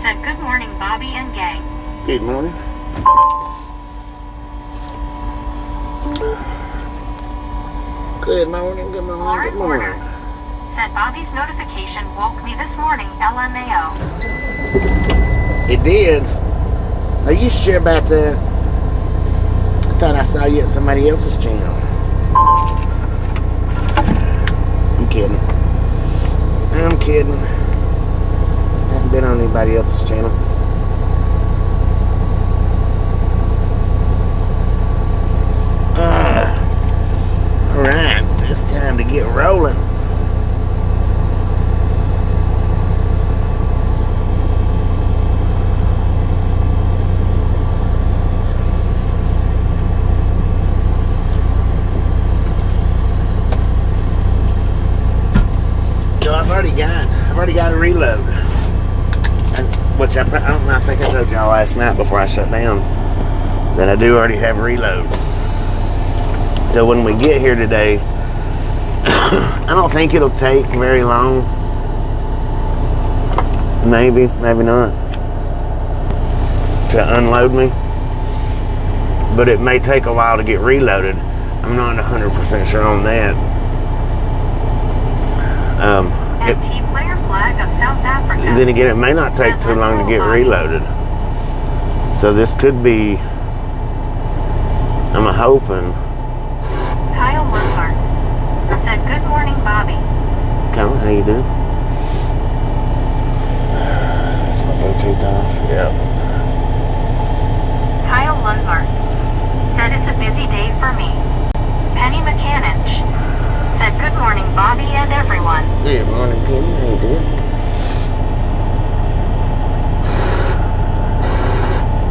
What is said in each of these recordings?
said good morning Bobby and gang. Good morning. Good morning, good morning, Lauren good morning. Porter said Bobby's notification woke me this morning, LMAO. It did. Are you sure about that? I thought I saw you at somebody else's channel. I'm kidding. I'm kidding. I haven't been on anybody else's channel. Alright, it's time to get rolling. So I've already got a reload, which I don't know. I think I told y'all last night before I shut down that I do already have reload. So when we get here today, I don't think it'll take very long. Maybe not, to unload me. But it may take a while to get reloaded. I'm not 100% sure on that. MT player flag of South Africa. Then again, it may not take too long to get reloaded. So this could be, I'm hoping. Kyle Lundmark said good morning Bobby. Kyle, how you doing? Is my Bluetooth off? Yep. Kyle Lundmark said it's a busy day for me. Penny McCannich said good morning Bobby and everyone. Good morning, Penny. How you doing?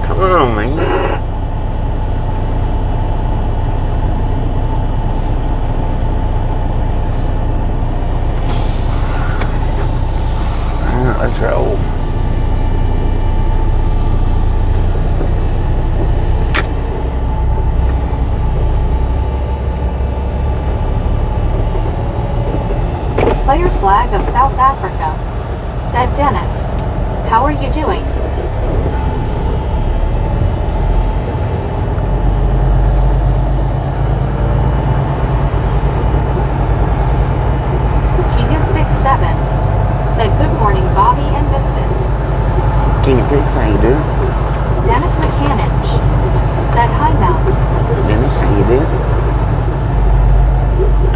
Come on, man. Let's roll. Player flag of South Africa, said Dennis. How are you doing? King of Big 7 said good morning Bobby and Misfits. King of Pigs, how you doing? Dennis McCannich said hi Mountain. Dennis, how you doing?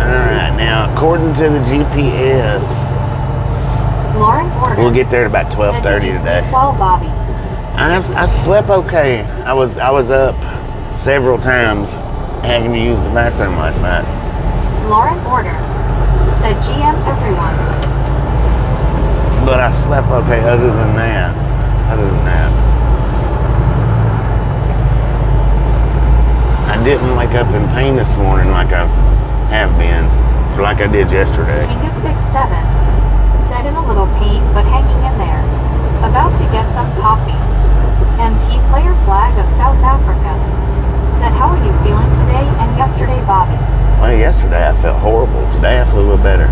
Alright, now according to the GPS, Lauren Porter we'll get there at about 12:30 today. Well, Bobby. I slept okay. I was up several times having to use the bathroom last night. Lauren Porter said GM everyone. But I slept okay other than that. I didn't wake up in pain this morning like I have been, or like I did yesterday. King of Big 7 said in a little pain but hanging in there. About to get some coffee. MT player flag of South Africa said how are you feeling today and yesterday Bobby? Well, yesterday I felt horrible. Today I feel a little better.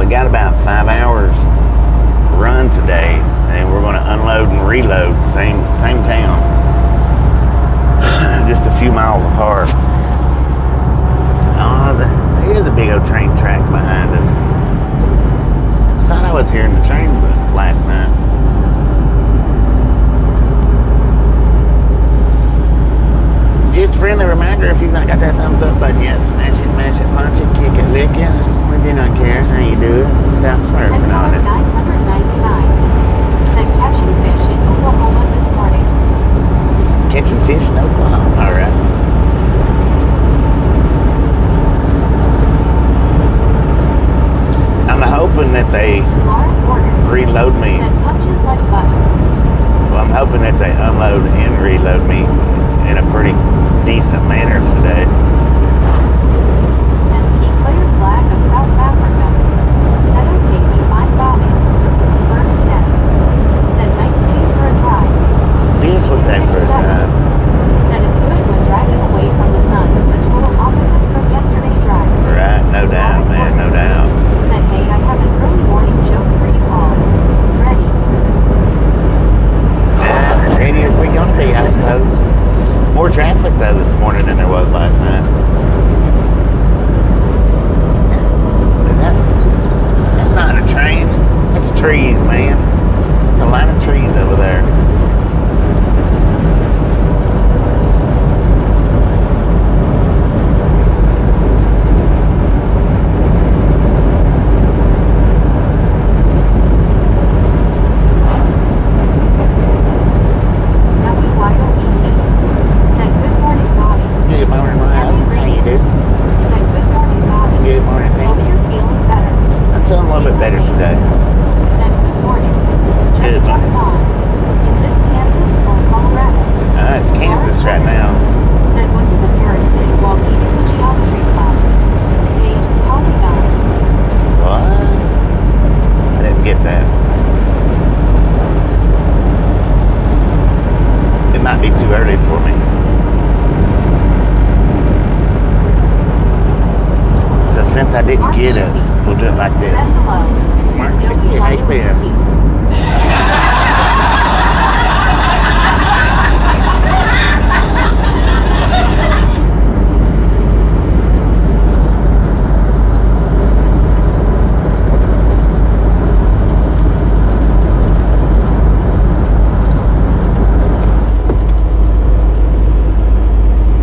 Got about 5 hours run today, and we're going to unload and reload same town, just a few miles apart. There is a big old train track behind us. I thought I was hearing the trains last night. Just a friendly reminder, if you've not got that thumbs up button yet, smash it, mash it, punch it, kick it, lick it. We do not care how you do it. Stop slurping on it. 999 said catching fish in Oklahoma this morning. Catching fish in Oklahoma. All right. I'm hoping that they reload me. Said punches like butter. Well, I'm hoping that they unload and reload me in a pretty decent manner today. MT player flag of South Africa said okay, we find Bobby. Burn 10. since I didn't Mark get it, Shitty we'll do it like this. said hello. Mark Shitty, how you been?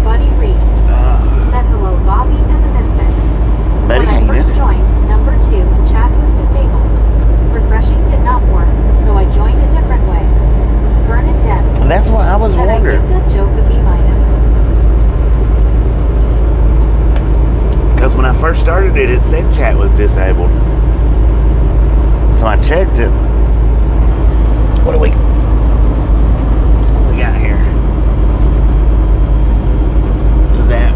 Buddy Reed said hello, Bobby and the Misfits. Buddy, When how I you first doing? joined, number 2, chat was disabled. Refreshing did not work, so I joined a different way. Vernon Dent That's what I was said I wondering. give that joke a B-. Because when I first started it, it said chat was disabled. So I checked it. What do we got here? Is that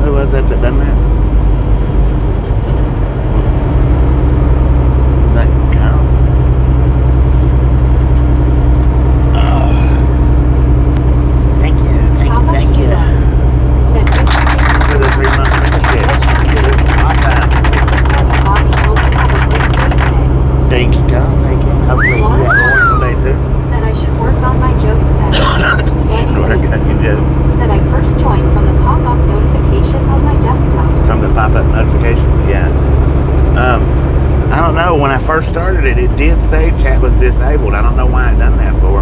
who was that done that? Was that Kyle? Thank you. Papa Kilo said good morning. For the 3-month membership. It was awesome. Said good morning, Bobby. Hope you have a great day today. Thank you, Kyle. Thank you. Hopefully you have a wonderful day too. Said I should work on my jokes then. Buddy Sure, Reed got your jokes. said I first joined from the pop-up notification of my desktop. From the pop-up notification, yeah. I don't know. When I first started it, it did say chat was disabled. I don't know why it done that for.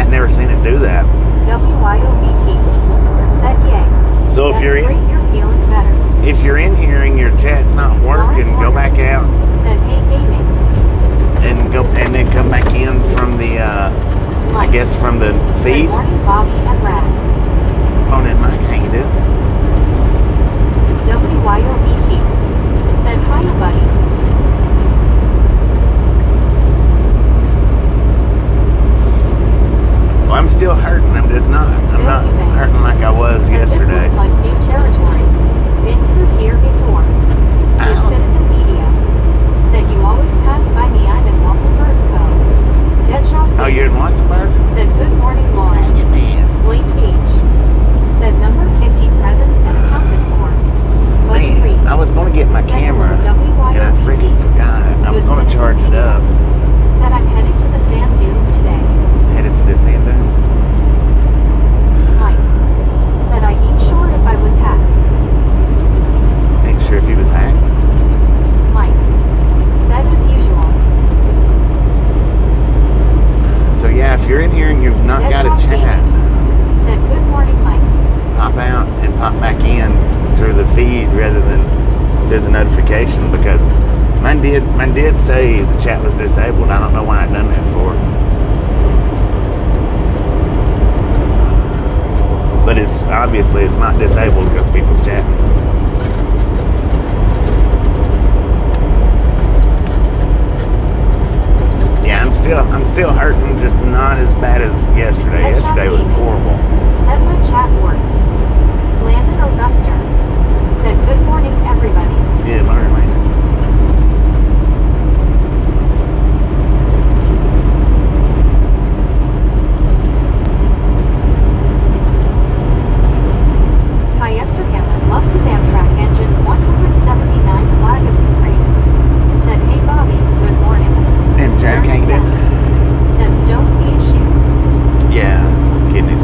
I'd never seen it do that. WYOBT said yay. So if That's you're great, in, you're feeling better. if you're in here and your chat's not working, go back out Said hey gaming. and then come back in from the I Mike guess from the said feed. morning, Bobby and Brad. On in Mike, how you doing? WYOBT said hiya buddy. Well, I'm still hurting. I'm just not. I'm not hurting like I was Said yesterday. this looks like new territory. Been through here before. Good Ow. Citizen Media said you always pass by me. I'm in Walsenburg, Co. Deadshot Oh, you're in Walsenburg? said good morning, Lauren. Dang it, man. Blake Cage said number 50 present and accounted for. Buddy Man, Reed I was going to get my said camera, hello, and I freaking WYOBT. forgot. I was Good going to Citizen charge it Media up. said I'm headed to the sand dunes today. Headed to the sand dunes. Mike said I ain't sure if I was hacked. Ain't sure if he was hacked. Mike said as usual. So yeah, if you're in here and you've not got a Deadshot chat, said good morning, Mike. pop out and pop back in through the feed rather than through the notification, because mine did say the chat was disabled. I don't know why I done that for. But it's obviously it's not disabled because people's chatting. Yeah, I'm still hurting, just not as bad as yesterday. Deadshot Yesterday was Gaming horrible. said my chat works. Landon Augusta said good morning, everybody. Yeah, learn, man. Kai Esterhammer loves his Amtrak engine 179 flag of Ukraine. Said hey Bobby, good morning. And Jack Vernon hanged it. Dent said Stone's the issue. Yeah, it's kidney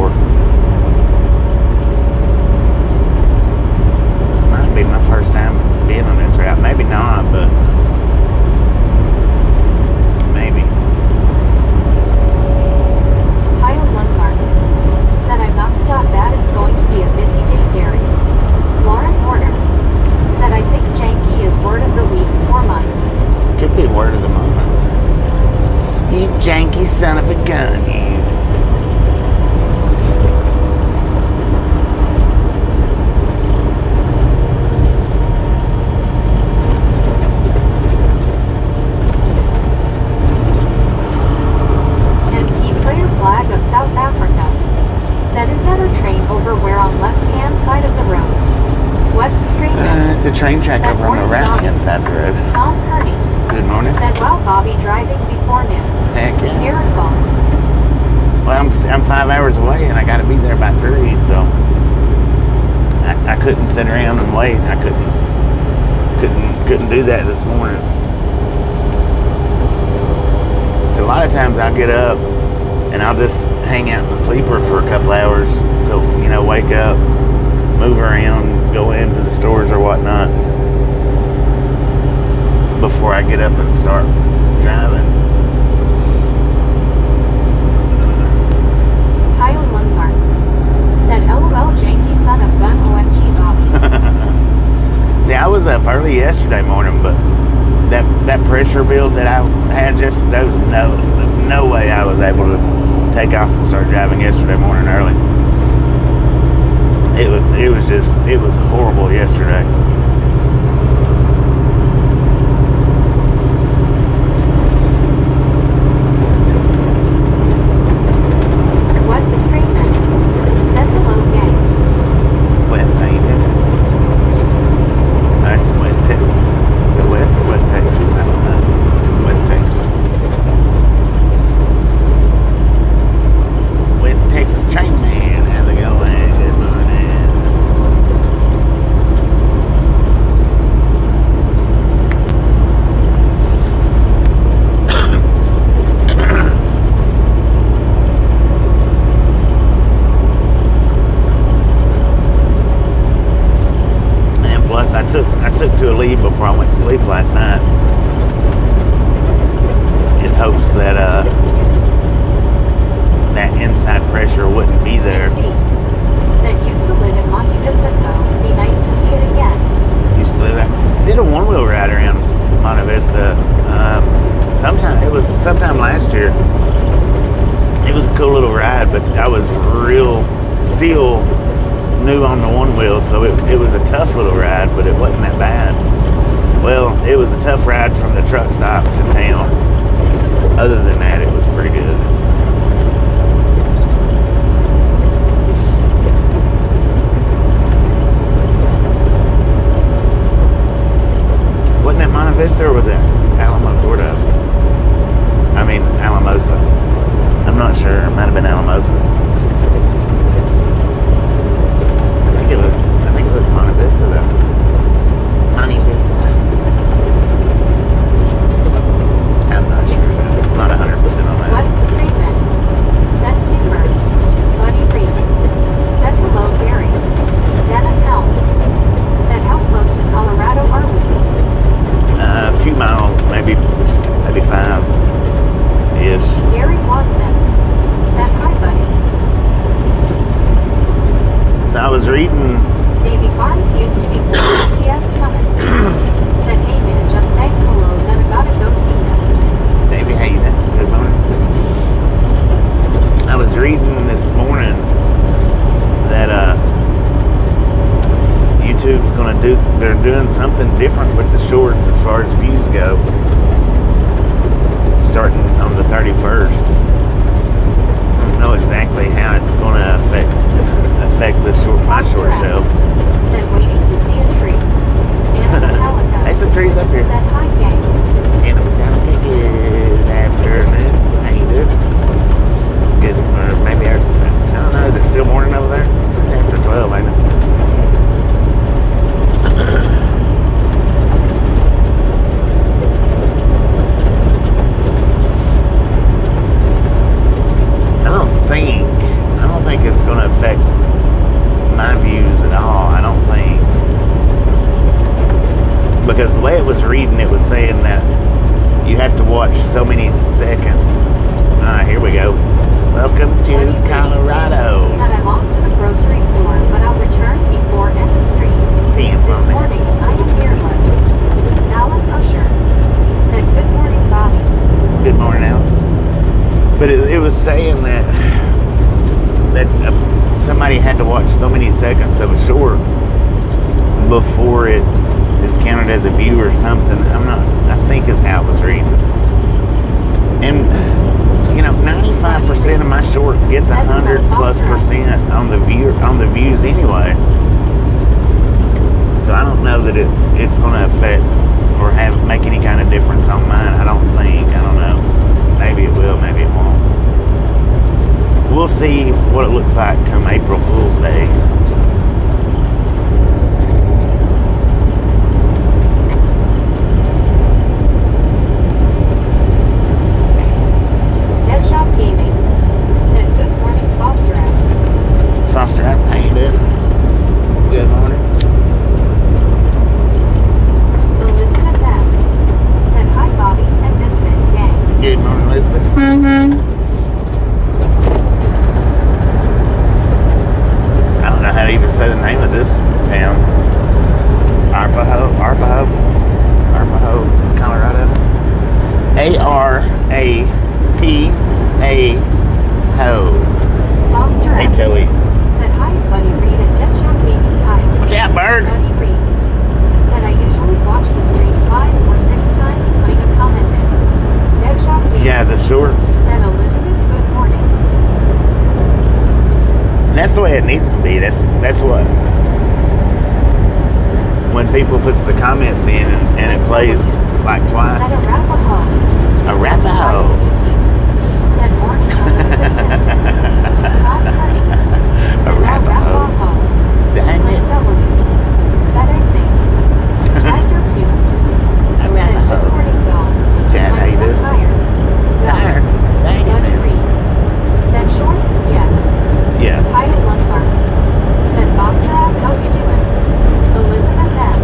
before. This might be my first time being on this route. Maybe not, but maybe. Kyle Lundmark said, I'm not to dot bad, it's going to be a busy day, Gary. Lauren Porter said, I think janky is word of the week or month. Could be word of the month. You janky son of a gun, you. MT Player Flag of South Africa said, is that a train over where on left-hand side of the road? West Streetman It's a train track said, over on the morning, right-hand Bobby. side of the road. Tom Kearney Good morning. said, wow, Bobby driving before noon. Heck yeah. Miracle. Well, I'm 5 hours away and I got to be there by 3, so I couldn't sit around and wait. I couldn't do that this morning. So a lot of times I'll get up and I'll just hang out in the sleeper for a couple hours till, wake up, move around, go into the stores or whatnot before I get up and start driving. Kyle Lundmark said, LOL, janky son of gun, OMG, Bobby. See, I was up early yesterday morning, but that pressure build that I had just, there was no way I was able to take off and start driving yesterday morning early. It was horrible yesterday. West Extrememan said, hello, gang. West, how you doing? Nice in West Texas. The West or West Texas? I don't know. West Texas. West Texas train man. How's it going? Good morning. And plus, I took to a leave before I went to sleep last night in hopes that that inside pressure wouldn't be there. SV said, used to live in Monte Vista, though. Be nice to see it again. Used to live there. Did a one-wheel ride around Monte Vista. Sometime last year. It was a cool little ride, but I was still new on the one wheel, so it was a tough little ride, but it wasn't that bad. Well, it was a tough ride from the truck stop to town. Other than that, it was pretty good. Wasn't that Monte Vista or was it Alamosa? Alamosa. I'm not sure. It might have been Alamosa. I think it was Monte Vista though. Monte Vista. I'm not sure though. I'm not 100% on that. West Extrememan said, super. Buddy Reed said, hello, Gary. Dennis Helms said, how close to Colorado are we? A few miles, maybe 5-ish. Gary Watson said, hi, buddy. So I was reading. Davy Farms used to be T.S. Cummins said, hey man, just saying hello, then I gotta go see ya. Davey, how you doing? Good morning. I was reading this morning that YouTube's they're doing something different with the shorts as far as views go, starting on the 31st. I don't know exactly how it's going to affect my short shelf. Said, waiting to see a tree. Anna Metallica There's some trees up here. said, hi, gang. Anna Metallica, good afternoon. How you doing? Good, or maybe I don't know. Is it still morning over there? It's after 12, ain't it? I don't way it was reading, it was saying that you have to watch so many seconds. Here we go. Welcome to Colorado. Said I'm off to the grocery store, but I'll return before end of street. This morning, I am fearless. Alice Usher said, good morning, Bobby. Good morning, Alice. But it was saying that somebody had to watch so many seconds of a short before it is counted as a view or something. I think is how it was reading. And 95% of my shorts gets 100+% on the views anyway. So I don't know that it's going to affect or make any kind of difference on mine. I don't know. Maybe it will, maybe it won't. We'll see what it looks like come April Fool's Day. Foster, how you doing? Good morning. Elizabeth M. said, hi, Bobby and Misfit Gang. Good morning, Elizabeth. I don't know how to even say the name of this town. Arapahoe, Colorado. A-R-A-P-A-H-O. Foster M. H-O-E. Said, hi, Buddy Reed and Jet Shop Baby. Hi. Watch out, bird. Buddy Reed said, I usually watch the stream 5 or 6 times, putting a comment in. Jet Shop Baby. Yeah, the shorts. Said, Elizabeth, good morning. And that's the way it needs to be. That's what. When people puts the comments in and it plays like twice. Said, Arapahoe. Arapahoe. Said, morning, Elizabeth Misfit. Tom Cuddy. Said, Arapahoe. Dang Lynn it. W. Said, I think. Chad your pubes. Said, good morning, y'all. Chad, how I'm you so doing? tired. Tired. Dang it, Buddy man. Reed said, shorts, yes. Yeah. Pilot Lundmark said, Foster, how you doing? Elizabeth M.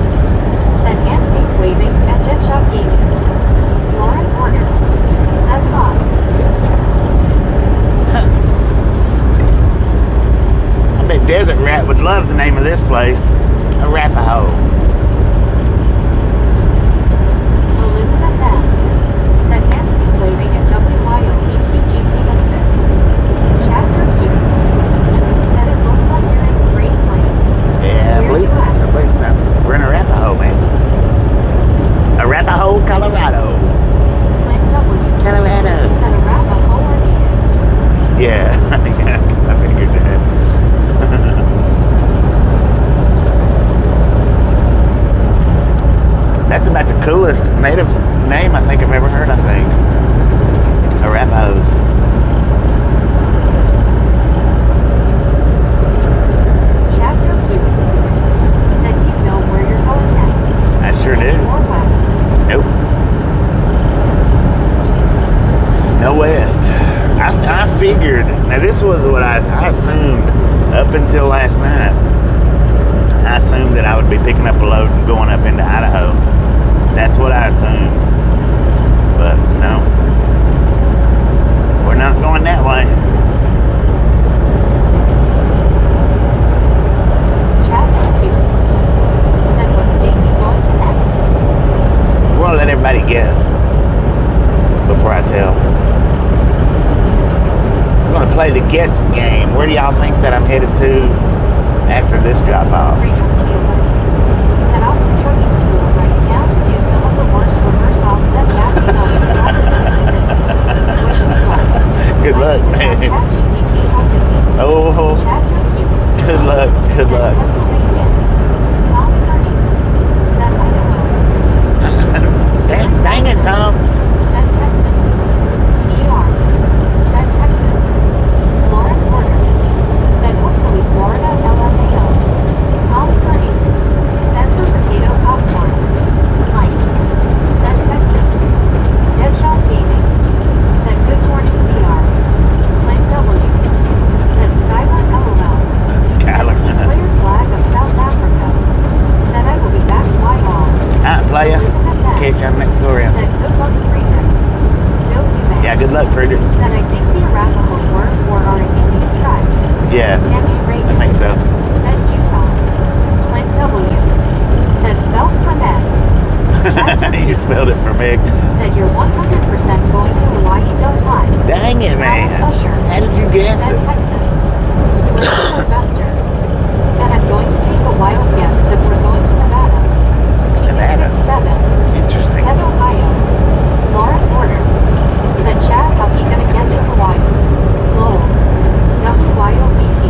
said, Anthony waving at Jet Shop Gaming. Lauren Porter said, hi. I bet Desert Rat would love the name of this place. Arapahoe. Elizabeth M. said, Anthony waving at WYOET Misfit. Chapter Keys said, it looks like you're in Great Plains. Yeah, Where you at? I believe so. We're in Arapahoe, man. Arapahoe, Colorado. Clint W. Colorado. said, Arapahoe are natives. Yeah, I figured that. That's about the coolest native name I think I've ever heard, I think. Arapahoes. Chapter Keys said, do you know where you're going next? I sure do. Or west? Nope. No west. I figured, now this was what I assumed up until last night. I assumed that I would be picking up a load and going up into Idaho. That's what I assumed. But no. We're not going that way. Chapter Keys said, what state you going to next? We're gonna let everybody guess before I tell. We're gonna play the guessing game. Where do y'all think that I'm headed to after this drop off? Set off to trucking school right now to do some of the worst reverse offset backing on the side of Mississippi. Wish me luck. Good luck, man. ChatGPT helped me. Oh, Chapter Keys good luck, good said luck. Pennsylvania. Tom Kearney said Idaho. Dang it, Tom. Said Texas. PR said Texas. Lauren Porter said hopefully Florida LMAO. Tom Kearney said for potato popcorn. Mike said Texas. Dead Shop Gaming said good morning PR. Clint W said Skyline Yeah, Candy I Reagan. think so. Said Utah. Clint W. Said spelled for Meg. You spelled it for Meg. Said you're 100% going to Hawaii, don't lie. Dang it, man. Alice Usher. How did you guess Said it? Texas. Lisa Sylvester. Said I'm going to take a wild guess that we're going to Nevada. Nevada. 7. Interesting. Said Ohio. Lauren Porter. Said Chad, how he gonna get to Hawaii? Lowell. WYOBT.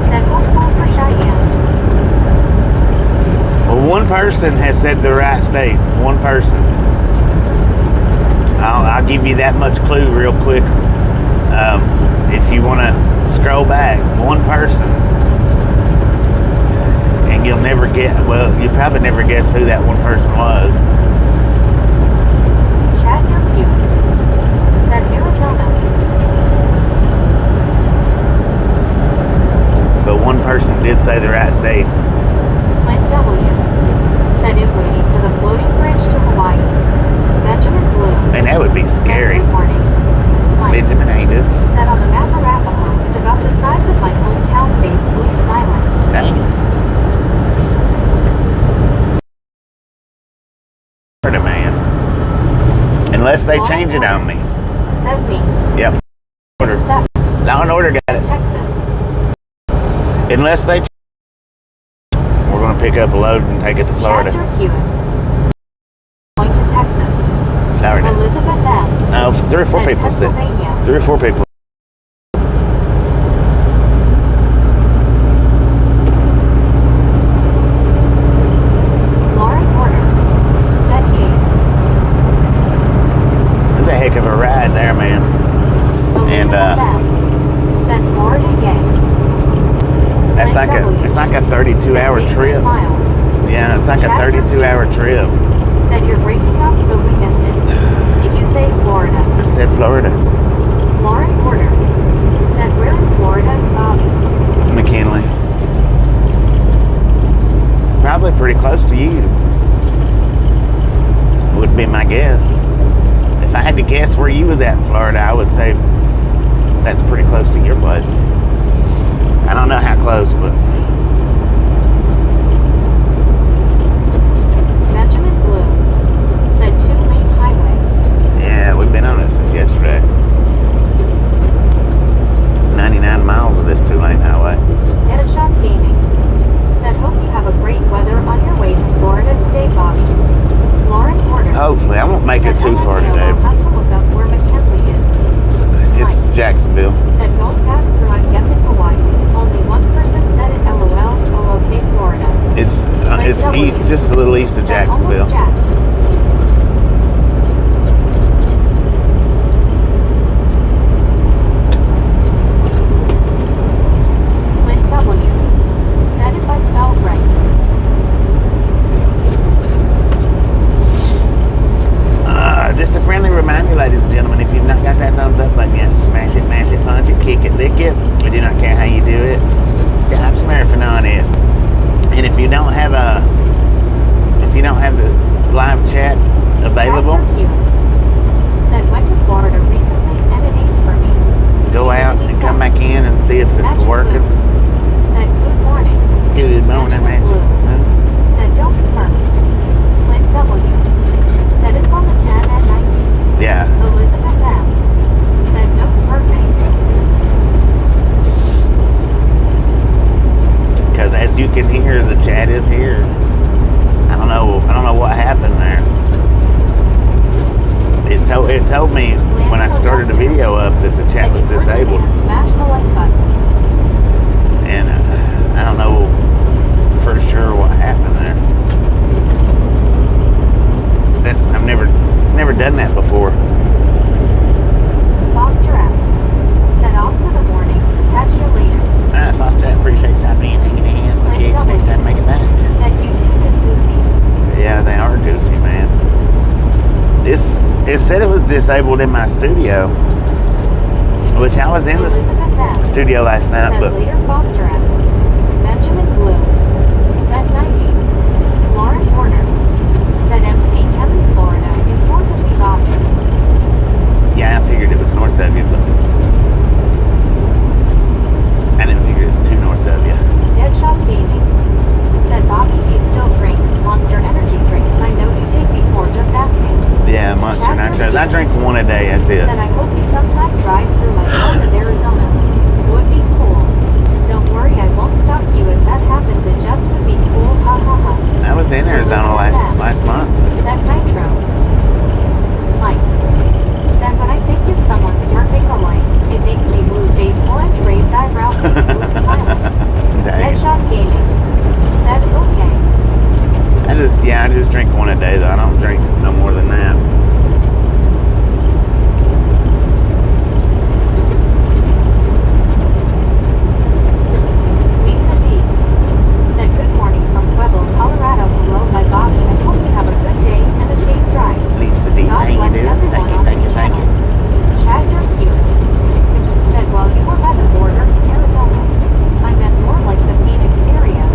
Said hopeful for Cheyenne. Well, one person has said the right state. One person. I'll give you that much clue real quick. If you want to scroll back, one person, and you'll never get, well, you probably never guess who that one person was. Chad Jerkewitz. Said Arizona. But one person did say the right state. Clint W. Said it waiting for the floating bridge to Hawaii. Benjamin Blue. And that would be scary. Said good morning. Mike. Benjamin ain't it? Said on the map Arapahoe is about the size of my hometown face, blue smiling. Dang it. Florida, man. Unless they change it on me. Said me. Yep. Order. Said Law and Order got it. Texas. Unless they, we're going to pick up a load and take it to Florida. Chad Jerkewitz. Going to Texas. Florida. Elizabeth M. No, 3 or 4 Said people said. Pennsylvania. 3 or 4 people. Lauren Porter. Said Hayes. It's a heck of a ride there, man. Elizabeth M. Said Florida gay. That's like Clint W. it's like a 32-hour Said 18 trip. miles. Yeah, it's like a Chad 32-hour Jerkewitz. trip. Said you're breaking up, so we missed it. Did you say Florida? I said Florida. Lauren Porter. Said we're in Florida, Bobby. McKinley. Probably pretty close to you. Would be my guess. If I had to guess where you was at in Florida, I would say that's pretty close to your place. I don't know how close, but Benjamin Blue. Said 2-lane highway. yeah, we've been on it since yesterday. 99 miles of this 2-lane highway. Get a shot gaming. Said hope you have a great weather on your way to Florida today, Bobby. Lauren Porter. Hopefully, I won't make it Said too far LMAO, today. I'll have to look up where McKinley is. It's Jacksonville. Said going back through, I'm guessing Hawaii. Only one person said it. LOL. Oh, okay, Florida. It's Clint W. just a little east of Said Jacksonville. almost Jacks. Clint W. Said if I spelled right. Just a friendly reminder, ladies and gentlemen, if you've not got that thumbs up button yet, smash it, mash it, punch it, kick it, lick it. We do not care how you do it. Stop smurfing on it. And if you don't have the live chat available, Chad Jerkewitz. Said went to Florida recently and it ain't for me. go out and come back in and see if it's Magic working. Blue. Said good morning. Good morning, Magic Magic. Blue. Said don't smurf. Clint W. Said it's on the 10 and 90. Yeah. Elizabeth M. Said no smurfing. Because as you can hear, the chat is here. I don't know what happened there. It told me when I started the video up that the chat was disabled, Smash the like button. and I don't know for sure what happened there. It's never done that before. Foster app. Set off for the morning. Catch you later. Foster, I appreciate you stopping in, hanging in. Clint Okay, W. next time make it back. Said YouTube is goofy. Yeah, they are goofy, man. It said it was disabled in my studio, which I was in the Elizabeth M. studio last night, Said but later Foster app. Benjamin Blue. Said 90. Lauren Porter. Said MC Kelly, Florida is north of me, Bobby. yeah, I figured it was north of you, but I didn't I just drink one a day though. I don't drink no more than that. Lisa D. said good morning from Pueblo, Colorado. Hello, my Bobby. I hope you have a good day and a safe drive. Lisa D, God how you bless doing? everyone on Thank this you. channel. Chad Cuties said while you were by the border in Arizona, I meant more like the Phoenix area.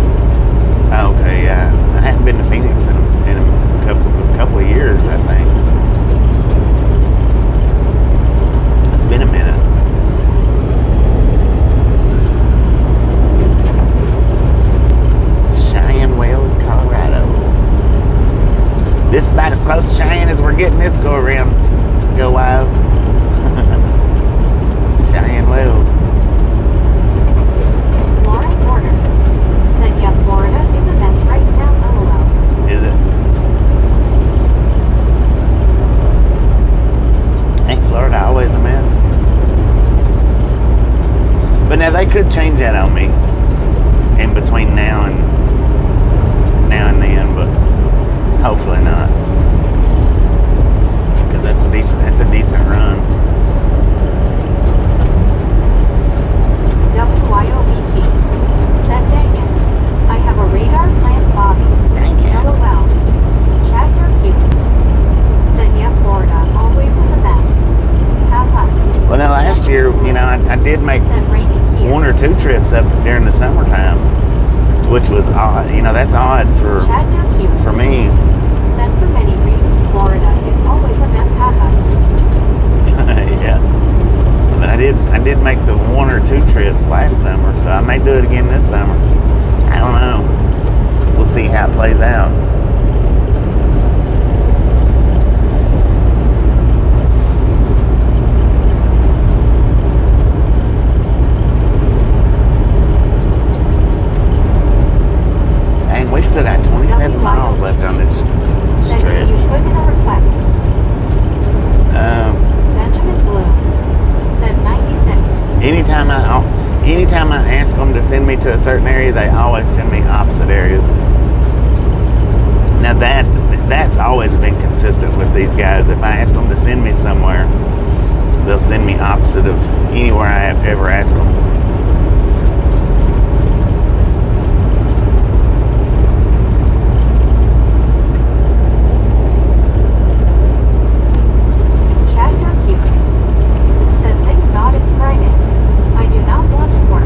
Oh, okay, yeah. I hadn't been to Phoenix in a couple of years, I think. It's been a minute. Cheyenne, Wells, Colorado. This is about as close to Cheyenne as we're getting this go around. Go wild. Cheyenne, Wells. Lauren Porter said, yeah, Florida is a mess right now, LOL. Is it? Ain't Florida always a mess? But now they could change that on me in between now and then, but hopefully not. Because that's a decent run. WYOBT said, dang it, I have a radar plans, Bobby. Dang it. LOL. Chad Cuties said, yeah, Florida always is a mess. Haha. Well, now last year, I did make Said raining here. one or two trips up during the summertime, which was odd. That's odd Chad Cuties for me. said for many reasons Florida is always a mess. Haha. Yeah. But I did make the one or two trips last summer, so I may do it again this summer. I don't know. We'll see how it plays out. Dang, we still got 27 miles left on this Said, stretch. can you put in a request? Benjamin Bloom said 96. Anytime I ask them to send me to a certain area, they always send me opposite areas. Now that's always been consistent with these guys. If I ask them to send me somewhere, they'll send me opposite of anywhere I have ever asked them. Chad Cuties said, thank God it's Friday. I do not want to work.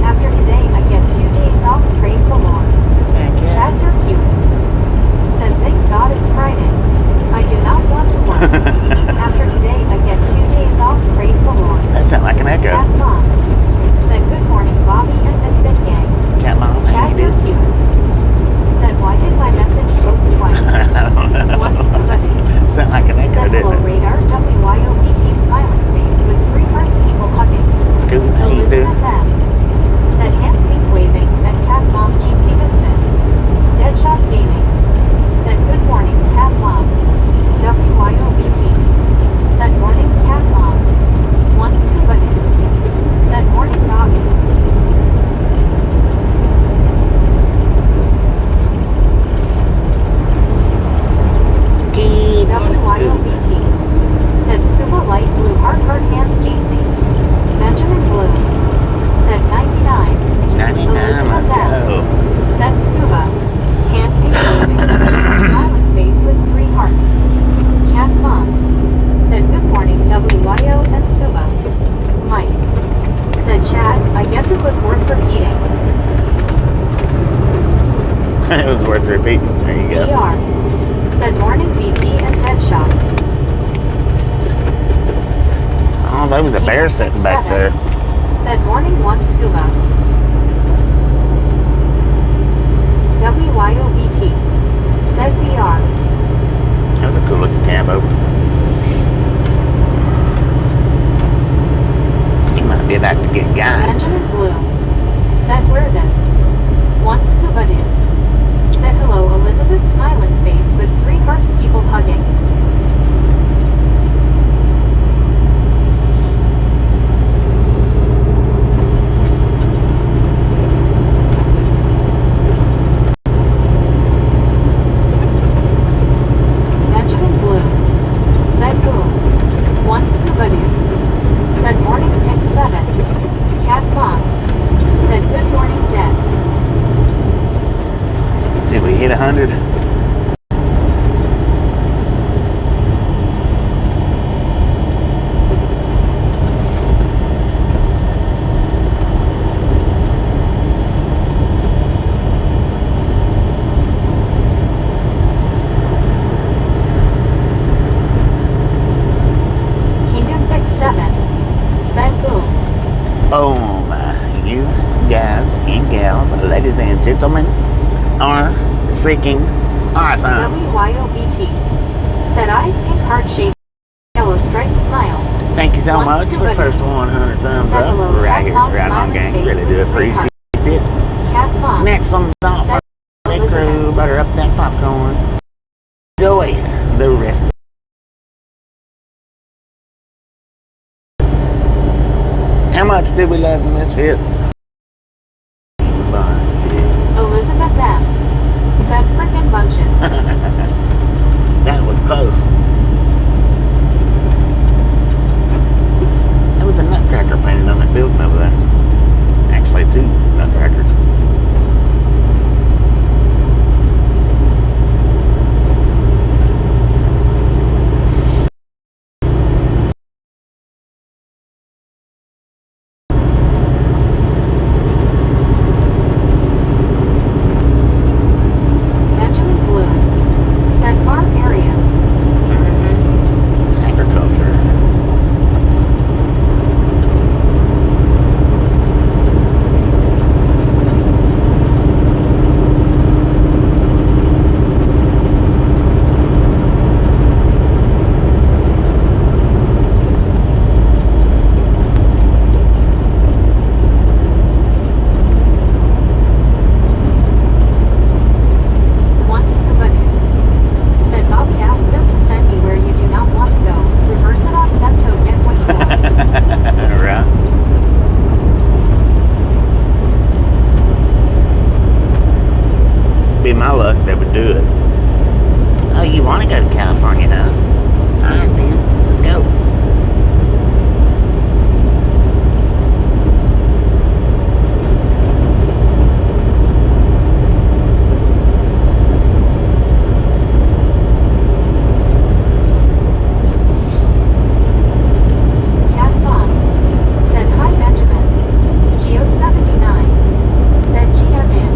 After today I get 2 days off, praise the Lord. Chad Cuties said, thank God it's Friday. I do not want to work. After today I get 2 days off, praise the Lord. That sounds like an echo. Cat Mom said, good morning, Bobby and Misfit Gang. Cat Mom, Chad Cuties said, why did my message post twice? I don't know. Once but Sound like an echo, said hello, didn't it? radar, WYOBT smiling face with 3 hearts, people hugging. Scoot, how you doing? Elizabeth M said hand pink waving and Cat Mom Jeansy Misfit. Deadshot Gaming said good morning, Cat Mom. WYOBT said morning, Cat Mom. One scuba dude said morning, Bobby. WYOBT said scuba light blue heart hands Jeansy. Benjamin Blue said 99. 99, let's Elizabeth M go. said scuba. Hand pink waving. Smiling face with 3 hearts. Cat Mom said good morning, WYO and scuba. Mike said Chad, I guess it was worth repeating. It was worth repeating. There you go. BR said morning, BT and Deadshot. Oh, there was a bear sitting back there. Said morning, one scuba. WYOBT said BR. That was a cool looking campo. He might be about to get got. Benjamin Blue said wear this. One scuba dude said hello, Elizabeth smiling face with 3 hearts, people hugging. guys and gals, ladies and gentlemen, are freaking awesome. WYOBT. Said eyes pink heart shape, yellow striped smile. Thank you so One much for the scuba first 100 thumbs Said up. hello, Right here, cat mom, right on, smiling gang. face Really with do 3 appreciate hearts. it. Cat mom. Snatch some salt for the Elizabeth. crew. Butter up that popcorn. Enjoy the rest. How much do we love the Misfits? Bunches. Elizabeth M. Said frickin' bunches. That was close. There was a nutcracker painted on that building over there. Actually, 2 nutcrackers. Benjamin Bloom. Said farm area. It's agriculture. One scuba noob. Said Bobby asked them to send you where you do not want to go. Reverse it on Pepto, get what you want. Right. Be my luck that would do it. Oh, you want to go to California, huh? Alright then, let's go. Cat Mom. Said hi Benjamin. Geo79. Said GM in.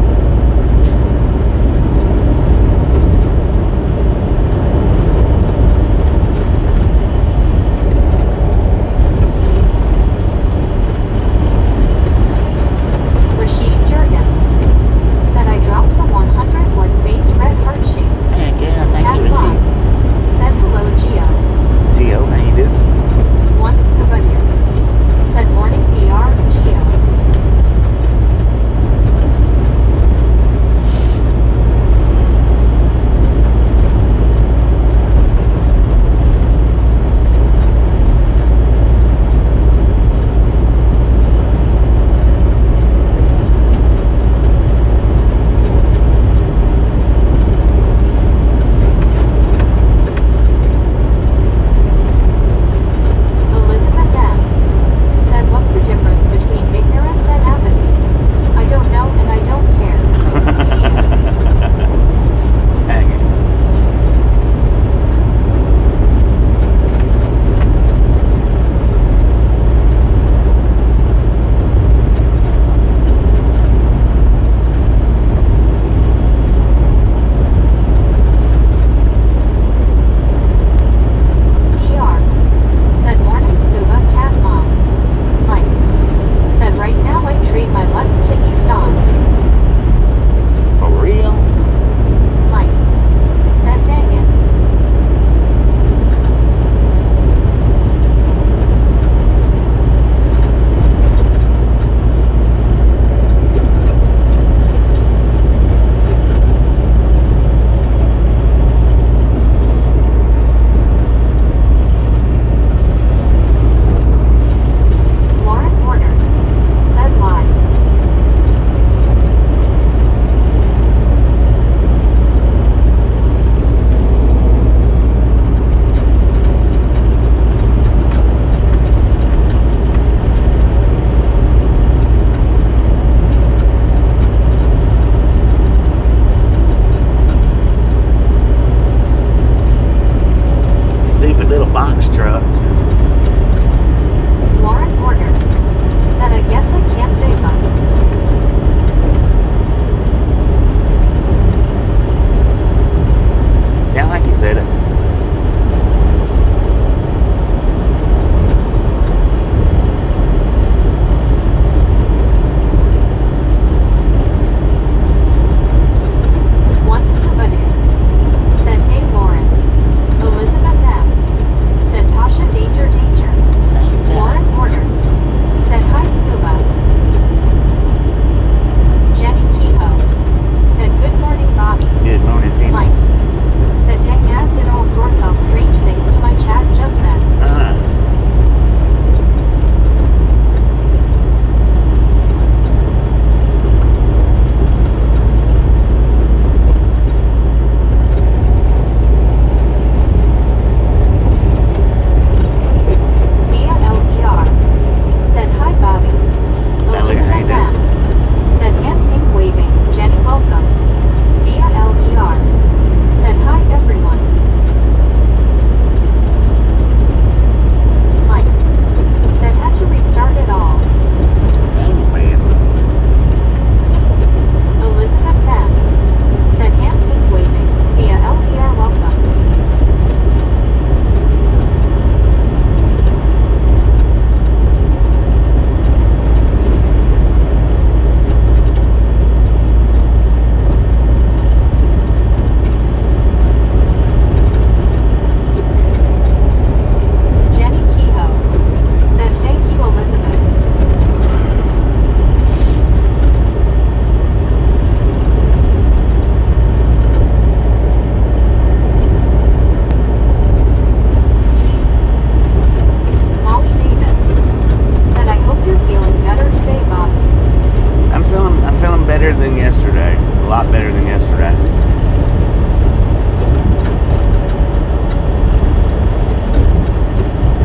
a lot better than yesterday.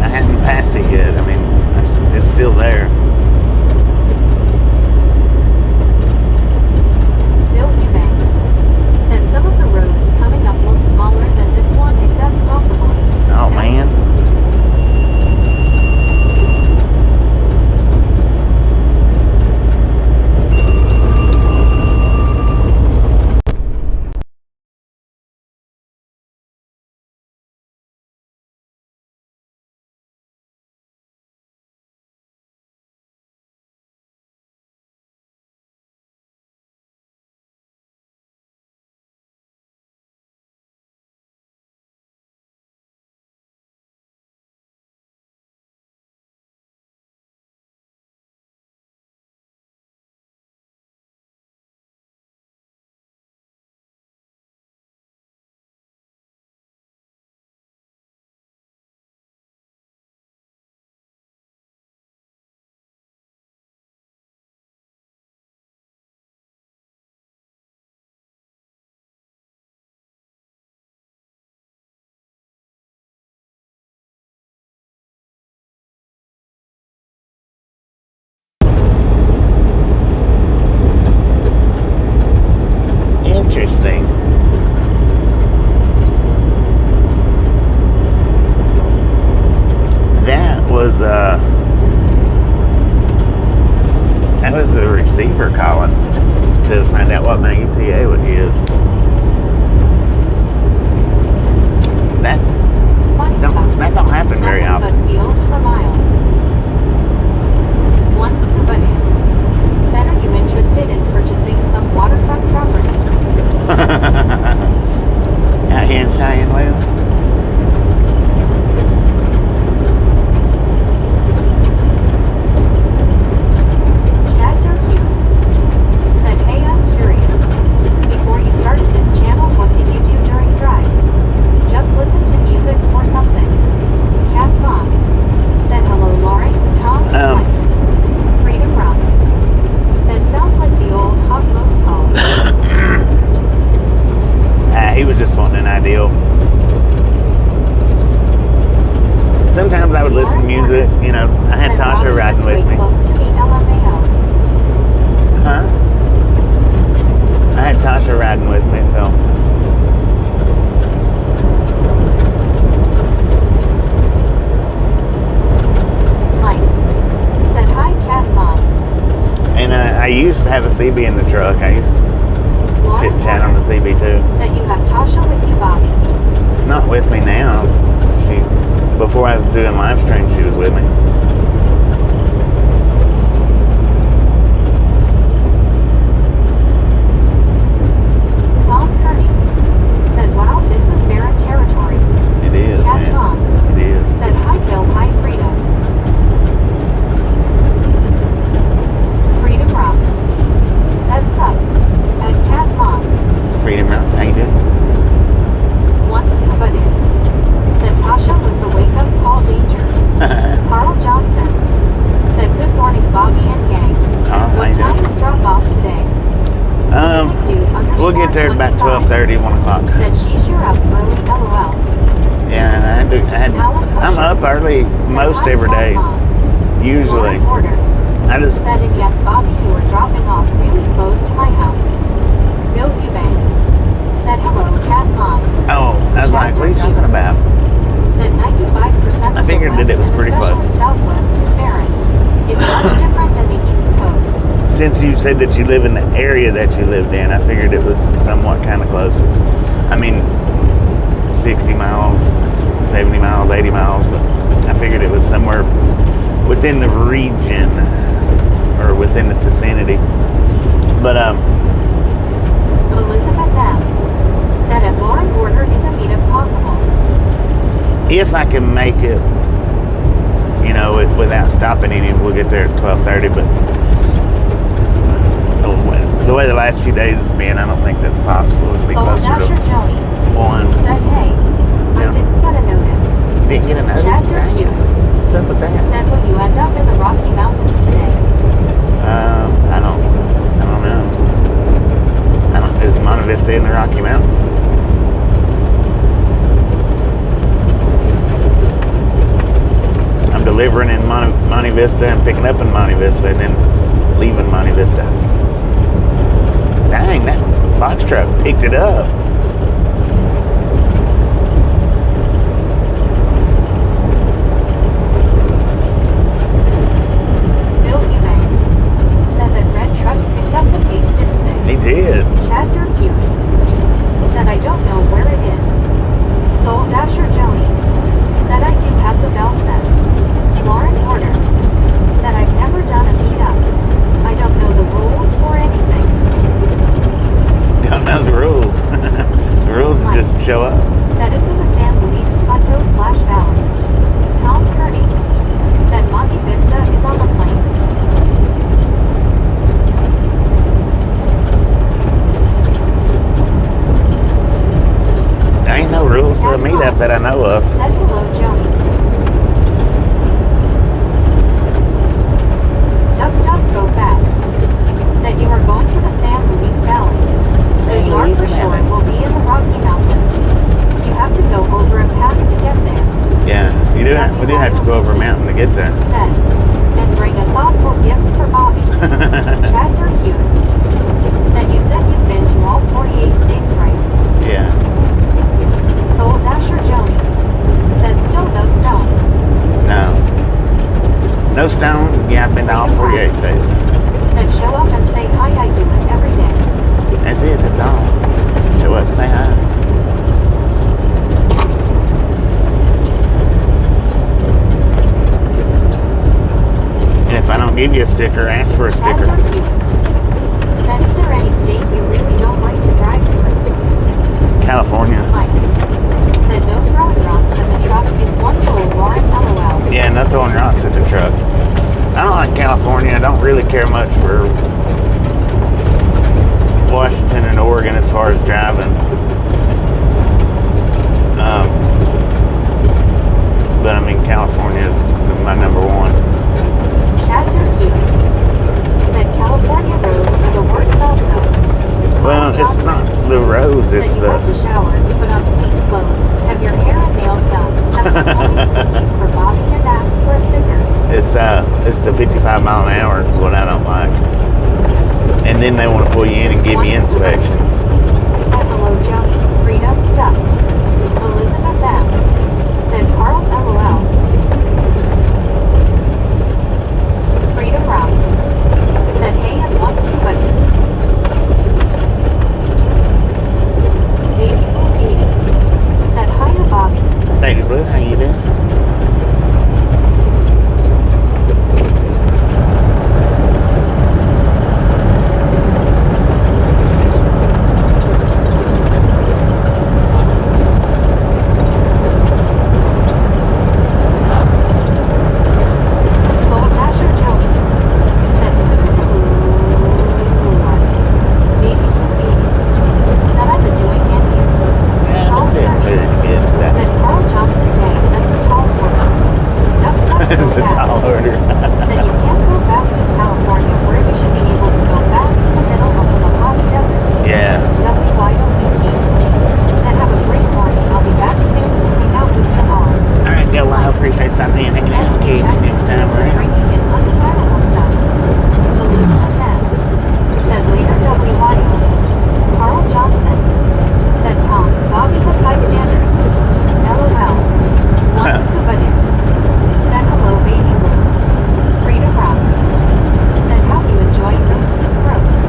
I hadn't passed it yet. I mean, it's still there. Bill Eubank said some of the roads coming up look smaller than this one, if that's possible. Oh, man. Interesting. That was the receiver calling to find out what my ETA is. That don't happen very often. But fields for miles. Once Kubani said, are you interested in purchasing some waterfront property? Out here in Cheyenne, Wales. Said, hey, I'm curious. Before you started this channel, what did you do during drives? Just listen to music or something. Cat Mom said, hello, Lauren, Tom, Mike. Freedom Rocks said, sounds like the old hot load call. He was just wanting an ideal. Sometimes I would listen to music, you know. I had Tasha riding with me. Close to the LMAO. Huh? I had Tasha riding with me, so. Mike said, hi, Cat Mom. And I used to have a CB in the truck. I used to chit chat on the CB too. Said you have Tasha with you, Bobby. Not with me now. Before I was doing live stream, she was with me. Tom Kearney said, wow, this is barren territory. It is, Cat man. Mom It is. said, hi, Bill, hi, Freedom. Freedom Rocks said, sup. At Cat Mom. Freedom Rocks, how you doing? Once Kabadoo said Tasha was the wake-up call danger. Carl Johnson said, good morning, Bobby and gang. What time is drop-off today? We'll get there at about 12:30, 1 o'clock. Said she's sure up early, LOL. Yeah, I'm up early most every day. Usually. I just said, and yes, Bobby, you were dropping off really close to my house. Bill Eubank said, hello, Cat Mom. Oh, I was like, what are you talking about? Said 95% I figured that it was pretty close. Southwest is barren. It's much different than the East Coast. Since you said that you live in the area that you lived in, I figured it was somewhat kind of close. I mean, 60 miles, 70 miles, 80 miles, but I figured it was somewhere within the region or within the vicinity. But Elizabeth M. said at Lauren Border is a meetup possible. if I can make it, you know, without stopping any, we'll get there at 12:30. But the way the last few days has been, I don't think that's possible. It'll be Soul closer Dasher to Joni 1. said, hey, I didn't get a notice. Didn't get a notice? Chapter Hughes What's up with that? said, will you end up in the Rocky Mountains today? I don't know. Vista in the Rocky Mountains. I'm delivering in Monte Vista and picking up in Monte Vista and then leaving Monte Vista. Dang, that box truck picked it up. Bill Eubank said that red truck picked up the piece, didn't they? He did. Chad Durkewitz said I don't know where it is. Soul Dasher Joni said I do have the bell set. Lauren Porter said I've never done a meetup. I don't know the rules for anything. Don't know the rules. The rules is just show up. Said it's in the San Luis Plateau/Valley. Tom Kearney said Monte Vista is on the plains. There ain't no rules to a meetup that I know of. Said hello, Joni. Duck Duck Go Fast said you are going to the San Luis Valley. So you are for sure will be in the Rocky Mountains. You have to go over a pass to get there. Yeah, we do have to go over a mountain to get there. Said, and bring a thoughtful gift for Bobby. Chad Durkewitz said you said you've been to all 48 states, right? Yeah. Soul Dasher Joni said still no stone. No. No stone. Yeah, I've been to all 48 states. Said show up and say hi, I do it every day. That's it, that's all. Just show up and say hi. And if I don't give you a sticker, ask for a sticker. Said is there any state you really don't like to drive through? California. Mike said no throwing rocks and the truck is wonderful. Lauren LOL. Yeah, no throwing rocks at the truck. I don't like California. I don't really care much for Washington and Oregon as far as driving. But I mean, California is my number one. Chapter Keys said California roads are the worst also. Well, it's not the roads, it's said you the... have to shower, put on clean clothes, have your hair and nails done, have some cookies for Bobby and ask for a sticker. It's the 55 mile an hour is what I don't like. And then they want to pull you in and give you inspections. Said hello, Joni. Freedom, Duck. Elizabeth M. said Carl LOL. Freedom Rocks said hey and wants somebody. Baby Blue 80 said hiya, Bobby. Baby Blue, how you doing? Soul Dasher Joni said Scooby-Doo. Baby Blue 80 said I've been doing it here. Tall Dirty said Carl Johnson Day. That's a tall order. Duck Duck Go It's a Fast tall order. said you can't go fast in California where you should be able to go fast in the middle of the Mojave Desert. Yeah. WYOVT said have a great morning. I'll be back soon to hang out with you all. Alright, Bill, I appreciate something and hanging out with kids next time around. Bringing in undesirable stuff. Elizabeth M. said later WYO. Carl Johnson said Tom. Bobby has high standards. LOL. One scuba dip. Said hello, baby blue. Freedom Rocks said how you enjoying those smooth roads.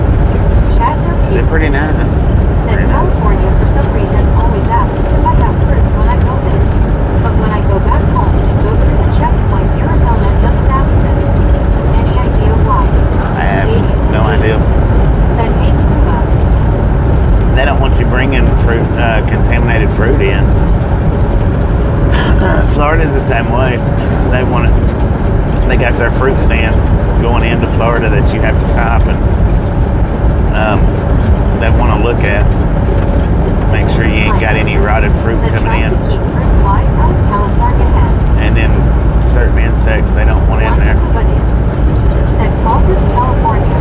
Chad Durkee They're pretty nice. said Very nice. California for some reason always asks if I have fruit when I go there. But when I go back home and go through the checkpoint, Arizona doesn't ask this. Any idea why? I have no idea. Said hey scuba. They don't want you bringing fruit, contaminated fruit in. Florida's the same way. They got their fruit stands going into Florida that you have to stop and they want to look at. Make sure you ain't got any rotted fruit Said coming trying in. to keep fruit flies out of California head. And then certain insects they don't want in One there. scuba dip. Said causes California.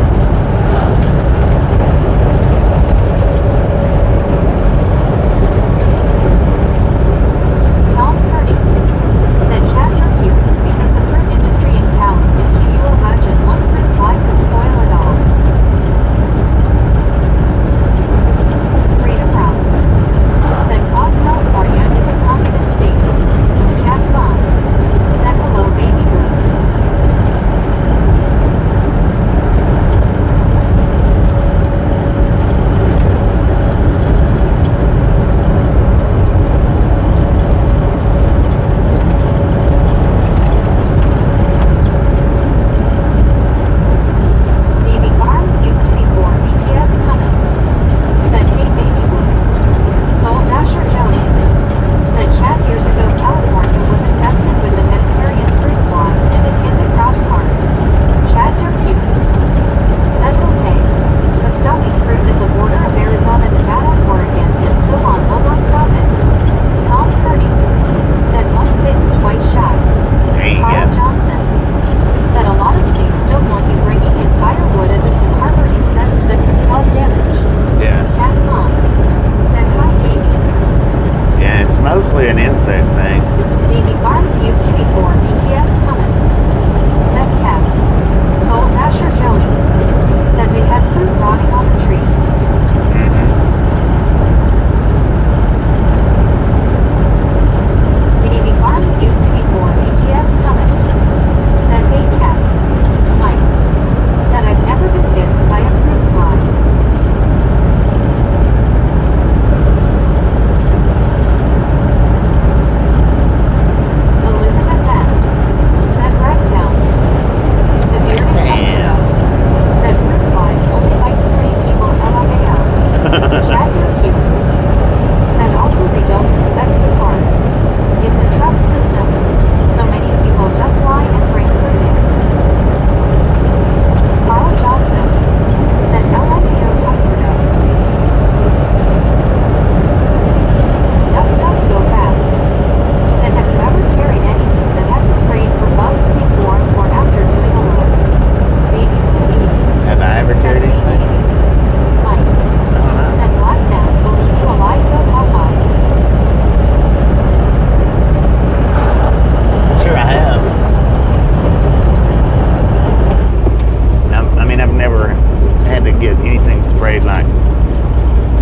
operate like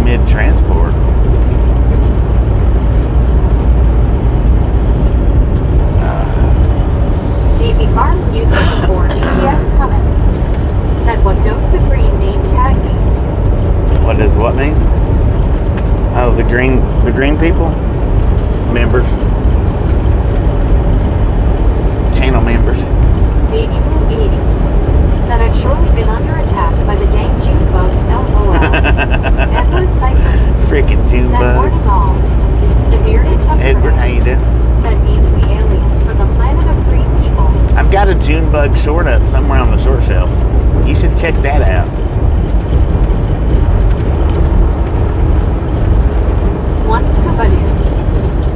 mid-transport. Davy Farms used to be for BTS Cummins. Said what does the green name tag mean? What does what mean? Oh, the green people? It's members. Channel members. Baby Blue 80. Said I've surely been under attack by the dang June bugs, LOL. Edward Cypher. Freaking June Said morning bugs. all. The bearded tough Edward, how you doing? said means we aliens from the planet of green peoples. I've got a June bug short up somewhere on the short shelf. You should check that out. Once Kabadoo.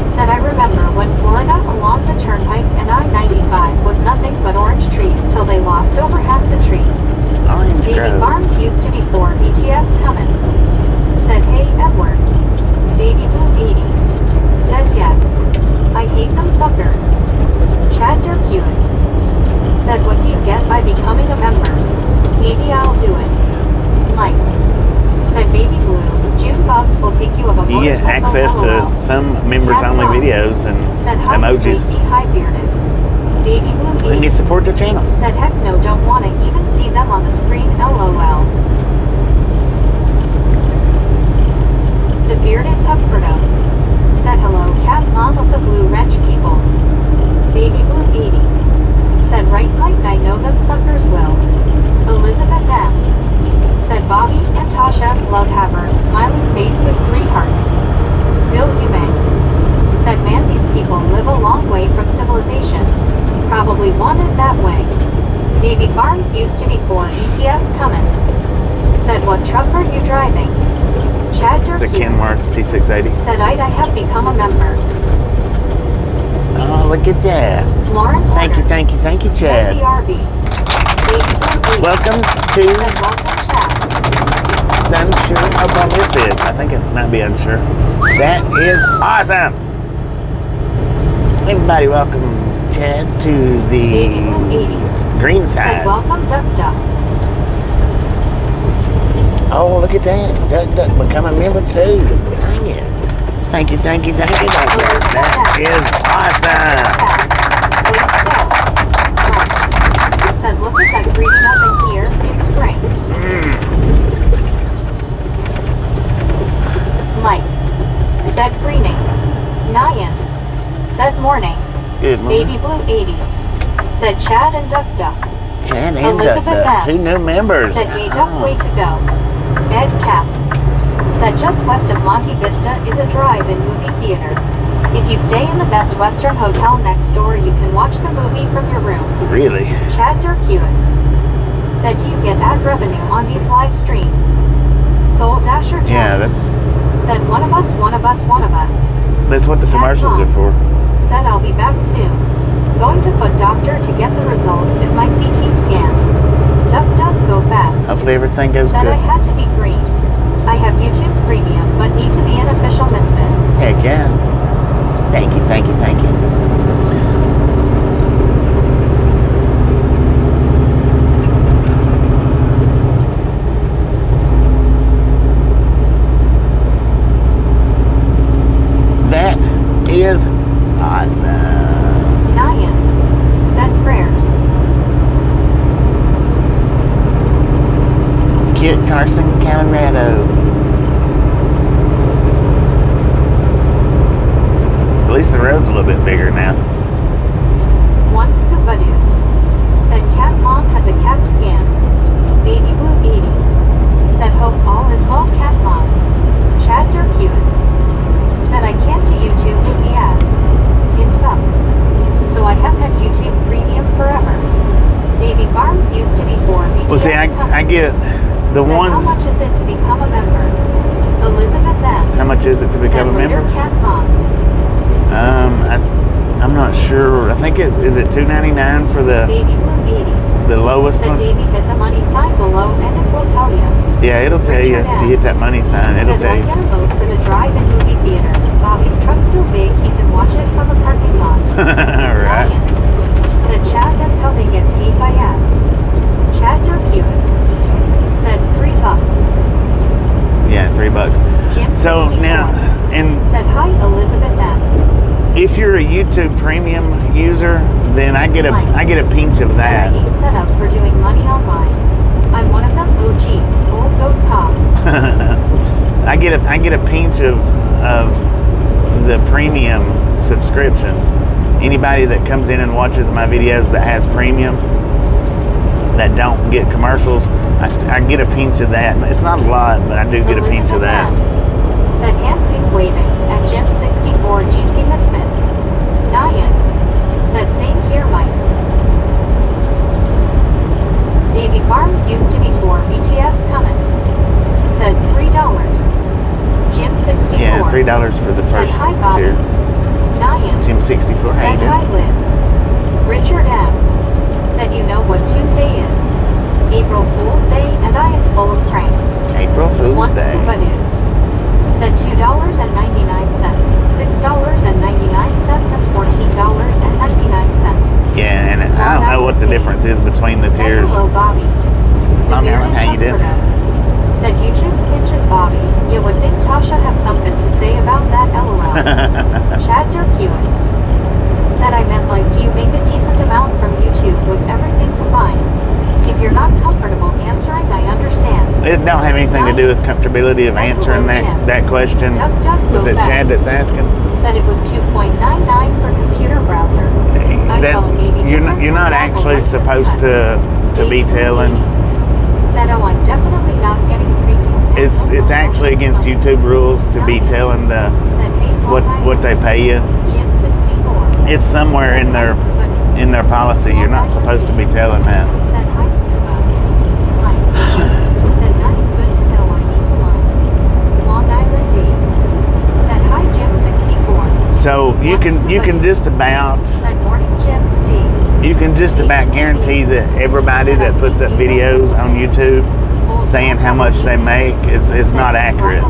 Said I remember when Florida along the turnpike and I-95 was nothing but orange trees till they lost over half the trees. Orange Davy groves. Farms used to be for BTS Cummins. Said hey Edward. Baby Blue 80. Said yes. I hate them suckers. Chad Durkewitz. Said what do you get by becoming a member? Maybe I'll do it. Mike. Said Baby Blue. June bugs will take you of a You get motorcycle access LOL. to some members-only videos and Said hi emojis. sweetie high bearded. Baby Blue 80. And you support the channel. Said heck no, don't wanna even see them on the screen, LOL. The bearded Tupferdo. Said hello cat mom of the blue wrench peoples. Baby Blue 80. Said right Mike I know them suckers will. Elizabeth M. Said Bobby and Tasha love haver smiling face with 3 hearts. Bill Eubank. Said man these people live a long way from civilization. Probably want it that way. Davy Farms used to be for BTS Cummins. Said what truck are you driving? Chad It's a Durkewitz. Kenworth T680. Said I have become a member. Oh, look at that. Lauren Thank you, Porter. thank you, thank you, Said Chad. BRB. Baby Blue 80. Welcome Said to welcome Chad. Unsure about Misfits. I think it might be Unsure. That is awesome. Everybody, welcome Chad to Baby Blue 80. the green Said side. welcome Duck Duck. Oh, look at that. Duck Duck become a member too. Dang it. Thank you, thank you, thank you, Duck Duck. That is awesome. Chad. Way to go. Mike. Said look at that greening up in here in spring. Mike. Said greening. Nyan. Said morning. Good morning. Baby Blue 80. Said Chad and Duck Duck. Chad and Duck Elizabeth Duck. M. 2 new members. Said yay duck Oh. way to go. Ed Cap. Said just west of Monte Vista is a drive-in movie theater. If you stay in the Best Western Hotel next door, you can watch the movie from your room. Really? Chad Durkewitz. Said do you get ad revenue on these live streams? Soul Dasher Jones. Yeah, that's Said one of us, one of us, one of us. what the Cat commercials Mom. are for. Said I'll be back soon. Going to foot doctor to get the results of my CT scan. Duck Duck go fast. Hopefully everything goes Said I good. had to be green. I have YouTube Premium, but need to be an official misfit. Heck yeah. Thank you, thank you, thank you. That is awesome. Nyan. Said prayers. Kit Carson, Colorado. At least the road's a little bit bigger now. Once Kabadoo. Said cat mom had the cat scan. Baby Blue 80. Said hope all is well cat mom. Chad Durkewitz. Said I can't do YouTube with the ads. It sucks. So I have had YouTube Premium forever. Davy Farms used to be for BTS Well, see, I Cummins. get the Said how ones. much is it to become a member? Elizabeth M. How much is it to become Said a later member? cat mom. I'm not sure. I think is it $2.99 for the Baby Blue 80. lowest Said one? Davy hit the money sign below and it will tell you. Yeah, it'll tell you if you hit that money sign. It'll Said tell I you. get a vote for the drive-in movie theater. Bobby's truck's so big he can watch it from the parking lot. All right. Ryan. Said Chad that's how they get paid by ads. Chad Durkewitz. Said $3. So now, and said hi Elizabeth M. if you're a YouTube Premium user, then I get a pinch of Said I that. need setup for doing money online. I'm one of them OGs, old goats hop. I get a pinch of the premium subscriptions. Anybody that comes in and watches my videos that has premium, that don't get commercials, I get a pinch of that. It's not a lot, but I do get a pinch of that. M. Said handpick waving at Jim 64 Jeansy Misfit. Nyan. Said same here Mike. Davy Farms used to be for BTS Cummins. Said $3. Jim 64. Yeah, $3 for the Said first hi Bobby. tier. Nyan. Jim 64. Said hi Liz. Richard M. Said you know what Tuesday is. April Fool's Day and I am full of pranks. April Fool's One Day. scuba dude. Said $2.99, $6.99, and $14.99. Yeah, and I don't know what the difference is between the Said tiers. hello Bobby. The Mom, bearded how you doing? Chunkerdo. Said YouTube's pinches Bobby. You would think Tasha have something to say about that LOL. Chad Durkewitz. Said I meant like, do you make a decent amount from YouTube with everything combined? If you're not comfortable answering, I understand. It don't have anything to do with comfortability of answering that question. Was it Chad that's asking? Said it was 2.99 for computer browser. You're not actually supposed to be telling. Said, oh, I'm definitely not getting premium. It's actually against YouTube rules to be telling what they pay you. It's somewhere in their policy. You're not supposed to be telling that. Said hi Scuba. Said nothing good to know I need to learn. Long Island D. Said hi Jim 64. So you can just about Said morning Jim D. you can just about guarantee that everybody that puts up videos on YouTube saying how much they make is not accurate.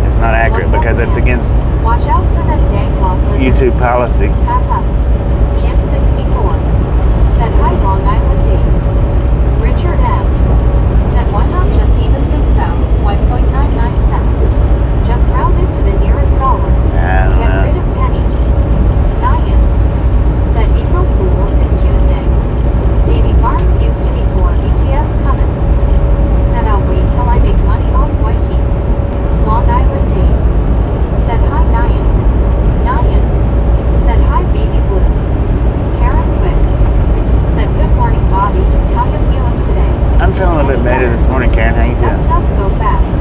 It's not accurate because it's against Watch out for them dang long lizards. YouTube policy. Haha. Jim 64. Said hi Long Island D. Richard M. Said why not just even things out? 1.99 cents. Just round it to the nearest dollar. I don't Get know. rid of pennies. Nyan. Said April Fools is Tuesday. Davy Farms used to be for BTS Cummins. Said I'll wait till I make money off Whitey. Long Island D. Said hi Nyan. Nyan. Said hi Baby Blue. Karen Swift. Said good morning Bobby. How you feeling today? I'm feeling a little bit better this morning, Karen. How you Duck doing? duck go fast.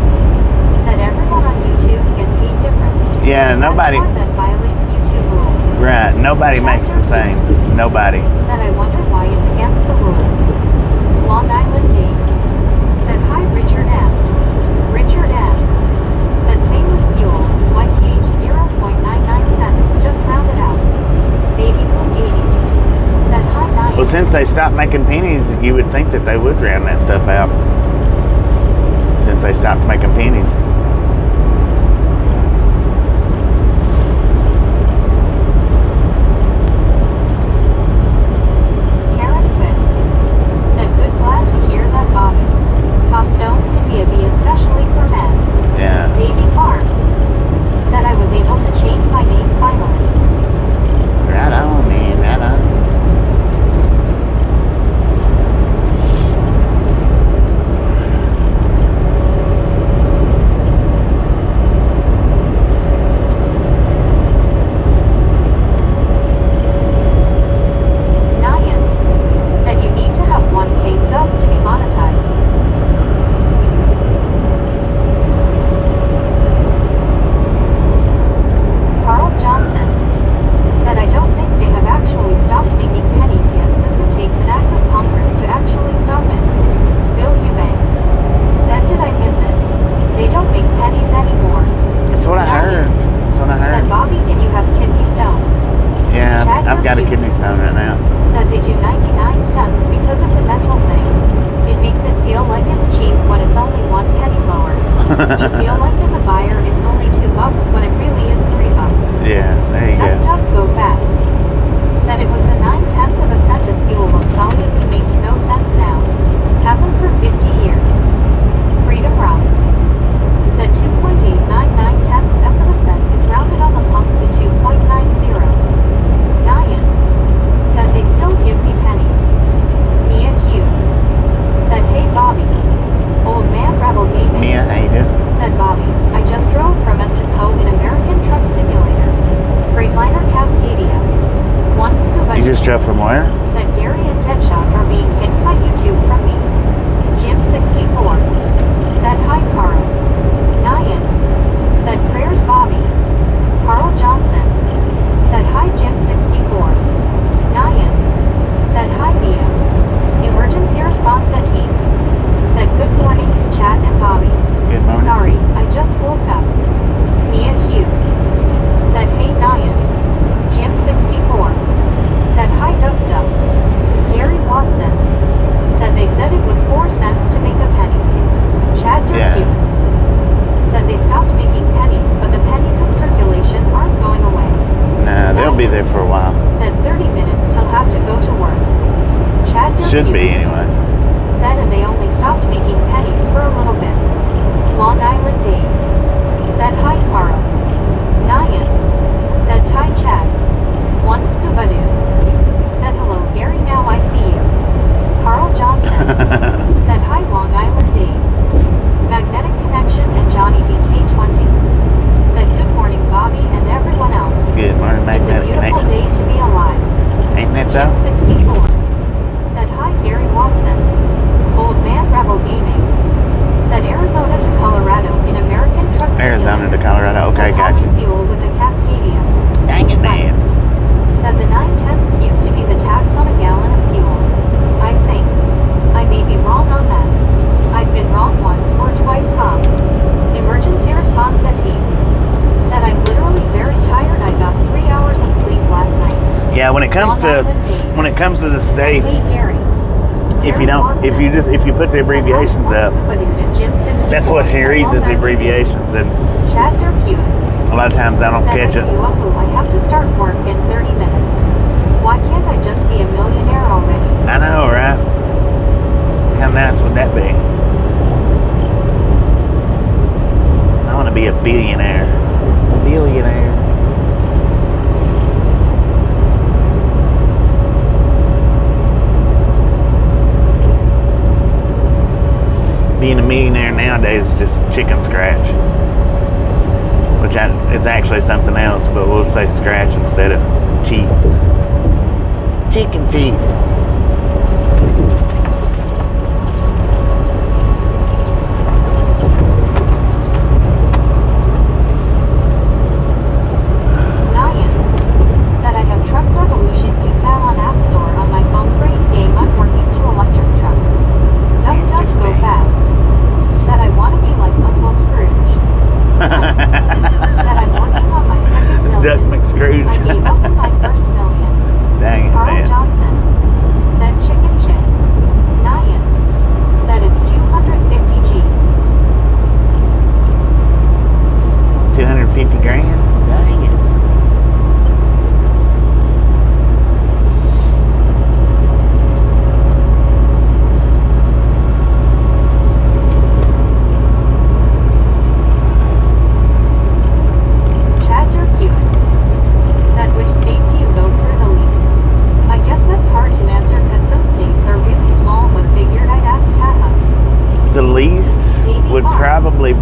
Said everyone on YouTube get paid differently. Yeah, nobody. That's one that violates YouTube rules. Right, nobody makes the same. Nobody. Said I wonder why it's against the rules. Long Island D. Said hi Richard M. Richard M. Said same with fuel. YTH 0.99 cents. Just round it out. Baby Blue 80. Said hi 9. Well, since they stopped making pennies, you would think that they would round that stuff out. Since they stopped making pennies. Karen Swift. Said good glad to hear that Bobby. Toss stones can be a B especially for men. Yeah. Davy Farms. Said I was able to change my name finally. Right on, man. Right on. Nyan. Said you need to have 1K subs to be monetized. Carl Johnson. Said I don't think they have actually stopped making pennies yet since it takes an act of Congress to actually stop it. Bill Eubank. Said did I miss it? They don't make pennies anymore. That's what I heard. That's what I Said heard. Bobby did you have kidney stones? Yeah, Chad I've got a Hughes. kidney stone right now. Said they do 99 cents because it's a mental thing. It makes it feel like it's cheap when it's only 1 penny lower. You feel like as a buyer it's only $2 when it really is $3. Yeah, there you Duck go. duck go fast. Said it was the 9/10 of a cent of fuel of solidly makes no sense now. Hasn't for 50 years. Freedom Rocks. Said 2.899 it comes to the states, if you put the abbreviations up, that's what she reads is the abbreviations, and a lot of times I don't catch it. I have to start work in 30 minutes. Why can't I just be a millionaire already? I know, right? How nice would that be? I want to be a billionaire. Billionaire. Being a millionaire nowadays is just chicken scratch, which is actually something else, but we'll say scratch instead of cheat. Chicken cheat.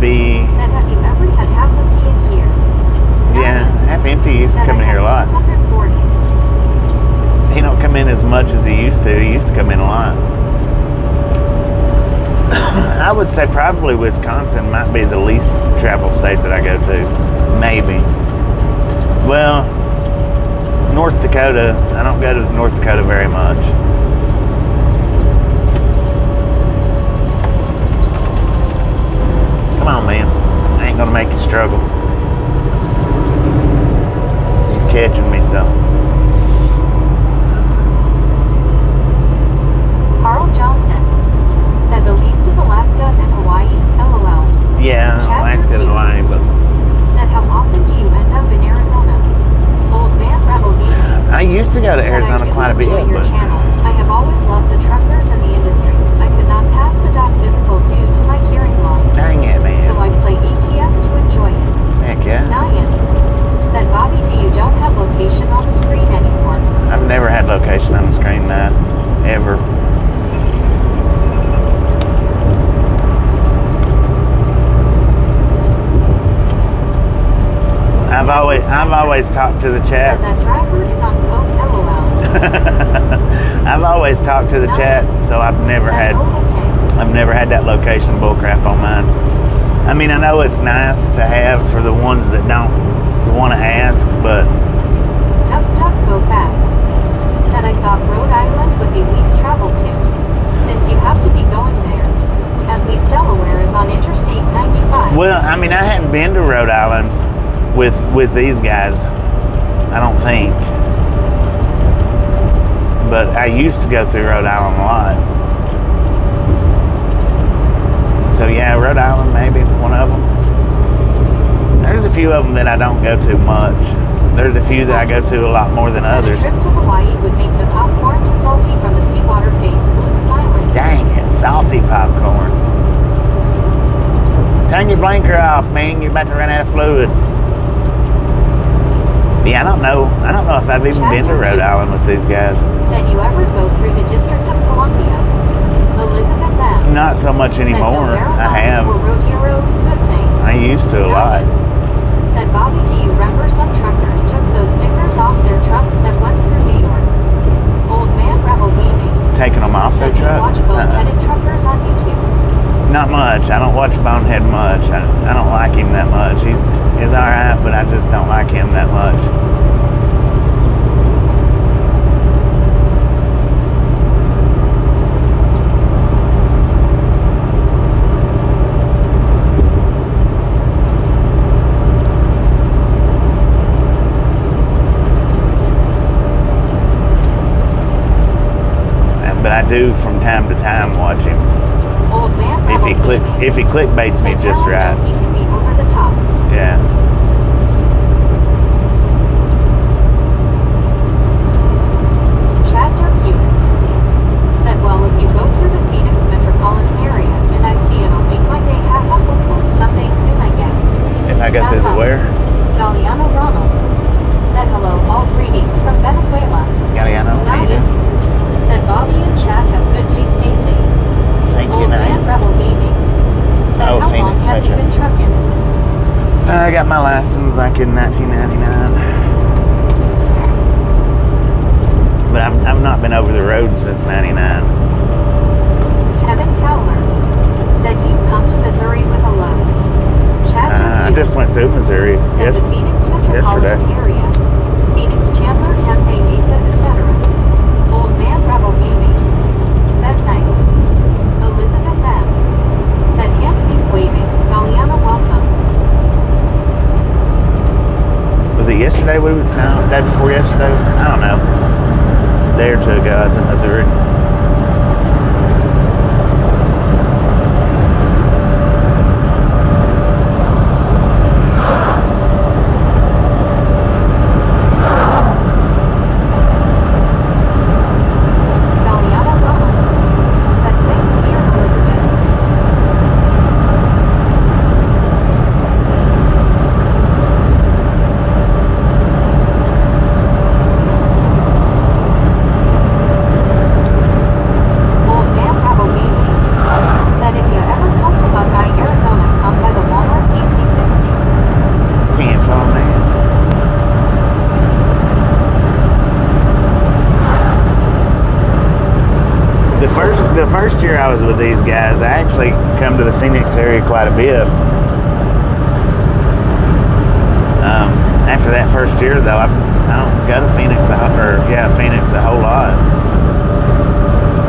Be said, have you ever had half empty in here? Yeah, half empty used to come in here a lot. He don't come in as much as he used to. He used to come in a lot. I would say probably Wisconsin might be the least travel state that I go to. Maybe. Well, North Dakota, I don't go to North Dakota very much. Come on, man. I ain't gonna make you struggle. You're catching me so. Carl Johnson said the least is Alaska and Hawaii. LOL. Yeah, Alaska and Hawaii, but said, how often do you end up in Arizona? Old man Rebel Gaming. I used to go to Arizona quite a bit, your but channel. I have always loved the truckers and the industry. I could not pass the dock physical due to my hearing loss. Dang it, man. So I play ETS to enjoy it. Heck yeah. Nyan said, Bobby, you don't have location on the screen anymore. I've never had location on the screen, ever. I've always talked to the chat. Said that driver is on coke, LOL. I've always talked to the chat, so I've never had that location bullcrap on mine. I mean, I know it's nice to have for the ones that don't want to ask, but Tuck, go fast. Said I thought Rhode Island would be least traveled to, since you have to be going there. At least Delaware is on Interstate 95. Well, I mean, I hadn't been to Rhode Island with these guys, I don't think. But I used to go through Rhode Island a lot. So yeah, Rhode Island maybe one of them. There's a few of them that I don't go to much. There's a few that I go to a lot more than others. A trip to Hawaii would make the popcorn too salty from the seawater face blue smiling. Dang it, salty popcorn. Turn your blinker off, man. You're about to run out of fluid. Yeah, I don't know if I've even been to Rhode Island with these guys. Said you ever go through the District of Columbia? Elizabeth M. Not so much anymore. I have. Good thing. I used to a lot. Said Bobby, do you remember some truckers took those stickers off their trucks that went through New York? Old man Rebel Gaming. Taking them off their truck? Watch boneheaded truckers on YouTube. Not much. I don't watch Bonehead much. I don't like him that much. He's alright, but I just don't like him that much. do from time to time watch him. Old man If he clickbaits me said just Helen right. He can be over the top. Yeah. Chad Durkewitz said, well, if you go through the Phoenix metropolitan area and I see it, I'll make my day hopefully someday soon, I guess. If I go through the where? Galliano Ronald said, hello, all greetings from Venezuela. Galliano, how you doing? Said Bobby and Chad have good day, stay safe. Thank you, Old man Nate. Rebel Gaming said, Oh, how Phoenix long have you Metro. been trucking? I got my license like in 1999. But I've not been over the road since 99. Kevin Towler said, do you come to Missouri with a load? Chad I just went through Missouri said the Phoenix metropolitan area, Phoenix, Chandler, Tempe, Mesa, etc. Old man Rebel Gaming said nice. Elizabeth M said hand wink waving. Galliana welcome. Was it yesterday? No, day before yesterday? I don't know. A day or two ago, I was in Missouri. Galliana welcome. Said thanks dear Elizabeth. Old man Bravo Gaming said if you ever come to Buckeye, Arizona, come by the Walmart DC-60. Can't follow me. The first year I was with these guys, I actually come to the Phoenix area quite a bit. After that first year, though, I don't go to Phoenix Phoenix a whole lot.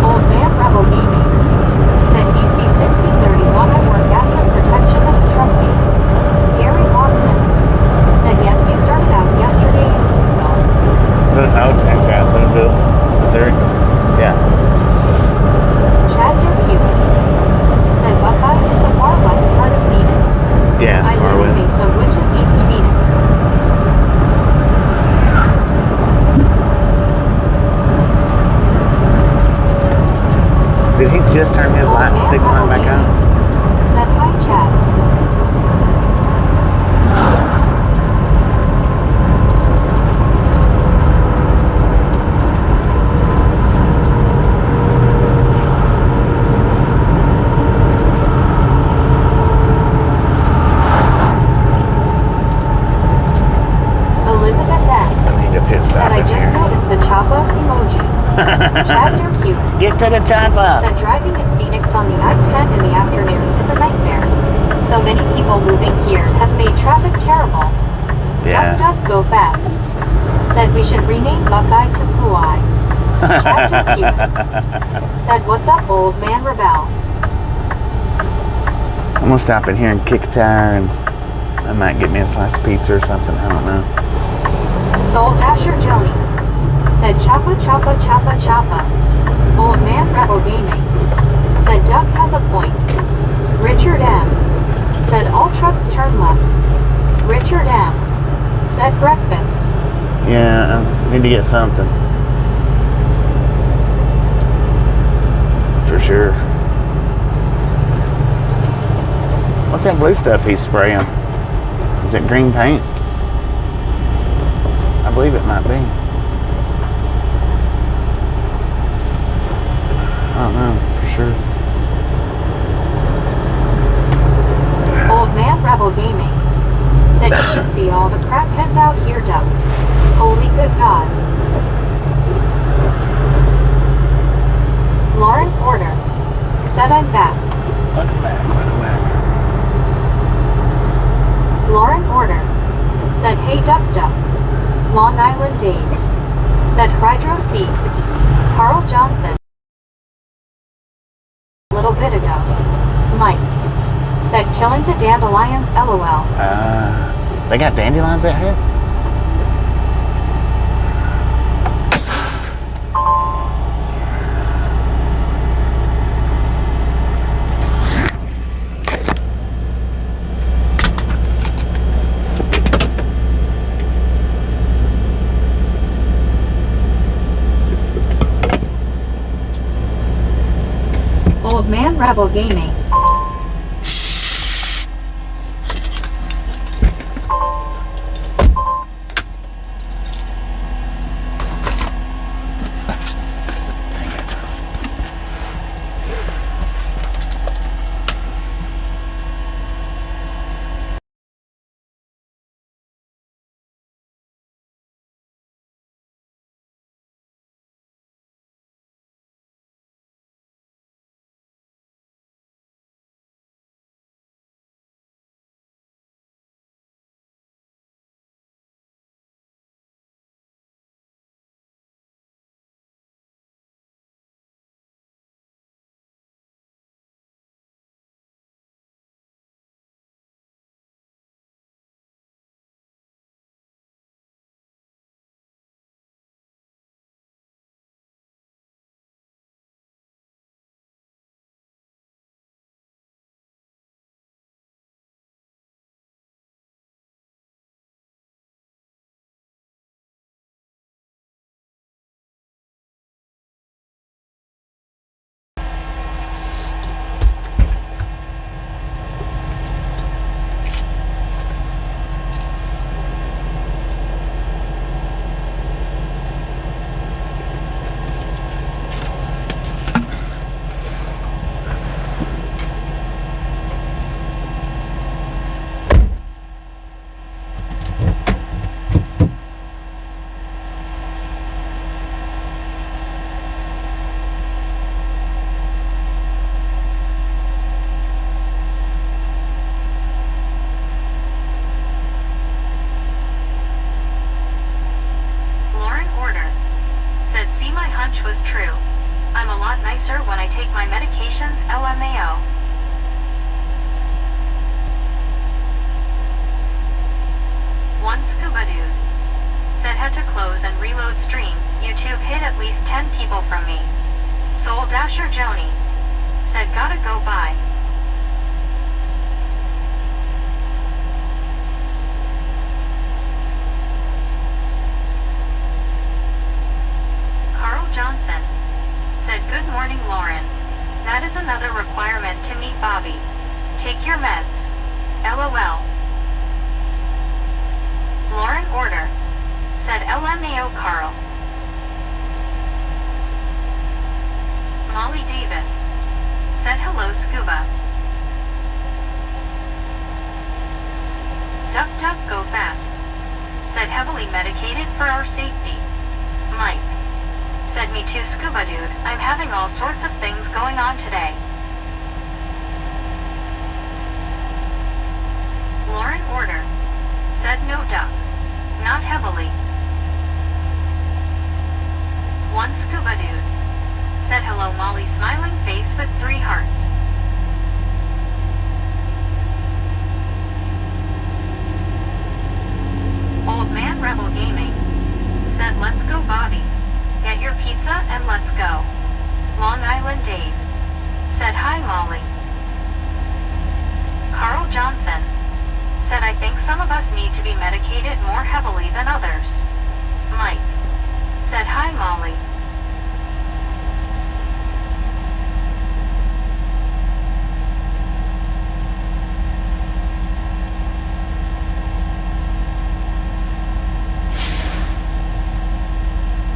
Old man Rebel Gaming said DC-6031 at work gas and protection of the truck beat. Gary Watson said yes, you started out yesterday in Louisville. Oh, that's right, Louisville, Missouri. Yeah. Chad Durkewitz said Buckeye is the far west part of Phoenix. Yeah, I far live in west. Mesa, which is East Phoenix. Did he just turn his Old light man signal Rebel light back Gaming on? said hi, Chad. Elizabeth M I need a pit said stop I in just here. noticed the choppa emoji. Chad Durkewitz Get to the chopper. said driving in Phoenix on the I-10 in the afternoon is a nightmare. So many people moving here has made traffic terrible. Yeah. Duck, duck, go fast. Said we should rename Buckeye to Puai. Chad Durkewitz said, what's up, old man Rebel? I'm gonna stop in here and kick a tire, and I might get me a slice of pizza or something. I don't know. Soul Dasher Joni said choppa, choppa, choppa, choppa. Old man Rebel Gaming said Duck has a point. Richard M said all trucks turn left. Richard M said breakfast. Yeah, I need to get something. For sure. What's that blue stuff he's spraying? Is it green paint? I believe it might be. I don't know for sure. Old man Rebel Gaming said you should see all the crackheads out here, Duck. Holy good God. Lauren Porter said I'm back. Welcome back, welcome back. Lauren Porter said hey Duck Duck. Long Island Dave said Hydro C. Carl Johnson a little bit ago. Mike said killing the dandelions LOL. They got dandelions out here? Man Rebel Gaming. Was true. I'm a lot nicer when I take my medications, LMAO. One scuba dude said had to close and reload stream. YouTube hit at least 10 people from me. Soul Dasher Joni said gotta go by. Johnson said good morning Lauren. That is another requirement to meet Bobby. Take your meds. LOL. Lauren order said LMAO Carl. Molly Davis said hello Scuba. Duck duck go fast said heavily medicated for our safety. Mike said me too Scuba dude, I'm having all sorts of things going on today. Lauren order said no duck. Not heavily. One Scuba dude said hello Molly smiling face with 3 hearts. Old Man Rebel Gaming said let's go Bobby. Get your pizza and let's go. Long Island Dave said hi Molly. Carl Johnson said I think some of us need to be medicated more heavily than others. Mike said hi Molly.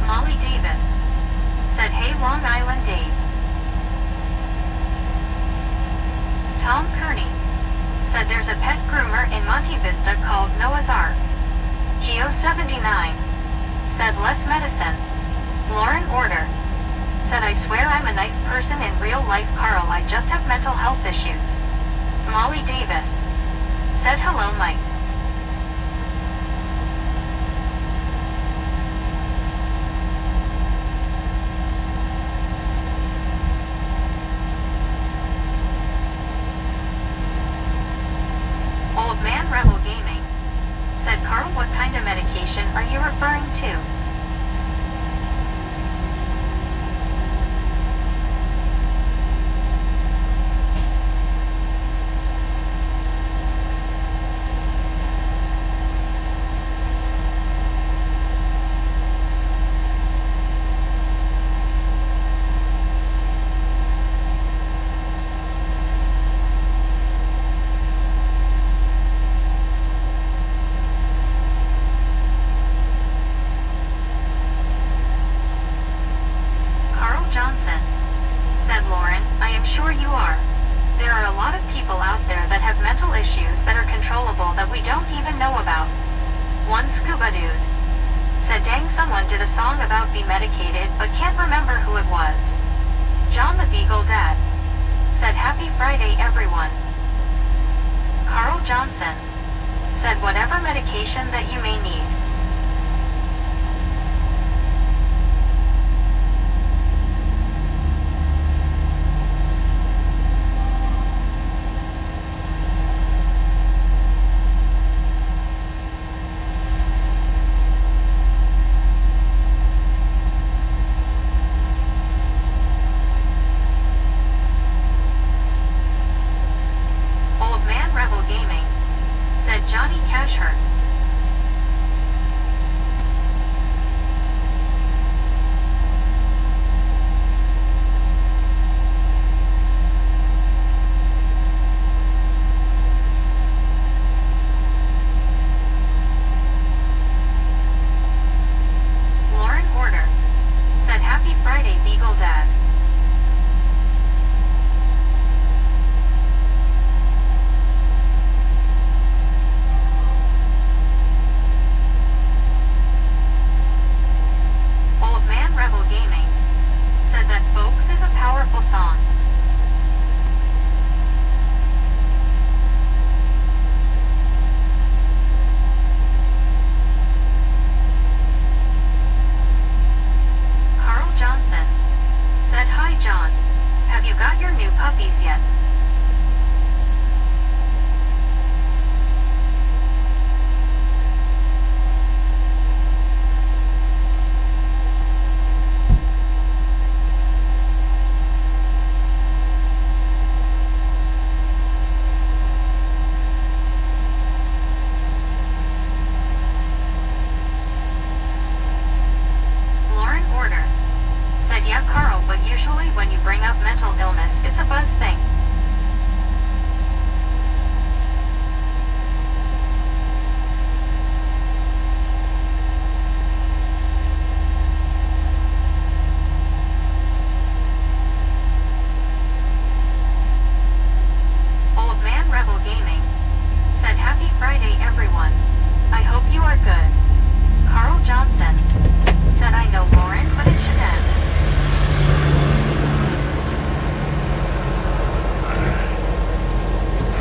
Molly Davis said hey Long Island Dave. Tom Kearney said there's a pet groomer in Monte Vista called Noah's Ark. Geo79 said less medicine. Lauren Order said I swear I'm a nice person in real life Carl I just have mental health issues. Molly Davis said hello Mike. Old Man Rebel Gaming said Carl what kind of medication are you referring to? One scuba dude said dang, someone did a song about be medicated but can't remember who it was. John the Beagle Dad said happy Friday everyone. Carl Johnson said whatever medication that you may need.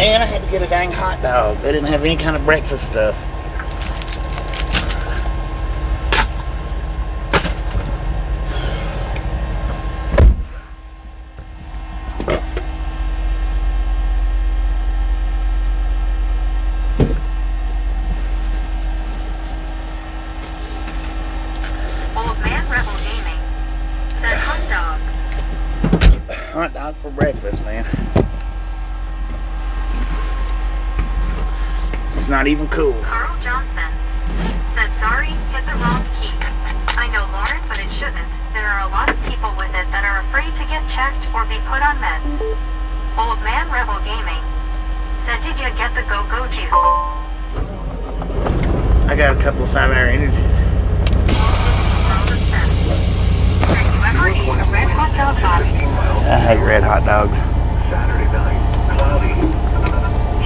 And I had to get a dang hot dog. They didn't have any kind of breakfast stuff. Old Man Rebel Gaming said hot dog. Hot dog for breakfast, man. It's not even cool. Carl Johnson said sorry, hit the wrong key. I know, Lauren, but it shouldn't. There are a lot of people with it that are afraid to get checked or be put on meds. Old Man Rebel Gaming said did you get the go-go juice? I got a couple of 5-hour energies. Have you ever eaten a red hot dog, Bobby? I hate red hot dogs. Saturday night, cloudy.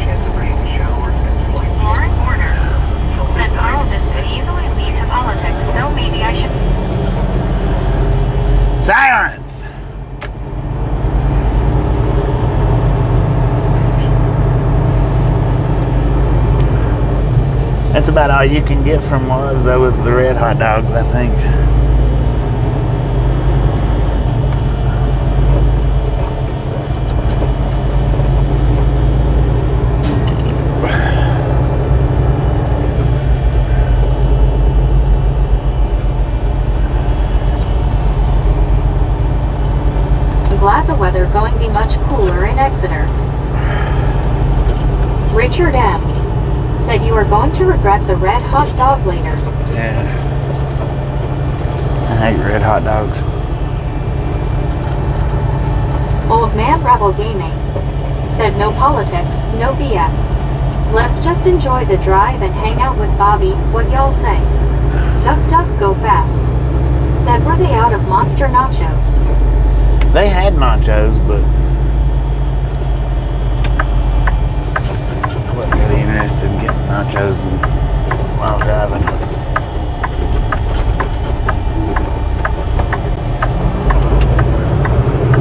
Chance of rain, showers, and slight. Lauren Porter said Carl, this could easily lead to politics, so maybe I should... Silence! That's about all you can get from Love's, though, is the red hot dogs, I think. Glad the weather going to be much cooler in Exeter. Richard M. said you are going to regret the red hot dog later. Yeah. I hate red hot dogs. Old Man Rebel Gaming said no politics, no BS. Let's just enjoy the drive and hang out with Bobby, what y'all say? Duck duck go fast. Said were they out of monster nachos? They had nachos, but I wasn't really interested in getting nachos and while driving.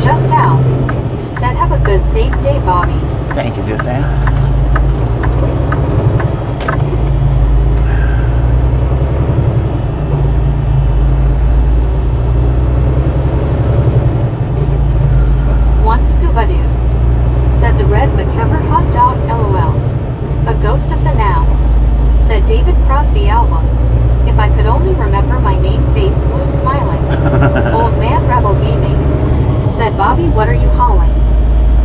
Just out. Said have a good safe day, Bobby. Thank you, just now. One scuba dude. Said the red McKever hot dog LOL. A ghost of the now. Said David Crosby album. If I could only remember my name, face blue smiling. Old man rebel gaming. Said Bobby, what are you hauling?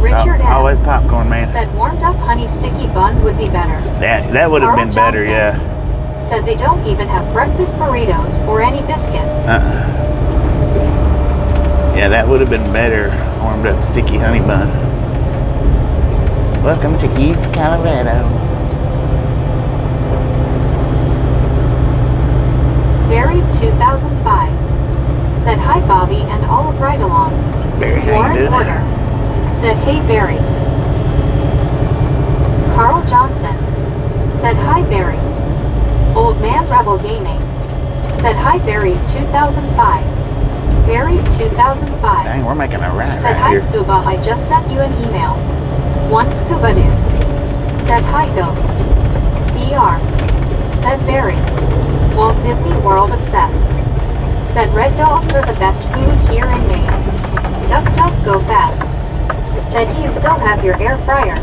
Richard M. Always popcorn, man. Said warmed up honey sticky bun would be better. That would have Carl been better, Johnson. yeah. Said they don't even have breakfast burritos or any biscuits. Yeah, that would have been better. Warmed up sticky honey bun. Welcome to Eats, Colorado. Buried 2005. Said hi Bobby and all of Ride Along. Barry, how you Lauren doing? Porter. Said hey Barry. Carl Johnson. Said hi Barry. Old Man Rebel Gaming. Said hi Barry 2005. Barry 2005. Dang, we're making a ride Said right hi here. Scuba, I just sent you an email. One Scuba dude. Said hi Ghost. ER. Said Barry. Walt Disney World obsessed. Said red dogs are the best food here in Maine. Duck duck go fast. Said do you still have your air fryer?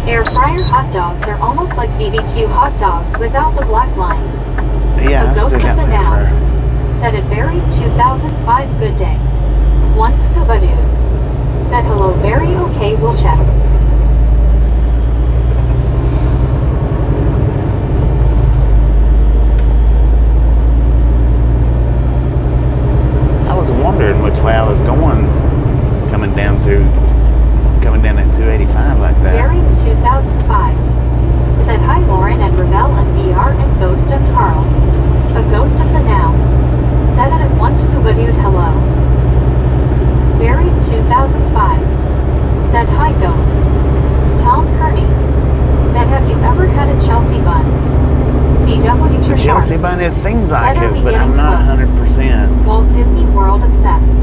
Air fryer hot dogs are almost like BBQ hot dogs without the black lines. Yeah, A I ghost still of got the my now. fur. Said it Barry 2005 good day. One Scuba dude. Said hello Barry, okay we'll check. I was wondering which way I was going coming down that 285 like that. Barry 2005. Said hi Lauren and Ravel and VR and Ghost and Carl. A ghost of the now. Said it at one Scuba dude hello. Barry 2005. Said hi Ghost. Tom Kearney. Said have you ever had a Chelsea bun? CW Trishard. Chelsea bun, it seems like Said, are we it, but I'm getting not close? 100%. Walt Disney World obsessed.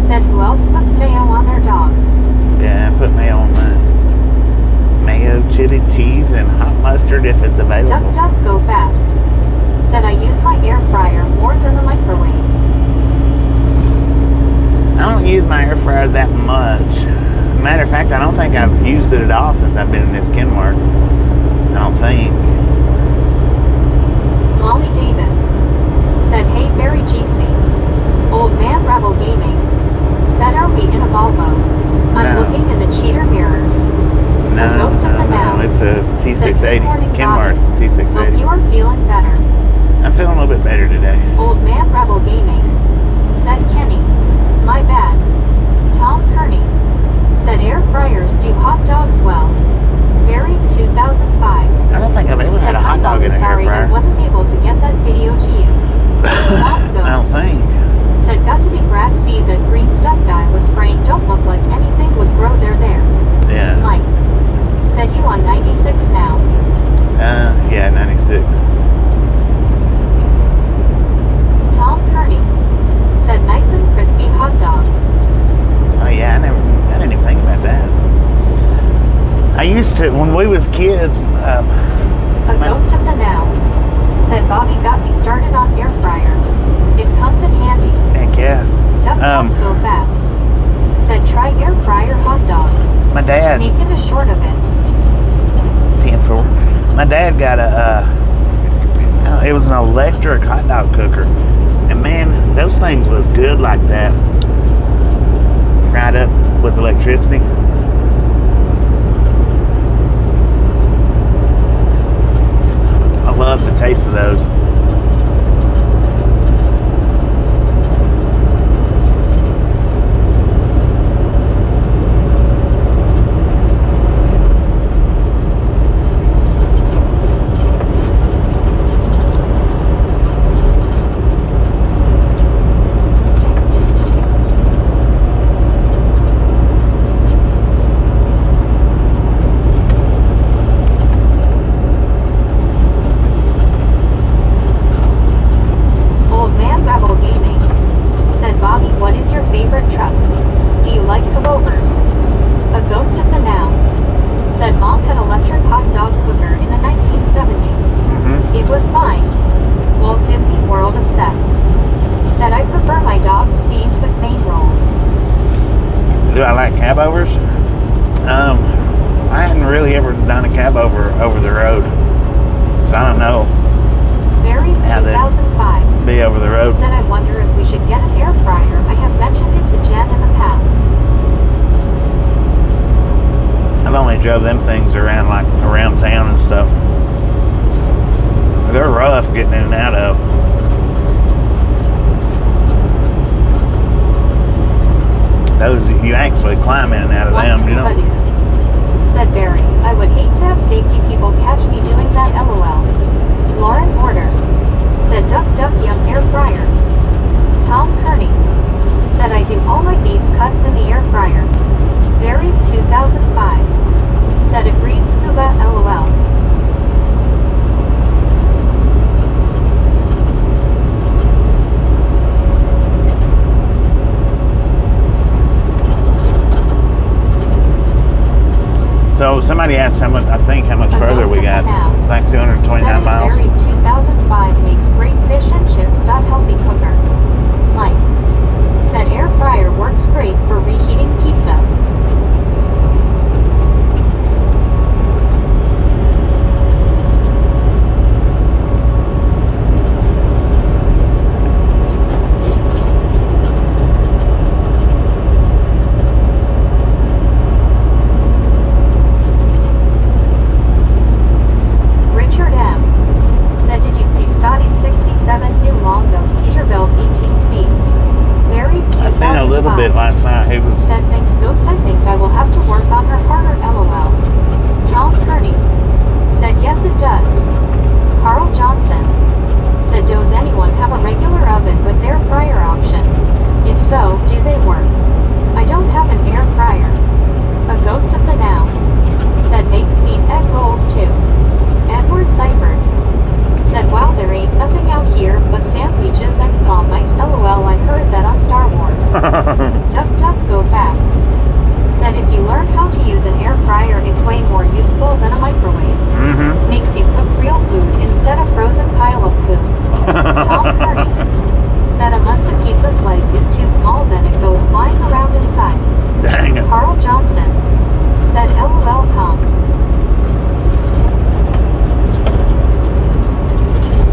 Said who else puts mayo on their dogs? Yeah, I put mayo on mine. Mayo, chili cheese, and hot mustard if it's available. Duck duck go fast. Said I use my air fryer more than the microwave. I don't use my air fryer that much. Matter of fact, I don't think I've used it at all since I've been in this Kenworth. I don't think. Molly Davis. Said hey Barry Jeetsy. Old man Rebel Gaming. Said are we in a Volvo? I'm No. looking in the cheater mirrors. No, A ghost of the now. it's a Said, T680. good morning, Kenworth Bobby. Hope T680. you are feeling better. I'm feeling a little bit better today. Old man Rebel Gaming. Said Kenny. My bad. Tom Kearney. Said air fryers do hot dogs well. Barry 2005. I don't think I've ever Said had a hot dog in an air sorry I fryer. wasn't able to get that video to you. Mom I don't goes. think. Said got to be grass seed that green stuff guy was spraying don't look like anything would grow there. Yeah. Mike. Said you on 96 now. Yeah, 96. Tom Kearney. Said nice and crispy hot dogs. Oh yeah, I didn't even think about that. I used to, when we was kids, A ghost of the now. Said Bobby got me started on air fryer. It comes in handy. heck yeah. Duck duck go fast. Said try air fryer hot dogs. My dad, Make it a short of it. 10-4. My dad got it was an electric hot dog cooker. And man, those things was good like that. Fried up with electricity. I love the taste of those. cab overs. I hadn't really ever done a cab over the road, so I don't know Buried how that 2005. be over the road. Said I wonder if we should get an air fryer. I have mentioned it to Jen in the past. I've only drove them things around town and stuff. They're rough getting in and out of. Those you actually climb in and out of them, you know. Said Barry, I would hate to have safety people catch me doing that, LOL. Lauren Porter said duck young air fryers. Tom Kearney said I do all my beef cuts in the air fryer. Buried 2005 said agreed scuba, LOL. So somebody asked how much further we got. It's like 229 miles. Buried 2005 makes great fish and chips. Healthy cooker. Mike said air fryer works great for reheating pizza. Richard M. said, did you see Scotty 67 new Longos Peterbilt 18 speed? Buried 2005. I seen a little bit last night. He was Said thanks Ghost, I think I will have to work on her harder, LOL. Tom Kearney said yes it does. Carl Johnson said does anyone have a regular oven with air fryer option? If so, do they work? I don't have an air fryer. A ghost of the now said makes mean egg rolls too. Edward Seifert said wow there ain't nothing out here but sandwiches and claw mice, LOL. I heard that on Star Wars. Duck go fast said if you learn how to use an air fryer it's way more useful than a microwave. Makes you cook real food instead of frozen pile of poo. Tom Kearney said unless the pizza slice is too small then it goes flying around inside. Dang it. Carl Johnson said LOL. Tom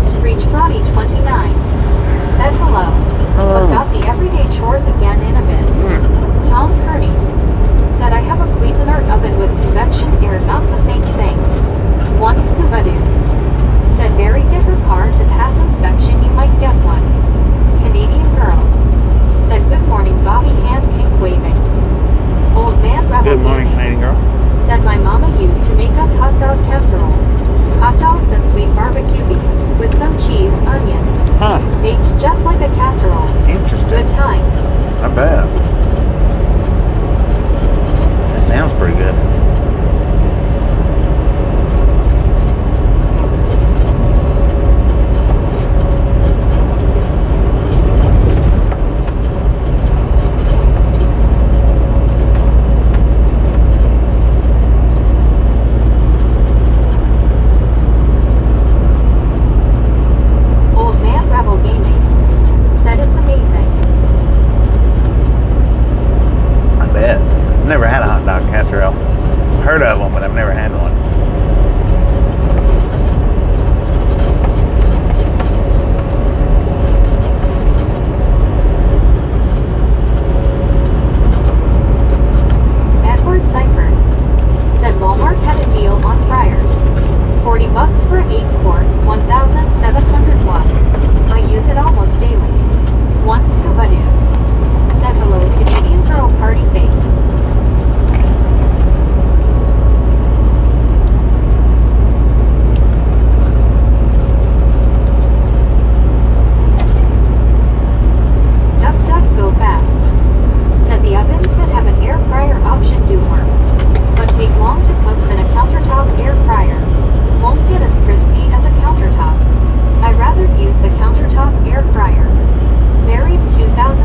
Screech Bronny 29 said hello. About the everyday chores again in a bit. Tom Kearney said I have a Cuisinart oven with convection air, not the same thing. One scuba dude said Mary get her car to pass inspection, you might get one. Canadian girl said good morning Bobby, hand pink waving. Old man Rebel Good morning, Gaming Canadian girl. said my mama used to make us hot dog casserole. Hot dogs and sweet barbecue beans with some cheese, onions. Huh. Baked just like a casserole. Interesting. Good times. I bet. That sounds pretty good. Old man Rebel Gaming said it's amazing. I bet. I've never had a hot dog casserole. Heard of them, but I've never had one. Edward Seifert said Walmart had a deal on fryers. $40 for 8-quart, 1,700 watt. I use it almost daily. One scuba dude said hello Canadian girl party face. Duck go fast said the ovens that have an air fryer option do work, but take long to cook than a countertop air fryer. Won't get as crispy as a countertop. I rather use the countertop air fryer. Buried 2000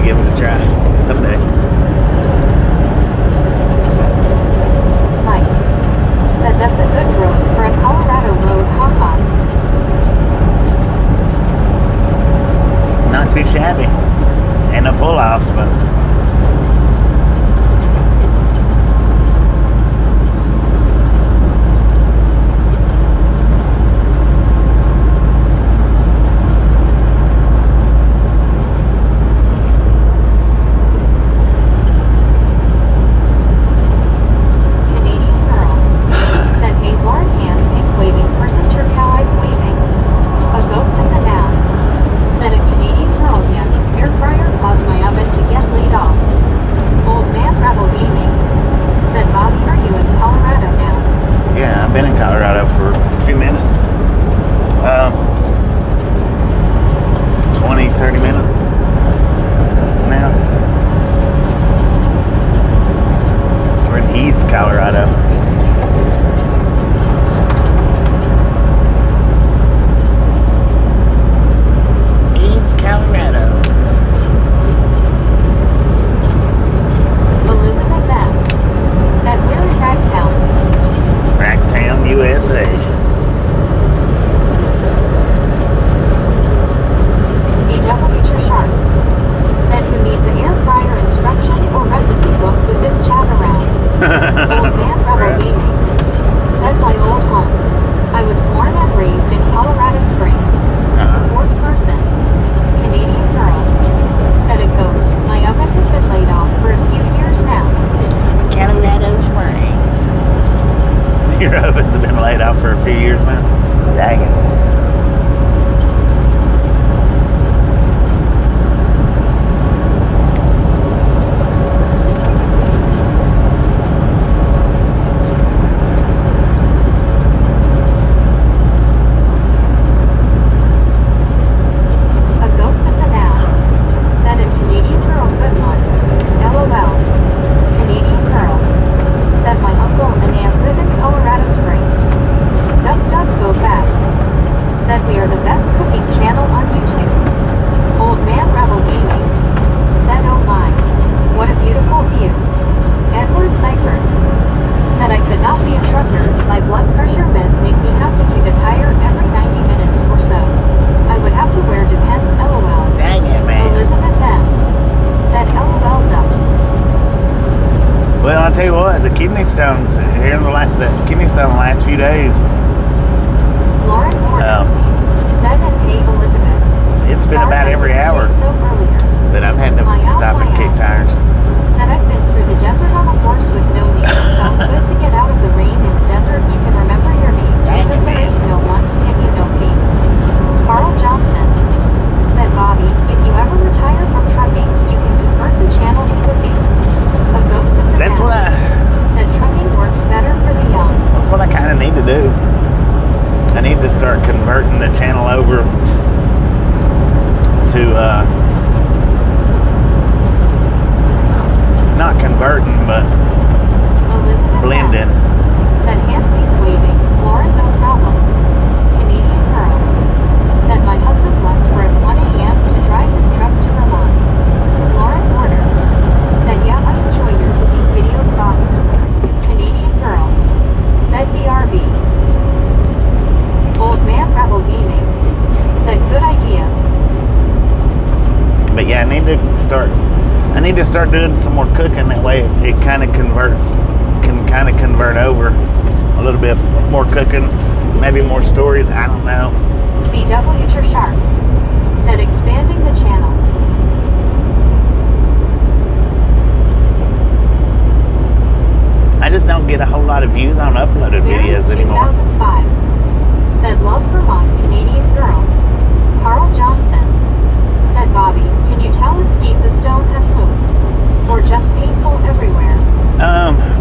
give it a try someday. Mike said that's a good road for a Colorado road, haha. Not too shabby. And no pull-offs, but Canadian girl said, hey Lauren, hand pink waving person, turquoise waving. A ghost in the now. Said a Canadian girl, yes, air fryer caused my oven to get laid off. Old man rebel gaming. Said Bobby, are you in Colorado now? yeah, I've been in Colorado for a few minutes. 20, 30 minutes now. We're in Eads, Colorado. Eads, Colorado. Elizabeth M. said, we're in Ragtown. Ragtown, USA. CW Sharp said, who needs an air fryer instruction or recipe book with this chat around? Old man rebel gaming said, my old home. I was born and raised in Colorado Springs. Fourth person. Canadian girl said, a ghost. My oven has been laid off for a few years now. Colorado Springs. Your ovens have been laid off for a few years now. Dang it. A ghost of the now said, a Canadian girl, good one. LOL. Canadian girl said, my uncle and aunt live in Colorado Springs. Duck duck go fast. Said, we are the best cooking channel on YouTube. Old man rebel gaming said, oh my, what a beautiful view. Edward Seifert said, I could not be a trucker. My blood pressure meds make me have to kick a tire every 90 minutes or so. I would have to wear Depends, LOL. Dang it, man. Elizabeth M. said, LOL dumb. Well, I'll tell you what, the kidney stones here in the kidney stone the last few days, Lauren Porter said, and hey Elizabeth. it's been Sorry about I every didn't say hour so earlier. that I've had to stop and kick tires. Said I've been through the desert on a horse with no knees. Felt good to get out of the rain in the desert. You can remember your name because there ain't no one to give you no pain. Carl Johnson said, Bobby, if you ever retire from trucking, you can convert the channel to cooking. A ghost of the That's now what said trucking works better for the young. that's what I kind of need to do. I need to start converting the channel over to not converting, but Elizabeth blending. M. said hand pink waving. Lauren, no problem. Canadian girl said my husband left work at 1 a.m. to drive his truck to Vermont. Lauren Porter said, yeah, I enjoy your cooking videos, Bobby. Canadian girl said BRB. Old man rebel gaming said, good idea. But yeah, I need to start doing some more cooking. That way it kind of can kind of convert over a little bit more cooking, maybe more stories. I don't know. CW Sharp said, expanding the channel. I just don't get a whole lot of views on uploaded videos anymore. 2005 said, love Vermont. Canadian girl. Carl Johnson said, Bobby, can you tell if Steve the Stone has moved? Or just painful everywhere?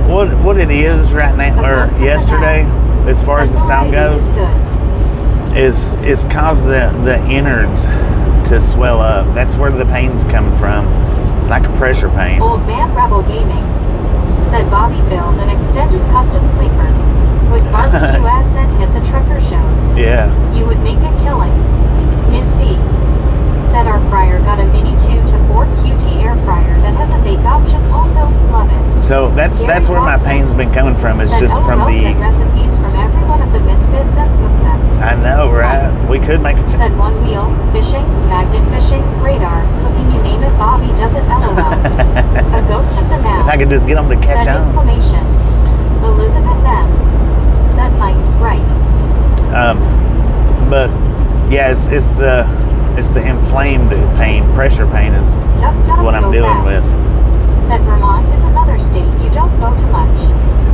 What it is right now, or yesterday, as far as the stone goes, is cause the innards to swell up. That's where the pain's coming from. It's like a pressure pain. Old man rebel gaming said, Bobby build an extended custom sleeper with barbecue ass and hit the trucker shows. Yeah. You would make a killing. Ms. B said our fryer got a mini 2 to 4 QT So that's where my pain's been coming from. It's Said just from LOL, get the. recipes from every one of the misfits and cook them. I know, right? We could make a. Said one wheel, fishing, magnet fishing, radar, cooking, you name it, Bobby does it, LOL. A ghost of the now. If I could just get them to catch Said on. inflammation. Elizabeth them. Said Mike, right. But yeah, it's the inflamed pain, pressure pain is what I'm dealing with. Said Vermont is another state you don't go to much.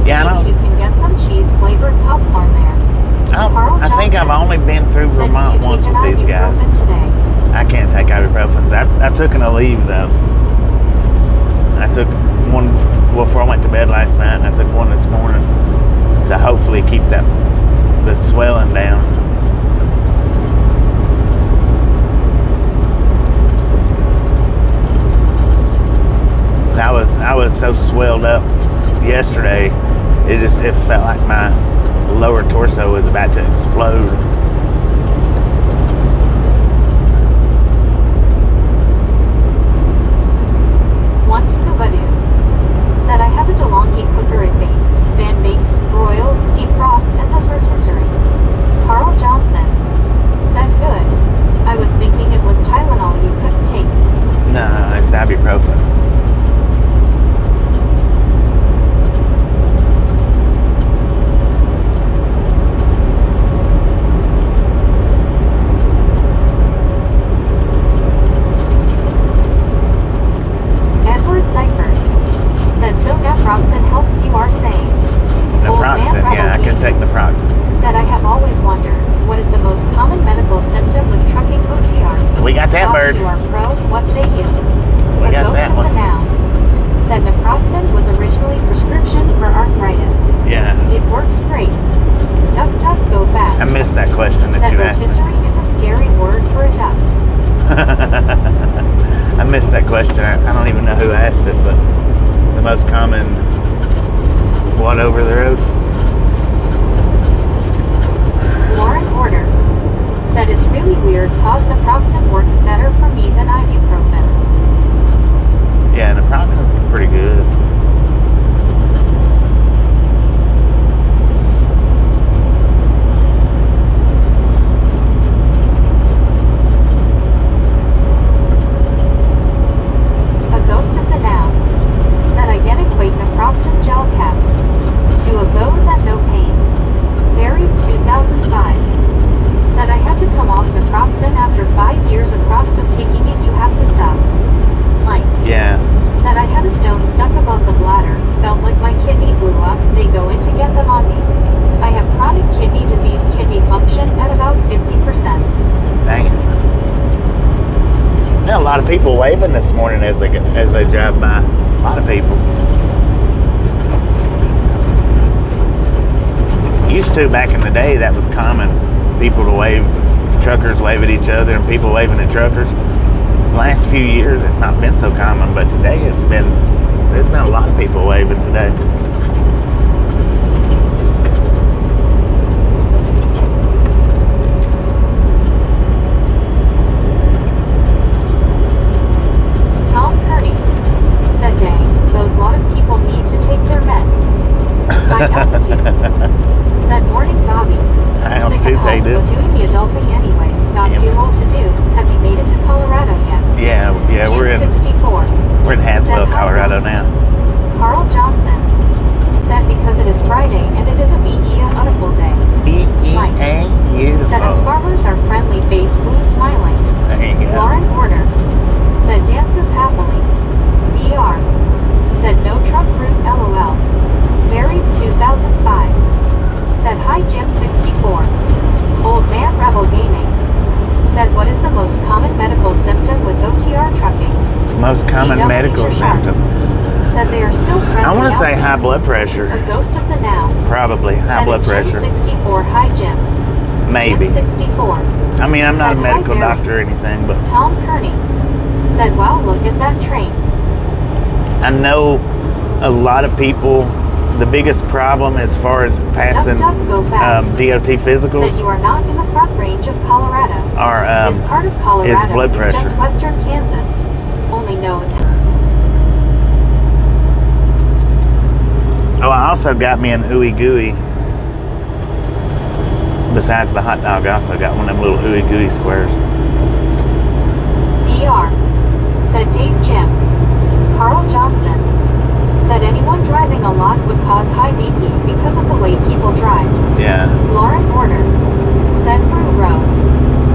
Yeah, I Maybe you know. can get some cheese flavored popcorn there. Carl I think I've Johnson only been through said, Vermont did you once take with an these guys. ibuprofen today? I can't take ibuprofens. I took an Aleve though. I took one before I went to bed last night, and I took one this morning to hopefully keep the swelling down. I was so swelled up yesterday. It felt like my lower torso was about to explode. One scuba dude said, I have a DeLonghi cooker it bakes, Van bakes, broils, defrost, and does rotisserie. Carl Johnson said, good. I was thinking it was Tylenol you couldn't take. No, it's ibuprofen. Edward Seifert said, so naproxen helps you are saying. Old man Naproxen, yeah, I Rebel can take naproxen. said, I have always wondered, what is the most common medical symptom with trucking OTR? We got that Bobby, bird. You are pro, what say you? We A got ghost that of one. the now said naproxen was originally prescription for arthritis. Yeah, It works great. Duck, duck, go fast. I missed that question that said you asked me. rotisserie is a scary word for a duck. I missed that question. I don't even know who asked it, but the most common what over the road? Lauren Order said it's really weird cause naproxen works better for me than ibuprofen. Yeah, naproxen's pretty good. A ghost of the now said I get equate naproxen gel caps. 2 of those and no pain. Buried 2005. Said I had to come off naproxen after 5 years approx of taking it, you have to stop. Mike Yeah. said I had a stone stuck above the bladder, felt like my kidney blew up, they go in to get them on me. I have chronic kidney disease, kidney function at about 50%. Dang it. There are a lot of people waving this morning as they drive by. A lot of people. Used to back in the day, that was common. People to wave, truckers wave at each other, and people waving at truckers. The last few years, it's not been so common, but today there's been a lot of people waving today. Tom Kearney said, dang, those lot of people need to take their meds. High altitudes said, morning Bobby. High Sick altitudes, at how you home, but doing? doing the adulting anyway. Got Damn. fuel to do. Have you made it to Colorado yet? Yeah, we're in 64. Haswell, Said, "Hi, Colorado girls." now. Carl Johnson said because it is Friday and it is a beautiful day. B-E-A, Said us beautiful. farmers are friendly face blue smiling. There you go. Lauren Order said dances happily. BR said no truck route LOL. Buried 2005 said hi Jim 64. Old man Rebel Gaming said what is the most common medical symptom with OTR trucking? Most common CW medical Sharp symptom. said they are still friendly. I want to out say there. high blood pressure. A ghost of the now. Probably high Said blood Jim pressure. 64 hi Jim. Maybe. Jim 64. I mean, I'm not a Said, "Hi, medical Barry." doctor or anything, but Tom Kearney said, wow, look at that train. I know a lot of people. The biggest problem as far as passing Duck, duck, go fast. DOT Said physicals you are not in the front range of Colorado. are This part of Colorado blood is pressure. just western Kansas. Only knows. Oh, I also got me an ooey gooey. Besides the hot dog, I also got one of them little ooey gooey squares. ER, said Dave Jim. Carl Johnson, said anyone driving a lot would cause high BP because of the way people drive. Yeah. Lauren Porter, said Brew Row.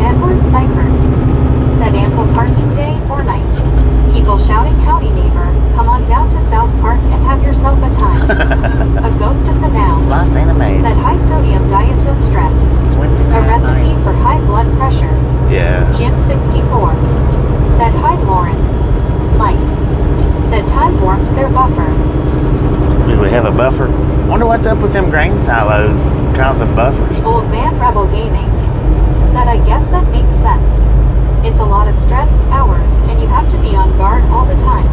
Edward Seifert, said ample parking day or night. People shouting howdy neighbor, come on down to South Park and have yourself a time. A ghost of the now, Los Animes. said high sodium diets and stress. 29 A recipe nights. for high blood pressure. Yeah. Jim 64, said hi Lauren. Mike, said time warped their buffer. Did we have a buffer? Wonder what's up with them grain silos causing buffers. Old Man Rebel Gaming, said I guess that makes sense. It's a lot of stress, hours, and you have to be on guard all the time.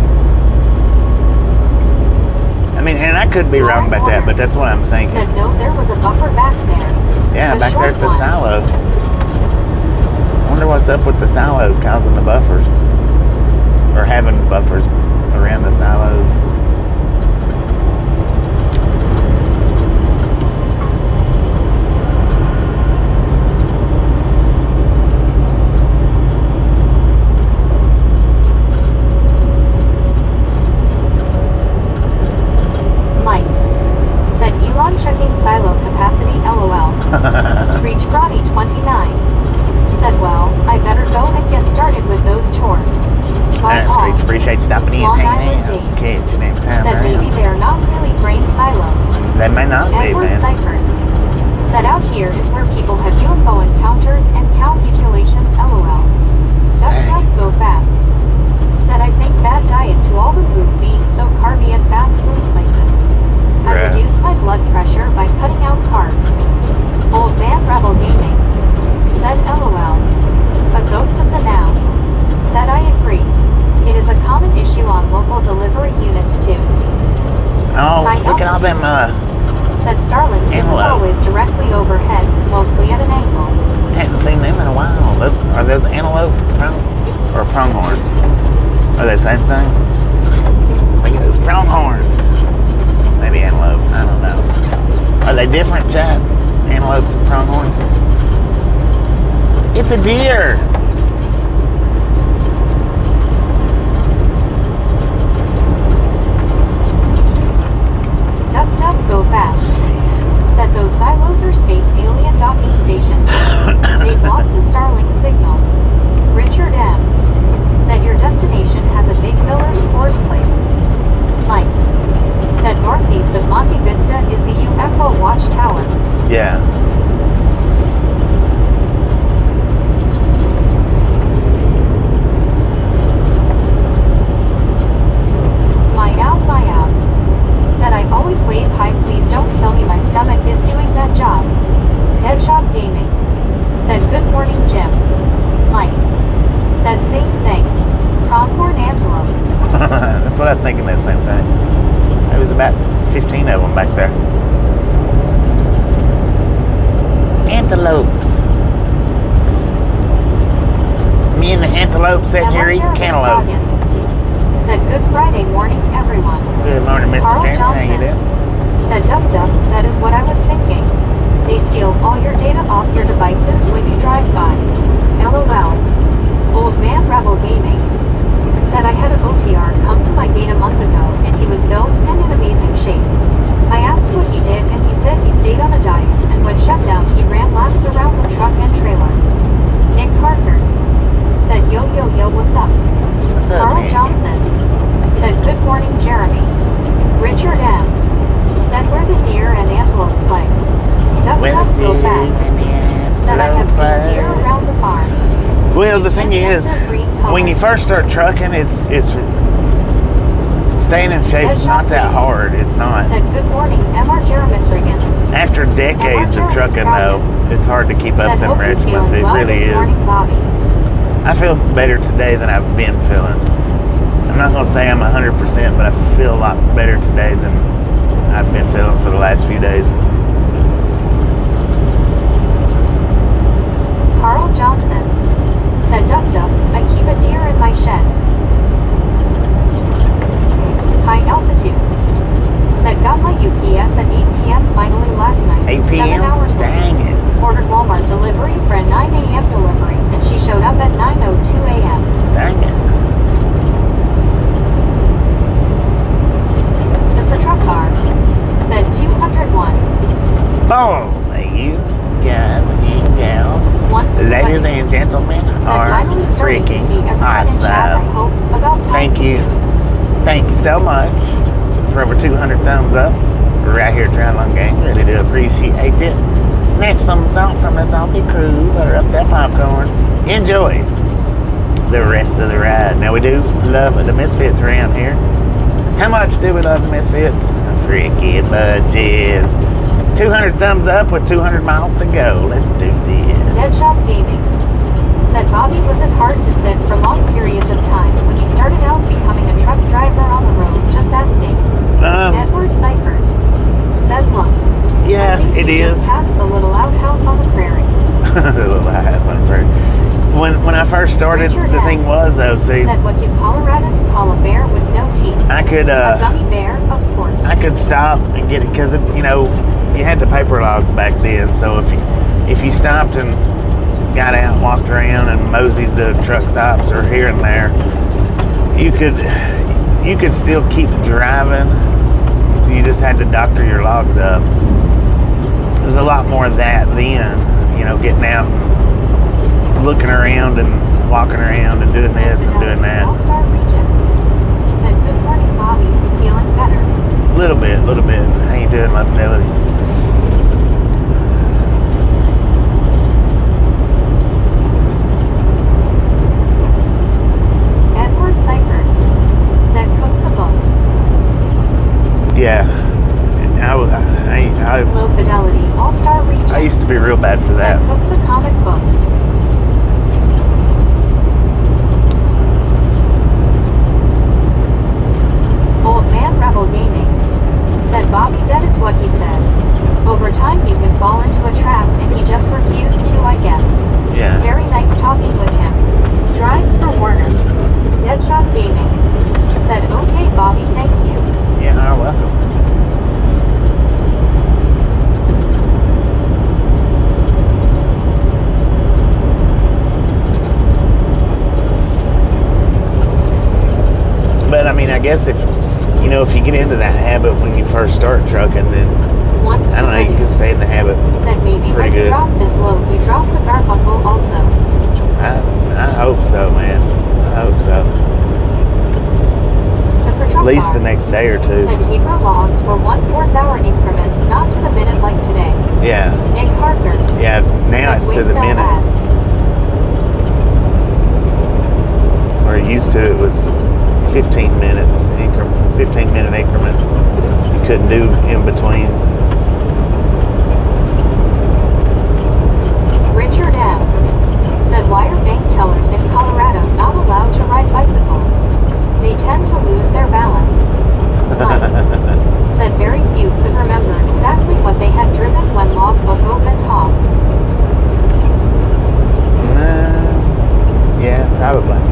I mean, and I could be wrong about that, but that's what I'm thinking. Said no, there was a buffer back there. Yeah, The back there short at the one. silo. Wonder what's up with the silos causing the buffers. Or having buffers around the silos. Mike, said Elon checking silo capacity LOL. Screech Bronny 29, said well, I better go and get started with those chores. Bye Alright, all. Screech, appreciate you stopping in. Long Hanging Island out. Dave. Catch you next time. Said maybe around. they're not really grain silos. They may not be, Edward man. Seifert, said out here is where people have UFO encounters and cow mutilations LOL. Duck Dang. duck go fast. Said I think bad diet to all the food being so carby at fast food places. I Right. reduced my blood pressure by cutting out carbs. Old Man Rebel Gaming, said LOL. A ghost of the now, said I agree. It is a common issue on local delivery units too. Oh, High look at all them, said Starlink isn't Antelope. always directly overhead, mostly at an angle. hadn't seen them in a while. Are those antelope or pronghorns? Are they the same thing? I think it's pronghorns. Maybe antelope, I don't know. Are they different, Chad? Antelopes and pronghorns? It's a deer! Duck duck go fast, said those silos are space alien docking stations. They block the Starlink signal. Richard M. said your destination has a big Miller's Coors place. Mike said northeast of Monte Vista is the UFO watchtower. Yeah. My out, said I always wave high, please don't kill me, my stomach is doing that job. Deadshot Gaming, said good morning Jim. Mike, said same thing. Pronghorn antelope. That's what I was thinking, that same thing. There was about 15 of them back there. Antelopes. Me and the antelope sitting here eating Emma Jarvis cantaloupe. Goggins, said good Friday morning everyone. Good morning, Mr. Carl Jeremy. How you Johnson, doing? said Duck Duck, that is what I was thinking. They steal all your data off your devices when you drive by. LOL. Old Man Rebel Gaming, said I had an OTR come to my gate a month ago and he was built and in amazing shape. I asked what he did and he said he stayed on a diet and when shut down he ran laps around the truck and trailer. Nick Parker, said yo yo yo what's up? What's up, Carl man? Johnson, said good morning Jeremy. Richard M. said where the deer and antelope play. Duck Where duck the go deers fast, and the said I have seen antelope deer play. around the farms. Well, the thing is, Instant green color. when you first start trucking, it's staying in shape's not that hard. It's not. Said good morning MR Jeremis Riggins. After decades of trucking, though, it's hard to keep up Said them hope you're regiments. feeling It well really this is. morning, Bobby. I feel better today than I've been feeling. I'm not going to say I'm 100%, but I feel a lot better today than I've been feeling for the last few days. Carl Johnson, said Duck Duck, I keep a deer in my shed. High altitudes, said got my Yuki and gentlemen Said are finally starting to see freaking everyone in chat, I awesome. hope, about time Thank you. Thank you so much for over 200 thumbs up. We're right here at Triathlon Gang. Really do appreciate it. Snatch some salt from the salty crew. Butter up that popcorn. Enjoy the rest of the ride. Now, we do love the Misfits around here. How much do we love the Misfits? Freaky budgies. 200 thumbs up with 200 miles to go. Let's do this. Deadshot Gaming said, Bobby, was it hard to sit for long periods of time when you started out becoming a truck driver on the road? Just asking. Edward Seifert said, look, Yeah, I think it we is. just passed the little outhouse on the prairie. The little house on the prairie. When I first started, Richard the F. thing was, though, see, Said, what do Coloradans call a bear with no teeth? I could A gummy bear, of course. I could stop and get it because you know, you had the paper logs back then. So if you stopped and got out, walked around, and moseyed the truck stops or here and there, you could still keep driving. You just had to doctor your logs up. There's a lot more of that then, you know, getting out and looking around and walking around and doing this and doing that. All-Star Region said, good morning, Bobby. Feeling better? A little bit. How you doing, my fidelity? Edward Seifert said, cook the books. Yeah. Low Fidelity All-Star Region I used to be real bad for said, that. cook the comic books. Old Man Rebel Gaming said, Bobby, that is what he said. Over time you can fall into a trap and he just refused to, I guess. Yeah. Very nice talking with him. Drives for Warner. Deadshot Gaming said, okay, Bobby, thank you. Yeah, you're welcome. But I mean, I guess if you get into that habit when you first start trucking, then Once I don't know, you can stay in the habit. said, maybe when pretty you good. drop this load, you drop the garfunkel also. I hope so, man. I hope so. Super Truck At least Bar the next day or two. said Hebrew logs were 1/4 hour increments, not to the minute like today. Yeah. Nick Parker Yeah. Now said, it's to wait the till minute. that. Where used to it was 15 minutes, 15-minute increments. You couldn't do in-betweens. Richard M. said, why are bank tellers in Colorado not allowed to ride bicycles? They tend to lose their balance. Mike said very few could remember exactly what they had driven when logbook open hog. Yeah, probably.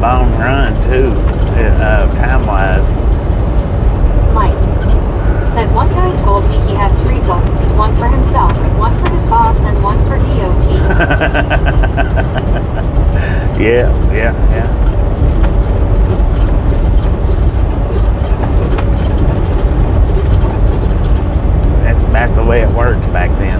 long run too, time-wise. Mike said one guy told me he had 3 books, one for himself, one for his boss, and one for DOT. Yeah. That's back the way it worked back then.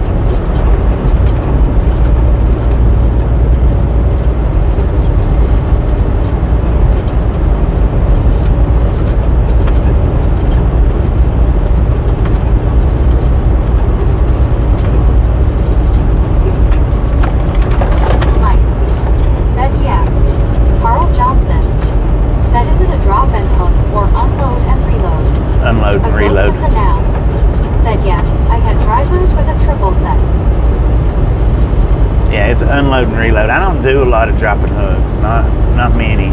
Unload and A reload. ghost of the now said yes, I had drivers with a triple set. Yeah, it's unload and reload. I don't do a lot of dropping hooks, not many.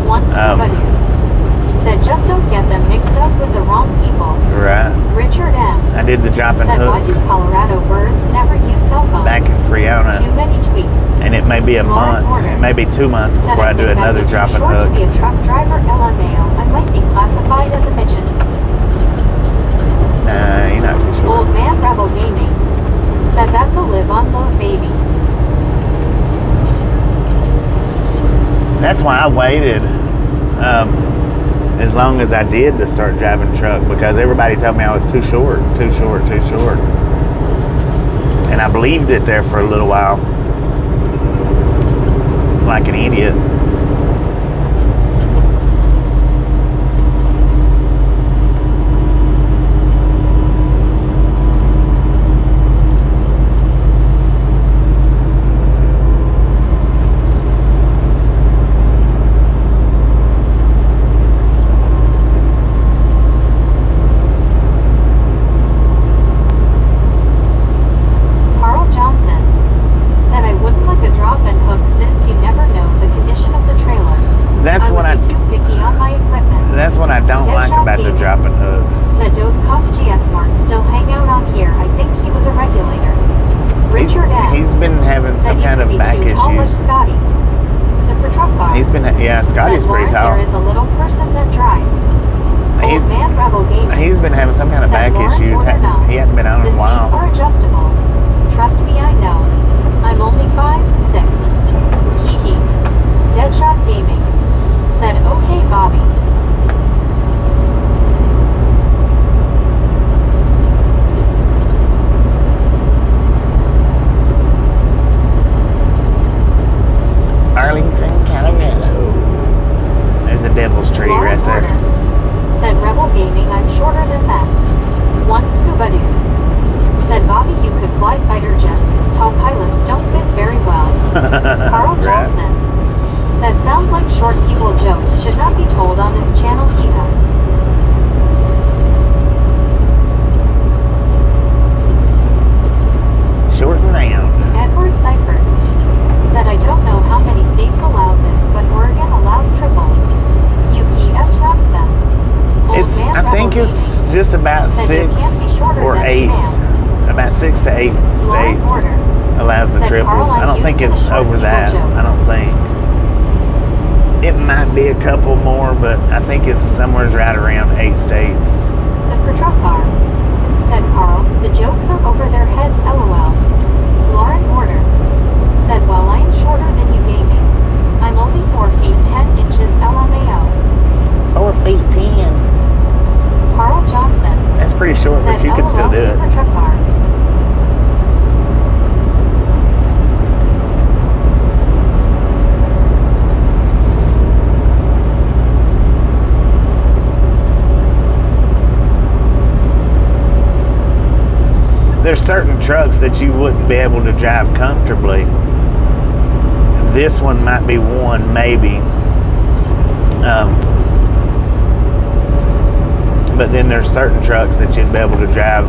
One scuba dude said just don't get them mixed up with the wrong people. Right. Richard M. I did the dropping said hook why do Colorado birds never use cell phones? back in Friona. Too many tweets. And it may be a month, it may be 2 months Said before I do think another I'd be dropping too short hook. to be a truck driver, LMAO. I might be classified as a midget. You're not too sure. Old Man Rebel Gaming said that's a live unload baby. That's why I waited as long as I did to start driving truck, because everybody told me I was too short. And I believed it there for a little while, like an idiot. That's what I don't like about the dropping hooks. Said Dos Cost GS Mark still hang out on here. I think he was a regulator. Richard M. He's been having some kind of back issues. Scotty. Super truck car. He's been, yeah, Scotty's pretty tall. There is a little person that drives. Old Man Rebel Gaming. He's been having some kind of back issues. He hadn't been on in a while. The seats are adjustable. Trust me, I know. I'm only 5'6". Hee hee. Deadshot Gaming said, okay, Bobby. Arlington, Colorado. There's a devil's tree right there. Said Rebel Gaming, I'm shorter than that. One scuba dude said, Bobby, you could fly fighter jets. Tall pilots don't fit very well. Carl Johnson said, sounds like short people jokes should not be told on this channel either. Short and round. Edward Seifert said, I don't know how many states allow this, but Oregon allows triples. UPS runs them. I think it's just about 6 or 8. About 6 to 8 states allows the triples. I don't think it's over that. I don't think. It might be a couple more, but I think it's somewhere right around 8 states. Super truck car said Carl, the jokes are over their heads, LOL. Lauren Porter said, well, I am shorter than you gaming. I'm only 4 feet 10 inches, LMAO. 4 feet 10. Carl Johnson. That's pretty short, said, but you can still do it. Super truck car. There's certain trucks that you wouldn't be able to drive comfortably. This one might be one, maybe. But then there's certain trucks that you'd be able to drive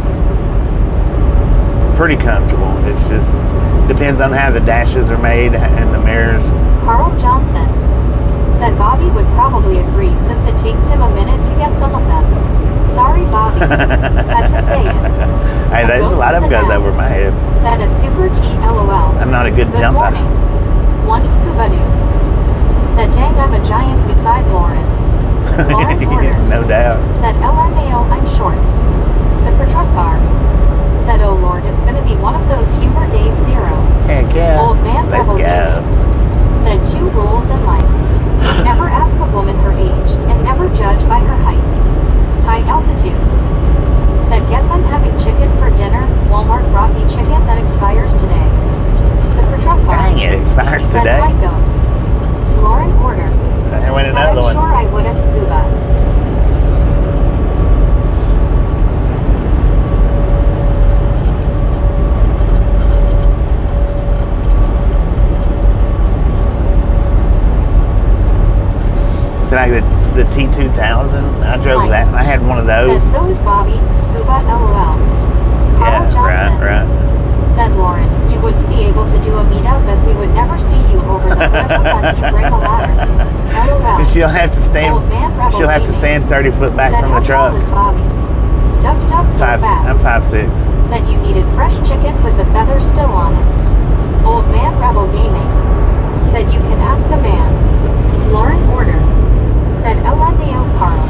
pretty comfortable. It's just depends on how the dashes are made and the mirrors. Carl Johnson said Bobby would probably agree since it takes him a minute to get some of them. Sorry, Bobby. Had to say it. Hey, there's a lot of them goes over my head. Said at Super T LOL. I'm not a good jumper. Morning. One scuba dude Said dang, I'm a giant beside Lauren. Lauren ordered. No doubt. Said LMAO, I'm short. Super truck car. Said oh lord, it's gonna be one of those humor days 0. Heck yeah. Old man Let's rebel go. gaming. Said 2 rules in life. Never ask a woman her age, and never judge by her height. High altitudes. Said guess I'm having chicken for dinner. Walmart brought me chicken that expires today. Super truck car. Dang, it expires Said today. hi ghost. Lauren ordered. There went Said another I'm one. sure I would at scuba. It's like the T2000. I drove that. I had one of those. Said so is Bobby. Scuba LOL. Carl Yeah, Johnson. right. Said Lauren, you wouldn't be able to do a meetup as we would never see you over the cliff unless you bring a ladder. LOL. She'll have to stand. Old man rebel She'll have to gaming. stand 30 foot back Said from how the truck. tall is Bobby? Duck duck go fast. I'm 5'6". Said you needed fresh chicken with the feathers still on it. Old man rebel gaming. Said you can ask a man. Lauren ordered. Said LMAO Carl.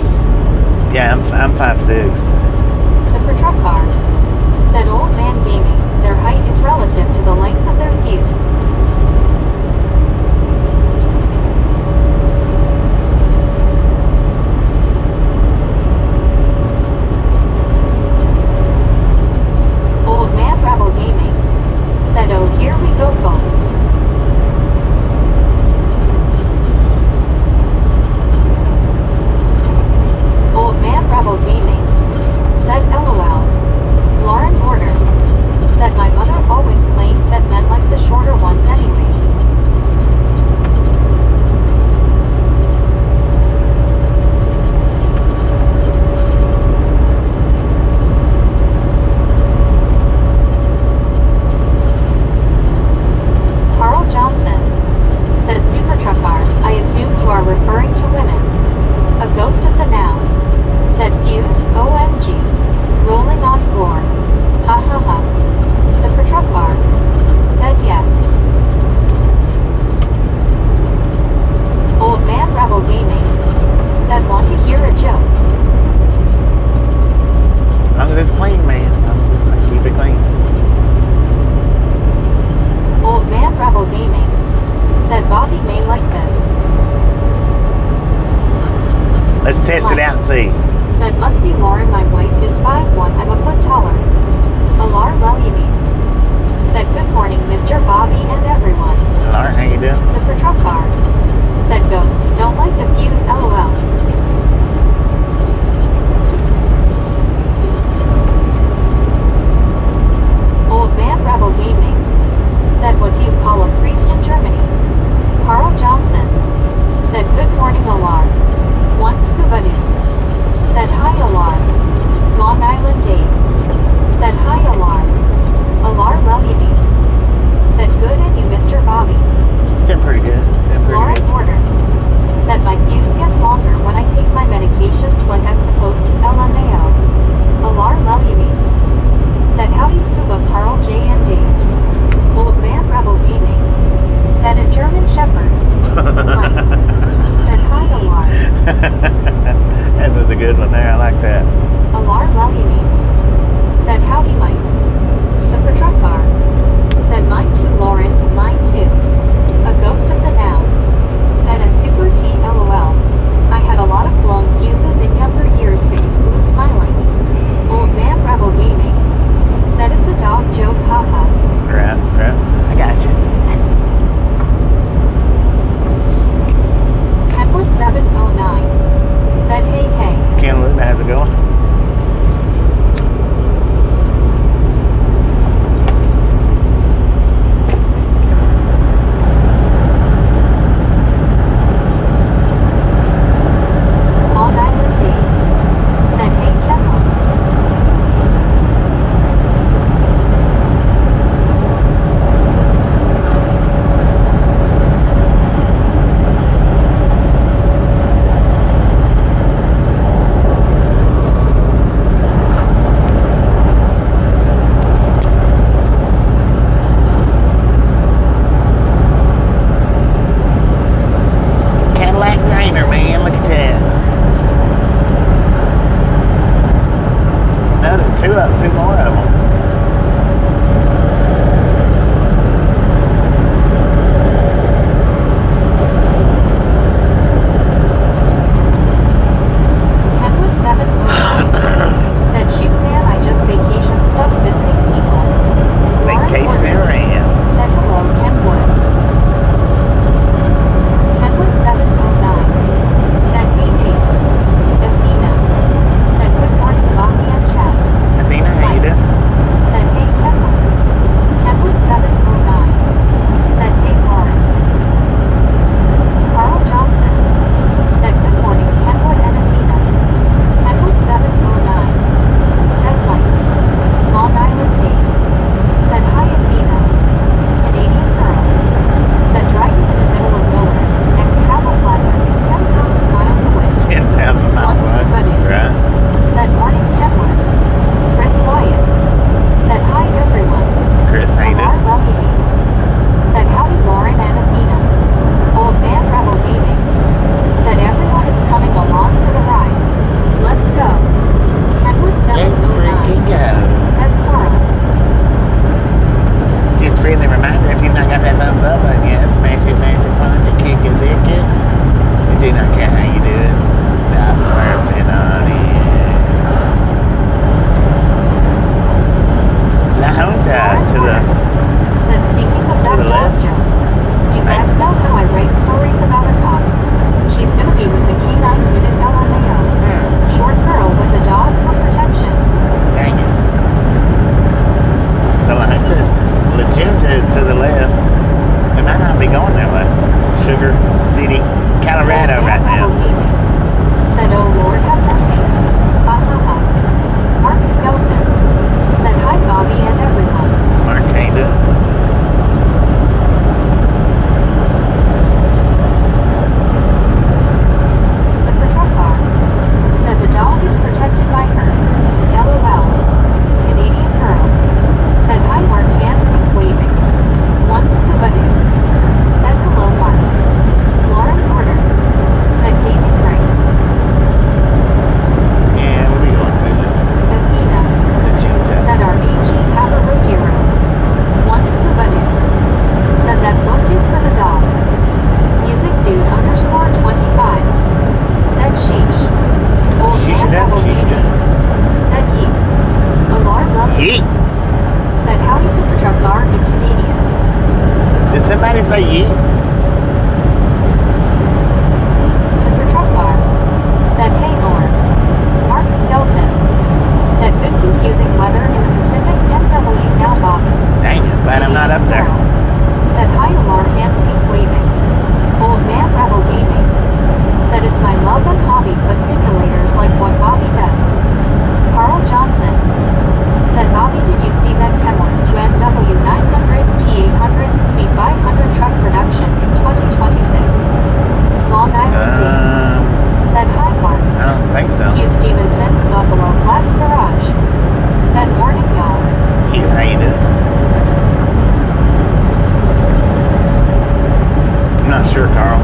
Yeah, I'm 5'6". Super truck car. Said old man gaming. Their height is relative to the length of their fuse. Old man rebel gaming. Said oh here we go folks. Old man rebel gaming. Said LOL. Lauren ordered. Said my mother always claims that men like the shorter ones anyways. Carl Johnson. Said super truck car, I assume you are referring to women. A ghost of the now. Said fuse, OMG. Rolling on floor. Ha ha ha. Super truck car. Said yes. Old man rebel gaming. Said want to hear a joke. As long as it's clean, man. As long as it's clean. Keep it clean. Old man rebel gaming. Said Bobby may like this. Let's test it out and see. Said must be Lauren, my wife is 5'1", I'm a foot taller. Alar Lelyabes. Said good morning Mr. Bobby and everyone. Lauren, how you doing? Super truck car. Said ghost, don't like the fuse LOL. Old man rebel gaming. Said what do you call a priest in Germany? Carl Johnson. Said good morning Alar. One scuba dude. Said hi Alar. Long Island Dave. Said hi Alar. Alar Lelyabes. Said good and you Mr. Bobby. Doing pretty good. Doing pretty Lauren good. ordered. Said my fuse gets longer when I take my medications like I'm supposed to LMAO. Alar Lelyabes. Said howdy scuba Carl J and Dave. Old man rebel gaming. Said a German shepherd. Mike. Said hi Alar. That was a good one there. I like that. Alar Lelyabes. Said howdy Mike. Super truck car. Said mine too Lauren, mine too. A ghost of the now. Said at Super T LOL. I had a lot of blown fuses in younger years face blue smiling. Old man rebel gaming. Said it's a dog joke haha. Right. I got you. Kenwood 709. Said hey hey. Kenwood, how's it going? there, man. Look at that. Two more of them. Kenwood 709 said, shoot man, I just vacation stuff visiting people. Lauren Vacation Porter area. said hello, Kenwood. Kenwood 709 said, hey Dave. Athena said, good morning, Bobby and Chad. Athena, how you doing? Said, hey Kenwood. Kenwood 709 said, hey Lauren. Carl Johnson said, good morning, Kenwood and Athena. Kenwood 709 said, like, Long Island Dave. Said, hi Athena. Canadian girl. Said, driving in the middle of nowhere. Next travel plaza is 10,000 miles away. 10,000 miles Once away. ready. Right? Said, morning Kenwood. Chris Wyatt. Said, hi everyone. Chris, how you Lamar doing? Loveybees. Said, howdy Lauren and Athena. Old man Rebel Gaming. Said, everyone is coming along for the ride. Let's go. Kenwood Let's freaking 709 go. said Cora. Just friendly reminder, if you've not got that thumbs up button yet, smash it, punch it, kick it, lick it. We do not care how you do it. Stop swerving on it. La Junta to the... Said, speaking of that the dog left. joke, you guys know how I write stories about a cop. She's gonna be with the K9 unit LMAO. Short girl with a dog for protection. Dang it. So La Junta is to the left. It might not be going that way. Sugar City, Colorado Old man right Rebel now. Gaming said, oh Lord have mercy. Ha ha ha. Mark Skelton said, hi Bobby and everyone. Mark, how you doing? Super Truck Bar said, the dog is protected by her. LOL. Canadian girl said, hi Mark, hand pink waving. One scuba dude said, hello Mark. Lauren Porter said, gaming break. Yeah, we'll be going to Athena the Junta. said, our AG Cabaret hero. One scuba dude said, that book is for the dogs. Music dude underscore 25 said, sheesh. Old Sheesh man done, Rebel sheesh Gaming done. said, yeet. Alar love Yeet. said, howdy Super Truck Bar in Canadian. Did somebody say yeet? Super Truck Bar said, hey Lauren. Mark Skelton said, good confusing weather in the Pacific NW now Bobby. Dang it, glad I'm not up there. Said, hi Alar hand pink waving. Old man Rebel Gaming said, it's my love and hobby, but simulators like what Bobby does. Carl Johnson said, Bobby, did you see that Kenwood to NW 900 T800 C500 truck production in 2026? Long Island D said, hi Mark. I don't think so. Hugh Stevenson, Buffalo Flats Garage said, morning y'all. Hugh, how you doing? I'm not sure, Carl.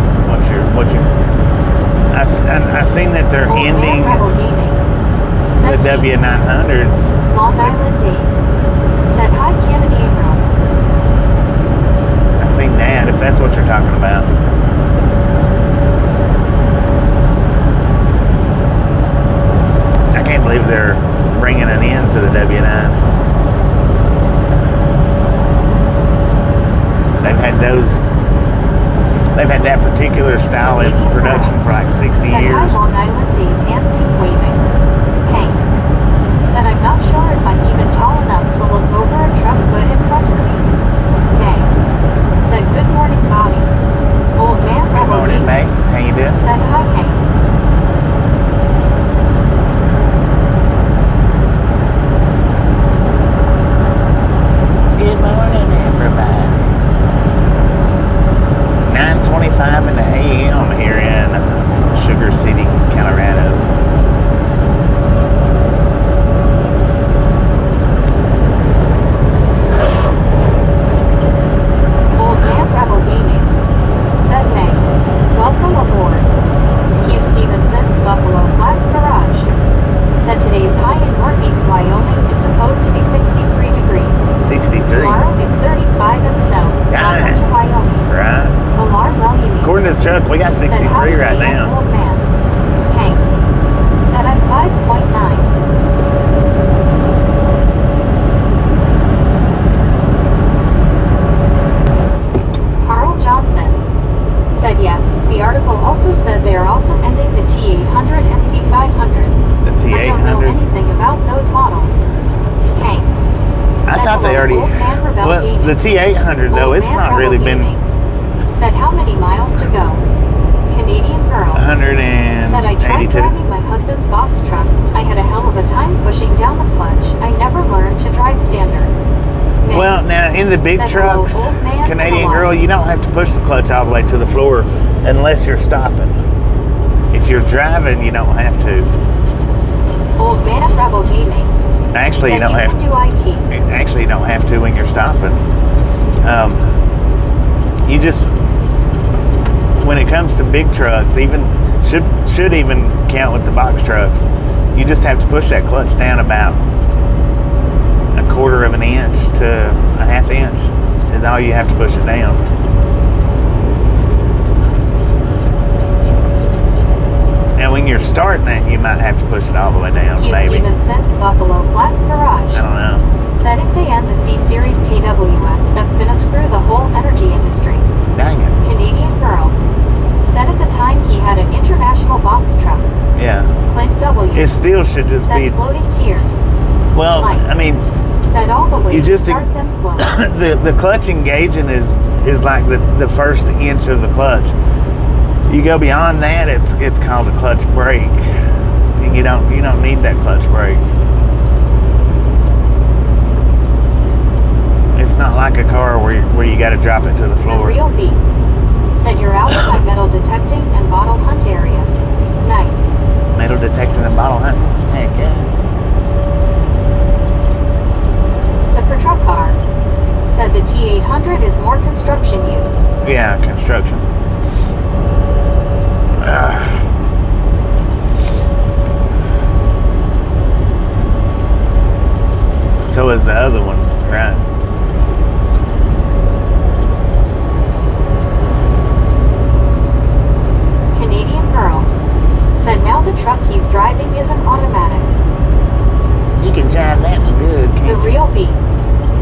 What you? I seen that they're Old ending man Rebel Gaming the said, W900s. Long Island Dave said, hi Canadian girl. I seen that, if that's what you're talking about. I can't believe they're bringing an end to the W9s. They've had that particular style in production for like 60 said, years. hi Long Island Dave and pink waving. Hank said, I'm not sure if I'm even tall enough to look over a truck hood in front of me. Nay said, good morning Bobby. Old anything about those models. Hank. I Said thought they hello, already. Old Man Rebel Well, Gaming. the T800 though, Old it's Man not Rebel really been Gaming. Said how many miles to go? Canadian girl. 182. Said I tried driving my husband's box truck. I had a hell of a time pushing down the clutch. I never learned to drive standard. Hank. Well, now in the big Said hello, trucks, Old Man Canadian Rebel. girl, you don't have to push the clutch all the way to the floor unless you're stopping. If you're driving, you don't have to. Old Man Rebel Gaming. Actually, you Said don't have can to. do IT. Actually, you don't have to when you're stopping. You just, when it comes to big trucks, even should even count with the box trucks, you just have to push that clutch down about a quarter of an inch to a half inch is all you have to push it down. And when you're starting it, you might have to push it all the way down, Hugh maybe. Stevenson, Buffalo Flats Garage. I don't know. Said if they end the C-Series KWS, that's gonna screw the whole energy industry. Dang it. Canadian girl. Said at the time he had an international box truck. Yeah. Clint W. It still should just Said be, floating gears. well, Mike. I mean, Said all the way You to just- start them float. the clutch engaging is like the first inch of the clutch. You go beyond that, it's called a clutch brake, and you don't need that clutch brake. It's not like a car where you got to drop it to the The floor. real beat. Said you're out of my metal detecting and bottle hunt area. Nice. Metal detecting and bottle hunt. Heck yeah. Super truck car. Said the T800 is more construction use. Yeah, construction. So is the other one, right? Canadian girl. Said now the truck he's driving isn't automatic. You can drive that one good, The can't you? real beat.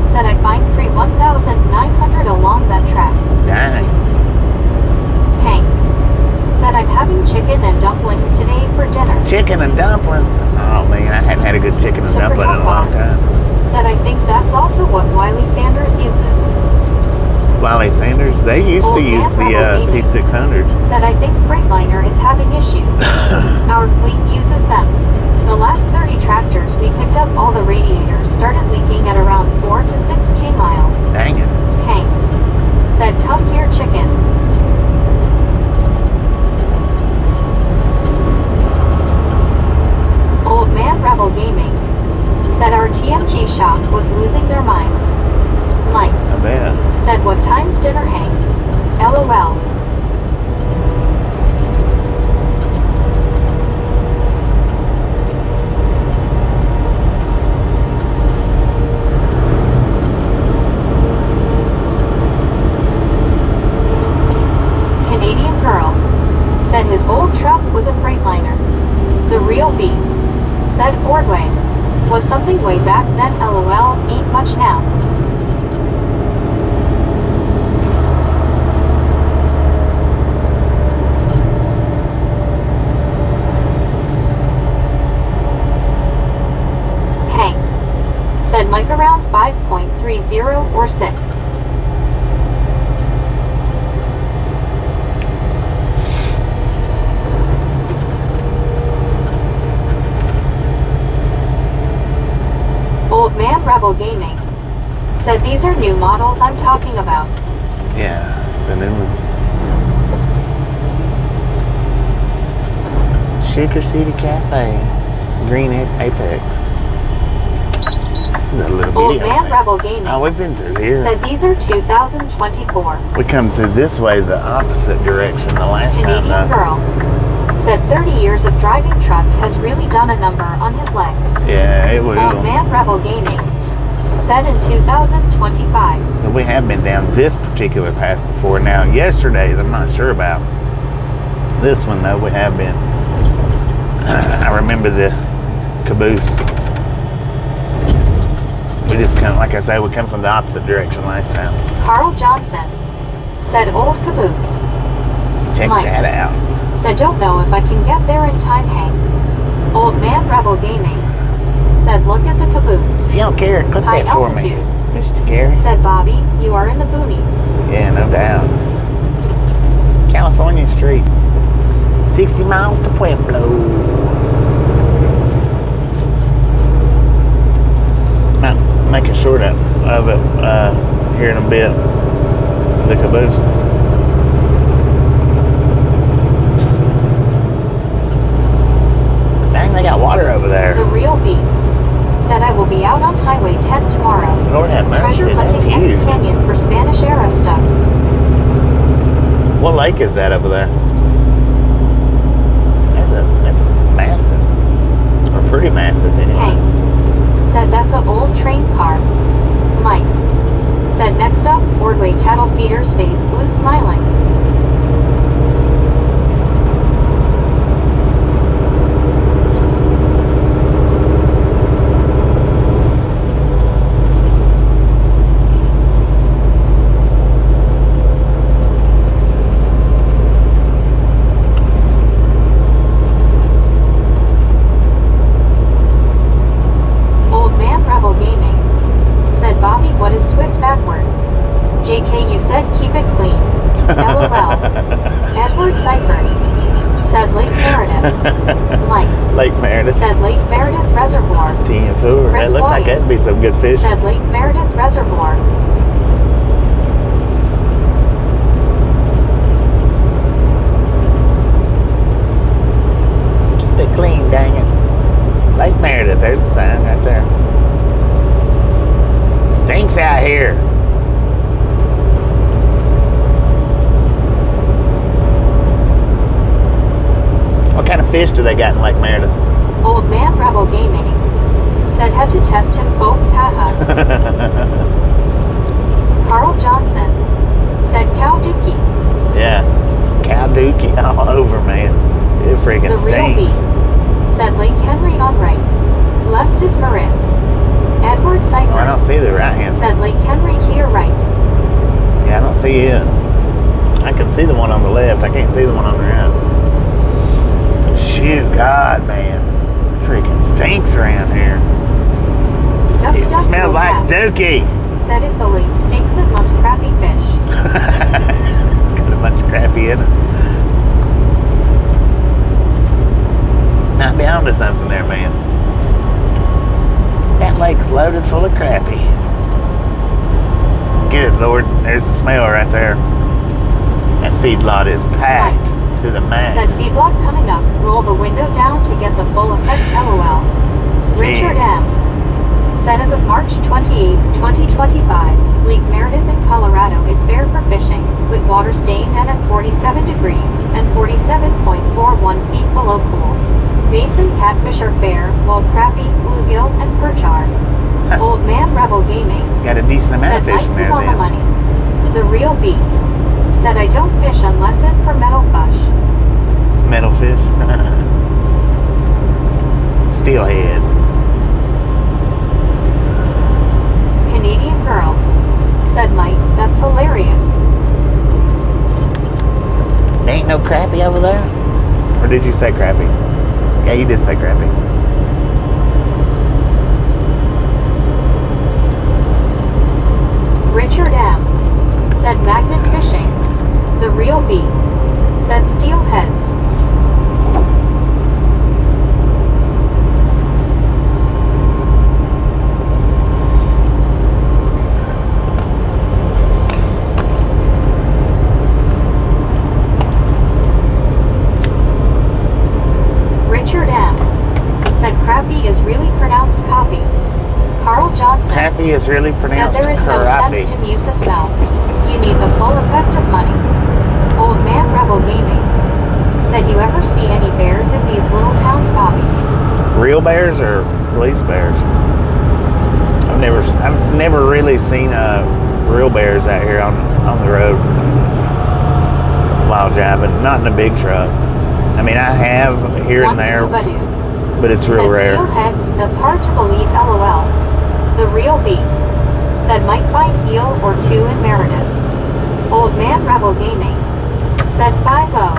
Said I find free 1,900 along that track. Dang. Hank. Said I'm having chicken and dumplings today for dinner. Chicken and dumplings. Oh man, I hadn't had a good chicken and Super dumpling in a long time. Said I think that's also what Wiley Sanders uses. Wiley Sanders, they used to Old use man the Rebel Gaming. T600s. Said I think Freightliner is having issues. Our fleet uses them. The last 30 tractors we picked up, all the radiators started leaking at around 4 to 6K miles. Dang it. Hank. Said come here chicken. Old Man Rebel Gaming. Said our TMG shop was losing their minds. Mike. I bet. Said what time's dinner, Hank? LOL. Canadian girl. Said his old truck was a Freightliner. The real beat. Said Ordway. Was something way back then, LOL, ain't much now. Hank. Said Mike around 5.30 or 6. Old Man Rebel Gaming. Said these are new models I'm talking about. Yeah, the new ones. Shaker City Cafe. Green Apex. This is a little Old video. Man Rebel Gaming. Oh, we've been through here. Said these are 2024. We come through this way the opposite direction the last Canadian time. girl. Said 30 years of driving truck has really done a number on his legs. Yeah, it will. Old Man Rebel Gaming. Said in 2025. So we have been down this particular path before. Now, yesterday's, I'm not sure about. This one, though, we have been. I remember the caboose. We just come, like I say, we come from the opposite direction last time. Carl Johnson. Said old caboose. Check Mike. that out. Said don't know if I can get there in time, Hank. Old Man Rebel Gaming. Said look at the caboose. If you don't care, click High that for me, altitudes. Mr. Gary. Said Bobby, you are in the boonies. Yeah, no doubt. California Street. 60 miles to Pueblo. Might make a short of it here in a bit. The caboose. Dang, they got water over there. The real beat. Said I will be out on Highway 10 tomorrow. Lord have mercy, Treasure that's hunting huge. X Canyon for Spanish era studs. What lake is that over there? That's a massive, or pretty massive anyway. Hank. Said that's a old train car. Mike. Said next up, Ordway cattle feeder's face blue smiling. Old man Rebel Gaming. Said Bobby, what is Swift backwards? JK, you said keep it clean. LOL. Edward Seifert. Said Lake Meredith. Mike. Lake Meredith. Said Lake Meredith Reservoir. T4. Chris That looks like White. that'd be some good fish. Said Lake Meredith Reservoir. Keep it clean, dang it. Lake Meredith, there's the sign right there. Stinks out here. What kind of fish do they got in Lake Meredith? Old man Rebel Gaming. Said had to test him folks, haha. Carl Johnson. Said cow dookie. Yeah. Cow dookie all over, man. It The freaking real stinks. beat. Said Lake Henry on right. Left is Marin. Edward Oh, I Seifert. don't see the right hand. Said Lake Henry to your right. Yeah, I don't see it. I can see the one on the left. I can't see the one on the right. Shoot, God, man. It freaking stinks around here. Duck, It duck, smells go like cat. dookie. Said if the lake stinks, it must crappy fish. It's got a bunch of crappie in it. Might be onto something there, man. That lake's loaded full of crappie. Good Lord, there's the smell right there. That feedlot is packed to the max. Said feedlot coming up. Roll the window down to get the full effect, LOL. Richard M. Said as of March 28, 2025, Lake Meredith in Colorado is fair for fishing, with water staying at 47 degrees and 47.41 feet below pool. Basin catfish are fair, while crappie, bluegill, and perch are. Old man Rebel Gaming. Got a decent amount Said of fish Mike in was there on the then. money. The real beat. Said I don't fish unless it for metal fish. Metal fish. Steelheads. Canadian girl. Said Mike, that's hilarious. There ain't no crappie over there? Or did you say crappie? Yeah, you did say crappie. Richard M. Said magnet fishing. The real beat. Said steelheads. Richard M. Said crappie is really pronounced copy. Carl Johnson. Crappie is really Said pronounced there is no crappie. sense to mute the smell. You need the full effect of money. Old man Rebel Gaming. Said you ever see any bears in these little towns, Bobby? Real bears or police bears? I've never really seen real bears out here on the road while driving. Not in a big truck. I mean, I have here and Once there, Nobody. but it's real Said rare. steelheads, that's hard to believe, LOL. The real beat. Said might find eel or two in Meredith. Old man Rebel Gaming. Said 5-0.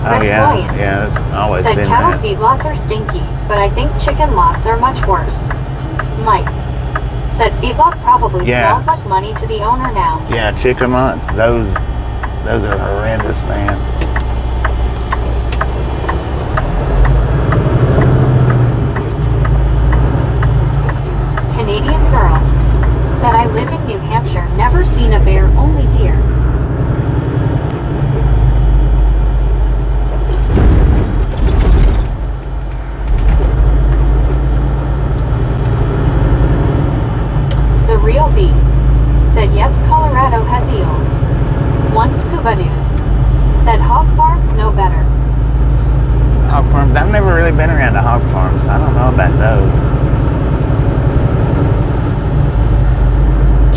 Oh, Chris yeah. Williams Yeah, I always said seen cattle that. feedlots are stinky, but I think chicken lots are much worse. Mike said feedlot probably Yeah. smells like money to the owner now. Yeah, chicken lots, those are horrendous, man. Canadian girl said I live in New Hampshire, never seen a bear, only deer. The real bee said yes, Colorado has eels. One scuba dude said hog farms know better. Hog farms, I've never really been around to hog farms. I don't know about those.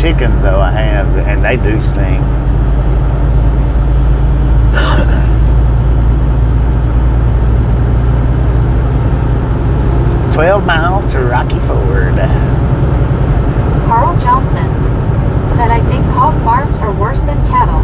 Chickens, though, I have, and they do stink. "12 miles to Rocky Ford." Carl Johnson said I think hog farms are worse than cattle.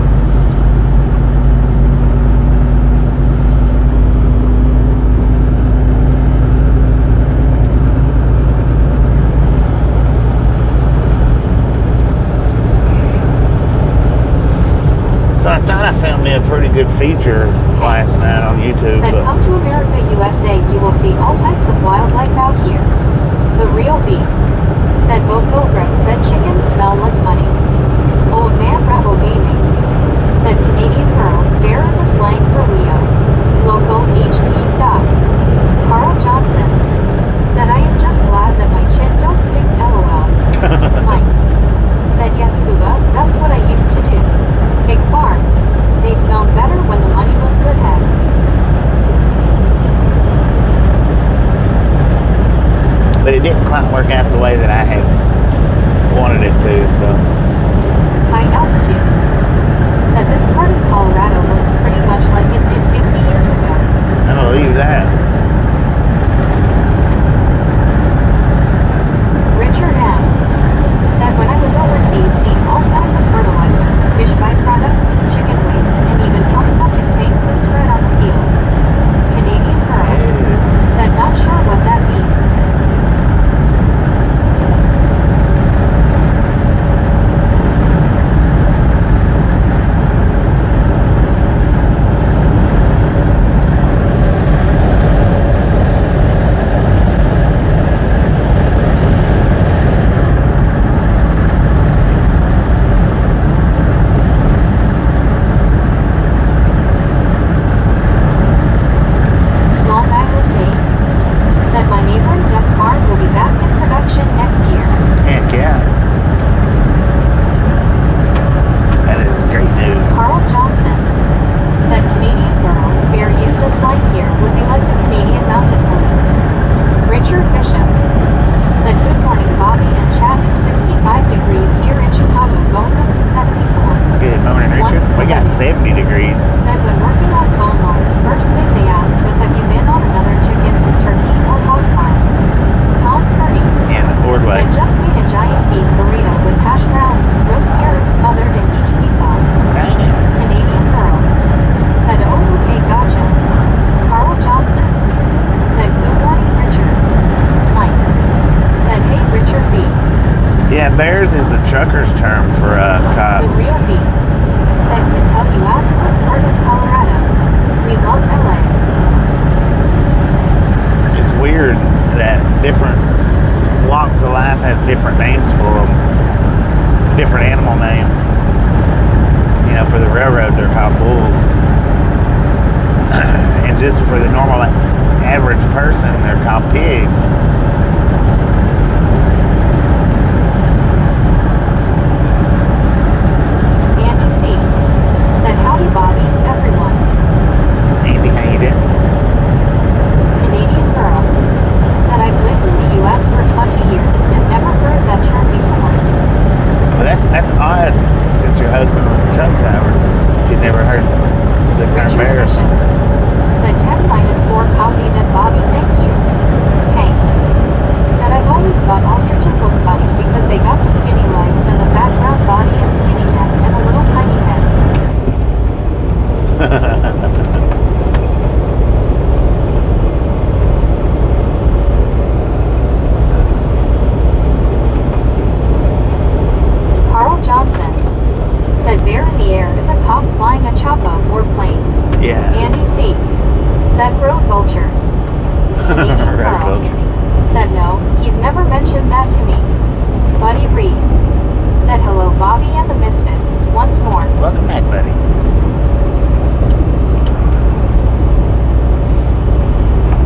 So I thought I found me a pretty good feature last night on YouTube. Said come to America, USA, you will see all types of wildlife out here. The real bee said Bo Pilgrim said chickens smell like money. Old man Rebel Gaming said Canadian girl, bear is a slang for Leo. Local HP dot. Carl Johnson said I am just glad that my chin don't stink, LOL. Mike said yes, scuba, that's what I used to do. Big farm. They smelled better when the money was good head. But it didn't quite work out the way that I had wanted it to, so. High altitudes said this part of Colorado looks pretty much like it did 50 years ago. I believe that. Richard M. said when I was overseas, seen all kinds of fertilizer, fish byproducts, chicken waste, and even pump septic tanks and spread on the field. Canadian girl said not sure what that means. Long Island Dave said my neighboring duck farm will be back in production next year. Heck yeah. That is great news. Carl Johnson said Canadian girl, bear used a slang here would be like the Canadian Mounted Police. Richard Bishop said good morning Bobby and Chad, it's 65 degrees here in Chicago, going up to 74. Good morning, Richard. We got 70 degrees. Said when working on phone lines, first thing they asked was have you been on another chicken, turkey, or hog farm? Tom Purdy And the Ordway. said just made a giant beef burrito with hash browns, roast carrots smothered in HP sauce. Dang it. Canadian girl said oh okay, gotcha. Carl Johnson said good morning Richard. Mike said hey Richard B. Yeah, bears is the trucker's term for The cops. real B said can tell you out in this part of Colorado. We love LA. It's weird that different walks of life has different names for them. Different animal names. You know, for the railroad, they're called bulls. And just for the normal average person, they're called pigs. Andy C said howdy Bobby, everyone. Andy, how you doing? Canadian girl said I've lived in the US for 20 years and never heard that term before. Well, that's odd, since your husband was a truck driver. She'd never heard the term Richard bear. Bishop said 10 minus 4 copy that Bobby, thank you. Hey, said road vultures. Canadian Road girl vultures. said no, he's never mentioned that to me. Buddy Reed said hello Bobby and the Misfits once more. Welcome back, buddy.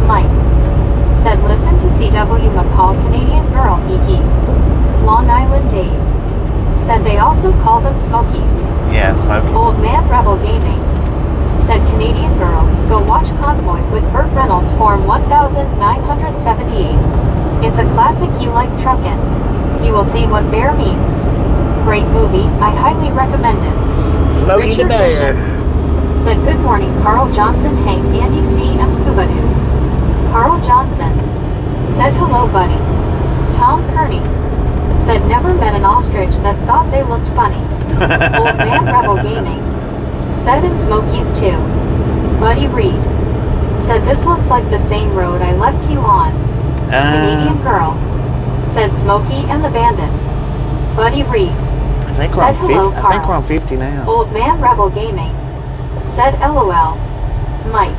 Mike said listen to CW McCall Canadian girl hee hee. Long Island Dave said they also call them Smokies. Yeah, Smokies. Old Man Rebel Gaming said Canadian girl, go watch Convoy with Burt Reynolds Form 1978. It's a classic you like truckin'. You will see what bear means. Great movie, I highly recommend it. Smokey the Richard Bear. Bishop said good morning Carl Johnson, Hank, Andy C. and Scuba Doo. Carl Johnson said hello buddy. Tom Kearney said never met an ostrich that thought they looked funny. Old Man Rebel Gaming said in Smokies too. Buddy Reed said this looks like the same road I left you on. Canadian girl said Smokey and the Bandit. Buddy Reed I think we're said on 50. hello, I think Carl. we're on 50 now. Old Man Rebel Gaming said LOL. Mike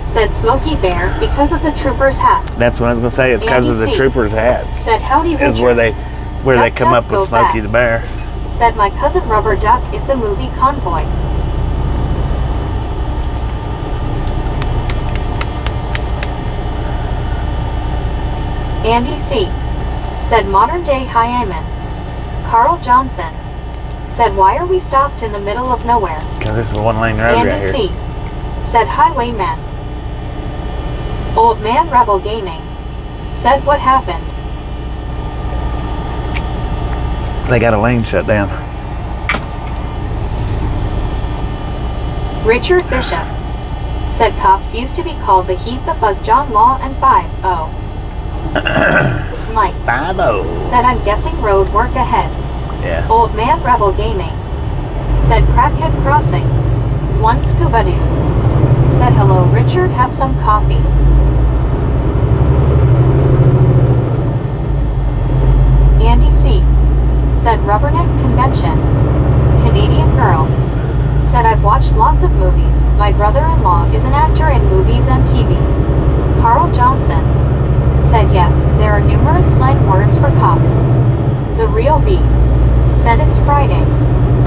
said Smokey Bear because of the troopers' hats. That's what I was gonna say. It's because of the Andy C. troopers' hats. Said howdy Richard. Is where they Duck, come duck, up with go Smokey fast. the Bear. Said my cousin Rubber Duck is the movie Convoy. Andy C. said modern day Hyman. Carl Johnson said why are we stopped in the middle of nowhere? Because this is a one-lane road right Andy here. C. said highwayman. Old Man Rebel Gaming said what happened? They got a lane shut down. Richard Bishop said cops used to be called the Heat, the Fuzz, John Law, and 5-0. Mike 5-0. said I'm guessing road work ahead. Yeah. Old Man Rebel Gaming said Crackhead Crossing. One Scuba Doo said hello Richard, have some coffee. Andy C. said Rubberneck Convention. Canadian girl said I've watched lots of movies. My brother-in-law is an actor in movies and TV. Carl Johnson said yes, there are numerous slang words for cops. The Real B said it's Friday.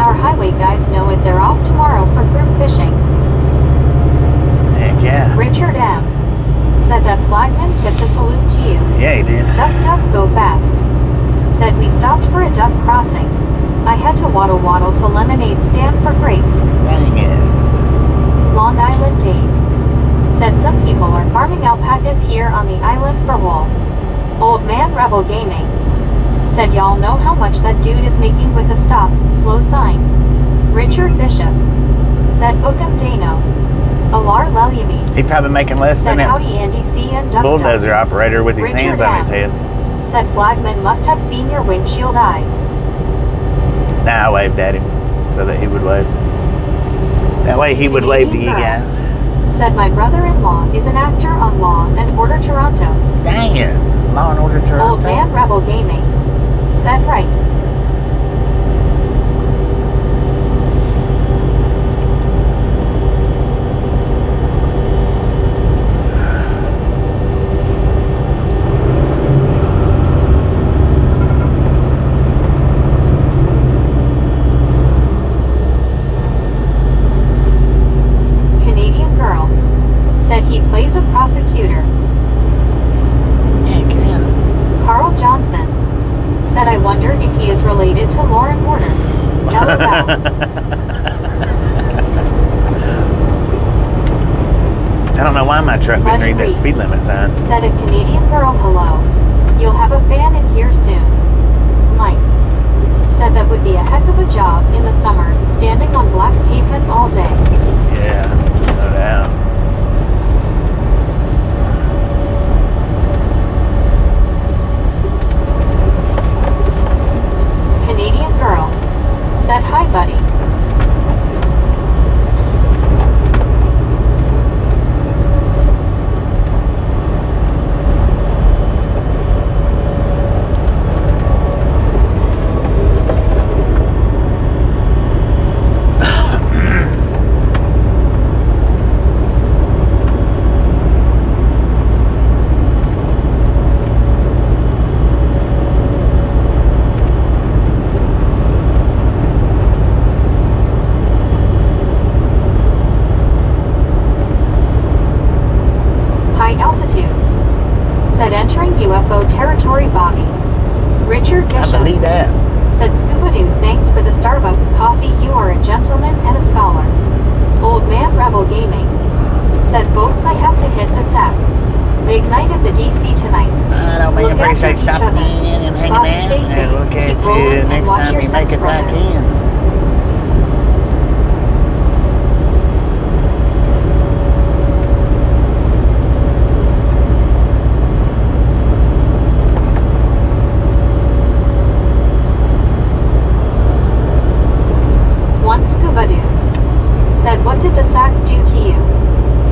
Our highway guys know it, they're off tomorrow for group fishing. Heck yeah. Richard M. said that flagman tipped a salute to you. Yeah, he did. Duck duck go fast. Said we stopped for a duck crossing. I had to waddle to lemonade stand for grapes. Dang it. Long Island Dave said some people are farming alpacas here on the island for wool. Old Man Rebel Gaming said y'all know how much that dude is making with the stop, slow sign. Richard Bishop said Ookam Dano. Alar Lelyamese He's probably making less said than that howdy Andy C. and Duck bulldozer Duck. operator with his Richard hands on his M. head. Said flagman must have seen your windshield eyes. Nah, I waved at him so that he would wave. That way he would wave to you guys. Said my brother-in-law is an actor on Law and Order Toronto. Dang it. Law and Order Toronto. Old Man Rebel Gaming said right. Canadian girl said he plays a prosecutor. Heck yeah. Carl Johnson said I wonder if he is related to Law and Order. I don't know why my truck didn't read that speed limit sign. Said a Canadian girl hello. You'll have a fan in here soon. Mike said that would be a heck of a job in the summer, standing on black pavement all day. Yeah, no doubt. Canadian girl said hi buddy. UFO territory, Bobby. Richard I Bishop believe that. said, Scuba-Doo, thanks for the Starbucks coffee. You are a gentleman and a scholar. Old Man Rebel Gaming said, folks, I have to hit the sack. They ignited the DC tonight. I don't make Look after appreciate each stopping other. in and hanging Bobby, out. stay safe. And we'll catch Keep rolling you and next watch time your you make six, it back brother. in. One Scuba-Doo said, what did the sack do to you?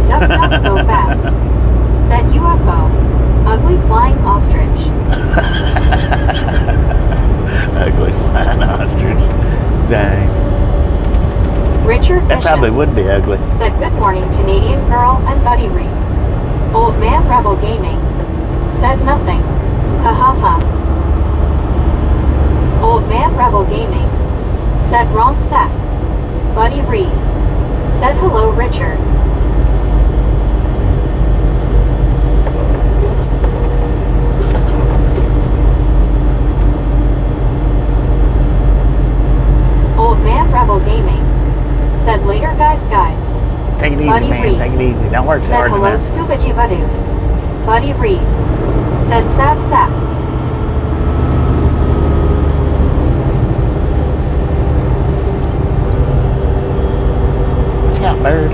Duck, duck, go fast. Said UFO. Ugly flying ostrich. Ugly flying ostrich. Dang. Richard That Bishop probably would be ugly. said, good morning, Canadian girl and Buddy Reed. Old Man Rebel Gaming said nothing. Ha ha ha. Old Man Rebel Gaming said, wrong sack. Buddy Reed said, hello, Richard. Old Man Rebel Gaming said, later, guys. Take it easy, Buddy man. Reed Take it easy. Don't work so said, hard hello, tonight. Scuba-Doo. Buddy Reed said, sad sack. What you got, bird?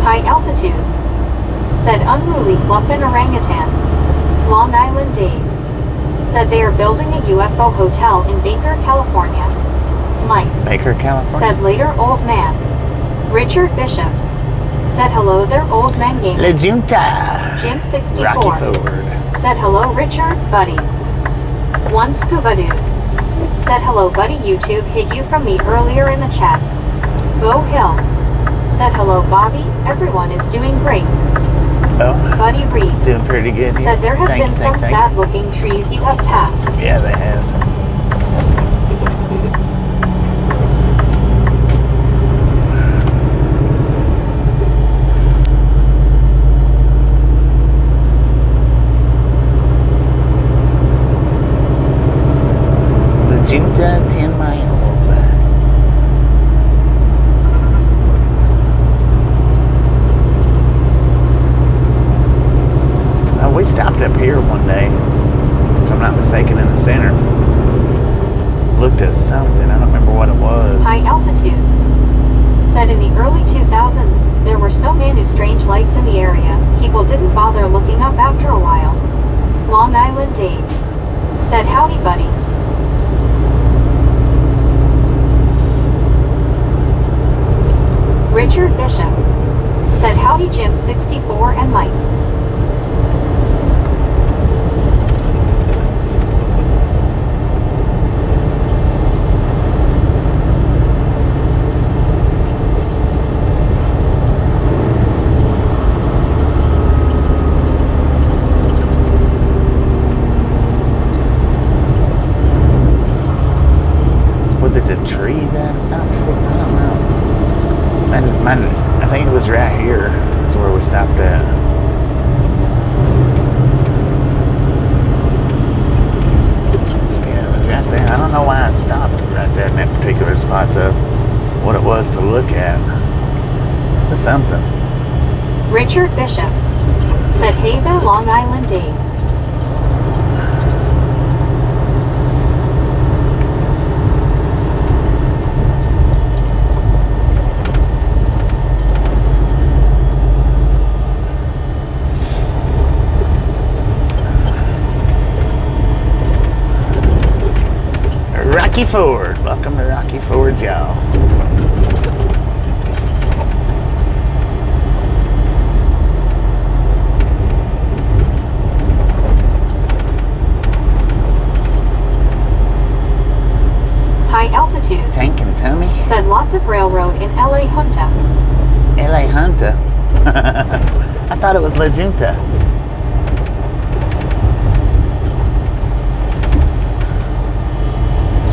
High altitudes said, unruly fluffin' orangutan. Long Island Dave said they are building a UFO hotel in Baker, California. Mike Baker, California. said, later, old man. Richard Bishop said, hello there, old man gaming. La Junta. Jim 64 Rocky Ford. said, hello, Richard, buddy. One Scuba-Doo said, hello, buddy. YouTube hit you from me earlier in the chat. Bo Hill said, hello, Bobby. Everyone is doing great. Oh, Buddy Reed doing pretty good here. said, there have Thank been you, some thank you. sad-looking trees you have passed. Yeah, they has. La Junta, 10 miles. We stopped up here one day, if I'm not mistaken, in the center. Looked at something, I don't remember what it was. High altitudes said in the early 2000s, there were so many strange lights in the area, people didn't bother looking up after a while. Long Island Dave said, howdy, buddy. Richard Bishop said, howdy, Jim 64 and Mike. Was it the tree that I stopped for? I don't know. I think it was right here is where we stopped at. Yeah, it was right there. I don't know why I stopped right there in that particular spot though. What it was to look at. It was something. Richard Bishop said, hey there, Long Island Dave. Rocky Ford. Welcome to Rocky Ford, y'all. High altitudes Tank and Tummy. said lots of railroad in LA Junta. LA Junta. I thought it was La Junta.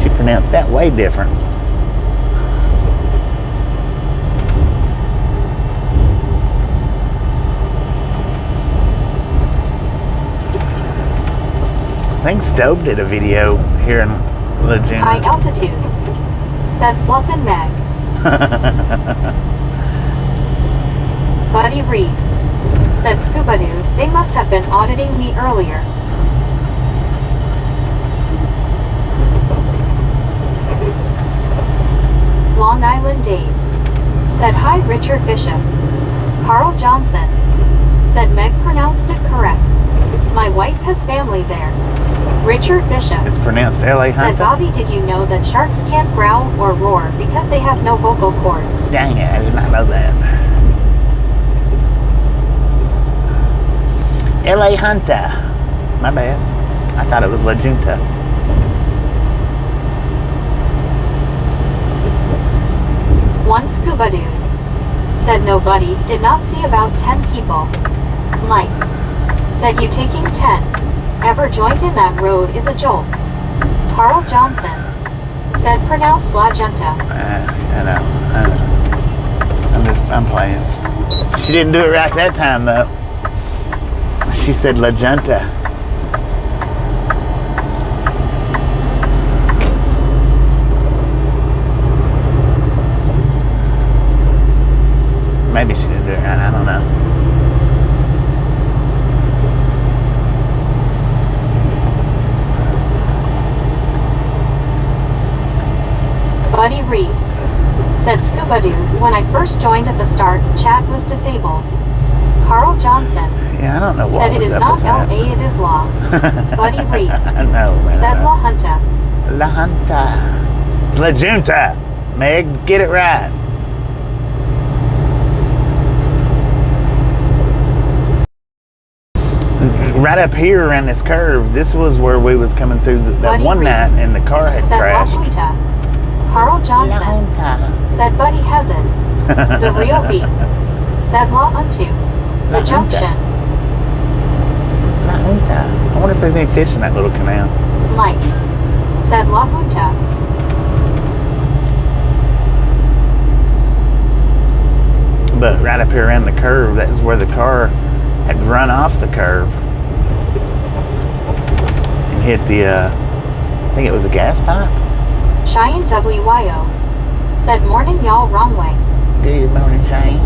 She pronounced that way different. I think Stobe did a video here in Laguna. High altitudes, said Fluff and Meg. Buddy Reed, said Scuba Dude. They must have been auditing me earlier. Long Island Dave, said hi Richard Bishop. Carl Johnson, said Meg pronounced it correct. My wife has family there. Richard Bishop, It's pronounced L.A. said Hunter. Bobby, did you know that sharks can't growl or roar because they have no vocal cords? Dang it, I did not know that. L.A. Hunter. My bad. I thought it was La Junta. One Scuba Dude, said nobody, did not see about 10 people. Mike, said you taking 10. Ever joint in that road is a joke. Carl Johnson, said pronounced La Junta. I know. I'm playing. She didn't do it right that time though. She said La Junta. Maybe she didn't do it right, I don't know. Buddy Reed, said Scuba Dude, when I first joined at the start, chat was disabled. Carl Johnson, Yeah, I don't know what said it was is up not with that. L.A., it is law. Buddy Reed, I know, man. said I know. La Junta. La Junta. It's La Junta. Meg, get it right. Right up here around this curve, this was where we was coming through that Buddy one Reed, night and the car had said La crashed. Junta. Carl Johnson, said Buddy has it. The real beat, said La Unto. La The Junta. junction. La Junta. I wonder if there's any fish in that little canal. Mike, said La Junta. But right up here around the curve, that is where the car had run off the curve and hit the, I think it was a gas pipe. Cheyenne WYO, said morning y'all wrong way. Good morning, Shane.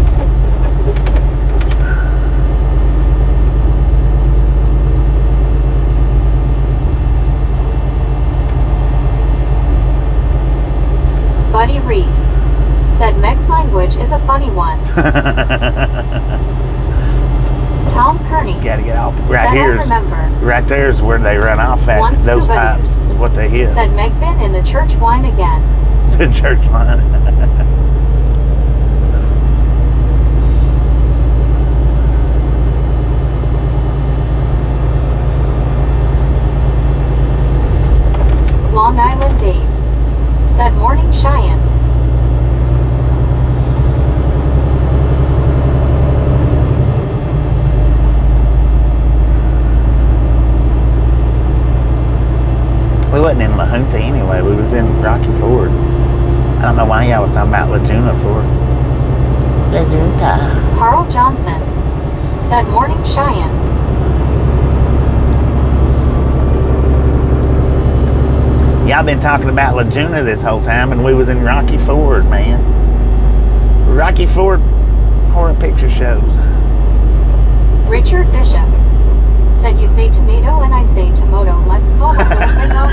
Buddy Reed, said Meg's language is a funny one. Tom Kearney, Gotta get off. said Right I here's, remember. right there's where they run off at. One Those scuba pipes is what they hit. Said Meg been in the church wine again. The church line. Long Island Dave, said morning Cheyenne. We wasn't in La Junta anyway. We was in Rocky Ford. I don't know why y'all was talking about Laguna for. La Junta. Carl Johnson, said morning Cheyenne. Y'all been talking about Laguna this whole time, and we was in Rocky Ford, man. Rocky Ford horror picture shows. Richard Bishop, said you say tomato and I say tomato. Let's call the whole thing off.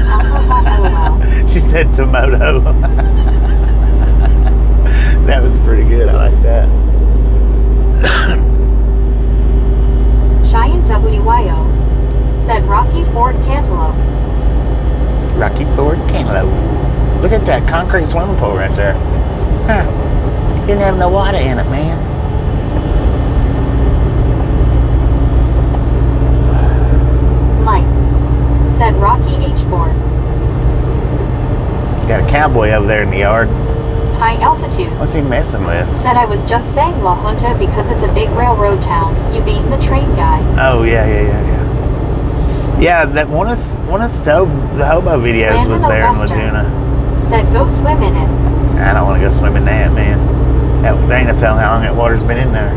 LOL. She said tomato. That was pretty good. I like that. Cheyenne WYO, said Rocky Ford Cantaloupe. Rocky Ford Cantaloupe. Look at that concrete swimming pool right there. Huh. Didn't have no water in it, man. Mike, said Rocky H Ford. Got a cowboy over there in the yard. High altitudes, What's he messing with? said I was just saying La Junta because it's a big railroad town. You beating the train guy. Oh yeah. Yeah, that one of Stowe, the hobo videos Brandon was there in Augusta, Laguna. said go swim in it. I don't want to go swim in that, man. That ain't gonna tell how long that water's been in there.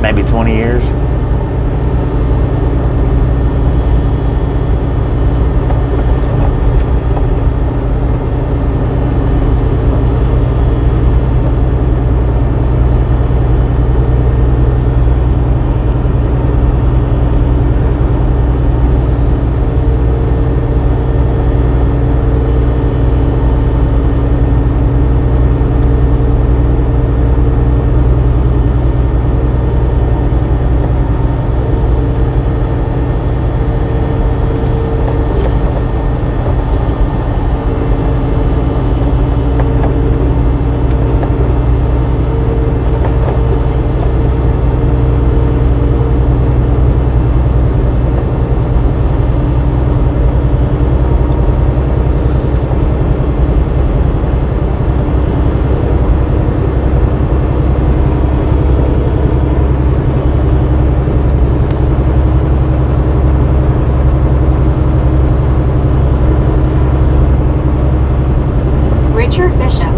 Maybe 20 years. Richard Bishop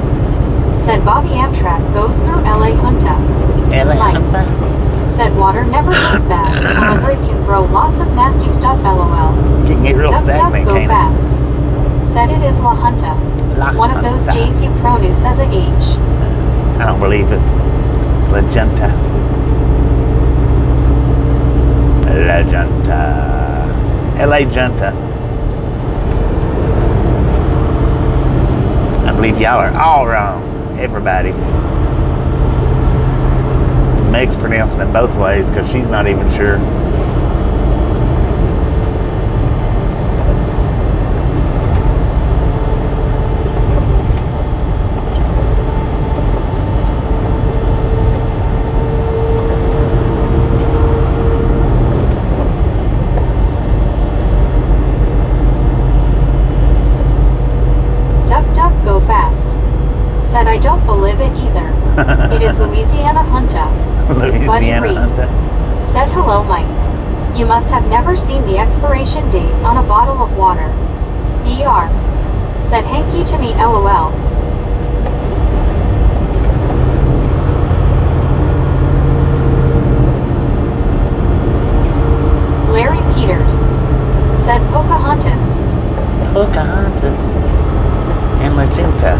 said Bobby Amtrak goes through LA Junta. Mike said water never goes bad. However, it can grow lots of nasty stuff. LOL. Can get real Duck stagnant, go can't fast. Said it is La Junta. La One of those Junta. J's you pronounce as a H. I don't believe it. It's La Junta. La Junta. LA Junta. I believe y'all are all wrong. Everybody. Meg's pronouncing it both ways because she's not even sure. Duck go fast. Said I don't believe it either. It is Louisiana Junta. Louisiana Junta. Said hello Mike. You must have never seen the expiration date on a bottle of water. ER. Said Hanky to me LOL. Larry Peters said Pocahontas. Pocahontas and La Junta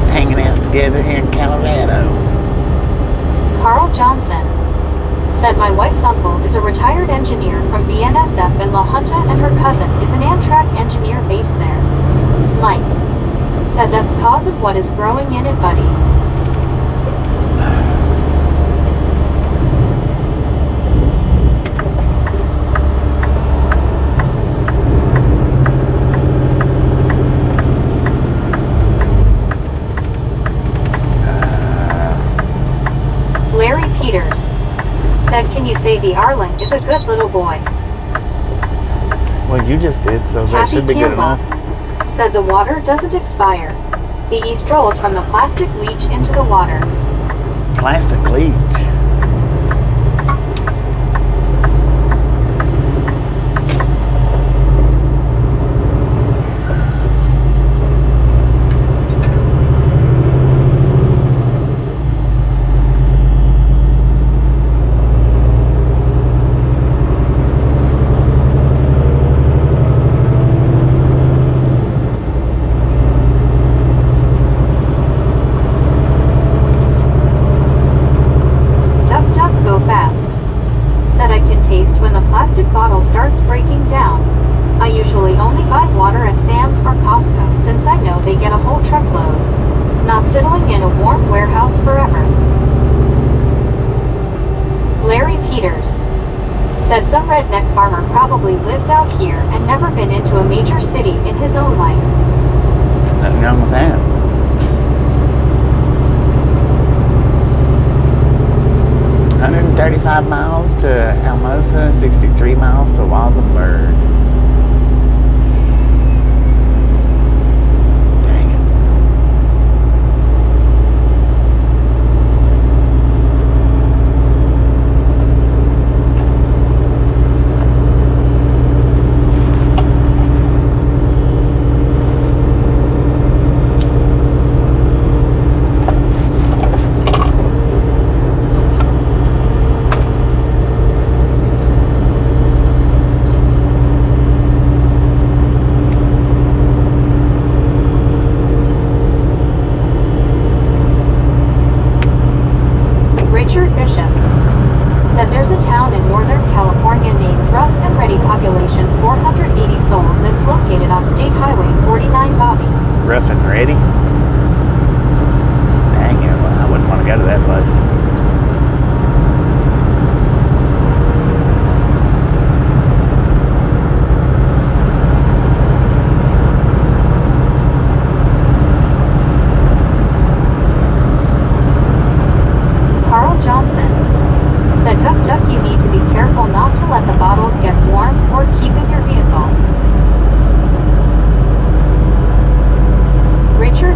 hanging out together here in Colorado. Carl Johnson said my wife's uncle is a retired engineer from BNSF in La Junta and her cousin is an Amtrak engineer based there. Mike said that's cause of what is growing in it, buddy. Larry Peters said, can you say the Arlen is a good little boy? Well, you just did, so that Kathy should be good Campbell enough. said the water doesn't expire. The yeast rolls from the plastic leach into the water. Plastic leach. Duck go fast. Said I can taste when the plastic bottle starts breaking down. I usually only buy water at Sam's or Costco since I know they get a whole truckload. Not settling in a warm warehouse forever. Larry Peters said some redneck farmer probably lives out here and never been into a major city in his own life. Nothing wrong with that. $135 miles to Alamosa, 63 miles to Walsenburg. Dang it. Richard Bishop said there's a town in Northern California named Rough and Ready, population 480 souls. It's located on State Highway 49. Bobby. Rough and ready? Dang it, well, I wouldn't want to go to that place. Carl Johnson said Duck you need to be careful not to let the bottles get warm or keep in your vehicle. Richard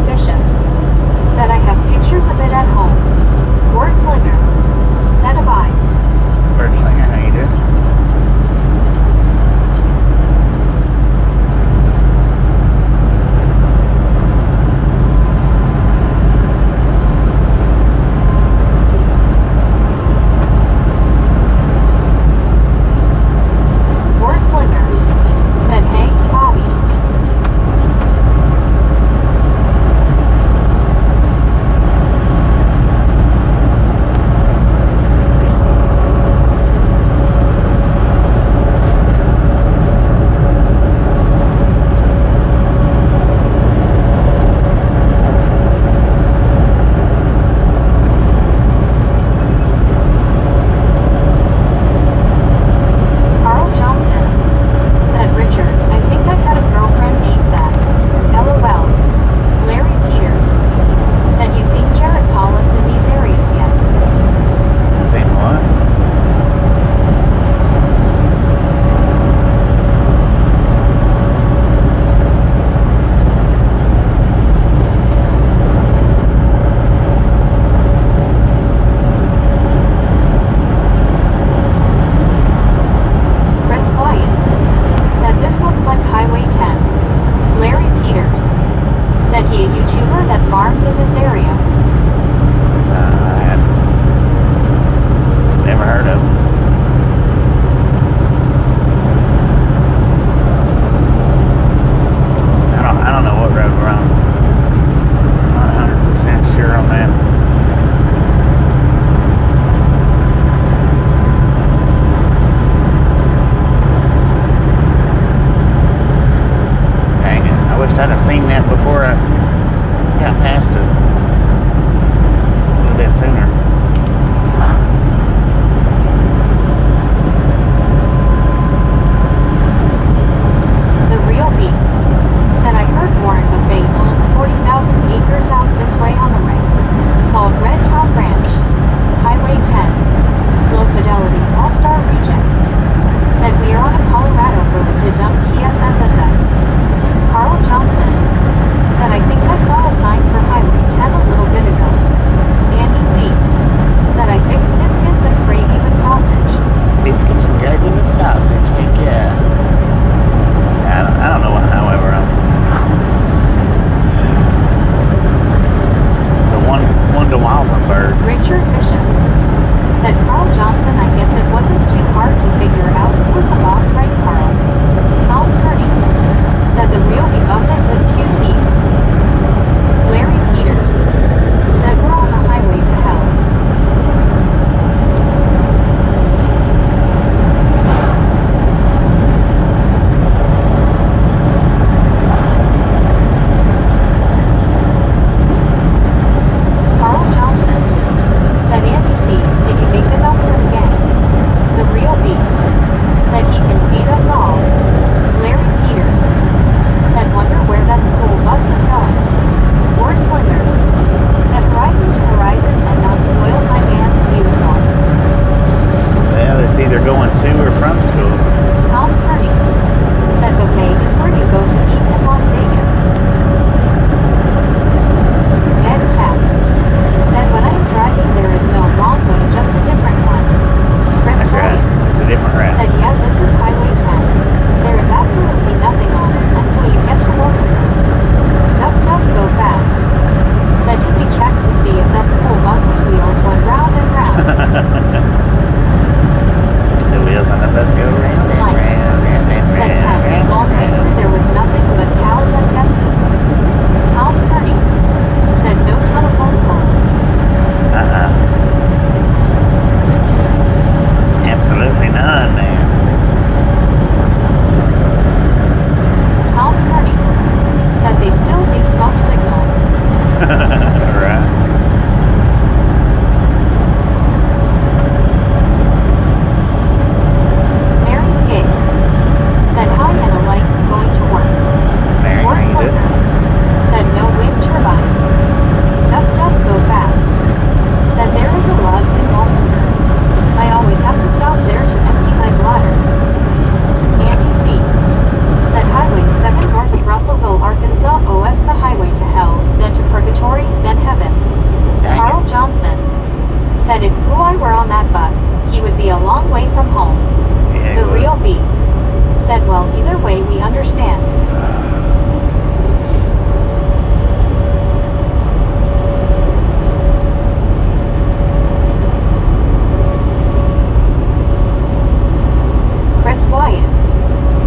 a YouTuber that farms in this area? I had never heard of him. I don't know what road we're on. Not 100% sure on that. Dang it. I wished I'd have seen that before I got past it a little bit sooner. The real beat said, I heard Warren Buffett owns 40,000 acres out this way on the right, called Red Top Ranch, Highway 10, low fidelity, all-star reject. Said we are on a Colorado road to dump TSSSS. Carl Johnson said, I think I saw a sign for Highway 10 a little bit ago. Andy C said, I fixed biscuits and gravy with sausage. Biscuits and gravy with sausage, heck yeah. I don't know what highway we're on. The one to Walsenburg. Richard Bishop said, Carl Johnson, I guess it wasn't too hard to figure out who was the boss, right, Carl? Tom Purdy said, the real be owned it with 2 T's. Larry Peters said, we're on the highway to hell. Carl Johnson said, Andy C, did you make enough for the gang? The real B said, he can feed us all. Larry Peters said, wonder where that school bus is going. Ward Slinger said, horizon to horizon and not spoiled my man, beautiful. Well, it's either going to or from school. Tom Purdy said, buffet is where you go to eat in Las Vegas. Ed Cap said, when I am driving there is no wrong way, just a different one. Chris That's right. Ryan Just a different route. said, yeah, this is Highway 10. There is absolutely nothing on it until you get to Walsenburg. Duck, duck, go fast. Said, did we check to see if that school bus's wheels went round and round? The wheels on the bus go round and Mike round and said, round. 10 long paper there with nothing but cows and fences. Tom Purdy said, no telephone poles. Absolutely none, man. Tom Purdy said, they still do smoke signals. Right. Mary's Gigs said, hi and alike, going to work. Mary, Ward how you Slinger doing? said, no wind turbines. Duck, duck, go fast. Said, there is a Love's in Walsenburg. I always have to stop there to empty my bladder. Andy C said, Highway 7 north of Russellville, Arkansas, OS the highway to hell, then to purgatory, then heaven. Dang Carl it. Johnson said, if Guy were on that bus, he would be a long way from home. Yeah, The well, real B said, well, either way, we understand. Chris Wyatt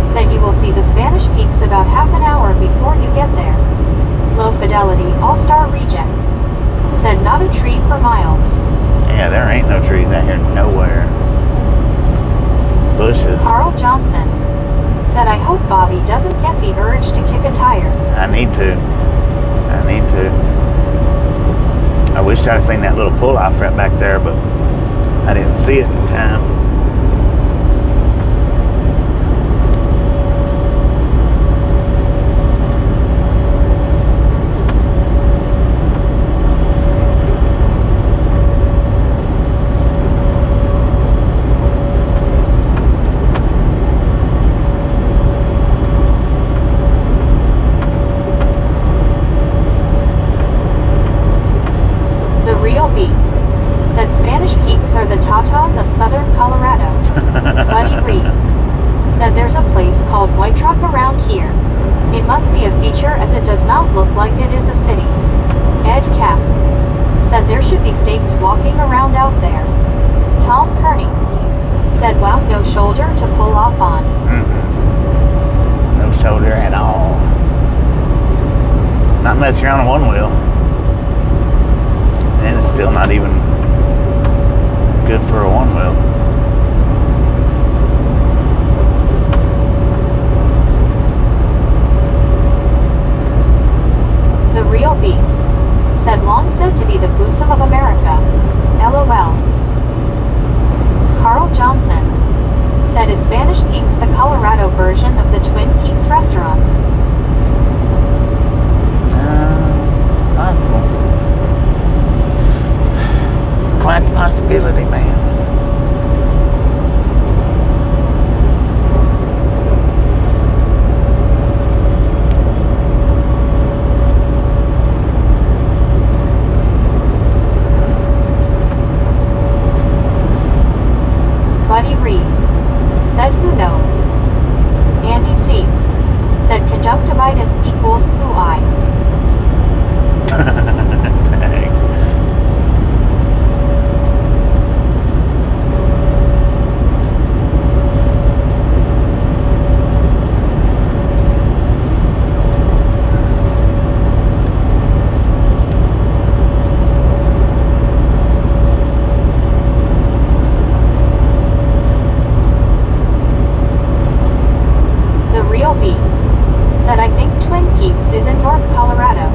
said, you will see the Spanish Peaks about half an hour before you get there. Low fidelity, all-star reject. Said, not a tree for miles. yeah, there ain't no trees out here nowhere. Bushes. Carl Johnson said, I hope Bobby doesn't get the urge to kick a tire. I need to. I wished I'd have seen that little pull-off right back there, but I didn't see it in time. The real beat said, Spanish Peaks are the Tatas of southern Colorado. does not look like it is a city. Ed Cap said there should be stakes walking around out there. Tom Kearney said wow, no shoulder to pull off on. No shoulder at all. Not unless you're on a one wheel. And it's still not even good for a one wheel. The Real Beat said long said to be the bosom of America. LOL. Carl Johnson said is Spanish Peaks the Colorado version of the Twin Peaks restaurant? Possible. It's quite the possibility, man. Buddy Reed said who knows. Andy C said conjunctivitis equals blue eye. Dang. The Real Beat said I think Twin Peaks is in North Colorado.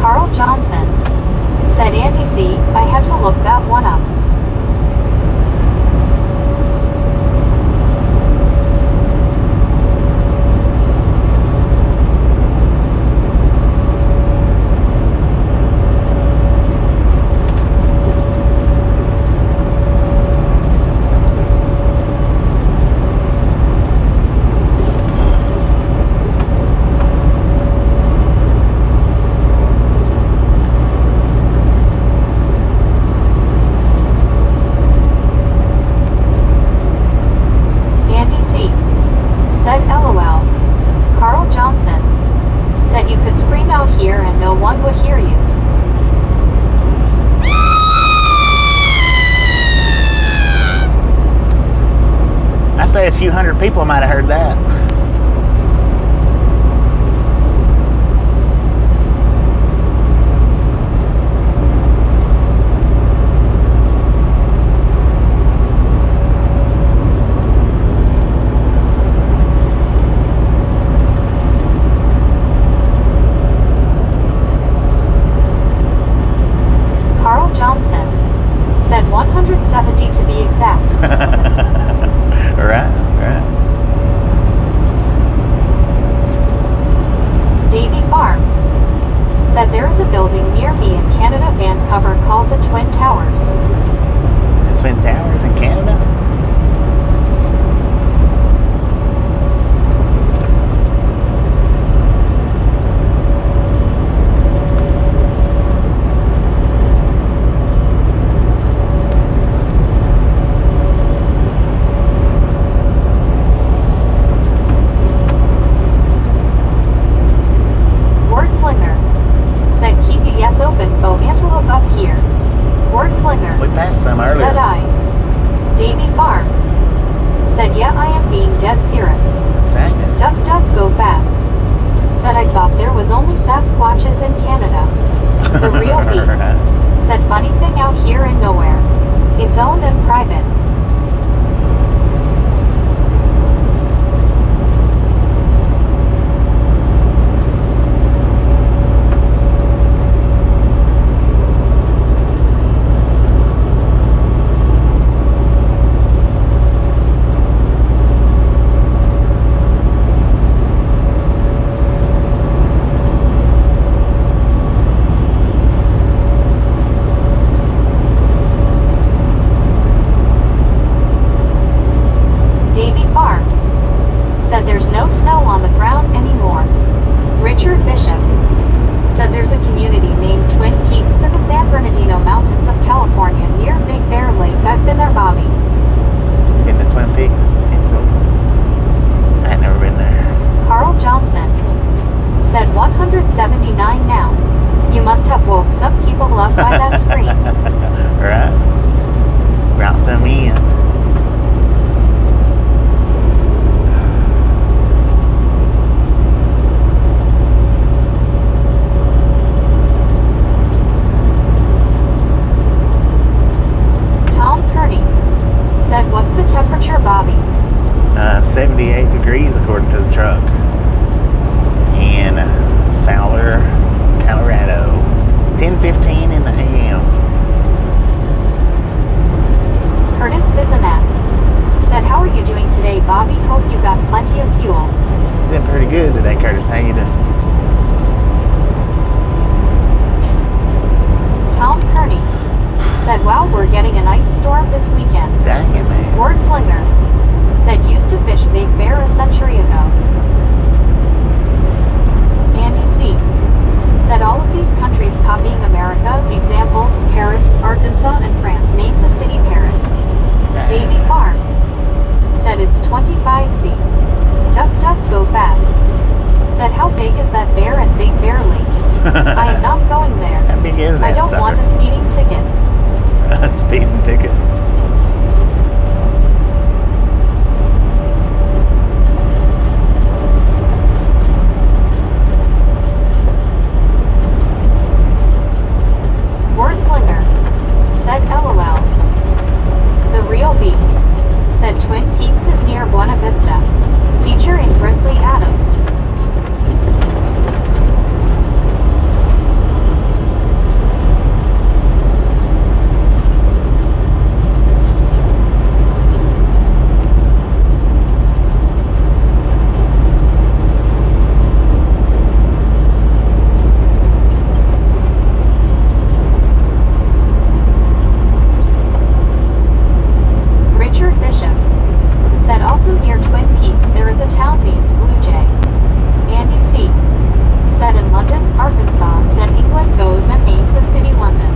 Carl Johnson said Andy C, I had to look that one up. Andy C said LOL. Carl Johnson said you could scream out here and no one would hear you. I say a few hundred people might have heard that. Carl Johnson said 170 to be exact. Right. Davy Farms said there is a building near me in Canada, Vancouver called the Twin Towers. The Twin Towers in Canada? Wordslinger said keep your yes open fo antelope up here. Wordslinger We passed some said earlier. eyes. Davy Farms said yeah, I am being dead serious. Dang it. Duck duck go fast. Said I thought there was only Sasquatches in Canada. The Real Beat Right. said funny thing out here in nowhere. It's owned and private. woke some people up by that scream. Right? Brought some in. Tom Purdy said, "What's the temperature, Bobby?" 78 degrees according to the truck. In Fowler, Colorado. 10:15 in the AM. Curtis Bizanak said, "How are you doing today, Bobby? Hope you got plenty of fuel." Doing pretty good today, Curtis. How you doing? Tom Purdy said, "Wow, we're getting a nice storm this weekend." Dang it, man. Wordslinger said, "Used to fish Big Bear a century ago." Andy C said, "All of these countries copying America, example, Paris, Arkansas, and France names a city Paris." Davy Farms said, "It's 25C. Tuck tuck, go fast." Said, "How big is that bear in Big Bear Lake?" "I am not going there. How big is that I don't want a speeding ticket." A speeding ticket. Wordslinger said, "LOL." The Real B said, "Twin Peaks is near Buena Vista, featuring Grizzly Adams." Richard Bishop said, "Also near Twin Peaks there is a town named Blue Jay." Andy C said, "In London, Arkansas, then England goes and names a city London."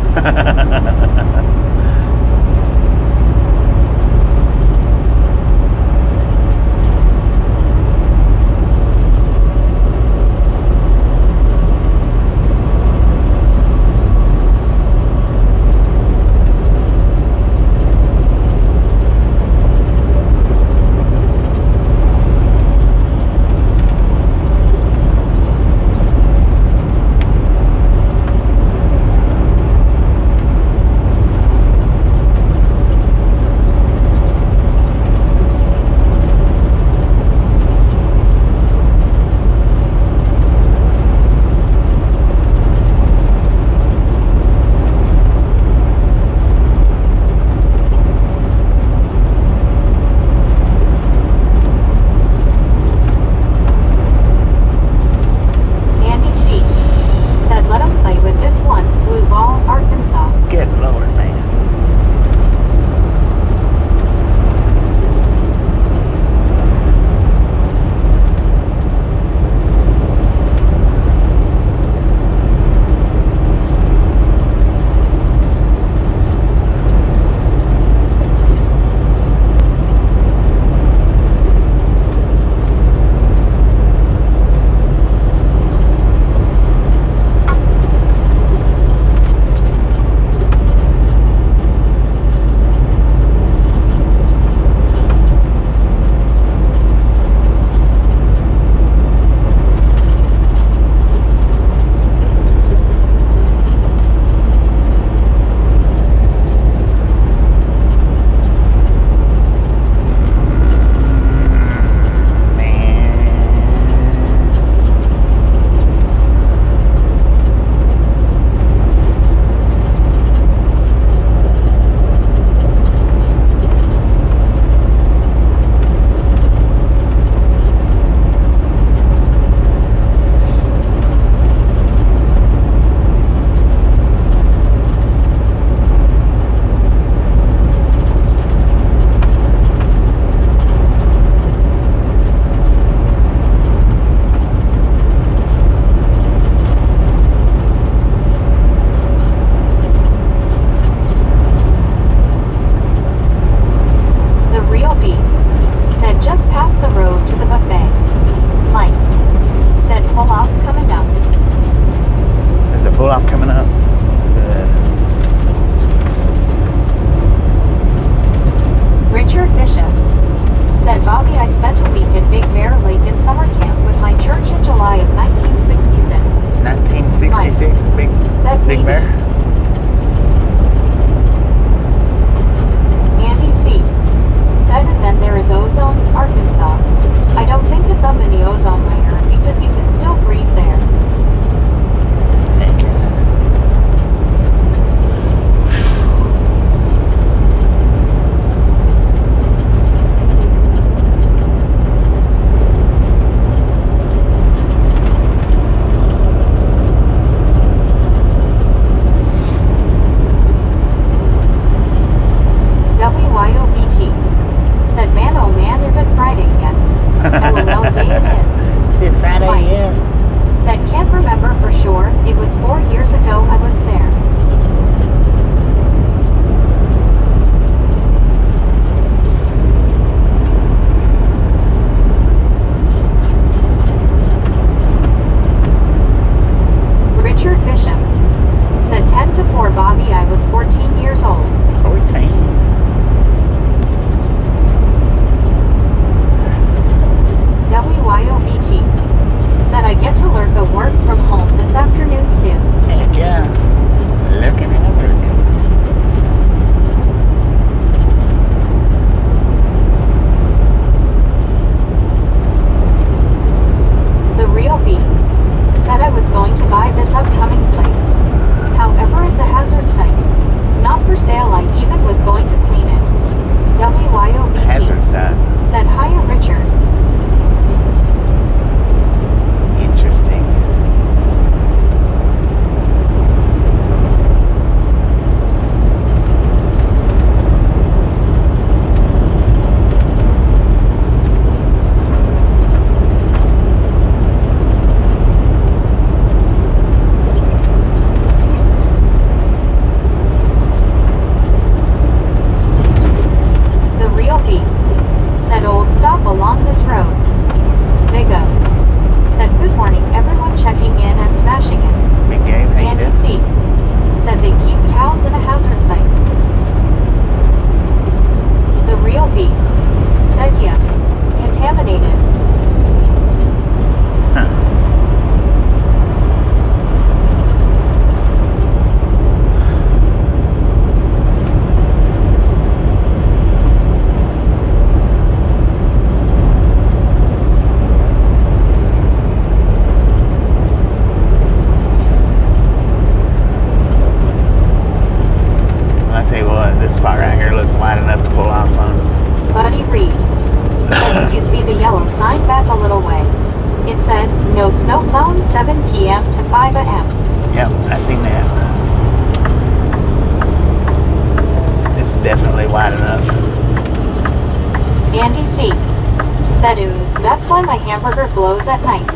why my hamburger glows at night.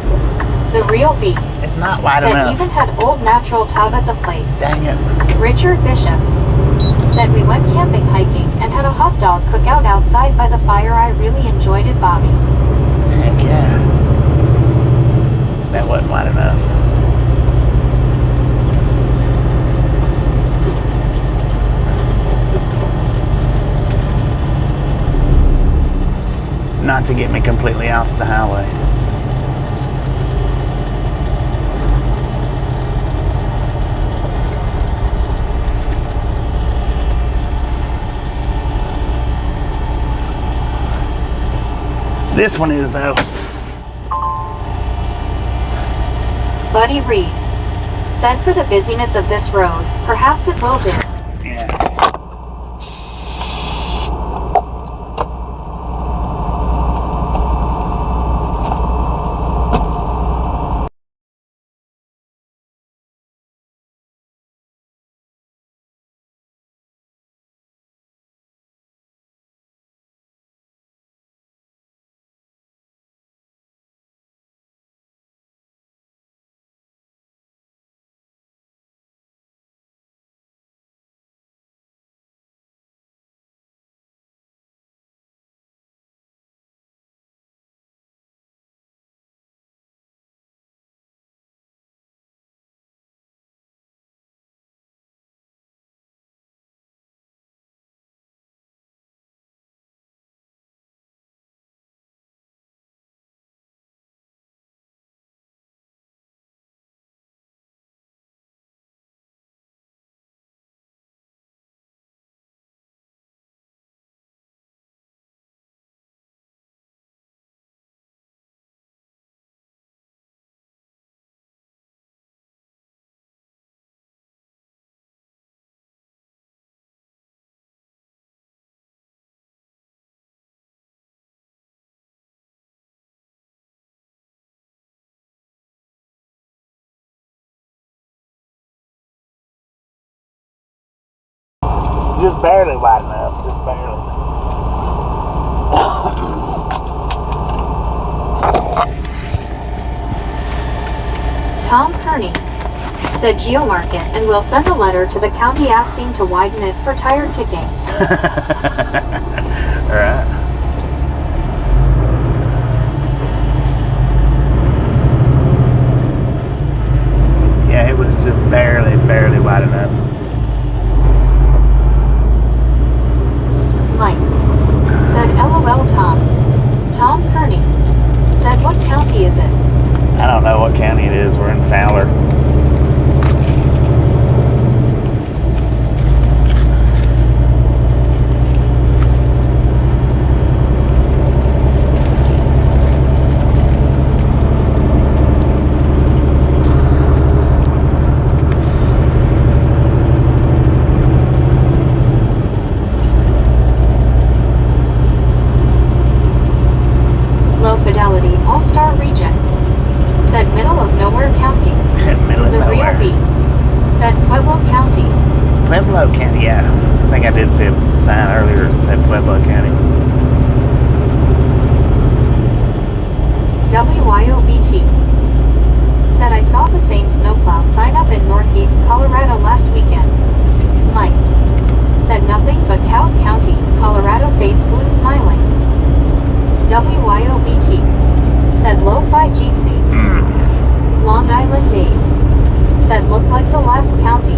The real B. It's not wide Said enough. even had old natural tub at the place. Dang it. Richard Bishop. Said we went camping, hiking, and had a hot dog cookout outside by the fire. I really enjoyed it, Bobby. Heck yeah. That wasn't wide enough. Not to get me completely off the highway. This one is, though. Buddy Reed. Said for the busyness of this road, perhaps it will do. Yeah. Just barely wide enough, just barely. Tom Kearney. Said geomarket and will send a letter to the county asking to widen it for tire kicking. Alright. Yeah, it was just barely wide enough. Mike. Said LOL Tom. Tom Kearney. Said what county is it? I don't know what county it is. We're in Fowler. Low fidelity all-star reject. Said middle of nowhere county. Middle of The nowhere. real B. Said Pueblo County. Pueblo County, yeah. I think I did see a sign earlier that said Pueblo County. WYOBT. Said I saw the same snowplow sign up in Northeast Colorado last weekend. Mike. Said nothing but Cows County, Colorado face blue smiling. WYOBT. Said lo-fi Jeetsy. Long Island Dave. Said look like the last county.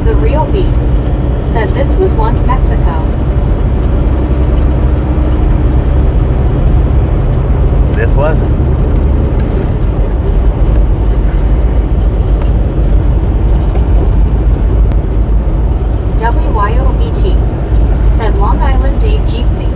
The real B. Said this was once Mexico. This wasn't. WYOBT. Said Long Island Dave Jeetsy.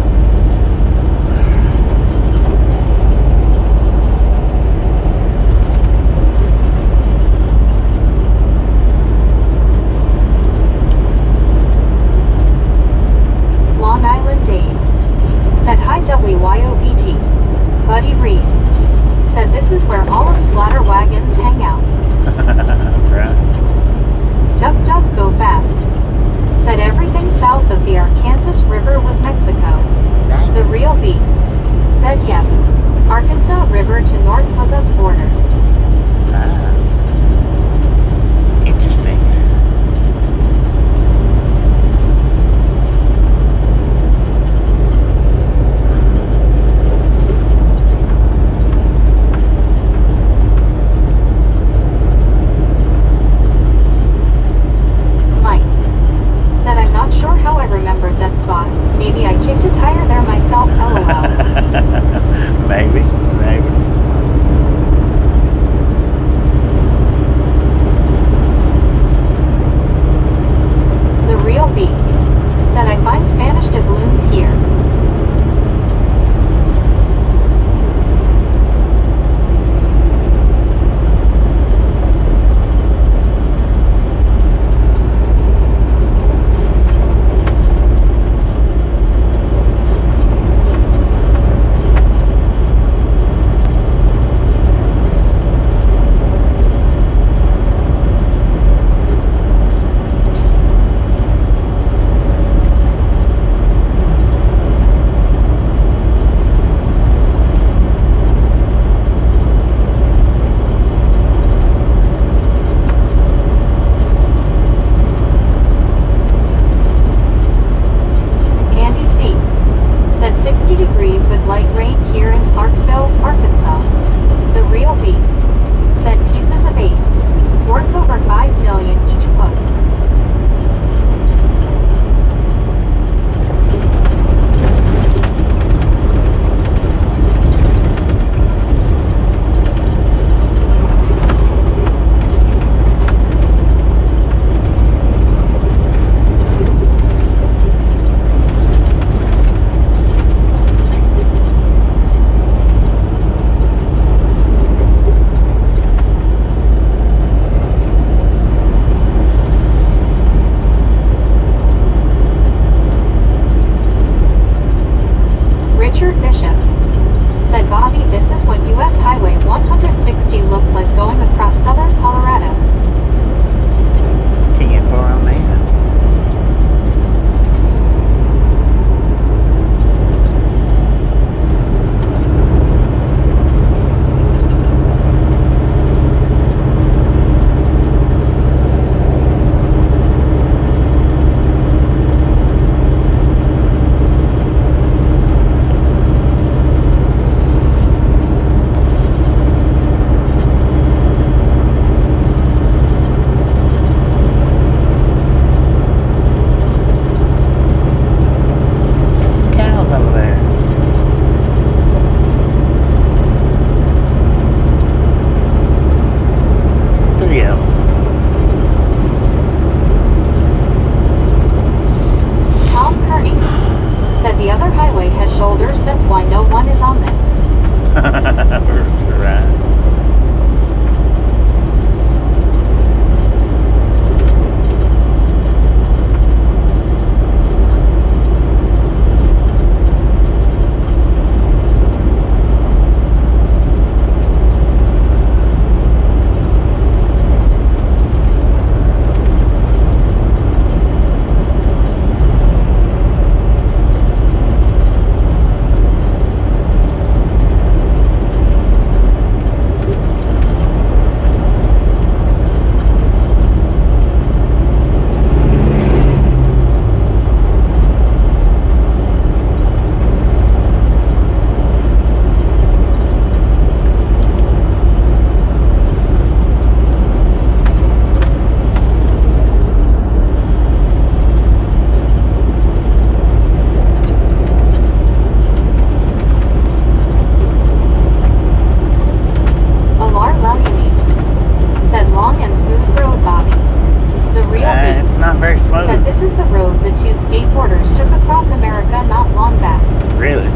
skateboarders took across America not long back. Really?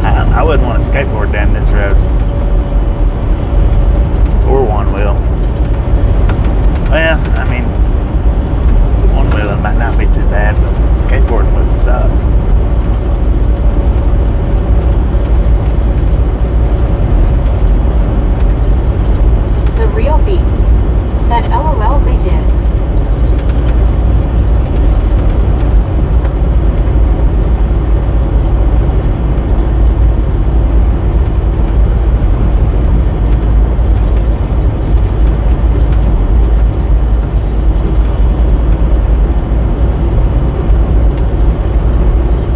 I wouldn't want to skateboard down this road. Or one wheel. Well, I mean, one wheel might not be too bad, but skateboarding would suck. The real beat. Said LOL they did.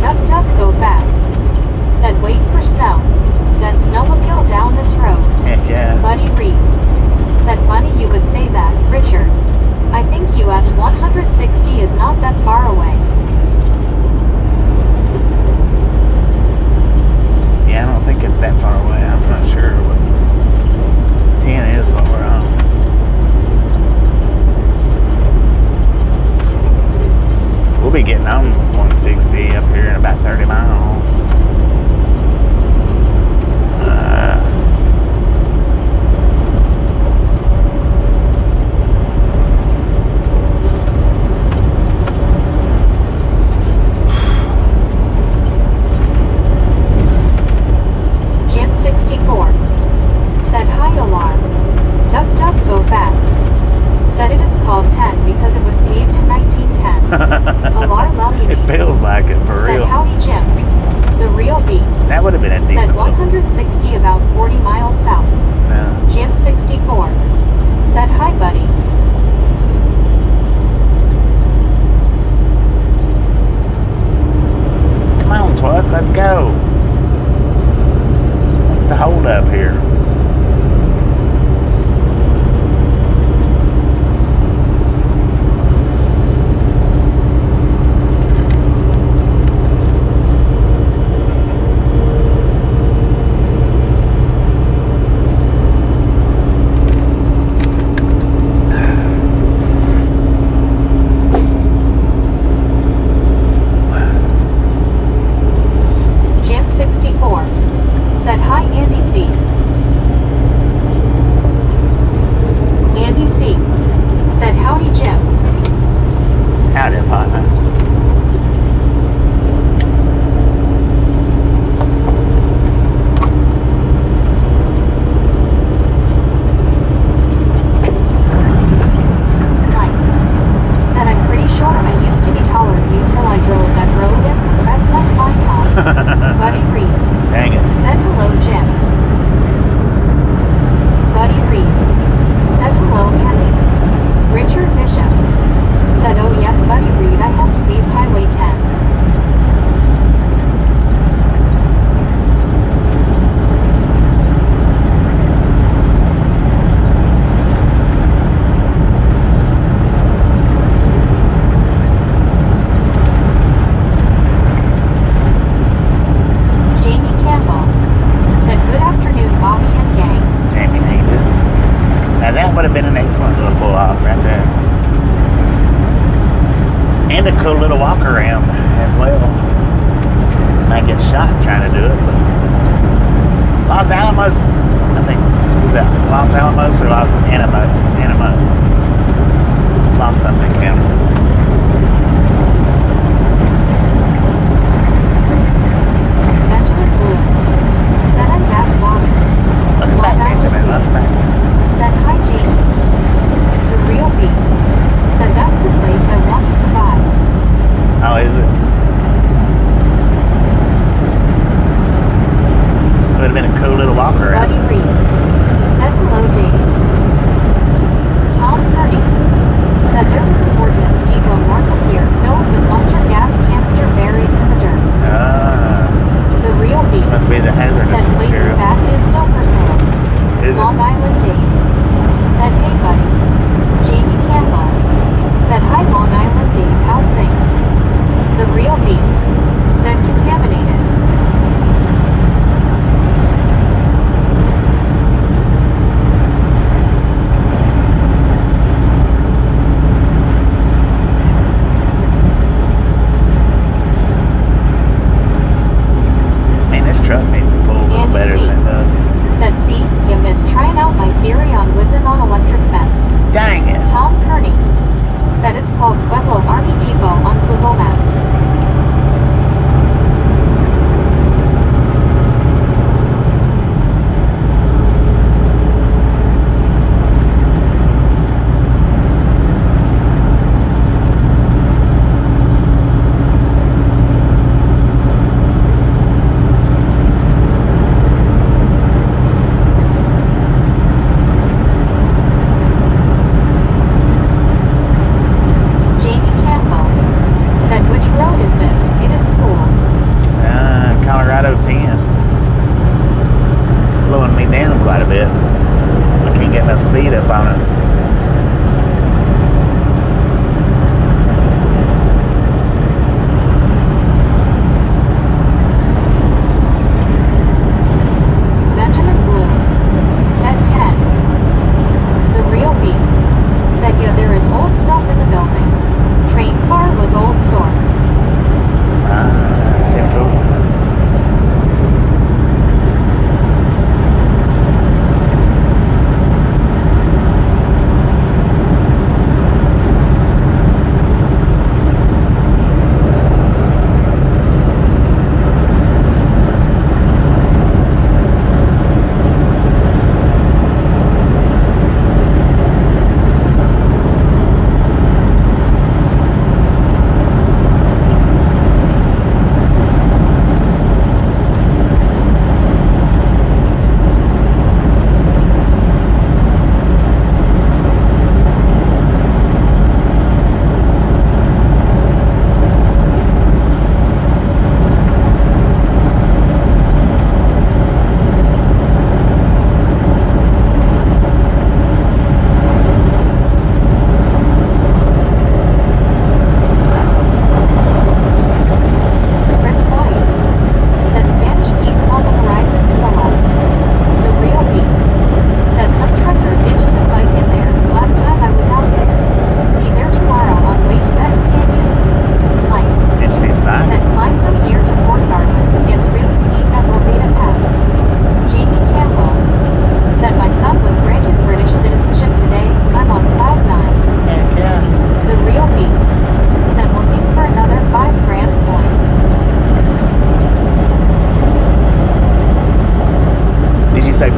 Duck duck go fast. Said wait for snow. Then snowmobile down this road. Heck yeah. Buddy Reed. Said funny you would say that, Richard. I think US 160 is not that far away. Yeah, I don't think it's that far away. I'm not sure what 10 is what we're on. We'll be getting on 160 up here in about 30 miles. Jim 64. Said hi alarm. Duck duck go fast. Said it is called 10 because it was paved in 1910. Alarm It feels like it for Said real. howdy Jim. The real beat. That would have been a Said decent little. 160 about 40 miles south. Yeah. Jim 64. Said hi buddy. Come on, Twerk, let's go. What's the hold up here? Jim 64. Said hi Andy C. Andy C. Said howdy Jim. Howdy, partner. Mike. Said I'm pretty sure I used to be taller than you till I drove that road and pressed my spine on. Buddy Reed. Dang it. Said hello Jim. Buddy Reed. Said hello Andy. Richard Bishop. Said oh yes Buddy Reed I have to pave Highway 10. Jamie Campbell. Said good afternoon Bobby and gang. Jamie, how you doing? Now that would have been an excellent little pull off right there. And a cool little walk around as well. Might get shot trying to do it, but Los Alamos, I think, was that Los Alamos or Los Animo? It's Los something county. Benjamin Bloom. Said I'm back Bobby. Welcome back, Benjamin. Welcome back. Said hi Jamie. The real beat. Said that's the place I wanted to buy. Oh, is it? Would have been a cool little walk around. Buddy Reed. Said hello Dave. Tom said it's called Pueblo Army Depot on Google Maps. Colorado 10. It's slowing me down quite a bit. I can't get enough speed up on it. Benjamin Bloom said 10. The real beat said, yeah, there is old stuff in the building. Train car was old store. 10-4.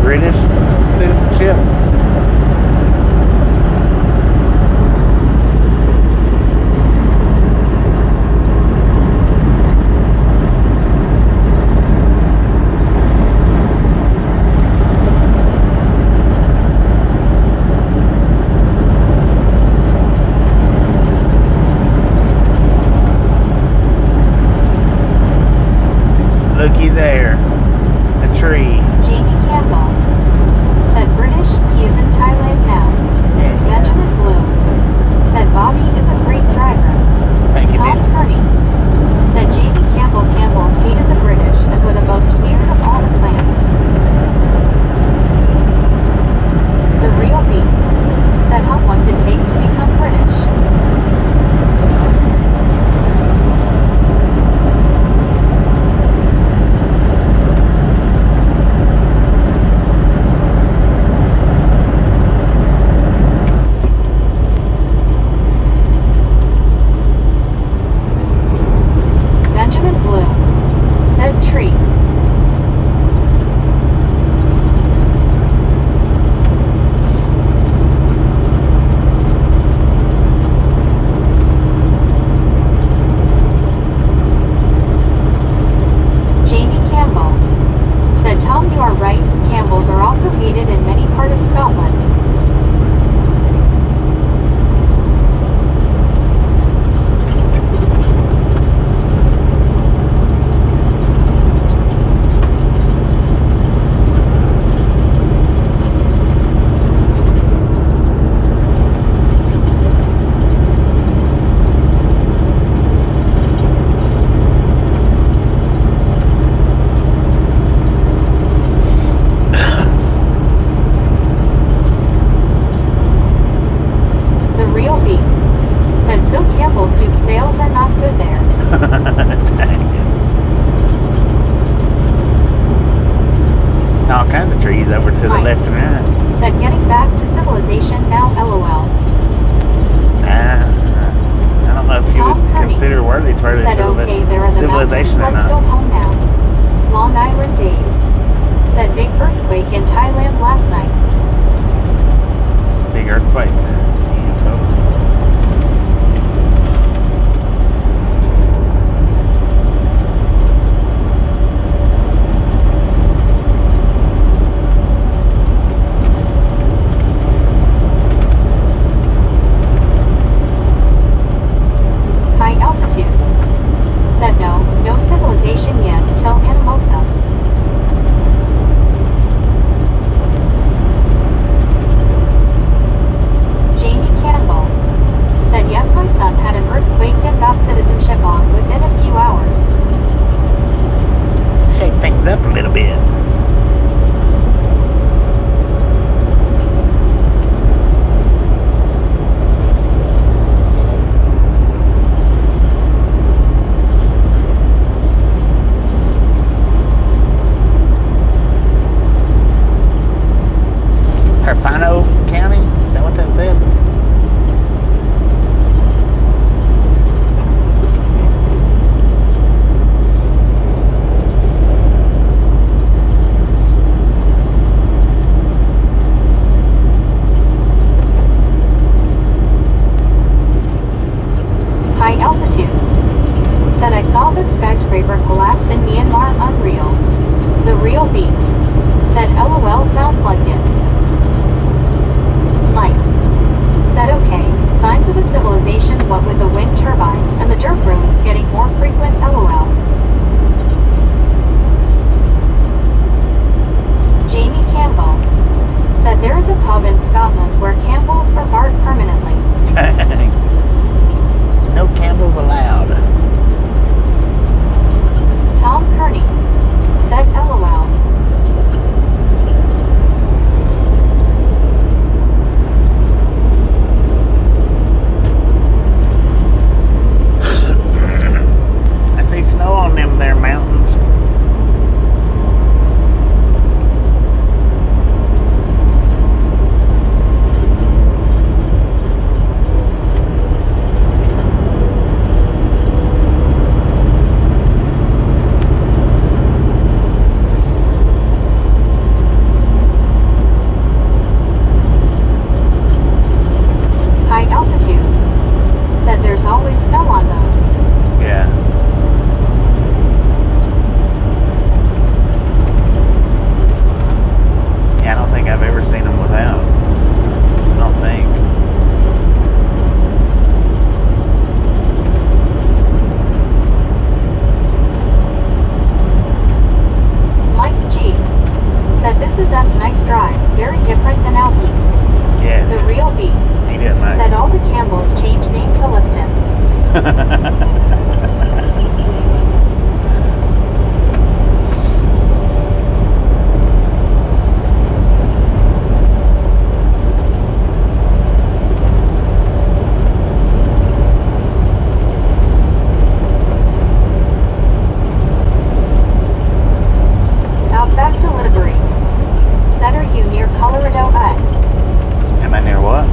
British citizenship? Looky there, a tree. Jamie Campbell said British, he is in Thailand now. Benjamin Bloom said Bobby is a great driver. Thank you, Tom bitch. Kearney said Jamie Campbell's hated the British and were the most weird of all the clans. The real beat said how what's it take to become British? Benjamin Bloom said tree. Jamie Campbell said Tom, you are right. Campbells are also hated in many parts of Scotland. The real beat said so Campbell's soup sales are not good there. All kinds of trees over to the Mike left and right. said getting back to civilization now, LOL. civilization or Let's go not. home now. Long Island Dave. Said big earthquake in Thailand last night. Big earthquake. Damn, folks. High altitudes. Said no civilization yet till Alamosa. Jamie Campbell. Said yes, my son had an earthquake and got citizenship on within a few hours. Shake things up a little bit. Herfano County? Is that what that said? High altitudes. Said I saw that skyscraper collapse in Myanmar. Unreal. The real beat. Said LOL, sounds like it. Mike. Said okay, signs of a civilization, what with the wind turbines and the dirt roads getting more frequent. LOL. Jamie Campbell. Said there is a pub in Scotland where Campbells are barred permanently. Dang. No candles allowed. Tom Kearney. Said LOL. I see snow on them there mountains. High altitudes. Said there's always snow on those. Yeah. Yeah, I don't think I've ever seen them without. I don't think. Mike G. Said this is us nice drive, very different than out east. Yeah. The real beat. He didn't like Said all the Campbells changed name to Lipton. Outback deliveries. Said are you near Colorado? Am I near what?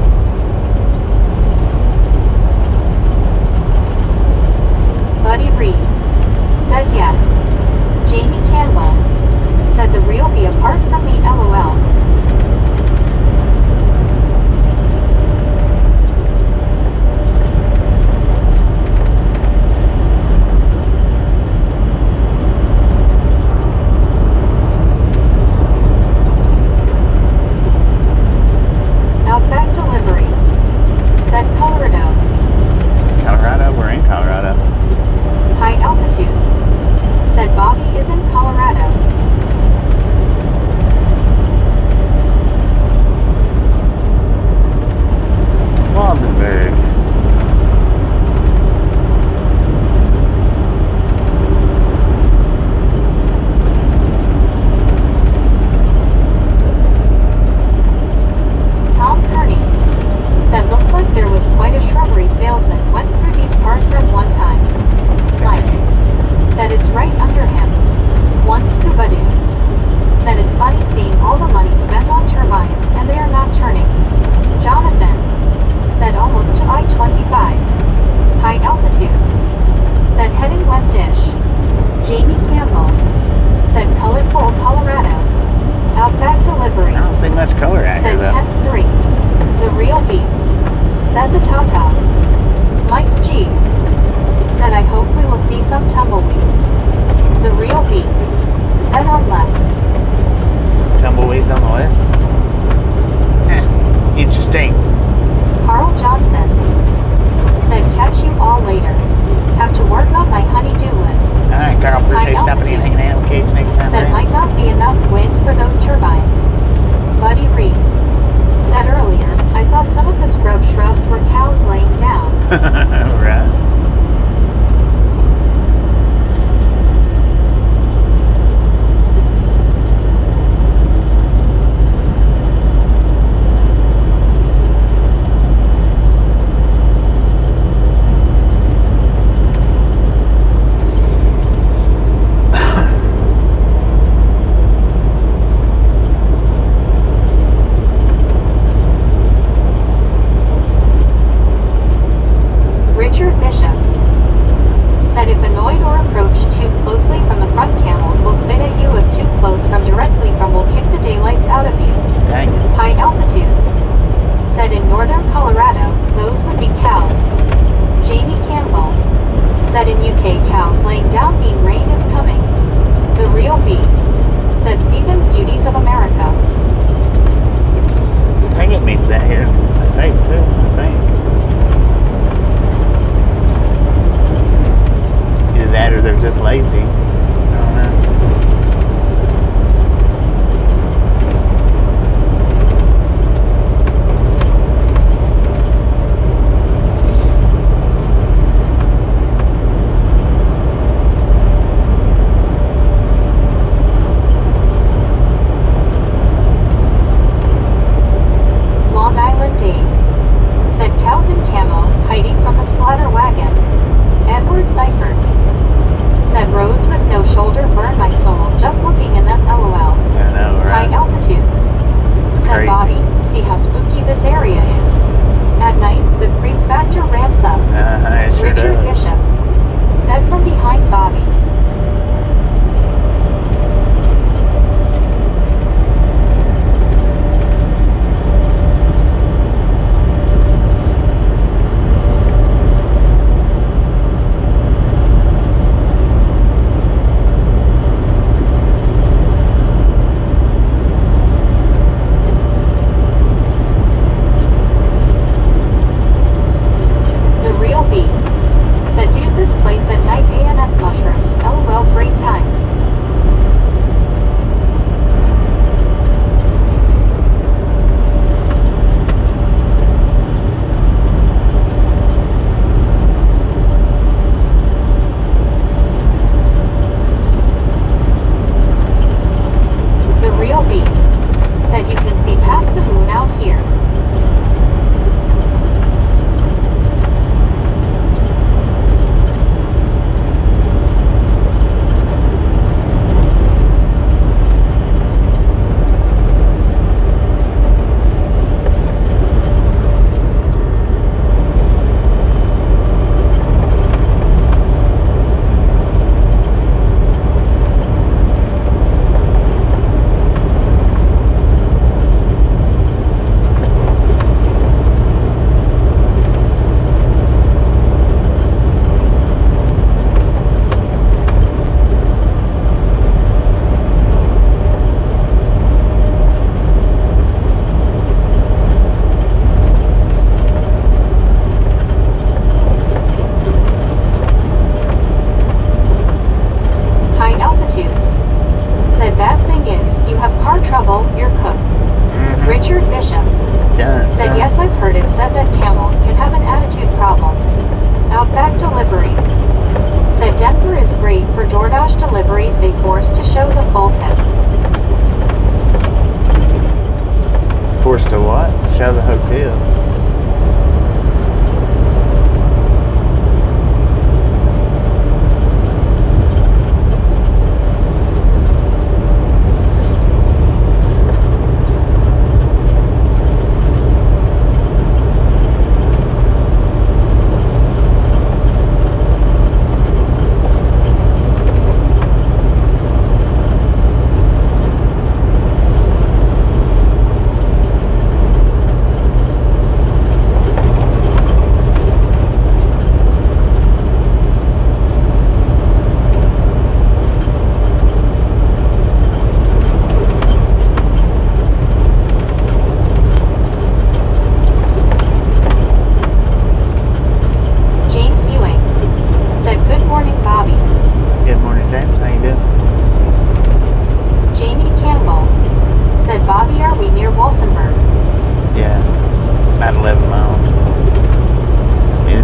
tatas. Mike G said, I hope we will see some tumbleweeds. The real B said on left. Tumbleweeds on the left. Interesting. Carl Johnson said, catch you all later. Have to work on my honey-do list. All right, Carl. Appreciate High stopping in and hanging out with kids next time. Said around. might not be enough wind for those turbines. Buddy Reed said earlier, I thought some of the scrub shrubs were cows laying down. Right.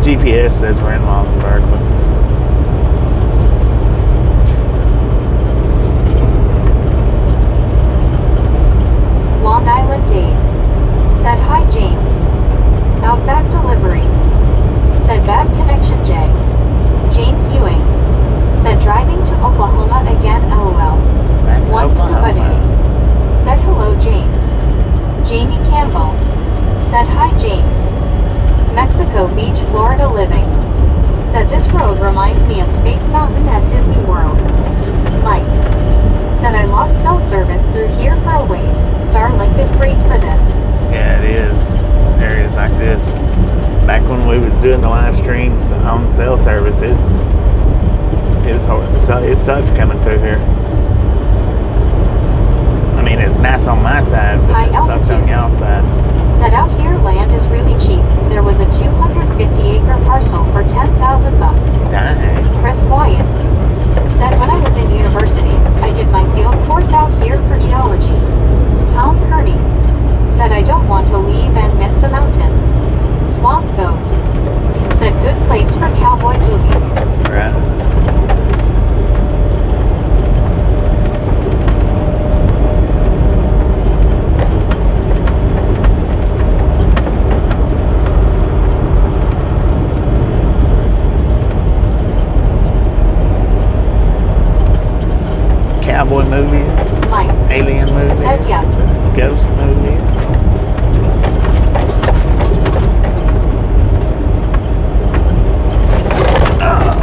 GPS says we're in Walsenburg, but Long Island Dave. Said hi James. Outback Deliveries. Said bad connection Jay. James Ewing. Said driving to Oklahoma again LOL. that's One scuba Oklahoma. day. Said hello James. Jamie Campbell. Said hi James. Mexico Beach, Florida living. Said this road reminds me of Space Mountain at Disney World. Mike. Said I lost cell service through here for a ways. Starlink is great for this. Yeah, it is. Areas like this. Back when we was doing the live streams on cell service, it was hard. It sucked coming through here. I mean, it's nice on my side, but High it sucks on altitudes. y'all's side. Said out here land is really cheap. There was a 250-acre parcel for $10,000. Dang. Chris Wyatt. Said when I was in university, I did my field course out here for geology. Tom Kearney. Said I don't want to leave and miss the mountain. Swamp Ghost. Said good place for cowboy movies. Right. Cowboy movies, Mike. alien movies, Said yes. ghost movies.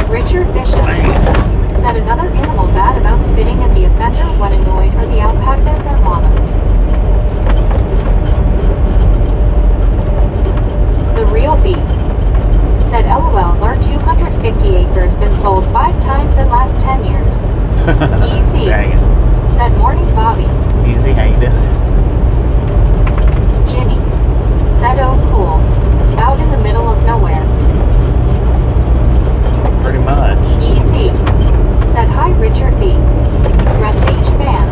Richard Bishop. Man. Said another animal bad about spitting at the offender when annoyed are the alpacas and llamas. The Real Beef. Said LOL our 250 acres been sold 5 times in last 10 years. Easy. Dang it. Said morning Bobby. Easy, how you doing? Jimmy. Said oh cool. Out in the middle of nowhere. Pretty much. Easy. Said hi Richard B. Russ H. Fan.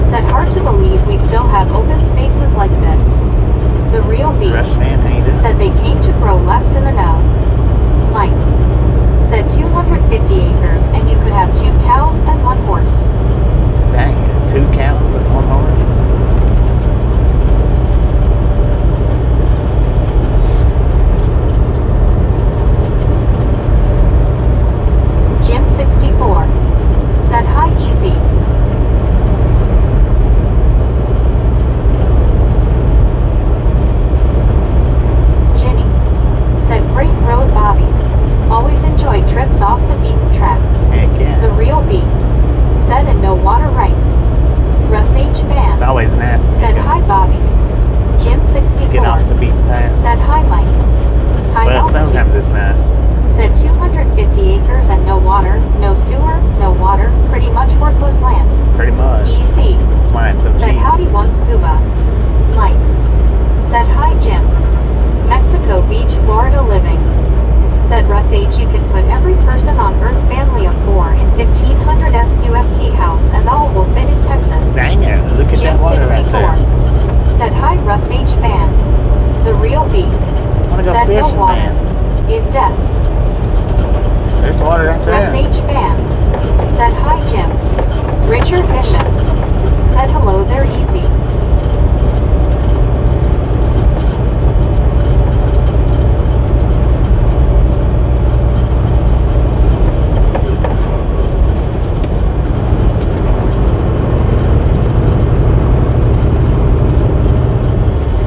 Said hard to believe we still have open spaces like this. The Real B. Rush fan, how you doing? Said they came to grow left in the know. Mike. Said 250 acres and you could have 2 cows and 1 horse. Dang it. 2 cows and 1 horse. Jim 64. Said hi easy. Ginny. Said great road Bobby. Always enjoyed trips off the beaten track. Heck yeah. The Real B. Said and no water rights. Russ H. It's Fan. always nice when Said you hi Bobby. Jim 64. get off the beaten path. Said hi Mike. High Well, altitude. sometimes it's nice. Said 250 acres and no water, no sewer, no water, pretty much worthless land. Pretty much. Easy. That's why it's so Said cheap. howdy one scuba. Mike. Said hi Jim. Mexico Beach, Florida living. Said Russ H. You can put every person on earth family of 4 in 1500 SQFT house and all will fit in Texas. Dang it. Look at Jim that water 64. right there. Said hi Russ H. Fan. The Real B. I want to go Said no fishing, water man. is death. There's water right Russ there. H. Fan. Said hi Jim. Richard Bishop. Said hello there easy.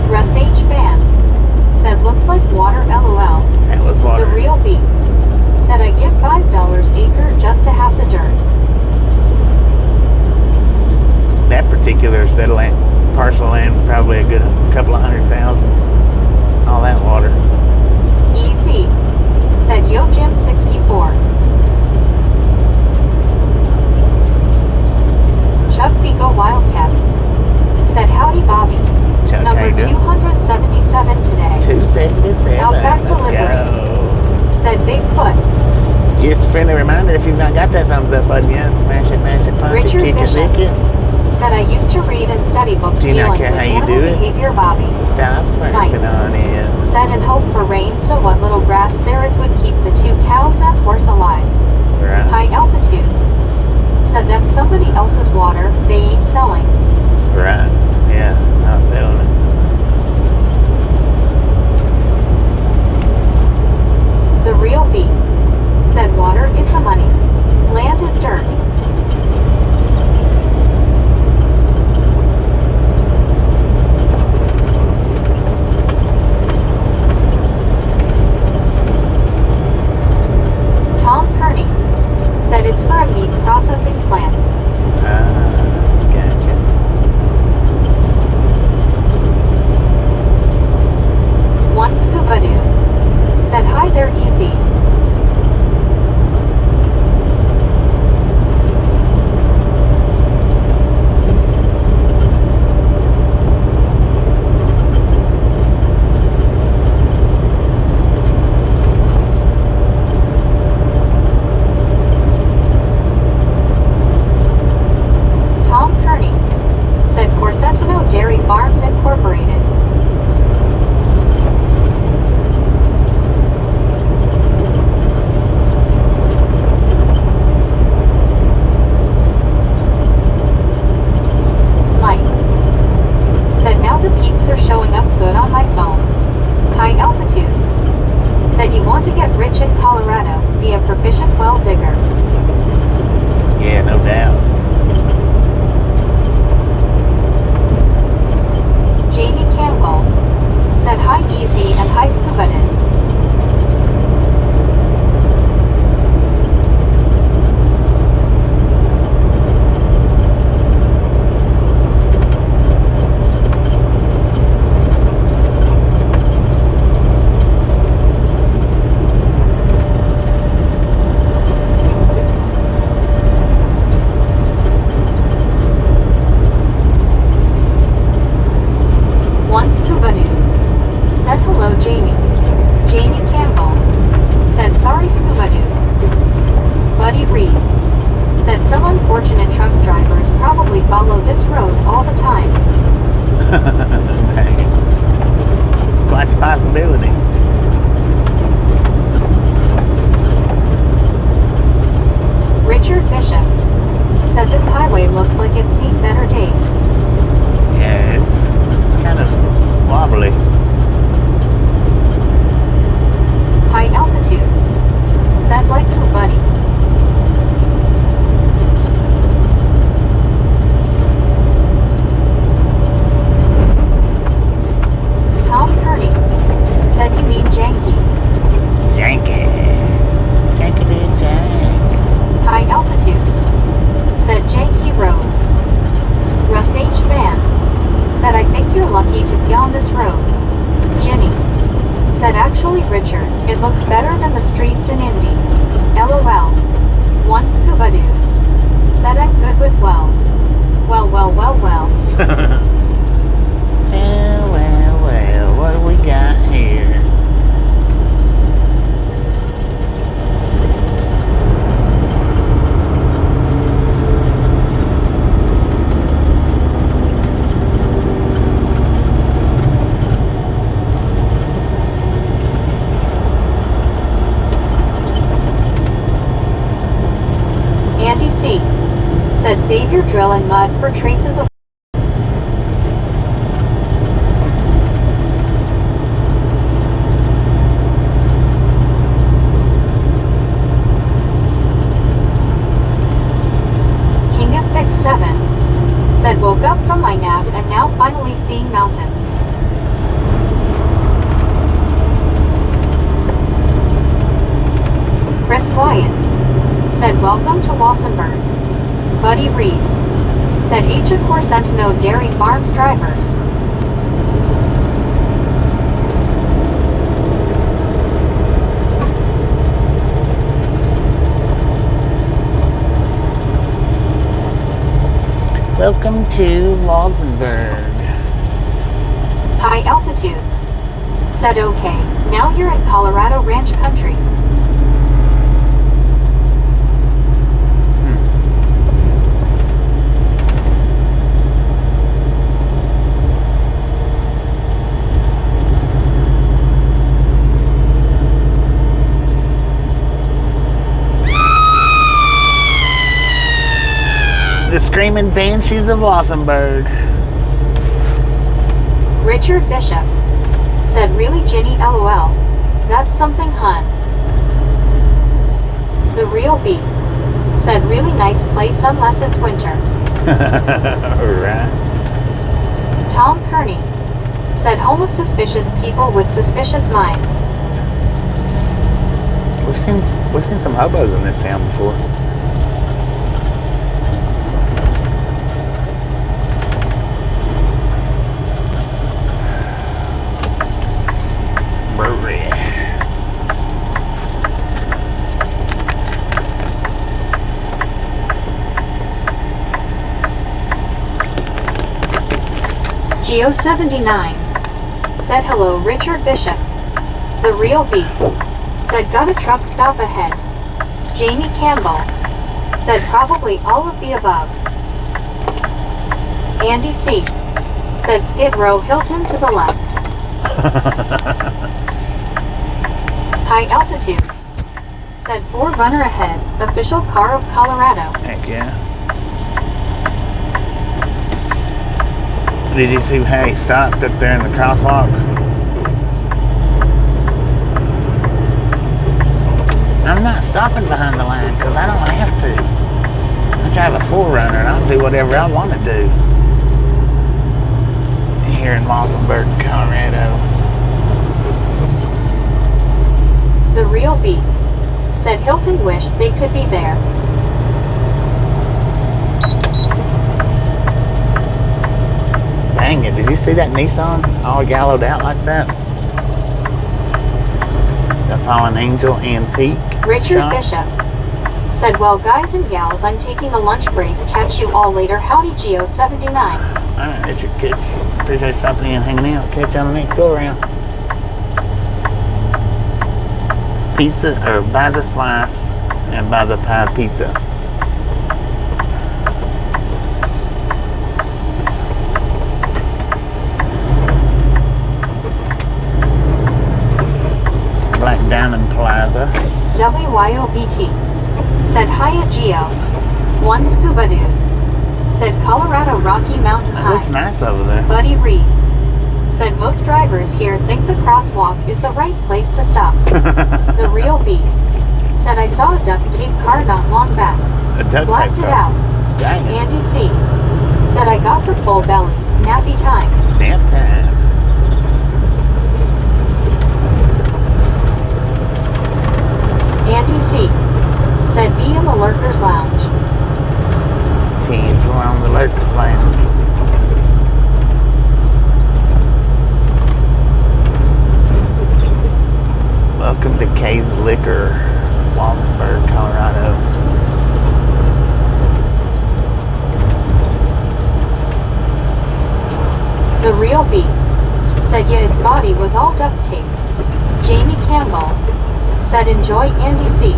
Russ H. Fan. Said looks like water LOL. That was water. The Real B. Said I give $5 acre just to have the dirt. That particular set of land, parcel of land, probably a good couple of 100,000. All that water. Easy. Said Yo Jim 64. Chuck Vigo Wildcats. Said howdy Bobby. Chuck, how Number you doing? 277 today. 277. Outback Let's Deliveries. go. Said Bigfoot. Just a friendly reminder, if you've not got that thumbs up button yet, smash it, punch Richard it, kick Bishop. it, lick it. Said I used to read and study books Do you not dealing care with how you animal do it? behavior Bobby. Stop smurfing Mike. on it. Said and hope for rain so what little grass there is said you want to get rich in Colorado, be a proficient well digger. Yeah, no doubt. Jamie Campbell said hi easy and hi scuba dip. One scuba noob said hello Jamie. Jamie Campbell said sorry scuba noob. Buddy Reed said some unfortunate truck drivers probably follow this road all the time. Hey, quite a possibility. Richard Bishop said this highway looks like it's seen better days. Yeah, it's kind of wobbly. High altitudes said like who buddy. Tom Kearney said you mean janky. Janky. Jankety jank. High altitudes said janky road. Russ H. Van said I think you're lucky to be on this road. Ginny said actually Richard, it looks better than the streets in Indy. LOL. One scuba dude said I'm good with wells. Well. Well, what do we got here? Andy C. said save your drill in mud for traces of King of Fix 7 said woke up from my nap and now finally seeing mountains. Chris Wyatt said welcome to Walsenburg. Buddy Reed said H. Centeno Dairy Farms drivers. Welcome to Walsenburg. High altitudes said okay, now you're in Colorado Ranch country. The Screaming Banshees of Walsenburg. Richard Bishop said really Ginny LOL. That's something hun. The Real B said really nice place unless it's winter. Alright. Tom Kearney said home of suspicious people with suspicious minds. We've seen some hobos in this town before. Geo79 said hello Richard Bishop. The Real B said got a truck stop ahead. Jamie Campbell said probably all of the above. Andy C said Skid Row Hilton to the left. High altitudes said 4Runner ahead, official car of Colorado. Heck yeah. Did you see how he stopped up there in the crosswalk? stopping behind the line because I don't have to. I drive a 4Runner and I'll do whatever I want to do here in Walsenburg, Colorado. The real beef, said Hilton wished they could be there. Dang it, did you see that Nissan all yellowed out like that? The Fallen Angel Antique Richard shop. Bishop said, well, guys and gals, I'm taking a lunch break. Catch you all later. Howdy, Geo79. Alright, Richard, catch. Appreciate you stopping in and hanging out. Catch you on the next go around. Pizza, or buy the slice and buy the pie pizza. Black Diamond Plaza. WYOBT said, hiya, Geo. One scuba dude said, Colorado Rocky Mountain It High. looks nice over there. Buddy Reed said, most drivers here think the crosswalk is the right place to stop. The real beef said, I saw a duct tape car not long back. A duct Blacked tape it car. out. Dang it. Andy C said, I got a full belly. Nappy time. Nap time. Andy C said, be in the Lurkers Lounge. Team from the Lurkers Lounge. Welcome to Kay's Liquor, Walsenburg, Colorado. The real beef said, yeah, its body was all duct tape. Jamie Campbell said, enjoy Andy C.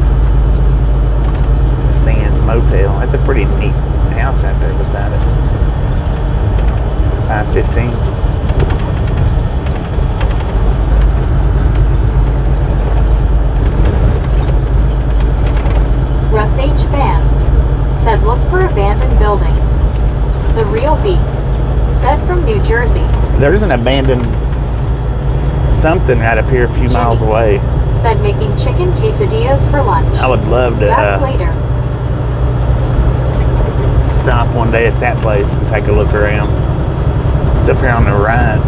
The Sands Motel. That's a pretty neat house right there beside it. 515. Russ H. Van said, look for abandoned buildings. The real beef said, from New Jersey. There's an abandoned something right up here a few miles away. Said, making chicken quesadillas for lunch. I would love Back to later. stop one day at that place and take a look around. It's up here on the right.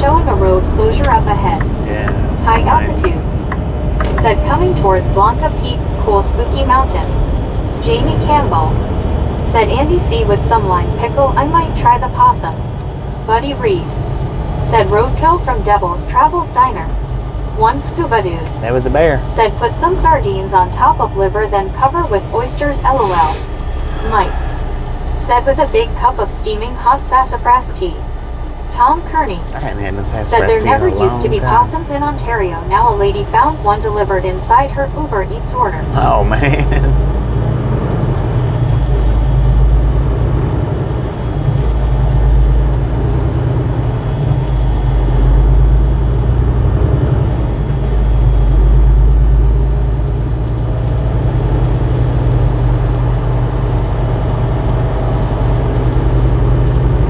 showing a road closure up ahead. Yeah. High Right. altitudes. Said coming towards Blanca Peak, cool spooky mountain. Jamie Campbell. Said Andy C with some lime pickle, I might try the possum. Buddy Reed. Said roadkill from Devil's Travels Diner. One scuba dude. There was a bear. Said put some sardines on top of liver then cover with oysters LOL. Mike. Said with a big cup of steaming hot sassafras tea. Tom Kearney. I hadn't had no sassafras Said there tea never in a used to be long time. possums in Ontario. Now a lady found one delivered inside her Uber Eats order. Oh man.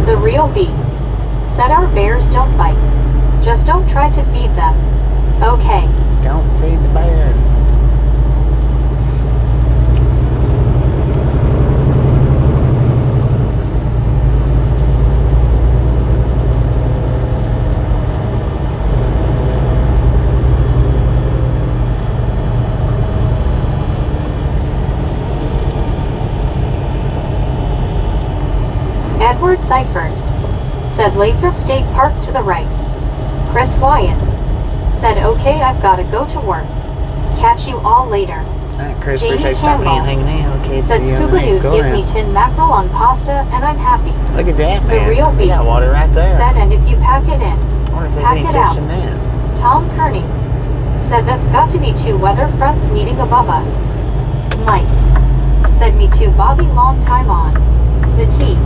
The real B. Said our bears don't bite. Just don't try to feed them. Okay. Don't feed the bears. Edward Seifert. Said Lathrop State Park to the right. Chris Wyatt. Said okay, I've gotta go to work. Catch you all later. Alright, Chris, Jamie appreciate you stopping in Campbell. and hanging out. Okay, Said see you on the Scuba next Dude, go give around. me tin mackerel on pasta and I'm happy. Look at that, man. real We beef. got water right there. Said and if you pack it in. I wonder if there's pack any it fish out. in that. Tom Kearney. Said that's got to be two weather fronts meeting above us. Mike. Said me too, Bobby, long time on. The T.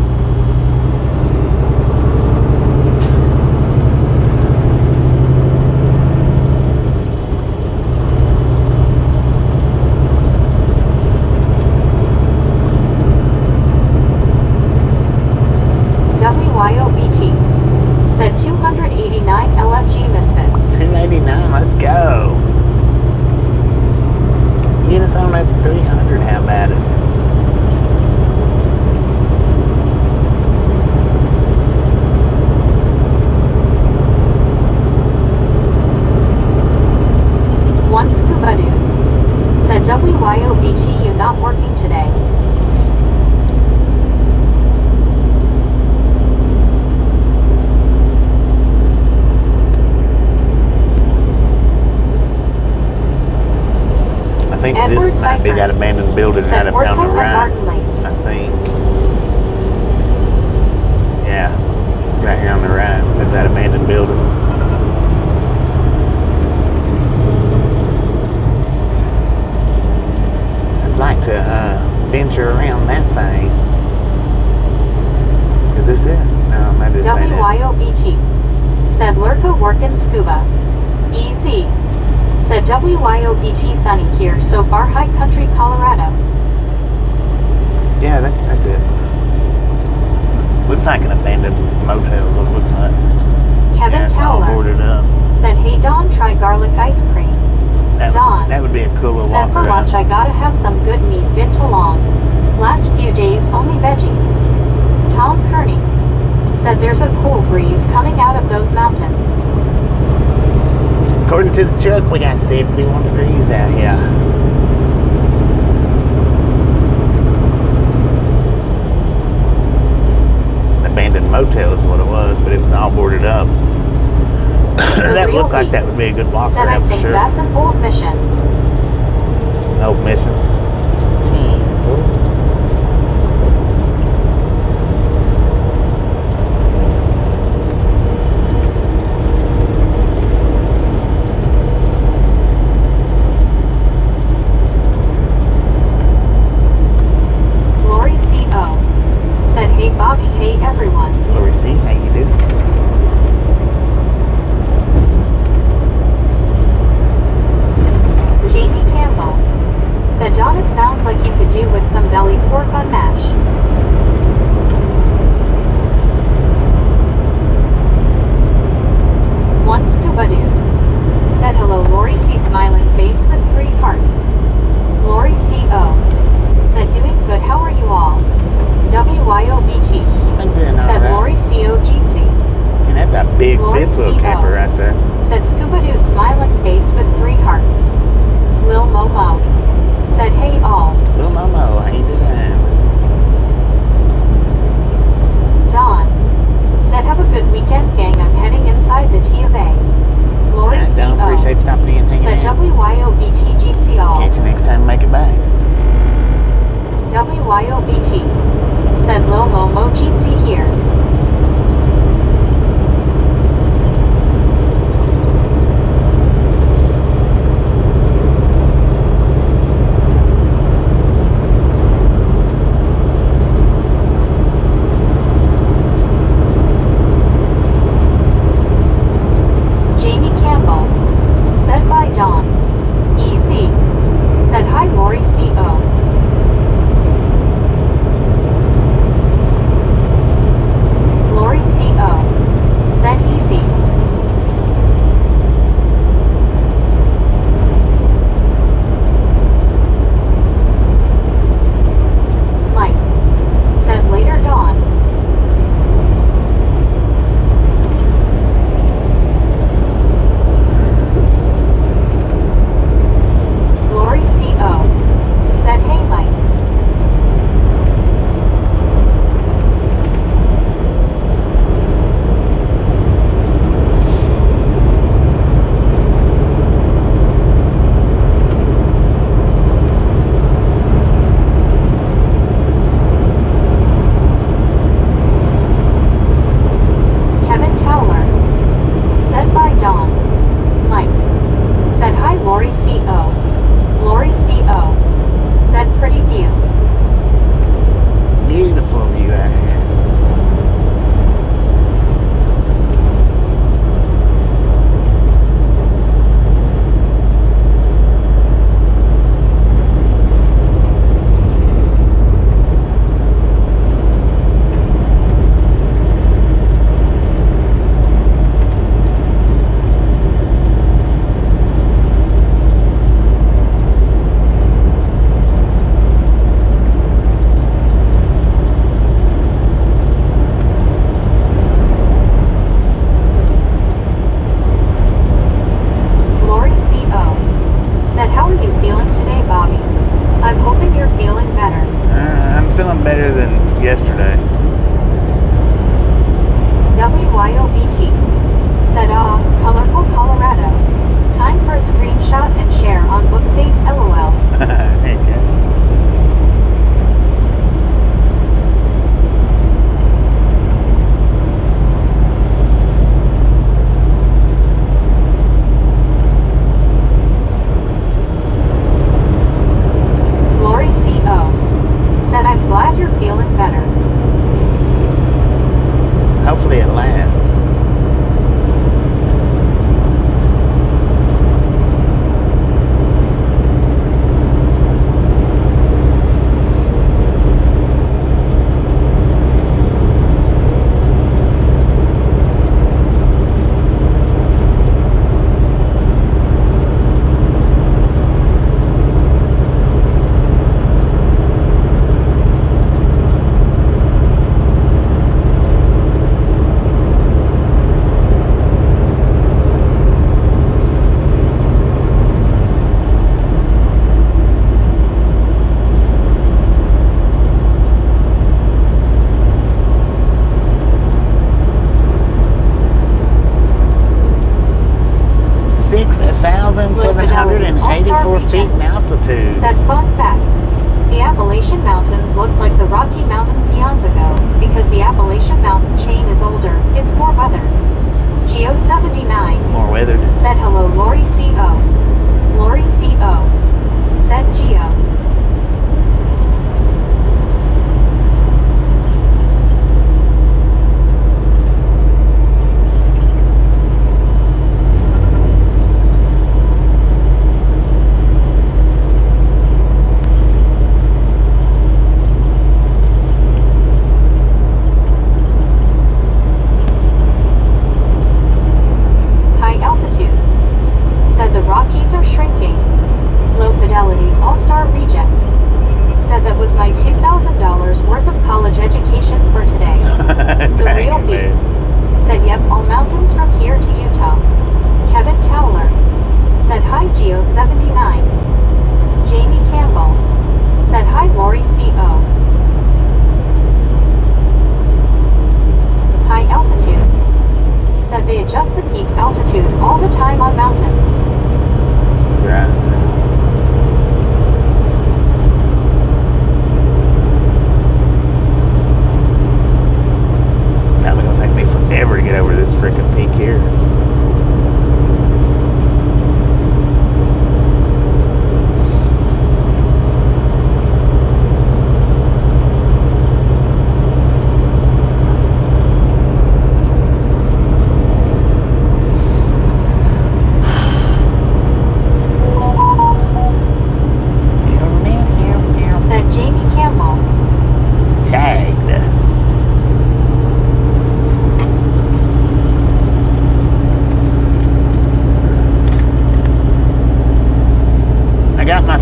WYOBT. Said 289 LFG Misfits. 289, let's go. Get us on that 300, how about it? One scuba dude. Said WYOBT, you not working today. I think Edward this might be Seifert. that abandoned building right Said up there on the Forsyth and right. Martin Lanes. I think. Yeah, right here on the right is that abandoned building. I'd like to venture around that thing. Is this it? No, maybe this ain't it. WYOBT. Said Lurka workin' scuba. EZ. Said WYOBT sunny here so far, high country Colorado. Yeah, that's it. Looks like an abandoned motel is what it looks like. Kevin Yeah, it's all Towler. boarded up. Said hey Don, try garlic ice cream. Dawn. That would be a cool little Said walk for around. lunch I gotta have some good meat, been too long. Last few days only veggies. Tom Kearney. Said there's a cool breeze coming out of those mountains. According to the truck, we got 71 degrees out here. It's an abandoned motel is what it was, but it was all boarded up. That real looked like beat. that would be a good walk Said I around for think sure. that's an old mission. An old mission. Lori C.O. Said hey Bobby, hey everyone. Lori C, how you doing? Jamie Campbell. Said Don sound better than yesterday. WYOBT said, colorful Colorado. Time for a screenshot and share on Bookface LOL. There you go. Lori CO said, I'm glad you're feeling better. Hopefully it lasts. Feet in altitude. Said, fun fact, the Appalachian Mountains looked like the Rocky Mountains eons ago because the Appalachian Mountain chain is older, it's more weathered. Geo79 More weathered. said, hello Lori CO. Lori CO said, Geo.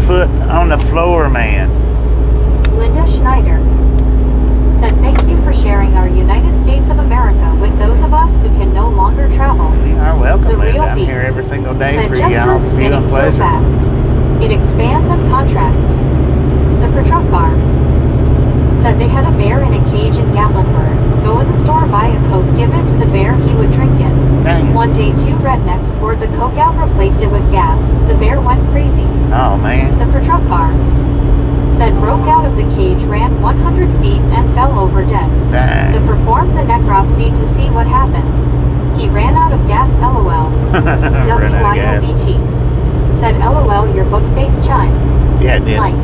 Foot on the floor, man. Linda Schneider said, thank you for sharing our United States of America with those of us who can no longer travel. You are welcome, The Linda. real I'm beat here every single day said, for just y'all. Earth You spinning and so pleasure. fast. It expands and contracts. Super Truck Car said they had a bear in a cage in Gatlinburg. Go in the store, buy a Coke, give it to the bear, he would drink it. Dang. One day, two rednecks poured the Coke out, replaced it with gas. The bear went crazy. Oh, man. Super Truck Car said broke out of the cage, ran 100 feet, and fell over dead. Dang. They performed the necropsy to see what happened. He ran out of gas, LOL. Ran out of gas. WYOBT said, LOL, your book face chime. Yeah, it did. Mike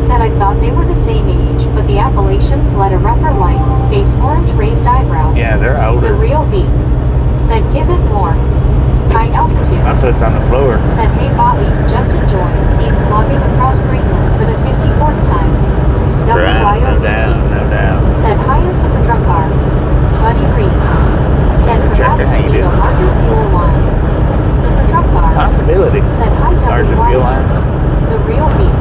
said, I thought they were the same age, but the Appalachians led a rougher life. Face orange, raised eyebrow. Yeah, they're The older. real beat said, give it more. High altitude My foot's on the floor. said, hey Bobby, just enjoy. Eat slogging across Greenland for the 54th time. Right, no WYOBT doubt, no doubt. said, hi, a super truck car. Buddy Reed said, Super trucker, perhaps how I you need a doing? larger fuel line. Super truck car Possibility. said, hi, Larger fuel line. The real beat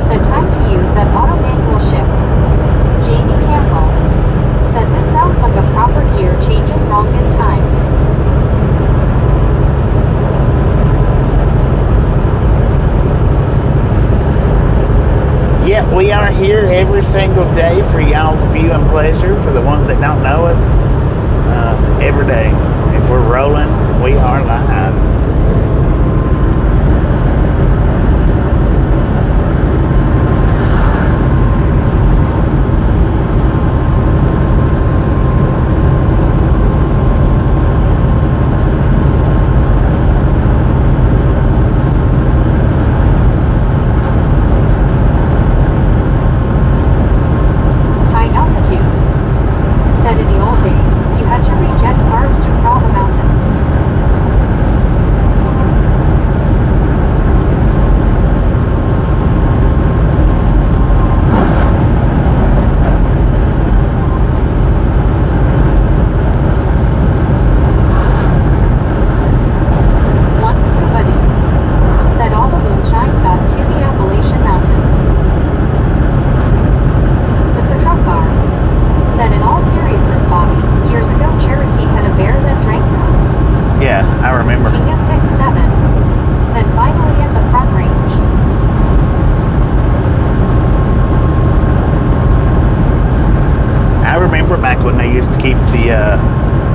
said, time to use that auto manual shift. Jamie Campbell said, this sounds like a proper gear changing wrong in time. Yeah, we are here every single day for y'all's view and pleasure. For the ones that don't know it, every day. If we're rolling, we are live.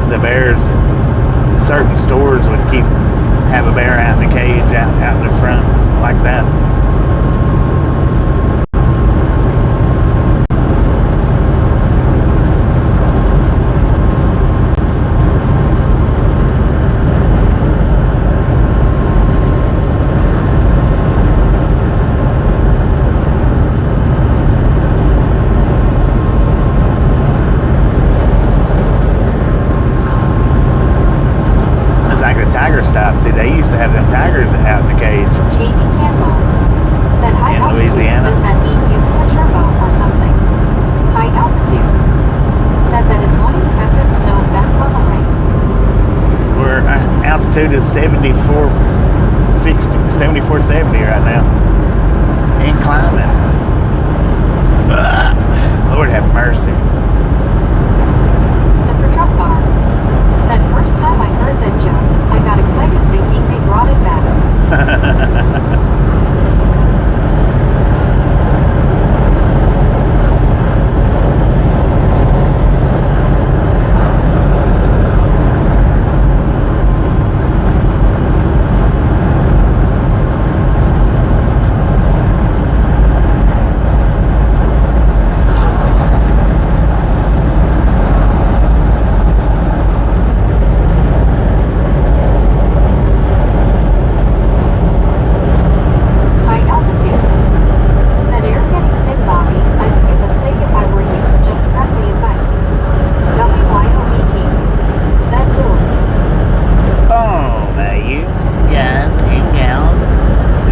The bears, certain stores would have a bear out in a cage out in the front like that. See, they used to have them tigers out in the cage. Jamie Campbell said high in altitudes. Louisiana. Does that mean using a turbo or something? High altitudes said that is one impressive snow fence on the right. Where altitude is 7470 right now. Ain't climbing. Lord have mercy. Super Truck Bar said first time I heard that joke, I got excited thinking they brought it back.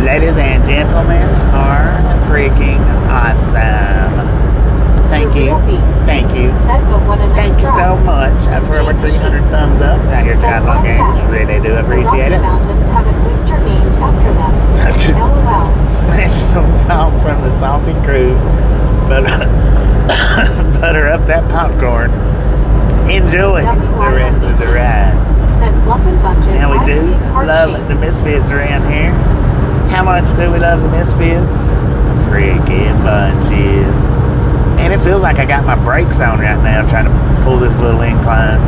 Ladies and gentlemen are freaking awesome. Thank you. Thank you. Thank you so much for over 300 thumbs up out here, Skylock Gang. Really do appreciate it. Mountains have a blister named after them. LOL. Snatch some salt from the salty crew. Butter up that popcorn. Enjoy the rest of the ride. Said Fluffin' Bunches. And we do love the Misfits around here. How much do we love the Misfits? Freaking bunches. And it feels like I got my brakes on right now trying to pull this little incline.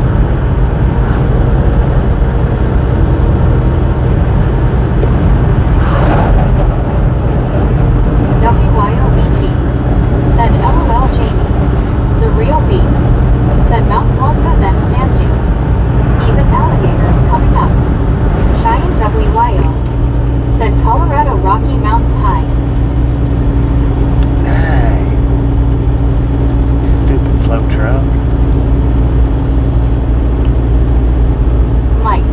WYOBT said LOL Jamie. The real beat said Mount Blanca, then sand dunes. Even alligators coming up. Cheyenne WYO said Colorado Rocky Mountain High. Hey. Stupid slow truck. Mike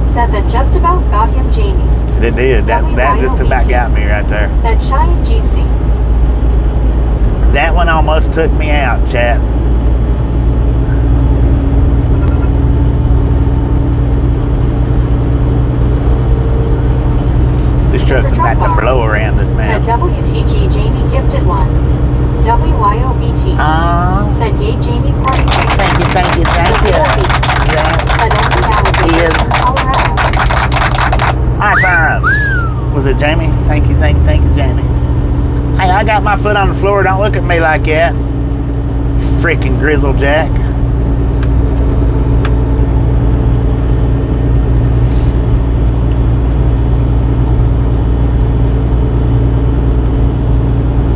said that just about got him Jamie. It did. That just about got me right there. Said Cheyenne Jeetsy. That one almost took me out, chat. This truck's about to blow around us now. Said WTG Jamie gifted one. WYOBT. Said yay Jamie party. Thank you. Yeah. Said only alligators in Colorado. Awesome. Was it Jamie? Thank you, Jamie. Hey, I got got my foot on the floor. Don't look at me like that. Freaking Grizzle Jack.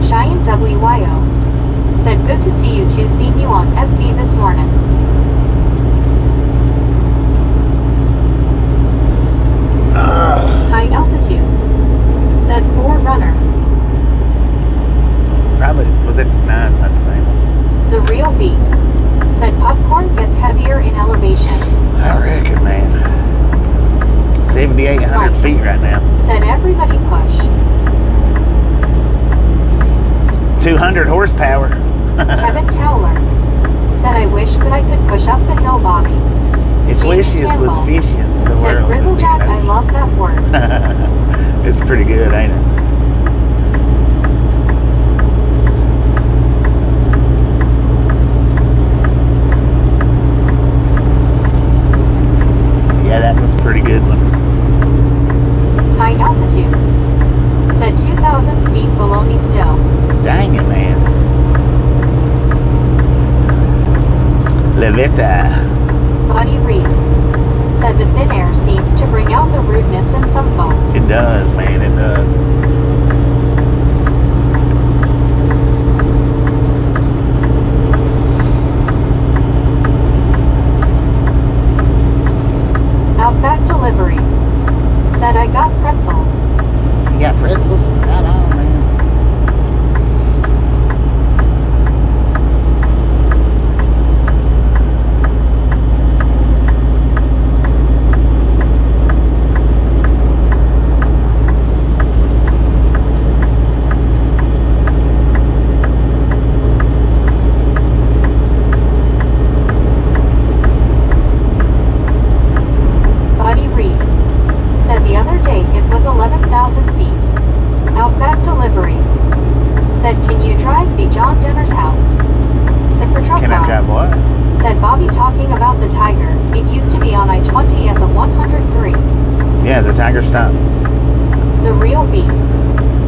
Cheyenne WYO said, good to see you too. Seen you on FB this morning. High altitudes said, Forerunner. Probably, was it? No, it's not the same one. The real beat said, popcorn gets heavier in elevation. I reckon, man. 7,800 feet right now. Said, everybody push. 200 horsepower. Kevin Towler said, I wish that I could push up the hill, Bobby. If wishes was fishes, the Said, world. Grizzlejack, I love that word. It's pretty good, ain't it? Yeah, that was a pretty good one. High altitudes said, 2,000 feet below me still. Dang it, man. Levita. Buddy Reed said, the thin air seems to bring out the rudeness in some folks. It does, man, it does. Outback Deliveries said, I got pretzels. You got pretzels? Right on, man. Buddy Reed said, the other day it was 11,000 feet. Outback Deliveries said, can you drive me John Denner's house? Super Truck Can I Bar drive what? said, Bobby talking about the Tiger. It used to be on I-20 at the 103. Yeah, the Tiger stop. The Real Beat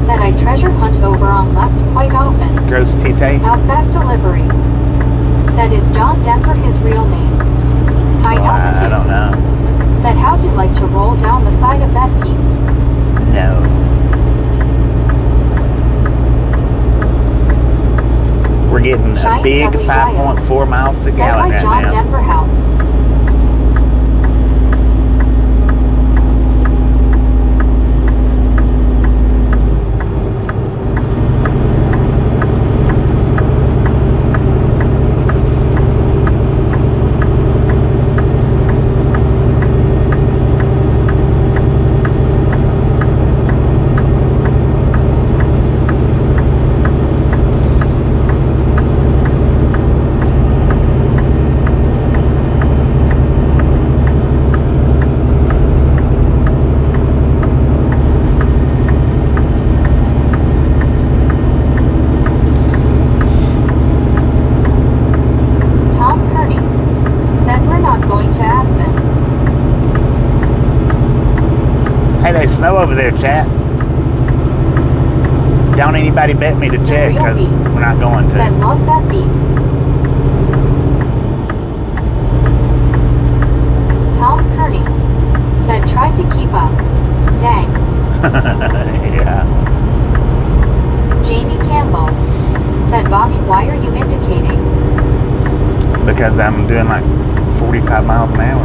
said, I treasure hunt over on left quite often. Gross Tite. Outback Deliveries said, is John Denver his real name? High altitudes I don't know. said, how'd you like to roll down the side of that peak? No. We're getting a Giant big W 5.4 miles to said, gallon like right John now. Denver house. Tom Kearney said, we're not going to Aspen. Hey, there's snow over there, chat. Don't anybody bet me to check real because beat we're not going said, to. love that beat. Tom Kearney said, try to keep up. Dang. Yeah. Jamie Campbell said, Bobby, why are you indicating? Because I'm doing like 45 miles an hour.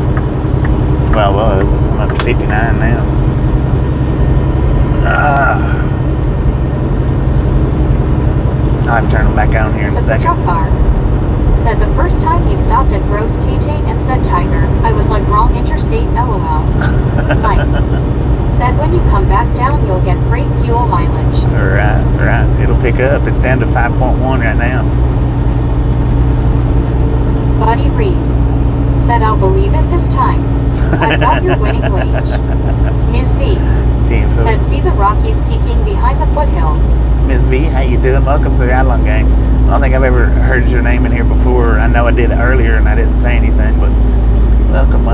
Well, I was. I'm up to 59 now. I'm turning back on here in a Super second. Truck Car said, the first time you stopped at Gross Tate and said Tiger, I was like, wrong interstate, LOL. Mike said, when you come back down, you'll get great fuel mileage. Right. It'll pick up. It's down to 5.1 right now. Buddy Reed said, I'll believe it this time. I've got your winning wage. Ms. V said, see the Rockies peeking behind the foothills. Ms. V, how you doing? Welcome to the Outlaw Gang. I don't think I've ever heard your name in here before. I know I did earlier and I didn't say anything, but welcome.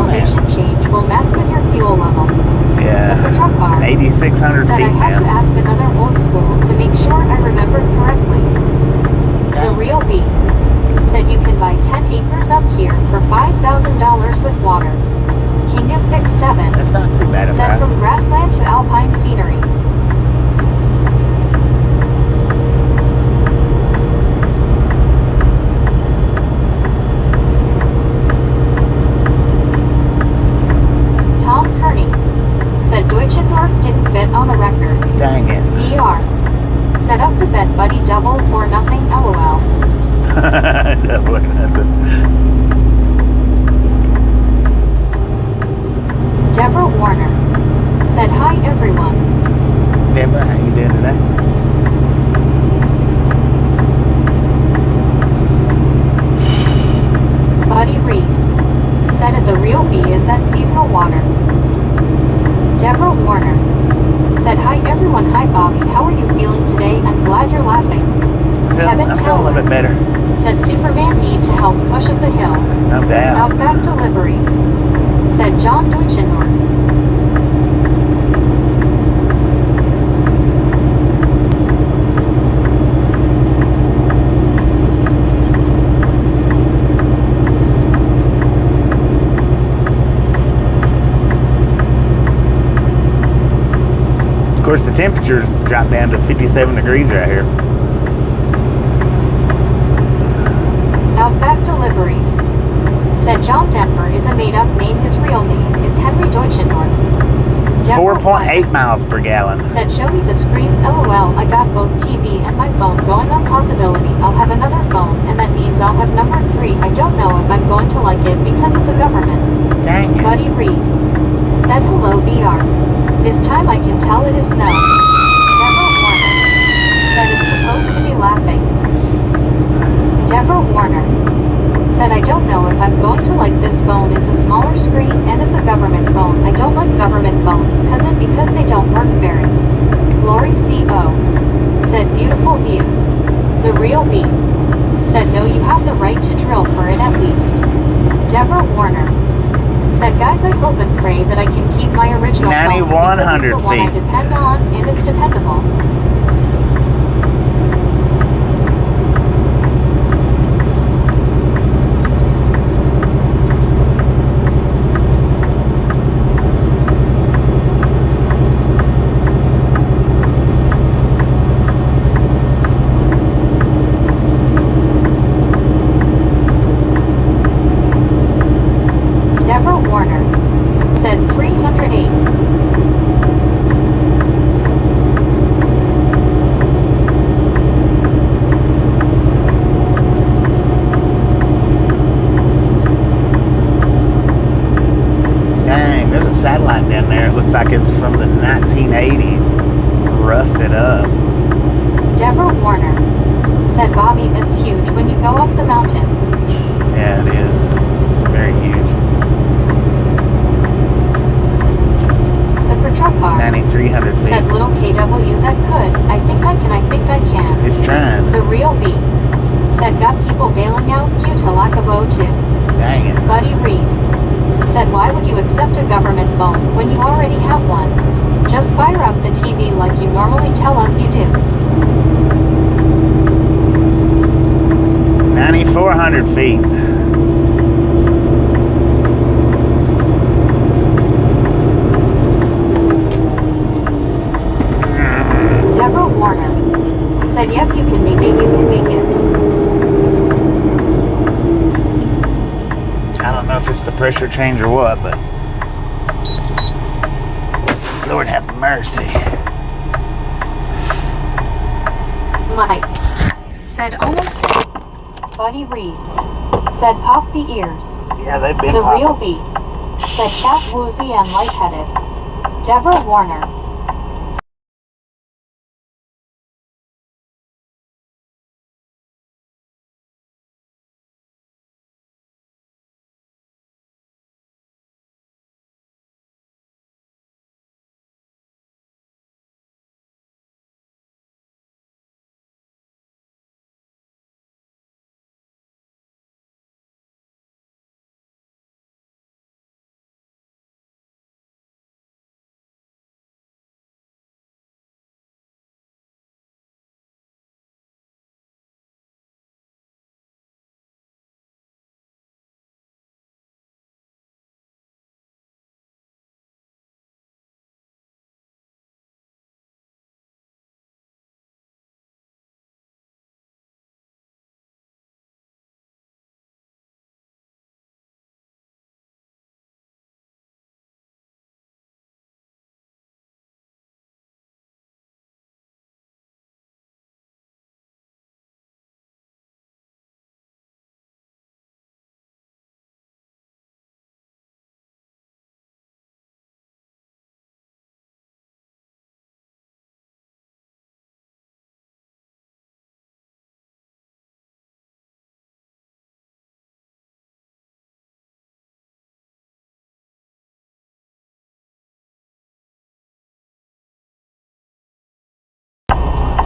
elevation change will mess with your fuel level. Yeah. Super truck car 8,600 said feet I had to now. ask another old school to make sure I remembered correctly. The real B said you can buy 10 acres up here for $5,000 with water. King of Pick 7 That's not too bad a said price. from grassland to alpine scenery. Tom Kearney said Deutschendorf didn't fit on the record. Dang it. BR set up the bet buddy double or nothing LOL. That wasn't nothing. Deborah Warner said hi everyone. Deborah, how you doing today? Buddy Reed said it the real B is that seasonal water. Deborah Warner said hi everyone. Hi Bobby, how are you feeling today? I'm glad you're laughing. I'm feeling a little bit better. Said Superman need to help push up the hill. I'm down. Outback deliveries. Said John Deutschendorf. Of course, the temperatures dropped down to 57 degrees right here. Outback deliveries. Said John Denver is a made-up name. His real name is Henry Deutschendorf. Deborah 4.8 miles per gallon. said show me the screens. LOL, I got both TV and my phone going on. Possibility I'll have another phone, and that means I'll have number 3. I don't know if I'm going to like it because it's a government. Dang it. Buddy Reed said hello BR. This time I can tell it is snow. Deborah Warner said it's supposed to be laughing. Deborah Warner said I don't know if I'm going to like this phone. It's a smaller screen and it's a government phone. I don't like government phones because they don't work very. Lori CO said beautiful view. The real B said no, you have the right to drill for it at least. Deborah Warner said guys, I hope and pray that I can keep my original phone because it's 9,100 the one I feet. depend on and it's dependable. Deborah Warner said 308. Dang, there's a satellite down there. It looks like it's from the 1980s. Rusted up. Deborah Warner said Bobby, it's huge when you go up the mountain. Yeah, it is. Very huge. Super truck car 9,300 said feet. little KW that could. I think I can. It's trying. The real B said got people bailing out due to lack of O2. Dang it. Buddy Reed said why would you accept a government phone when you already have one? Just fire up the TV like you normally tell us you do. 9,400 feet. Deborah Warner said yep, you can make it. I don't know if it's the pressure change or what, but Lord have mercy. Mike said almost. Buddy Reed said pop the ears. Yeah, they've been The popping. real B said cat woozy and lightheaded. Deborah Warner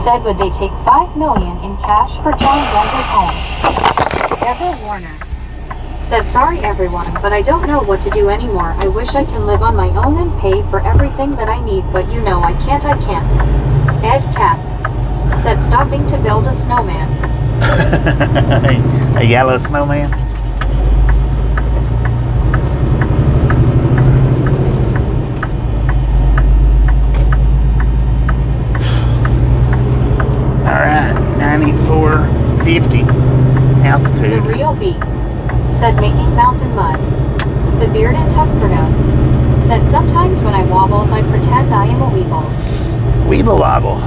said would they take $5 million in cash for John Denver's home. Deborah Warner said, sorry everyone, but I don't know what to do anymore. I wish I can live on my own and pay for everything that I need, but you know I can't. Ed Cat said, stopping to build a snowman. A yellow snowman. All right, 9450 The altitude. Real B said, making mountain mud. The Bearded Tuckfordo said, sometimes when I wobbles, I pretend I am a Weebles. Weeble wobble.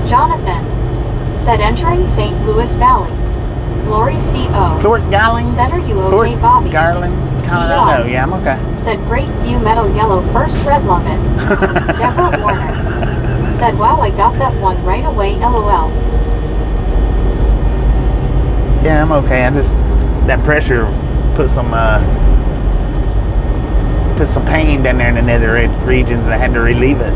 Jonathan said, entering St. Louis Valley. Lori C.O. Fort Garling. said, are you okay, Fort Bobby? Garland, Colorado. Yeah, I'm okay. Said, great view, metal yellow, first red, love it. Deborah Warner said, wow, I got that one right away, LOL. Yeah, I'm okay. I just, that pressure put some pain down there in the nether regions, and I had to relieve it.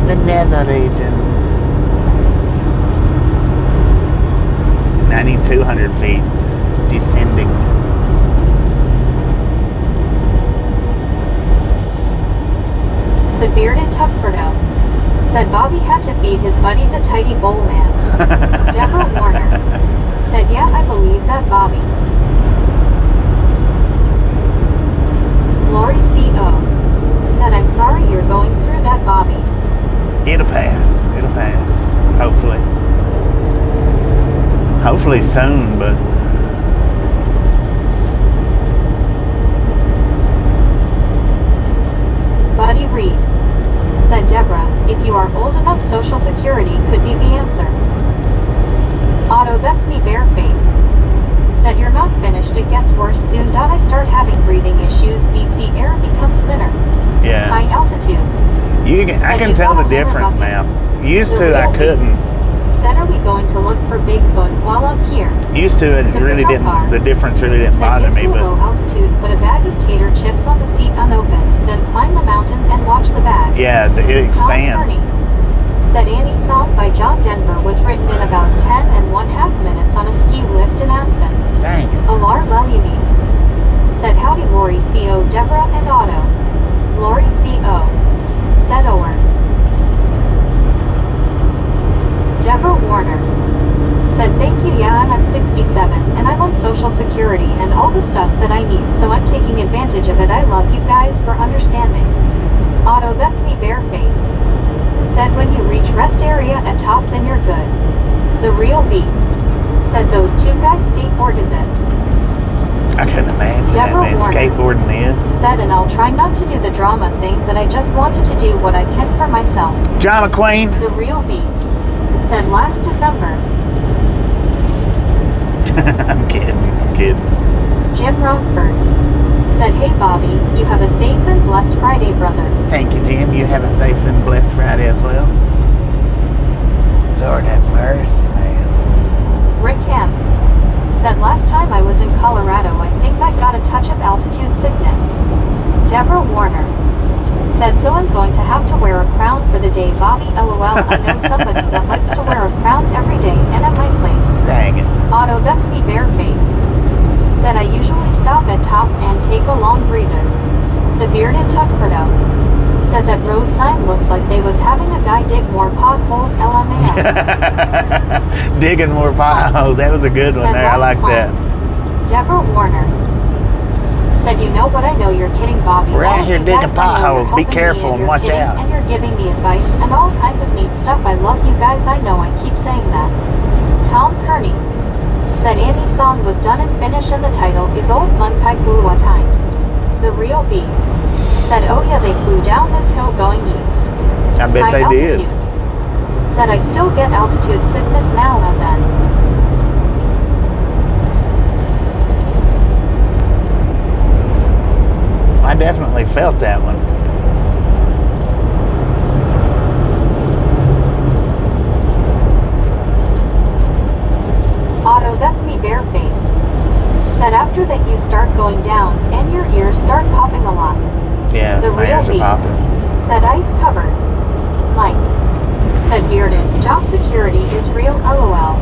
The nether regions. 9,200 feet descending. The Bearded Tuckfordo said, Bobby had to feed his buddy the tidy bowl man. Deborah Warner said, yeah, I believe that, Bobby. Lori C.O. said, I'm sorry you're going through that, Bobby. It'll pass. It'll pass. Hopefully. Hopefully soon, but Buddy Reed said, Deborah, if you are old enough, Social Security could be the answer. Otto, that's me, Bareface said, you're not finished, it gets worse soon. I start having breathing issues. BC air becomes thinner. yeah. High altitudes. I can tell the difference now. Used to, I couldn't. Said, are we going to look for Bigfoot while up here? Used to, it really didn't. The difference really didn't Said, bother get me, to low but altitude, put a bag of tater chips on the seat unopened, then climb the mountain and watch the bag. yeah, it Tom expands. Kearney said, Annie's song by John Denver was written in about 10.5 minutes on a ski lift in Aspen. Dang it. Alar Lelymes said, howdy Lori C.O., Deborah and Otto. Lori C.O. said, Ower. Deborah Warner said, thank you, yeah, and I'm 67, and I'm on Social Security and all the stuff that I need, so I'm taking advantage of it. I love you guys for understanding. Otto, that's me, Bareface said, when you reach rest area at top, then you're good. The Real B said, those two guys skateboarded this. I couldn't imagine that Deborah man Warner skateboarding this. said, and I'll try not to do the drama thing, that I just wanted to do what I can for myself. John McQueen. The Real B said, last December. I'm kidding. Jim Rockford said, hey Bobby, you have a safe and blessed Friday, brother. Thank you, Jim. You have a safe and blessed Friday as well. Lord have mercy, man. Rick Ham said, last time I was in Colorado, I think I got a touch of altitude sickness. Deborah Warner said, so I'm going to have to wear a crown for the day, Bobby, LOL. I know somebody that likes to wear a crown every day and at my place. Dang it. Otto, that's me, Bareface said, I usually stop at top and take a long breather. The Bearded Tuckfordo said that road sign looked like they was having a guy dig more potholes, LMAO. Digging more potholes. That was a good one Said there. I lost like that. climb. Deborah Warner said, you know what, I know you're kidding, Bobby. We're All out of here you digging guys, I know potholes. you're Be helping me careful and you're watch kidding, out. And you're giving me advice and all kinds of neat stuff. I love you guys, I know, I keep saying that. Tom Kearney said Annie's song was done and finished and the title is Old Munkai Gua Time. The Real B said, oh yeah, they flew down this hill going east. I bet High they did. altitudes said, I still get altitude sickness now and then. I definitely felt that one. are popping. Said ice covered. Mike. Said bearded. Job security is real, lol.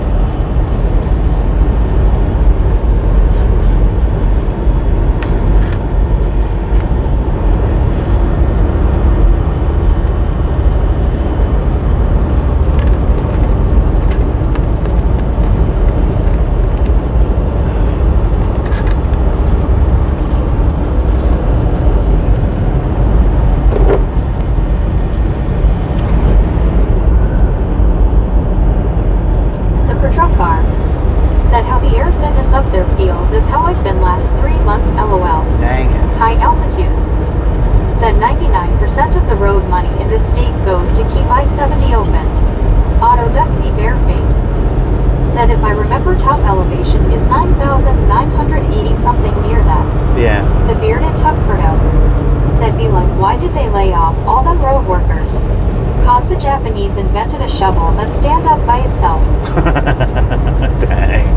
Truck car. Said how the air thinness up there feels is how I've been last 3 months, lol. Dang it. High altitudes. Said 99% of the road money in this state goes to keep I-70 open. Otto, that's me bare face. Said if I remember top elevation is 9,980 something near that. Yeah. The bearded Tuckfordo. Said be like, why did they lay off all them road workers? Cause the Japanese invented a shovel that stand up by itself. Dang.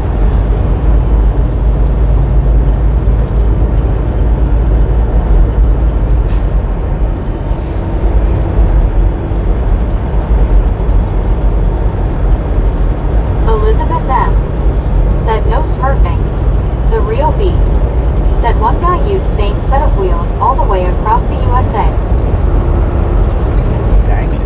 Elizabeth M. Said no smurfing. The real B. Said one guy used same set of wheels all the way across the USA. Dang it.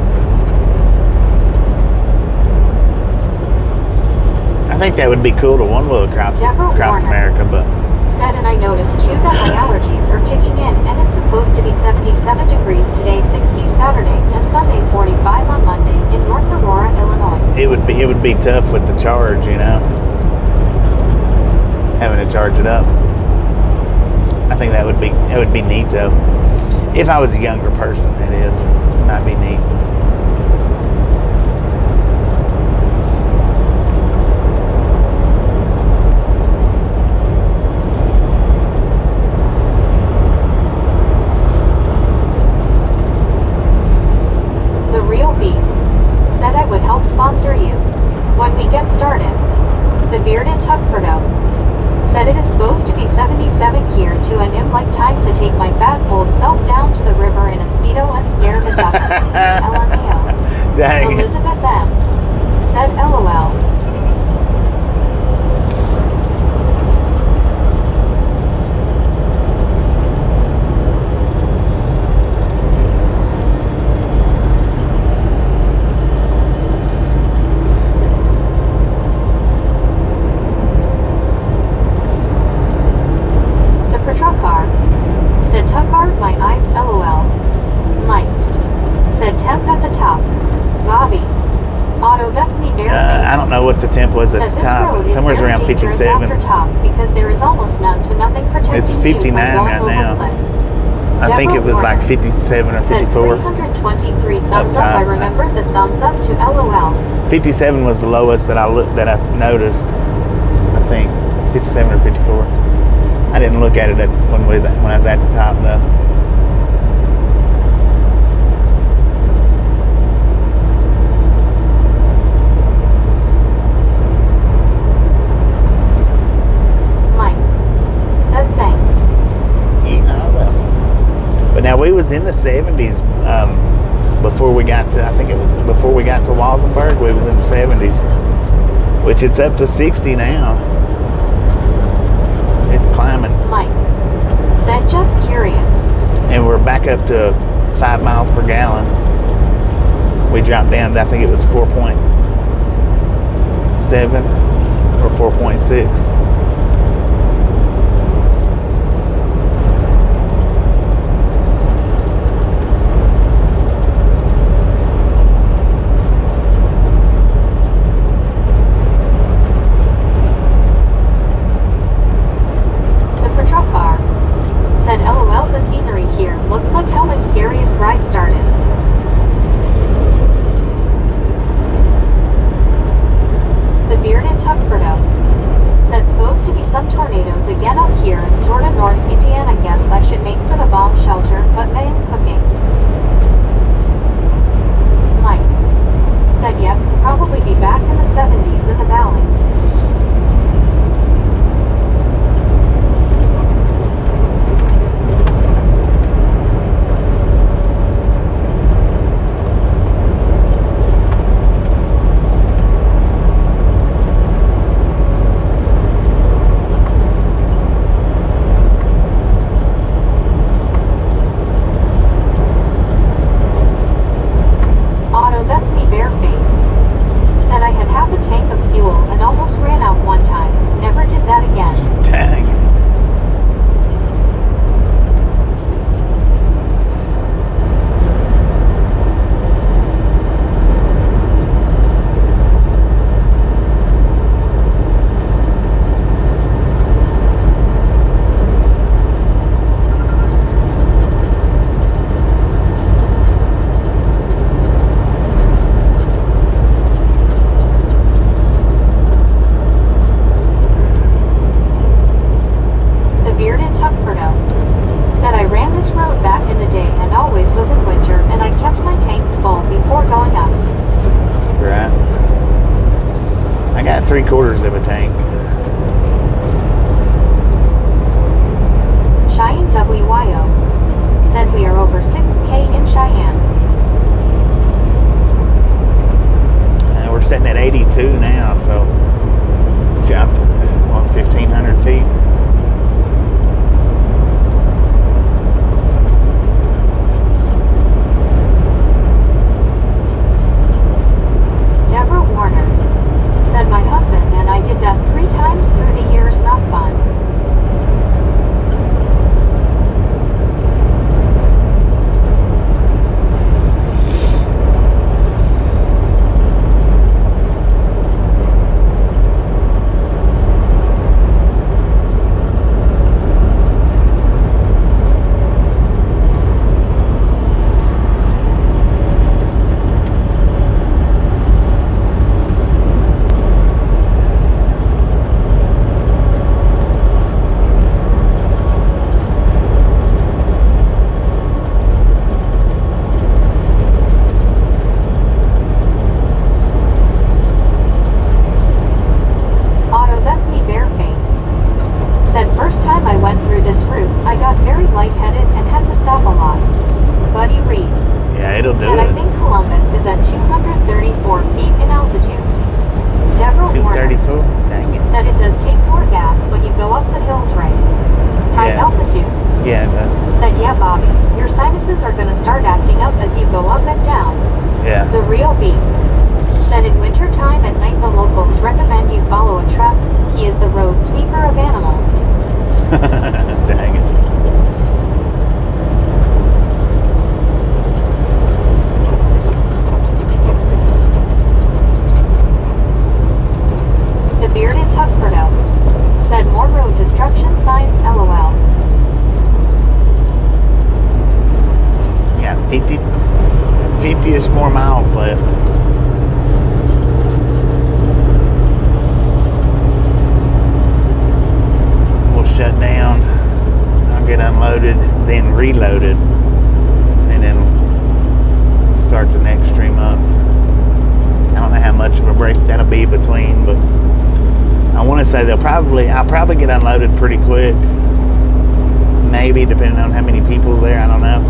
I think that would be cool to one wheel across Deborah Warner. America, but Said, and I noticed too that my allergies are kicking in, and it's supposed to be 77 degrees today, 60 Saturday, and Sunday 45 on Monday in North Aurora, Illinois. it would be tough with the charge, you know, having to charge it up. I think that would be neat though. If I was a younger person, that is, it might be neat. The real B. Said I would help sponsor you when we get started. The bearded Tuckfordo. Said it is supposed to be 77 here to and in like time to take my fat old self down to the river in a Speedo and scare the ducks. LMAO. Dang. Elizabeth M. Said LOL. Truck car. Said tuck guard my eyes, lol. Mike. Said temp at the top. Bobby. Otto, that's me bare face. I don't know what the temp was at Said the this top. road is Somewhere very around dangerous 57. after top because there is almost none to nothing protecting It's you 59 when going right over now. cliff. I think it was Deborah like 57 or Said 54. 323 thumbs Up up. I top. remembered the thumbs up to LOL. 57 was the lowest that I noticed. I think 57 or 54. I didn't look at it when I was at the top though. Mike. Said thanks. Yeah, well. But now we was in the 70s before we got to, I think it was before we got to Walsenburg, we was in the 70s, which it's up to 60 now. It's climbing. Mike. Said just curious. And we're back up to 5 miles per gallon. We dropped down to, I think it was 4.7 or 4.6. Said LOL, the scenery here looks like how my scariest ride started. The bearded Tuckfordo. Said supposed to be some tornadoes again up here in sorta North Indiana. Guess I should make for the bomb shelter, but man cooking. Mike. Said yep, probably be back in the 70s in the valley. 3/4 of a tank. Cheyenne WYO said we are over 6K in Cheyenne. We're sitting at 82 now, so jumped 1,500 feet. Deborah Warner said my husband and I did that 3 times through the years, not fun. Said I think Columbus is at 234 feet in altitude. Deborah Warner 234? Dang it. said it does take more gas when you go up the hills, right? High Yeah. altitudes. Yeah, it does. Said, yeah, Bobby, your sinuses are going to start acting up as you go up and down. Yeah. The real beat. Said in winter time at night the locals recommend you follow a truck. He is the road sweeper of animals. Dang it. The bearded Tuckfordo said more road destruction signs, LOL. Got 50-ish more miles left. We'll shut down. I'll get unloaded, then reloaded, and then start the next stream up. I don't know how much of a break that'll be between, but I want to say I'll probably get unloaded pretty quick. Maybe, depending on how many people's there, I don't know.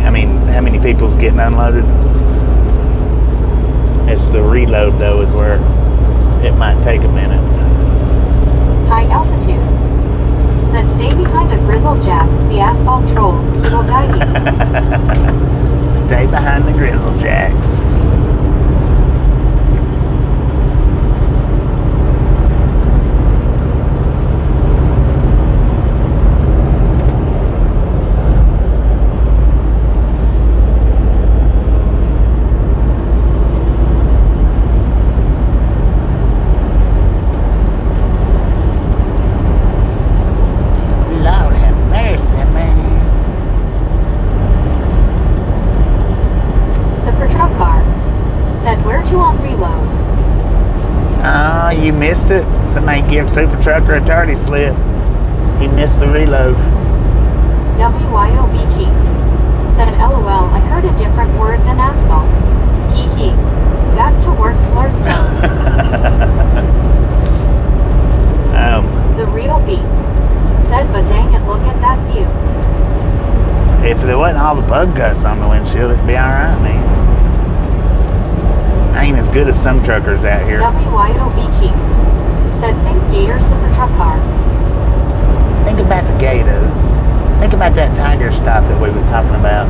I mean, how many people's getting unloaded. It's the reload, though, is where it might take a minute. High altitudes. Said stay behind a grizzled jack, the asphalt troll. He will guide you. Stay behind the grizzle jacks. You missed it. Somebody give Super Trucker a tardy slip. He missed the reload. WYOBT said, LOL, I heard a different word than asphalt. Hee hee. Back to work, slurp. The real beat said, but dang it, look at that view. If there wasn't all the bug guts on the windshield, it'd be alright, man. I ain't as good as some truckers out here. WYOBT said, think Gator Super Truck car. Think about the Gators. Think about that Tiger stop that we was talking about.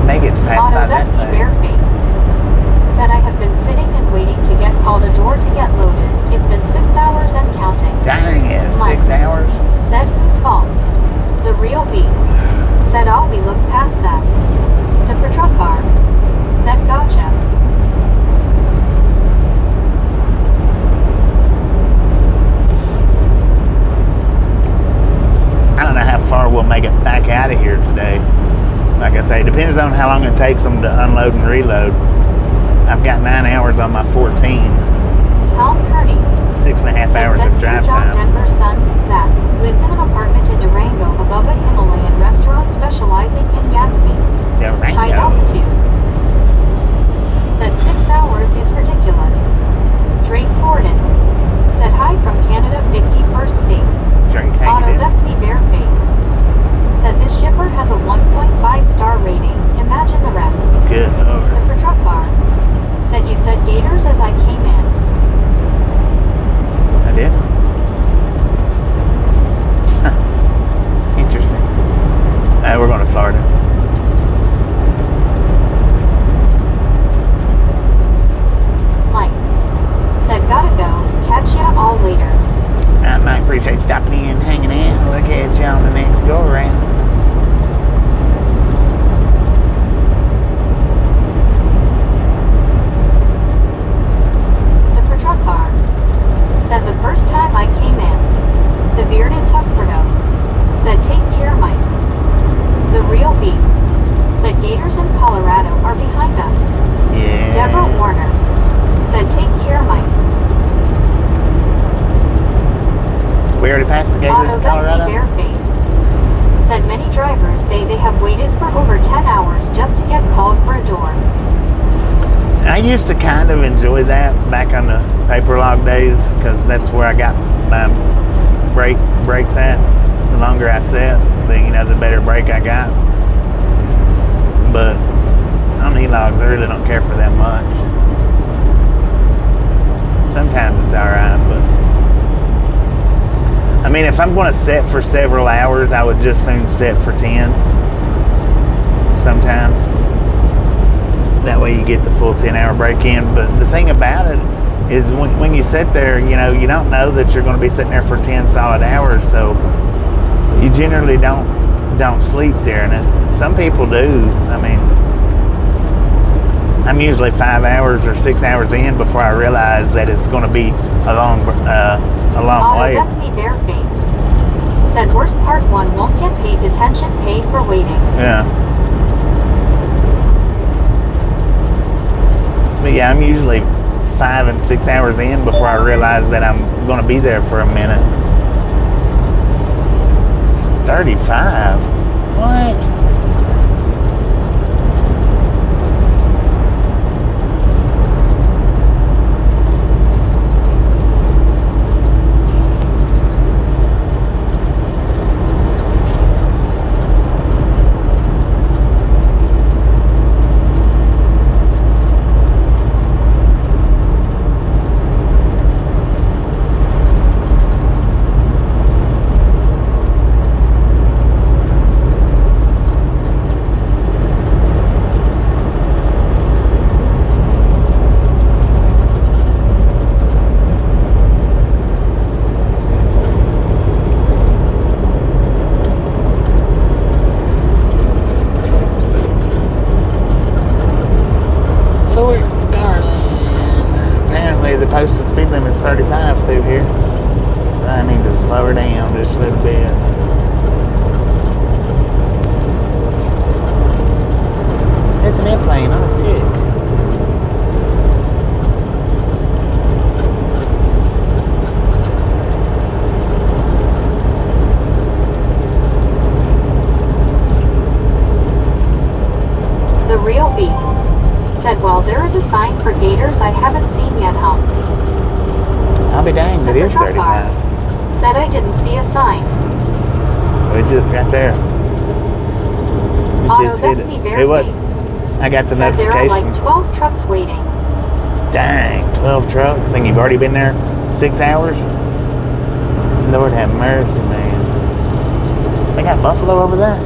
They get to pass by that Auto, that's thing. Bareface said, I have been sitting and waiting to get called a door to get loaded. It's been 6 hours and counting. Dang it, Mike 6 hours? said, whose fault? The real beat said, oh, we look past that. Super Truck car said, gotcha. I don't know how far we'll make it back out of here today. Like I say, it depends on how long it takes them to unload and reload. I've got 9 hours on my 14. Tom Purdy 6.5 hours of drive time. Denver's son, Zach, lives in an apartment in Durango above a Himalayan restaurant specializing in yak meat. High Durango. altitudes. Said 6 hours is ridiculous. say they have waited for over 10 hours just to get called for a door. I used to kind of enjoy that back on the paper log days because that's where I got my breaks at. The longer I sat, the better break I got. But on e-logs, I really don't care for that much. Sometimes it's alright, but I mean, if I'm going to sit for several hours, I would just soon sit for 10 sometimes. That way you get the full 10-hour break in. But the thing about it is when you sit there, you don't know that you're going to be sitting there for 10 solid hours, so you generally don't sleep during it. Some people do. I mean, I'm usually 5 hours or 6 hours in before I realize that it's going to be a long way. That's me bareface. Said worst part, one won't get paid detention pay for waiting. Yeah. But yeah, I'm usually 5 and 6 hours in before I realize that I'm going to be there for a minute. It's 35? What? Posted speed limit is 35 through here, so I need to slow her down just a little bit. It's an airplane on a stick. The real beat. Said, well, there is a sign for gators I haven't seen yet, huh? I'll be danged, it is 35. Said I didn't see a sign. We just got there. We just hit it. It was. I got the said notification. There are like 12 trucks waiting. Dang, 12 trucks, and you've already been there 6 hours? Lord have mercy, man. They got buffalo over there?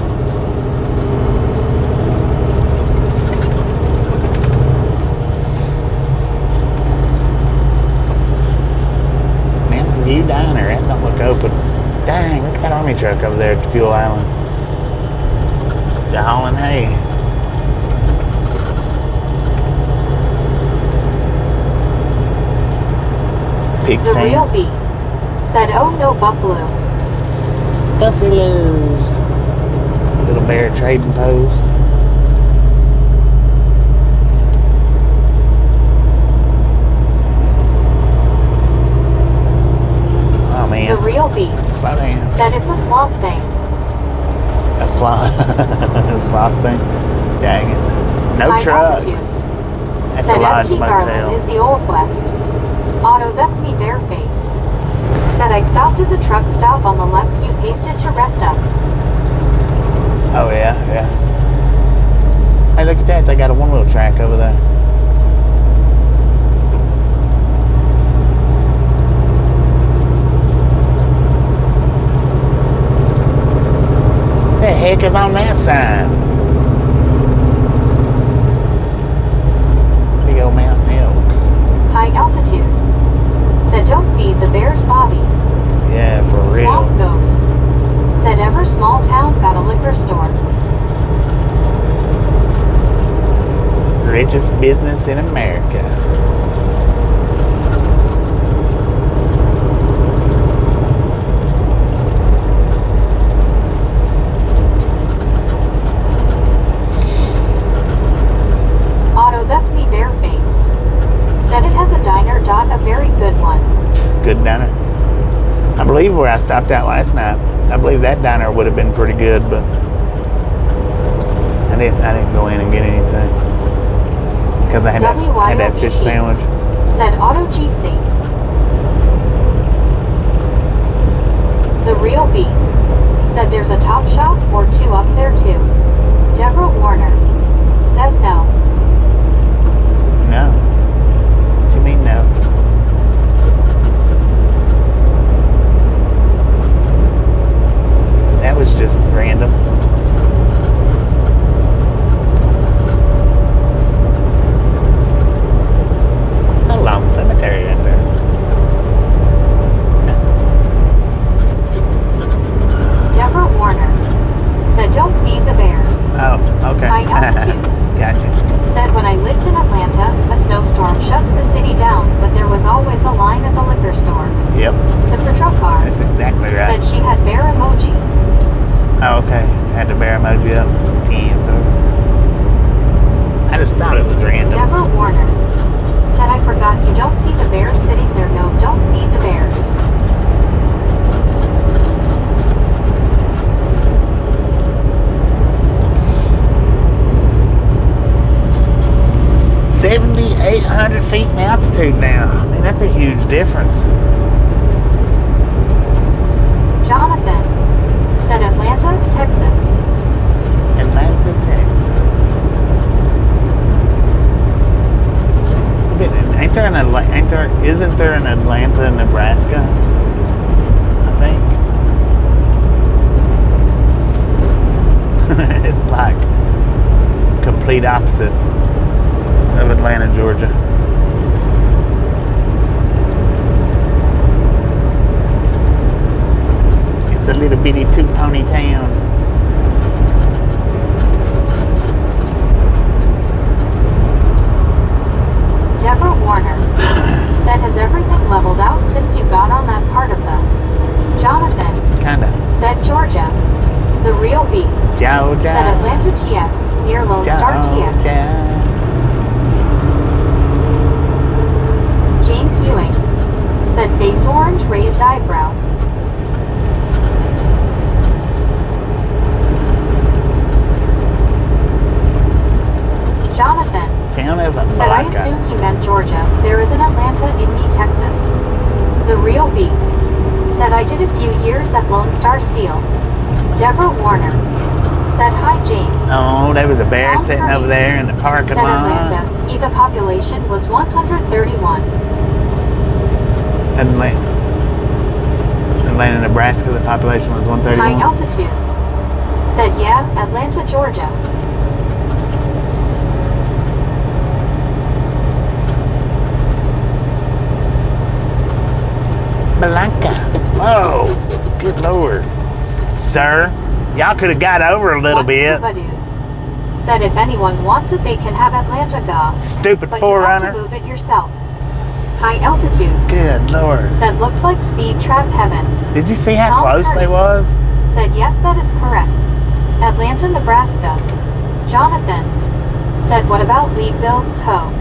View Diner, that don't look open. Dang, look at that army truck over there at the fuel island. They're hauling hay. Pig The stand. real beat. Said, oh no, buffalo. Buffaloes. Little bear trading post. The real beat. Slow down. Said it's a sloth thing. A sloth. A sloth thing? Dang it. No High trucks. altitudes. At Said the Lodge empty Motel. Garland is the Old West. Otto, that's me bareface. Said I stopped at the truck stop on the left, you pasted to rest up. Oh yeah, yeah. Hey, look at that. They got a one-wheel track over there. What the heck is on that sign? Big old mountain elk. High altitudes. Said don't feed the bear's body. Yeah, for real. Swamp ghost. Said every small town got a liquor store. Richest business in America. Otto, that's me bareface. Said it has a diner. A very good one. Good diner. I believe where I stopped out last night, I believe that diner would have been pretty good, but I didn't go in and get anything because I had that fish sandwich. Said Auto Jeetsy. The Real B said there's a top shop or two up there too. Deborah Warner said no. No. What do you mean no? That was just random. It's a long cemetery right there. Deborah Warner said don't feed the bears. Oh, okay. High altitudes. Gotcha. Said when I lived in Atlanta, a snowstorm shuts the city down, but there was always a line at the liquor store. Yep. Ciprotrukar That's exactly right. said she had bear emoji. Oh, okay. Had the bear emoji up. I just thought it was random. Deborah Warner said I forgot you don't see the bears sitting there. No, don't feed the bears. $7,800 feet in altitude now. I mean, that's a huge difference. Jonathan said Atlanta, Texas. Atlanta, Texas. Isn't there an Atlanta, Nebraska? I think. It's like complete opposite of Atlanta, Georgia. It's a little bitty two-pony town. Deborah Warner said has everything leveled out since you got on that part of the Jonathan Kinda. said Georgia. The Real B Georgia. said Atlanta TX near Lone Star TX. James Ewing said face orange raised eyebrow. Jonathan Town of said I Malacca. assume he meant Georgia. There is an Atlanta in me, Texas. The Real B said I did a few years at Lone Star Steel. Deborah Warner said hi, James. Oh, there was a bear Tom sitting Curry over there in the parking said lot. Atlanta. The population was 131. Atlanta, Nebraska, the population was 131. High altitudes said yeah, Atlanta, Georgia. Malacca. Oh, good lord. Sir, y'all could have got over a little bit. Said if anyone wants it, they can have Atlantica. Stupid But forerunner. you have to move it yourself. High altitudes Good lord. said looks like speed trap heaven. Did you see how Tom close Curry they was? said yes, that is correct. Atlanta, Nebraska. Jonathan said what about Leadville, Co.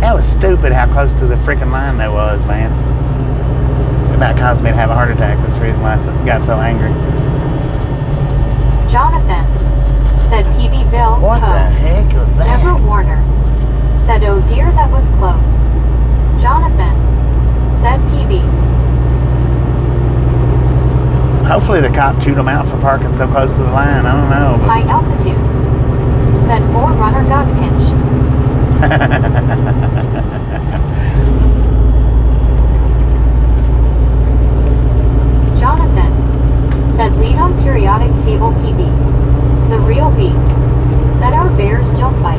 That was stupid how close to the freaking line they was, man. It about caused me to have a heart attack. That's the reason why I got so angry. Jonathan said PBville, What Co. the heck was that? Deborah Warner said oh dear, that was close. Jonathan said PB. Hopefully the cop chewed them out for parking so close to the line. I don't know. But High altitudes said forerunner got pinched. Jonathan said lead on periodic table PB. The Real B said our bears don't bite.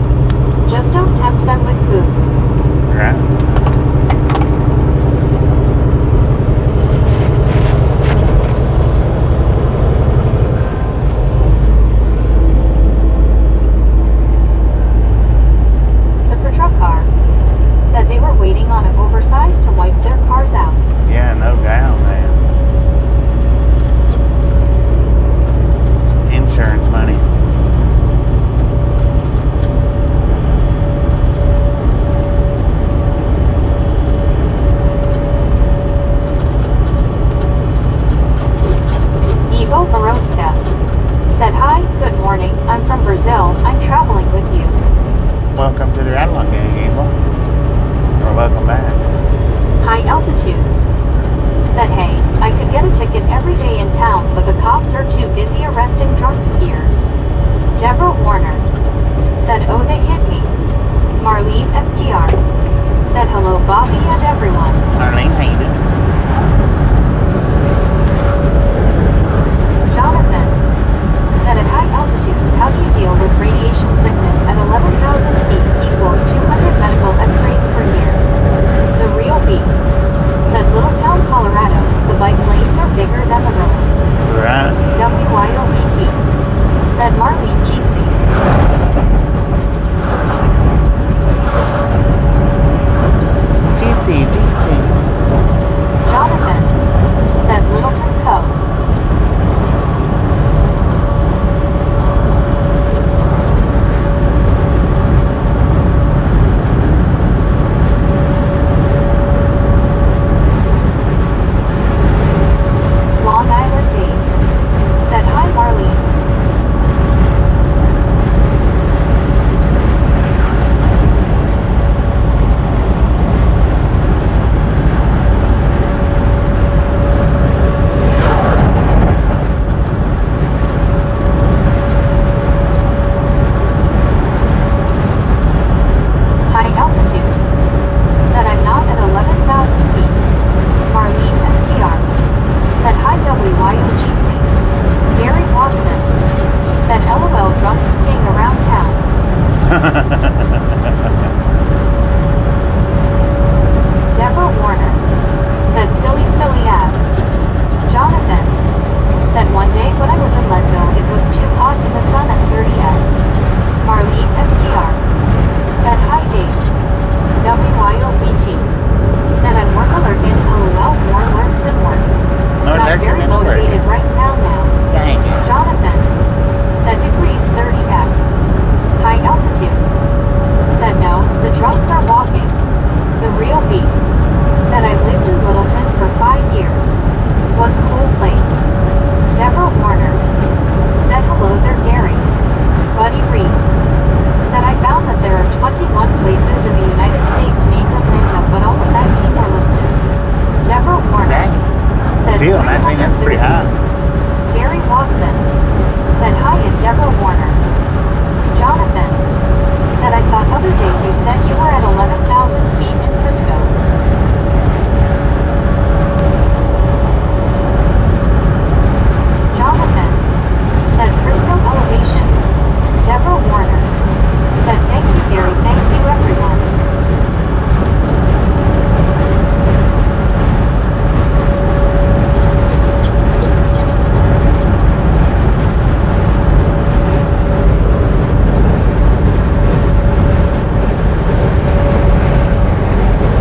Just don't tempt them with food. Right. that long evil. Or welcome back. High altitudes. Said, hey, I could get a ticket every day in town, but the cops are too busy arresting drunk skiers. Deborah Warner. Said, oh, they hit me. Marlene STR. Said, hello, Bobby and everyone. Marlene, how you doing? Jonathan. Said, at high altitudes, how do you deal with radiation sickness at 11,000 feet equals 200 medical x-rays per year? The real beat. Said, Littletown, Colorado, the bike lanes are bigger than the road. Right. WYOBT. Said Marlene Jeetsy. Jeetsy. Jonathan. Said Littleton Co. Long Island Dave. Said hi Marlene. High altitudes. Said I'm not at 11,000 feet. Marlene STR. Said hi WYOGC. Gary Watson. Said LOL drunk skiing around town. Deborah Warner. Said silly ads. Jonathan. Said one day when I was in Leadville it was too hot in the sun at 30F. Marlene STR. Said hi Dave. WYOBT. Said I'm work alert in LOL more alert than work. More Not alert very than work. motivated right now. Dang it. Jonathan. Said degrees 30F. High altitudes. Said no, the drunks are walking. The real beat. Said I've lived in Littleton for 5 years. Was cool place. Deborah Warner. Said hello there Gary. Buddy Reed. Said I found that there are 21 places in the United States named Atlanta, but only 19 were listed. Deborah Warner. Dang. Said Still, 19, that's pretty 350. high. Gary Watson. Said hi and Deborah Warner. Jonathan. Said I thought other day you said you were at 11,000 feet in Frisco. Jonathan. Said Frisco elevation. Deborah Warner. Said thank you Gary, thank you everyone.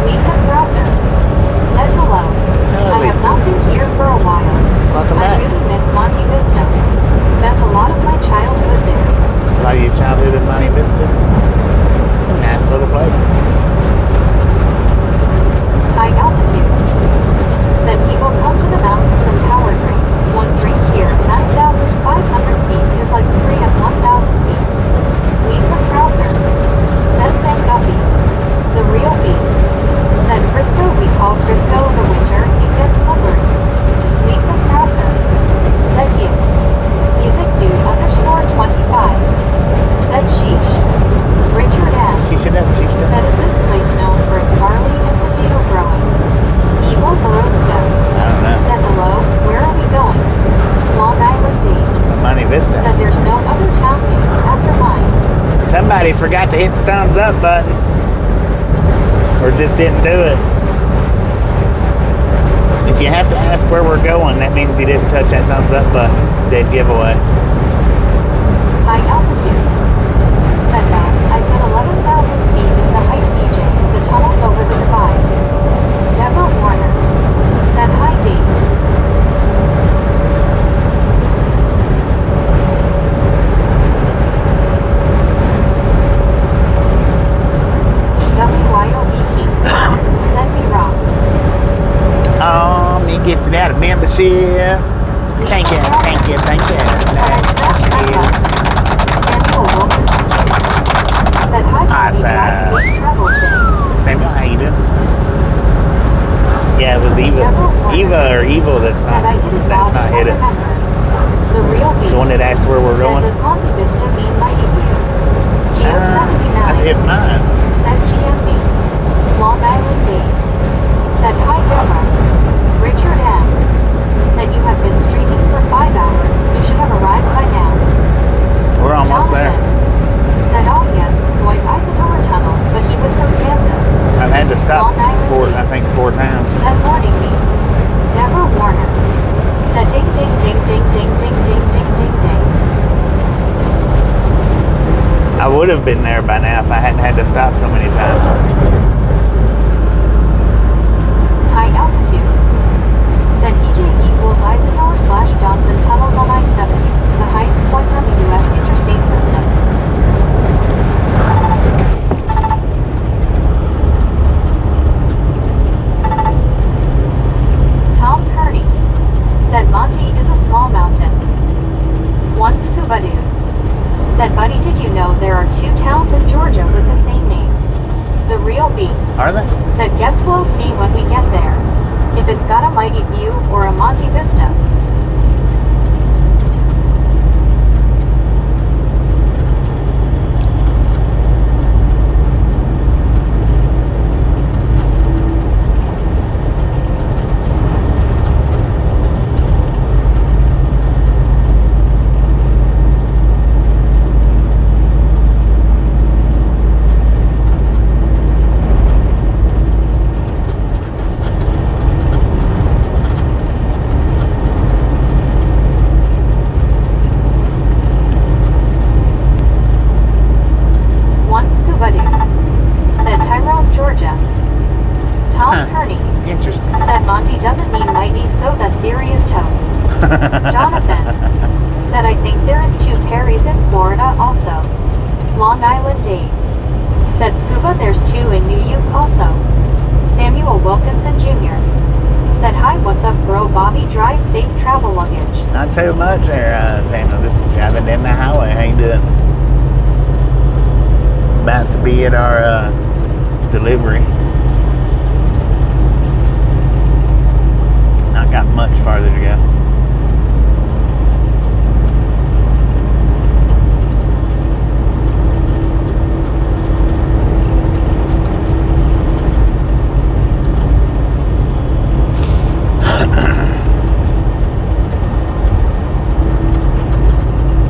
Lisa Crowther. Said hello. Hello, I have Lisa. not been here for a while. Welcome I back. really miss Monte Vista. Spent a lot of my childhood there. A lot of your childhood in Monte Vista. It's a nice little place. High altitudes. Said people come to the mountains and power drink. One drink here, 9,500 feet is like 3 at 1,000 feet. Lisa Crowther. Said thank Guppy. The real beat. Said Frisco we call Frisco in the winter, it gets slippery. Lisa Crowther. Said you. Music dude _25. Said sheesh. Richard S. She should have. Said is this place known for its barley and potato growing? Evil Barosta. I don't know. Said hello, where are we going? Long Island Dave. Monte Vista. Said there's no other town named after mine. Somebody forgot to hit the thumbs up button. Or just didn't do it. If you have to ask where we're going, that means you didn't touch that thumbs up button. Dead giveaway. High altitudes. Said that. I said 11,000 feet is the height BJ. The tunnel's over the divide. Deborah Warner. Said hi Dave. WYOBT. Send me rocks. Oh, me gifted out a membership. Thank you. Said I snatched that bus. Samuel Wilkinson Jr. Said hi Nice. Drive Safe Travels Day. Samuel, how you doing? Yeah, it was Eva or Evil that's Said I didn't not Bobby hit it. remember. The real beat. The one that asked where we're Said, going. does Monte Vista mean mighty view? Geo I 79. hit mine. Said GMB. Long Island Dave. Said hi Deborah. Richard M. Said you have been streaming for 5 hours. You should have arrived by now. We're almost there. Jonathan. Said oh yes, Dwight Eisenhower Tunnel, but he was from Kansas. I've had to stop I think four times. Said morning me. Deborah Warner. Said ding ding ding ding ding ding ding ding ding ding. I would have been there by now if I hadn't had to stop so many times. High altitudes. Said EJ equals Eisenhower/Johnson tunnels on I-70, the highest point on the U.S. interstate system. Tom Kearney. Said Monte is a small mountain. One scuba dude. Said buddy, did you know there are 2 towns in Georgia with the same name? The real B. Are they? Said guess we'll see when we get there. If it's got a mighty view or a Monte Vista. One scuba dude. Said Tyrone, Georgia. Tom Kearney. Interesting. Said Monty doesn't mean mighty, so that theory is toast. Jonathan. Said I think there is 2 Perrys in Florida also. Long Island Dave. Said scuba there's 2 in New York also. Samuel Wilkinson Jr. Said hi what's up bro Bobby drive safe travel luggage. Not too much there, Samuel. Just driving down the highway. How you doing? About to be at our delivery. Not got much farther to go.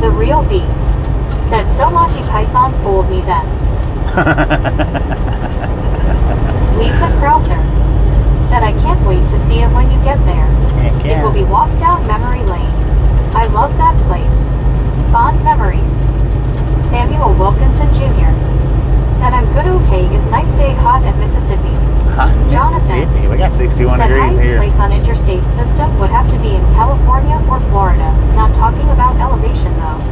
The real B. Said so Monty Python fooled me then. Lisa Crowther. Said I can't wait to see it when you get there. Heck yeah. It will be walk down memory lane. I love that place. Fond memories. Samuel Wilkinson Jr. Said I'm good okay is nice day hot at Mississippi. Hot in Jonathan. Mississippi. We got 61 Said degrees highest here. place on interstate system would have to be in California or Florida. Not talking about elevation though.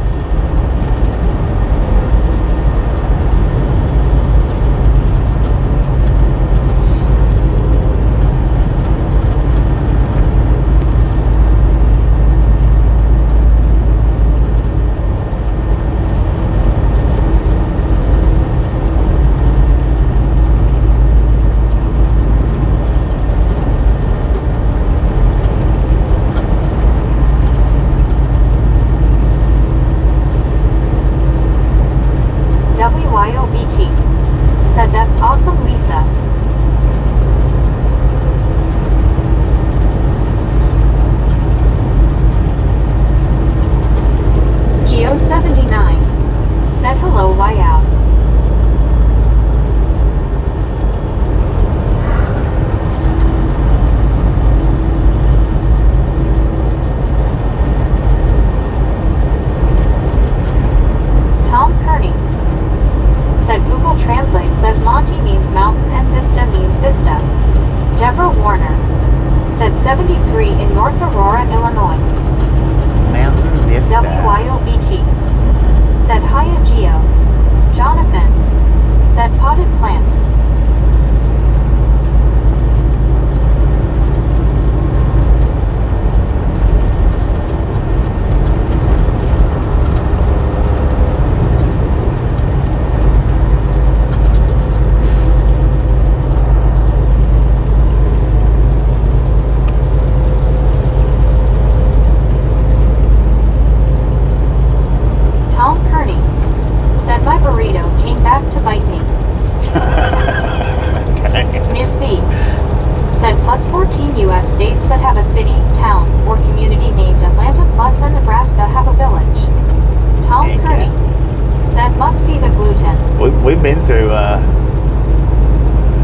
been through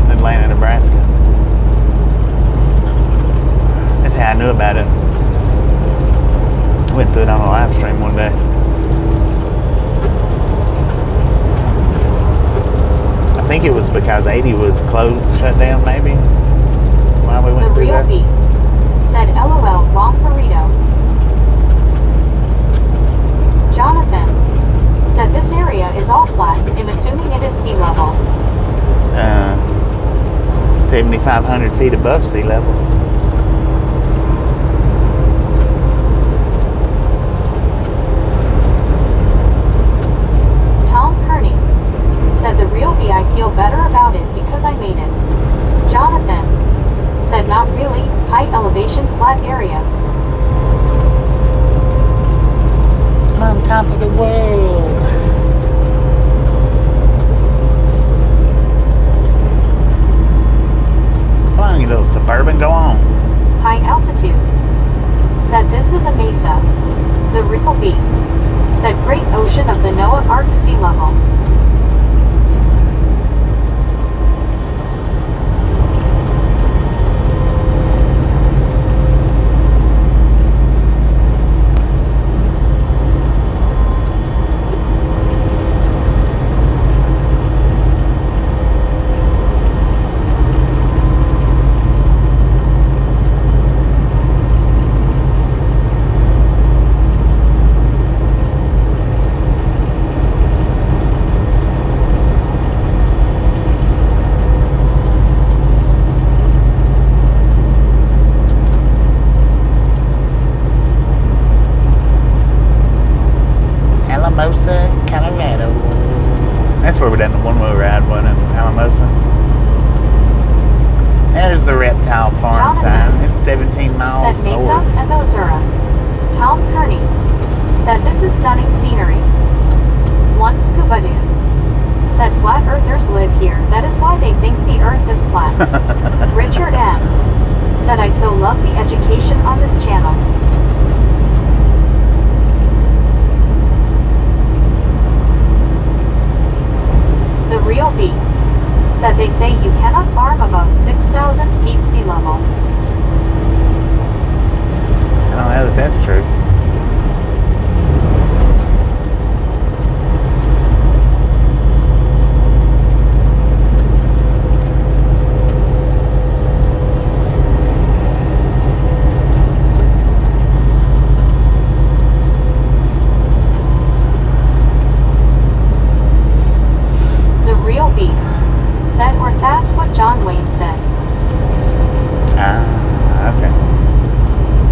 Atlanta, Nebraska. That's how I knew about it. Went through it on a live stream one day. I think it was because 80 was closed, shut down maybe. Why we The went through real there. B said, LOL, wrong burrito. Jonathan said, this area is all flat. I'm assuming it is sea level. 7,500 feet above sea level. Tom Kearney said, the real B, I feel better about it because I made it. Jonathan said, not really, high elevation flat area. I'm on top of the world. Come on, you little suburban, go on. High altitudes said, this is a mesa. The real B said, great ocean of the Noah Ark sea level. Alamosa, Colorado. That's where we done the one-wheel ride, wasn't it? Alamosa. There's the reptile farm sign. Jonathan It's 17 miles said, Mesa north. and Ozura. Tom Kearney said, this is stunning scenery. One scuba dude said, flat earthers live here. That is why they think the earth is flat. Richard M said, I so love the education on this channel. The real B said, they say you cannot farm above 6,000 feet sea level. I don't know that that's true. The real B said, or that's what John Wayne said. Ah, okay.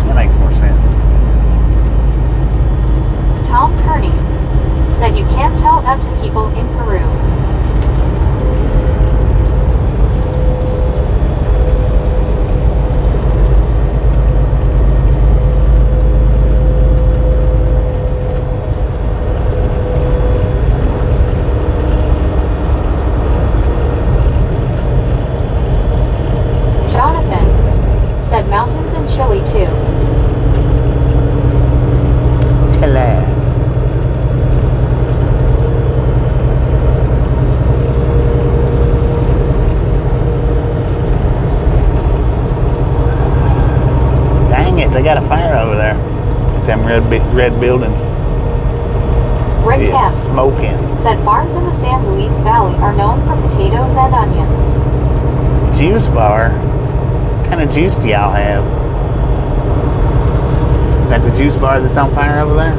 That makes more sense. Tom Kearney said, you can't tell that to people in Peru. Jonathan said, mountains in Chile too. Chile. Dang it, they got a fire over there. Them red buildings. Rick It's Kemp smoking. said, farms in the San Luis Valley are known for potatoes and onions. Juice bar? What kind of juice do y'all have? Is that the juice bar that's on fire over there?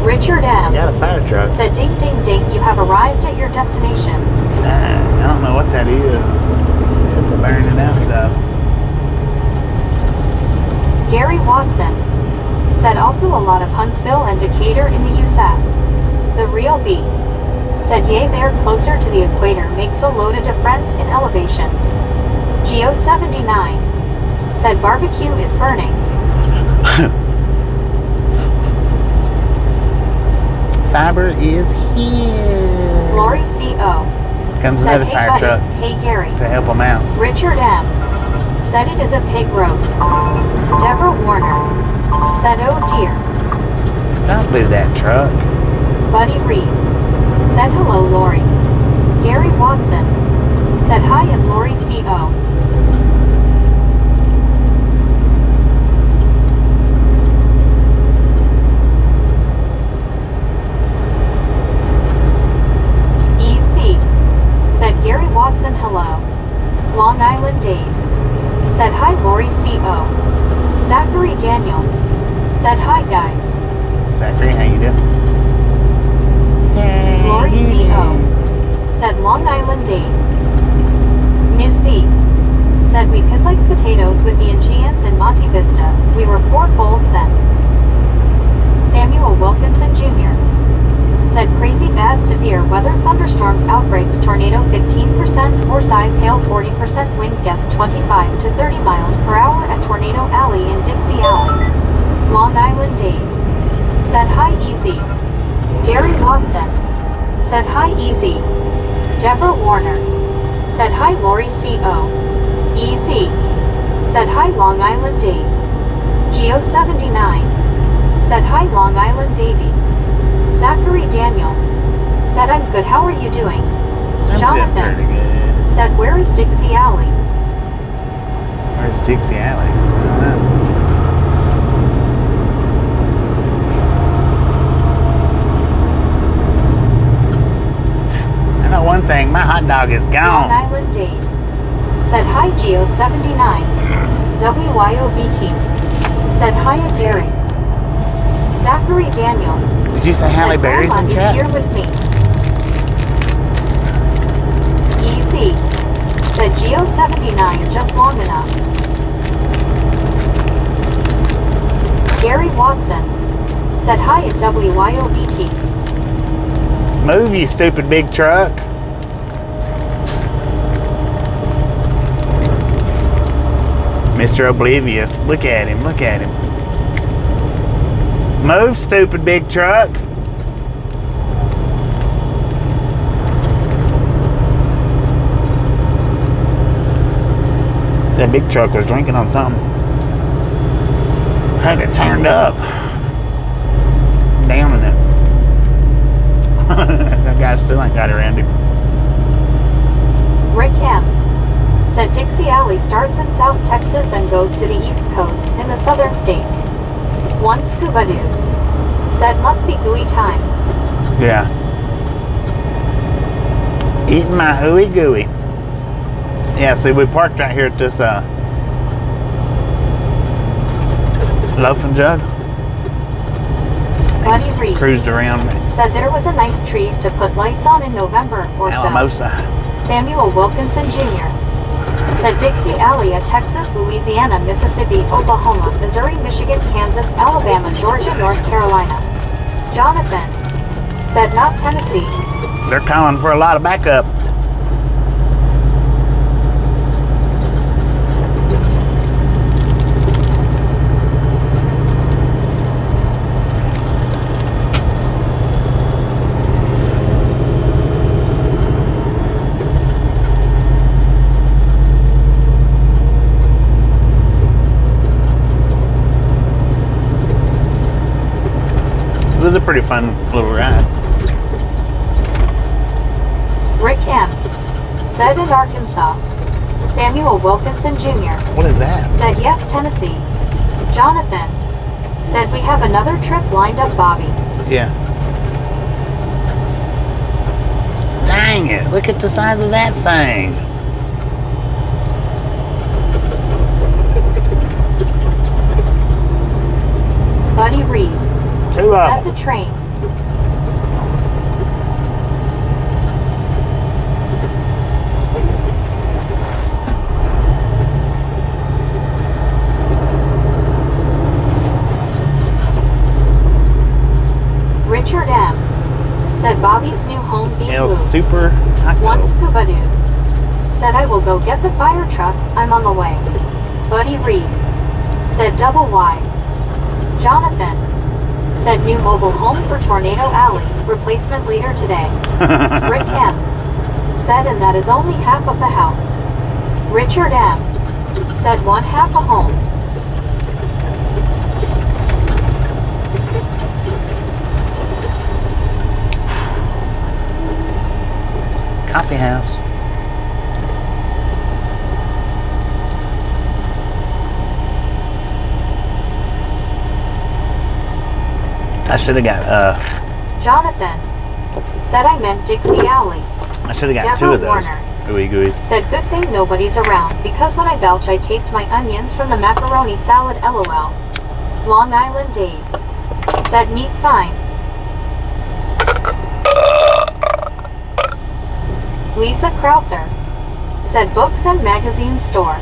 Richard I M got a fire truck. said, ding ding ding, you have arrived at your destination. I don't know what that is. It's a burning out though. Gary Watson said, also a lot of Huntsville and Decatur in the USAT. The real B said, yay, they're closer to the equator, makes a load of difference in elevation. Geo79 said, barbecue is burning. Fiber is here. Lori CO Comes said, another hey fire buddy, truck hey Gary. to help them out. Richard M said, it is a pig roast. Deborah Warner said, oh dear. Don't do that, truck. Buddy Reed said hello Lori. Gary Watson said hi and Lori CO. EC said Gary Watson hello. Long Island Dave said hi Lori CO. Zachary Daniel said hi guys. Zachary, how you doing? Lori CO said Long Island Dave. Ms. V said we piss like potatoes with the Aegeans in Monte Vista. We were poor folds then. Samuel Wilkinson Jr. said crazy bad severe weather thunderstorms outbreaks tornado 15% or size hail 40% wind gust 25 to 30 miles per hour at Tornado Alley in Dixie Alley. Long Island Dave said hi easy. Gary Watson said hi easy. Deborah Warner said hi Lori CO. EZ said hi Long Island Dave. Geo79 said hi Long Island Davy. Zachary Daniel said I'm good, how are you doing? I'm Jonathan doing pretty good. said where is Dixie Alley? Where's Dixie Alley? I don't know. I know one thing, my hot dog is Long gone. Island Dave said hi Geo79. WYOBT said hi at Darings. Zachary Daniel Did you say Halle said Berry's Grandma in is chat? here with me. EZ said Geo79 just long enough. Gary Watson said hi at WYOBT. Move, you stupid big truck. Mr. Oblivious. Look at him, look at him. Move, stupid big truck. That big truck was drinking on something. Had it turned up. Downing it. That guy still ain't got around him. Rick M said Dixie Alley starts in South Texas and goes to the East Coast in the southern states. One Scuba Dude said must be gooey time. Yeah. Eating my ooey gooey. Yeah, see, we parked right here at this loafing jug. Buddy Reed Cruised around said there was a nice trees to put lights on in November or so. Alamosa. Samuel Wilkinson Jr. said Dixie Alley at Texas, Louisiana, Mississippi, Oklahoma, Missouri, Michigan, Kansas, Alabama, Georgia, North Carolina. Jonathan said not Tennessee. They're calling for a lot of backup. It was a pretty fun little ride. Rick M said in Arkansas. Samuel Wilkinson Jr. What is that? said yes, Tennessee. Jonathan said we have another trip lined up, Bobby. Yeah. Dang it, look at the size of that thing. Buddy Reed Two of said them. the train. Richard M said Bobby's new home being El moved. Super Taco. One Scuba Dude said I will go get the fire truck, I'm on the way. Buddy Reed said double wides. Jonathan said new mobile home for Tornado Alley, replacement later today. Rick M said and that is only half of the house. Richard M said one half a home. coffee house. I should have got Jonathan said I meant Dixie Alley. I should have got Deborah 2 of those. Warner Ooey gooeys. said good thing nobody's around because when I belch I taste my onions from the macaroni salad LOL. Long Island Dave said neat sign. Lisa Crowther said books and magazine store.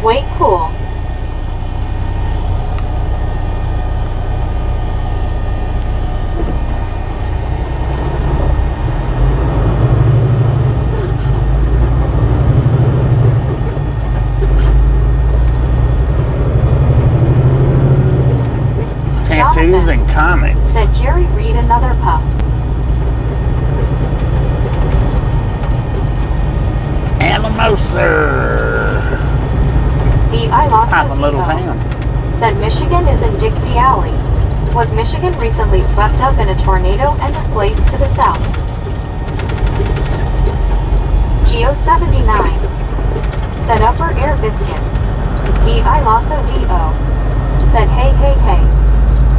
Way cool. Tattoos and comics. Said Jerry read another pup. Alamosa. D.I. Lasso Hot little D.O. town. said Michigan is in Dixie Alley. Was Michigan recently swept up in a tornado and displaced to the south? Geo79 said Upper Air Biscuit. D.I. Lasso D.O. said hey hey hey.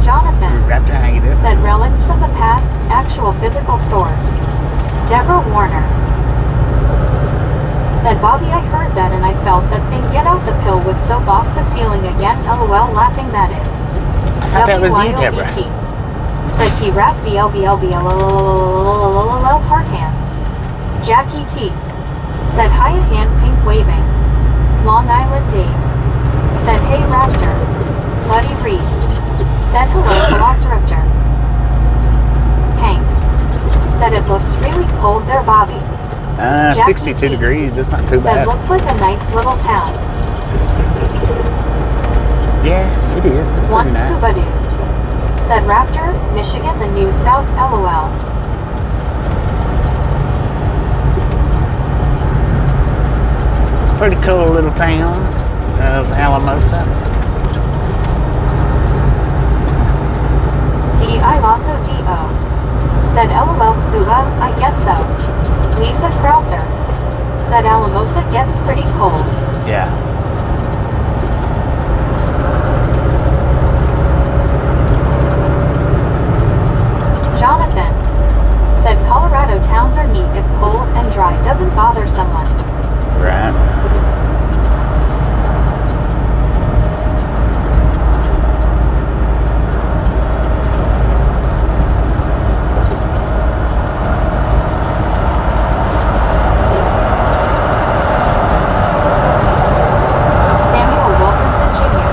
Jonathan Raptor, how you doing? said relics from the past, actual physical stores. Deborah Warner said Bobby I heard that and I felt that thing get out the pill with soap off the ceiling again LOL laughing that is. I thought that was you, Deborah. WYOET said he rap BLBLBLLLLLLLL heart hands. Jackie T said hi a hand pink waving. Long Island Dave said hey Raptor. Buddy Reed said hello Velociraptor. Hank said it looks really cold there Bobby. Jackie 62 T degrees. That's not too said bad. looks like a nice little town. Yeah, it is. It's One pretty nice. scuba dude said Raptor, Michigan, the new South LOL. Pretty cool little town of Alamosa. D.I. Lasso D.O. said LOL scuba, I guess so. Lisa Crowther said Alamosa gets pretty cold. Yeah. Jonathan said Colorado towns are neat if cold and dry doesn't bother someone. Right. Samuel Wilkinson Jr.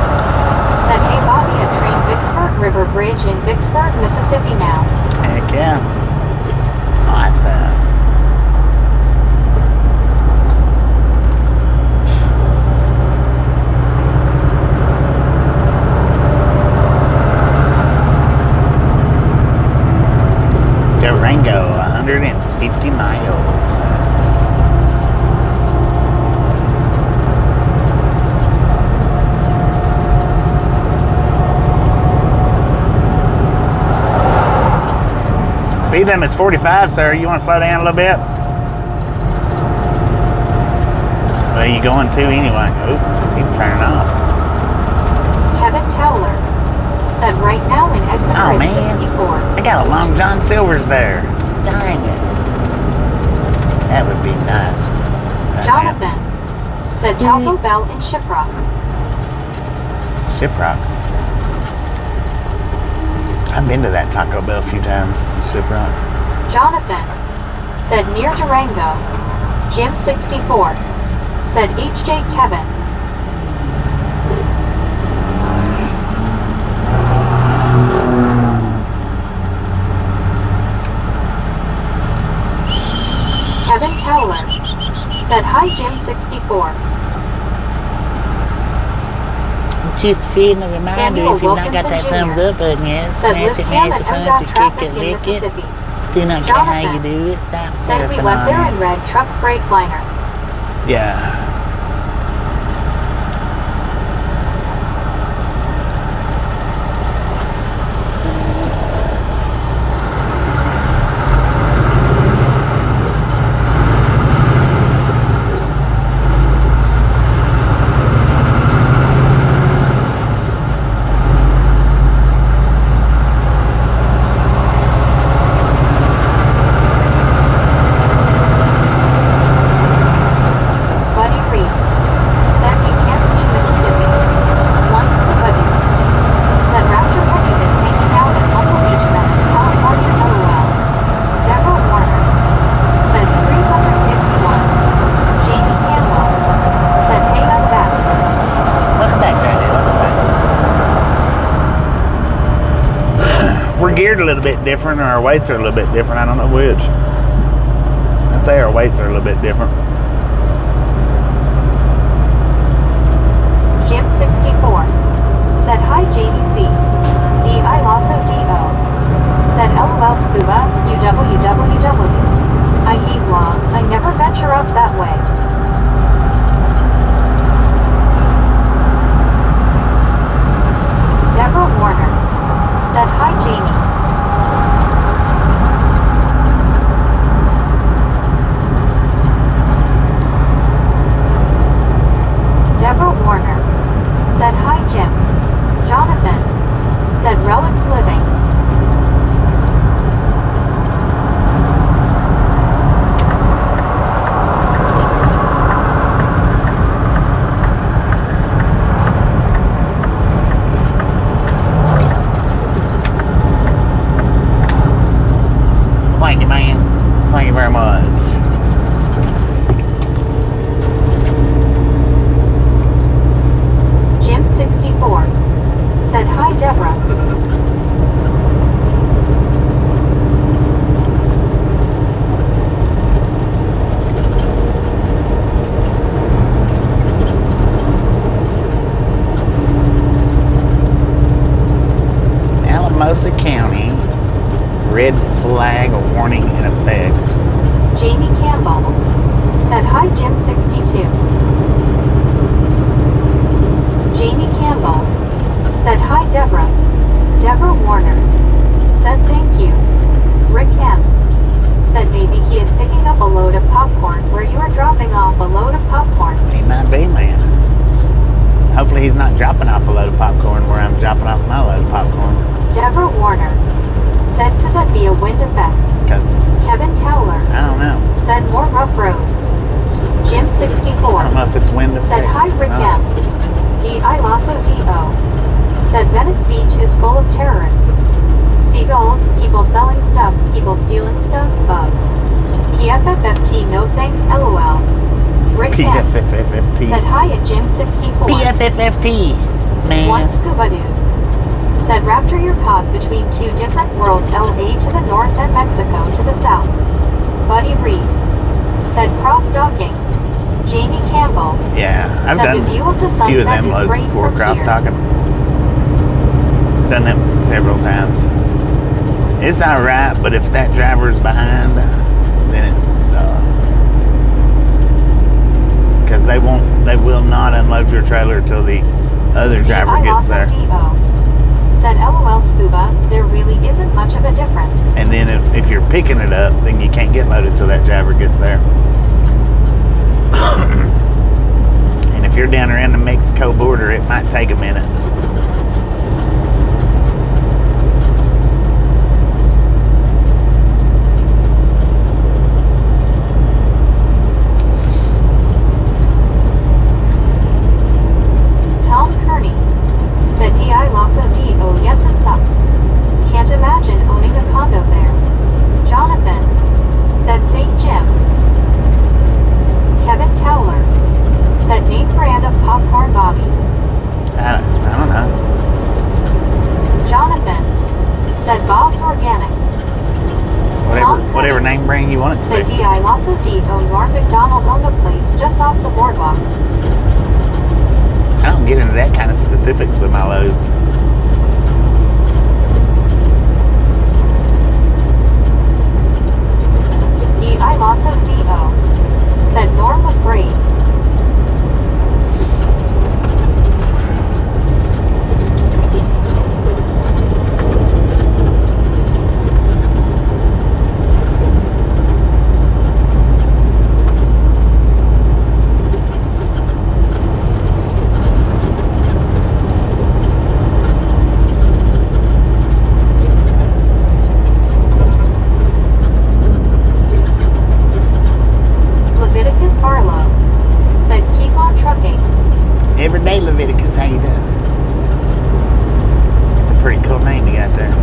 said hey Bobby a train Vicksburg River Bridge in Vicksburg, Mississippi now. Heck yeah. Awesome. Durango, 150 miles. Speed limit's 45, sir. You want to slow down a little bit? Where you going to anyway? Oh, he's turning off. Kevin Towler said right now in exit Oh, rate man. 64. I got a Long John Silver's there. Dang it. That would be nice. Jonathan said Taco Bell in Shiprock. Shiprock. I've been to that Taco Bell a few times. Shiprock. Jonathan said near Durango. Jim 64 said HJ Kevin. Kevin Towler said hi Jim 64. Just feeding a reminder, Samuel if you've not got that Wilkinson thumbs Jr. up button yet, Said smash live it, cam mash at the punch, MDOT or kick traffic it, in lick it. Mississippi. Do not care how you Jonathan do it, stop said we surfing went on there it. in red truck Freightliner. Yeah. geared a little bit different, or our weights are a little bit different. I don't know which. I'd say our weights are a little bit different. Jim 64 said hi Jamie C. D. I Lasso D.O. said LOL Scuba, UWWW. I hate law, I never venture up that way. Deborah Warner said hi Jamie. Deborah Warner said hi Jim. Jonathan said relics living. Thank you, man. Thank you very much. Jim 64 said hi Deborah. Alamosa County, red flag warning in effect. Jamie Campbell said hi Jim 62. Jamie Campbell said hi Deborah. Deborah Warner said thank you. Rick M said maybe he is picking up a load of popcorn where you are dropping off a load of popcorn. He might be, man. Hopefully he's not dropping off a load of popcorn where I'm dropping off my load of popcorn. Deborah Warner said could that be a wind effect? Because, Kevin Towler I don't know. said more rough roads. Jim 64 I don't know if it's wind said effect. hi Rick Oh. M. D. I Lasso D.O. said Venice Beach is full of terrorists. Seagulls, people selling stuff, people stealing stuff, bugs. PFFFT no thanks LOL. Rick M PFFFT. said hi at Jim 64. PFFFT, man. One scuba dude said rapture your cod between two different worlds, LA to the north and Mexico to the south. Buddy Reed said cross docking. Jamie Campbell Yeah, I've said done the view of the a few of sunset them is loads great before, from cross here. talking. Done them several times. It's alright, but if that driver's behind, then it sucks. Because they will not unload your trailer till the other driver gets there. D.O. said LOL Scuba, there really isn't much of a difference. And then if you're picking it up, then you can't get loaded till that driver gets there. And if you're down around the Mexico border, it might take a minute. Tom Kearney said D.I. Lasso D.O. Yes, it sucks. Can't imagine owning a condo there. Jonathan said St. Jim. Kevin Towler said name brand of popcorn Bobby. I don't know. Jonathan said Bob's Organic. Whatever name brand you want it to Said be. D.I. Lasso D.O. Norm McDonald owned a place just off the boardwalk. I don't get into that kind of specifics with my loads. D.I. Lasso D.O. said Norm was brave. Leviticus Barlow said keep on trucking. Everyday Leviticus, how you doing? That's a pretty cool name you got there.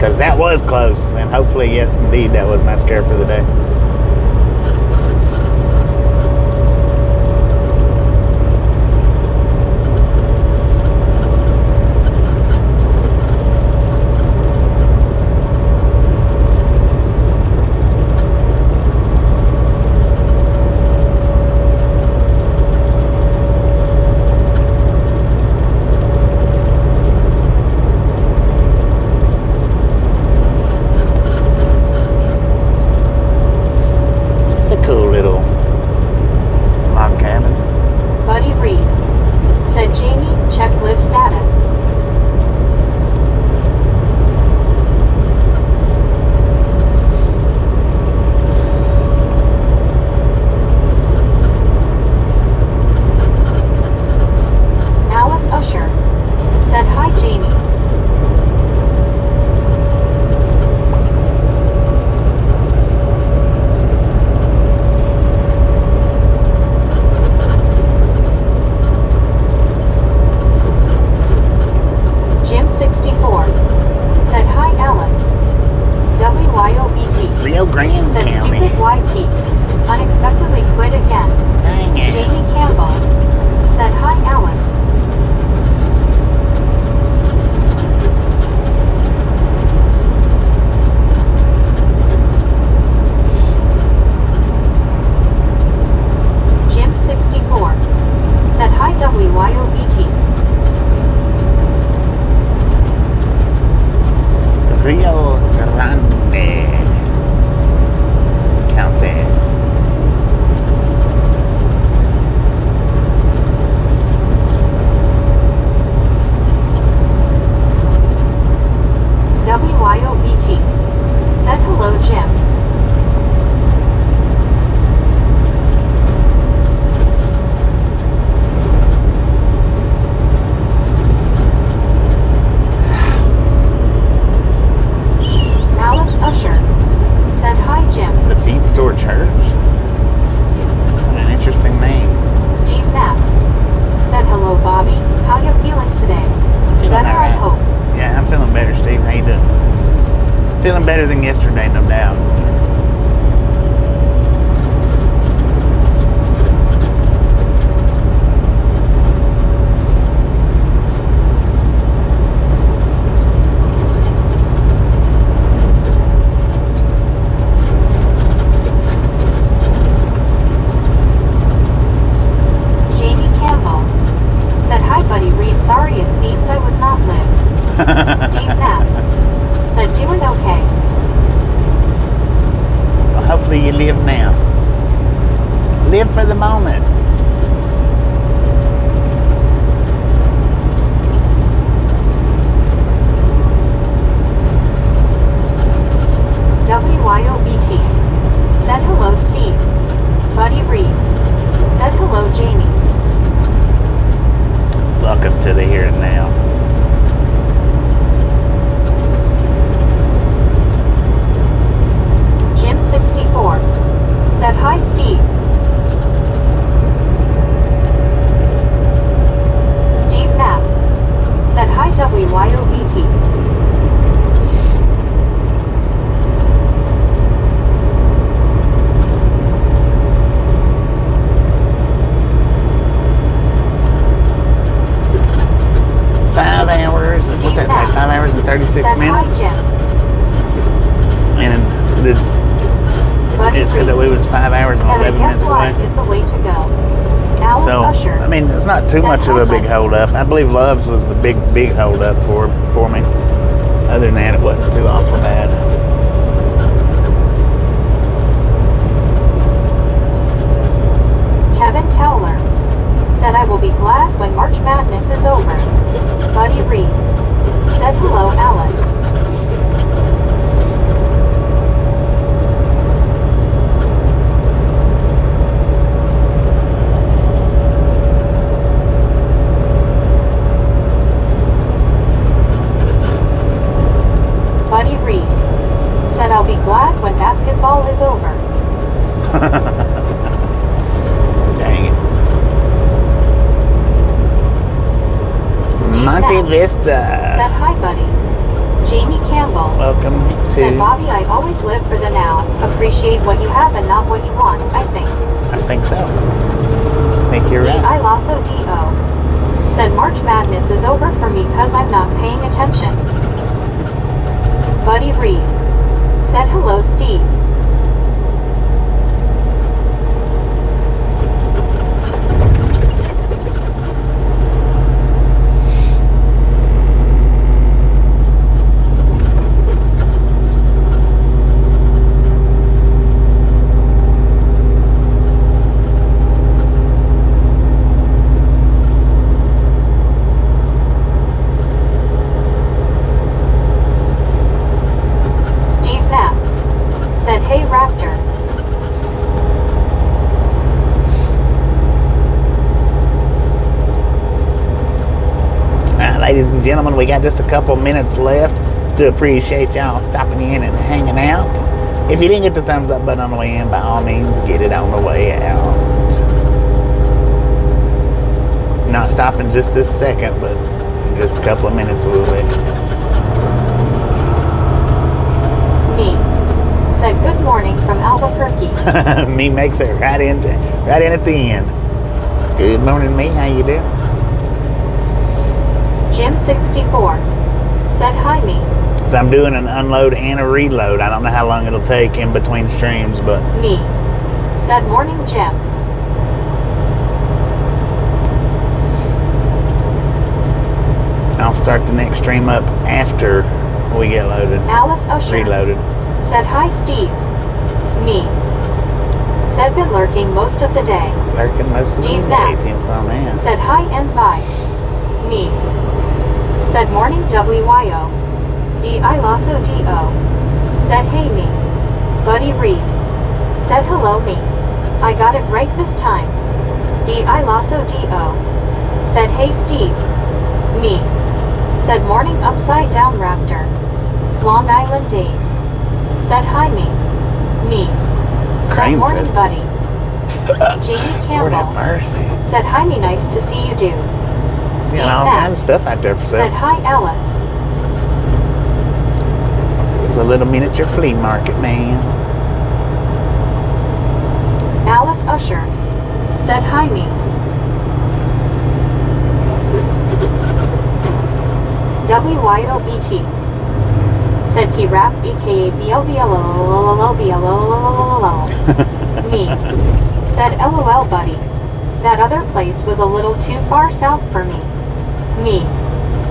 Because that was close, and hopefully, yes, indeed, that was my scare for the day. Feeling better than yesterday, no doubt. Jamie Campbell said, "Hi buddy Reed, sorry it seems I was not lit." Steve Knapp said, "Doing okay." Well, hopefully you live now. Live for the moment. WYOBT said, "Hello Steve." Buddy Reed said, "Hello Jamie." Welcome to the here and now. Jim 64 said, "Hi Steve." Steve Knapp said, "Hi WYOBT." What's that say? 5 hours and 36 said, minutes? "Hi Jim." And it said that we was 5 hours and Said, 11 "I guess minutes away. live is the way to go." Alice So, Usher I mean, it's not too said, much of "Hi, a big buddy." hold up. I believe Love's was the big hold up for me. Other than that, it wasn't too awful bad. Kevin Towler said, "I will be glad when March Madness is over." Buddy Reed said, "Hello Alice." Buddy Reed said, "I'll be glad when basketball is over." Dang it. Steve Monte Knapp Vista. said, "Hi buddy." Jamie Campbell. Welcome Said to. Bobby, I always live for the now. Appreciate what you have and not what you want, I think. I think so. I think you're right. I Lasso D.O. Said March Madness is over for me cause I'm not paying attention. Buddy Reed. Said hello Steve. Said, hey Raptor. Alright, ladies and gentlemen, we got just a couple minutes left to appreciate y'all stopping in and hanging out. If you didn't get the thumbs up button on the way in, by all means, get it on the way out. Not stopping just this second, but in just a couple of minutes we'll be. Me. Said good morning from Albuquerque. Me makes it right in at the end. Good morning, me. How you doing? Jim64. Said hi me. So I'm doing an unload and a reload. I don't know how long it'll take in between streams, but Me. Said morning Jim. I'll start the next stream up after we get loaded. Alice Usher. Reloaded. Said hi Steve. Me. Said been lurking most of the day. Lurking most of the Steve day, Knapp. Tim Farman. Said hi and bye. Me. Said morning WYO. D.I. Lasso D.O. Said hey me. Buddy Reed. Said hello me. I got it right this time. D.I. Lasso D.O. Said hey Steve. Me. Said morning upside down Raptor. Long Island Dave. Said hi me. Me. Said Crime morning festival. buddy. Jamie Lord have Campbell. mercy. Said hi me, nice to see you do. Steve Got all Knapp. kinds of stuff out there for Said sale. hi Alice. It's a little miniature flea market, man. Alice Usher. Said hi me. WYOBT. Said P-Rap, aka Me. Said LOL buddy. That other place was a little too far south for me. Me.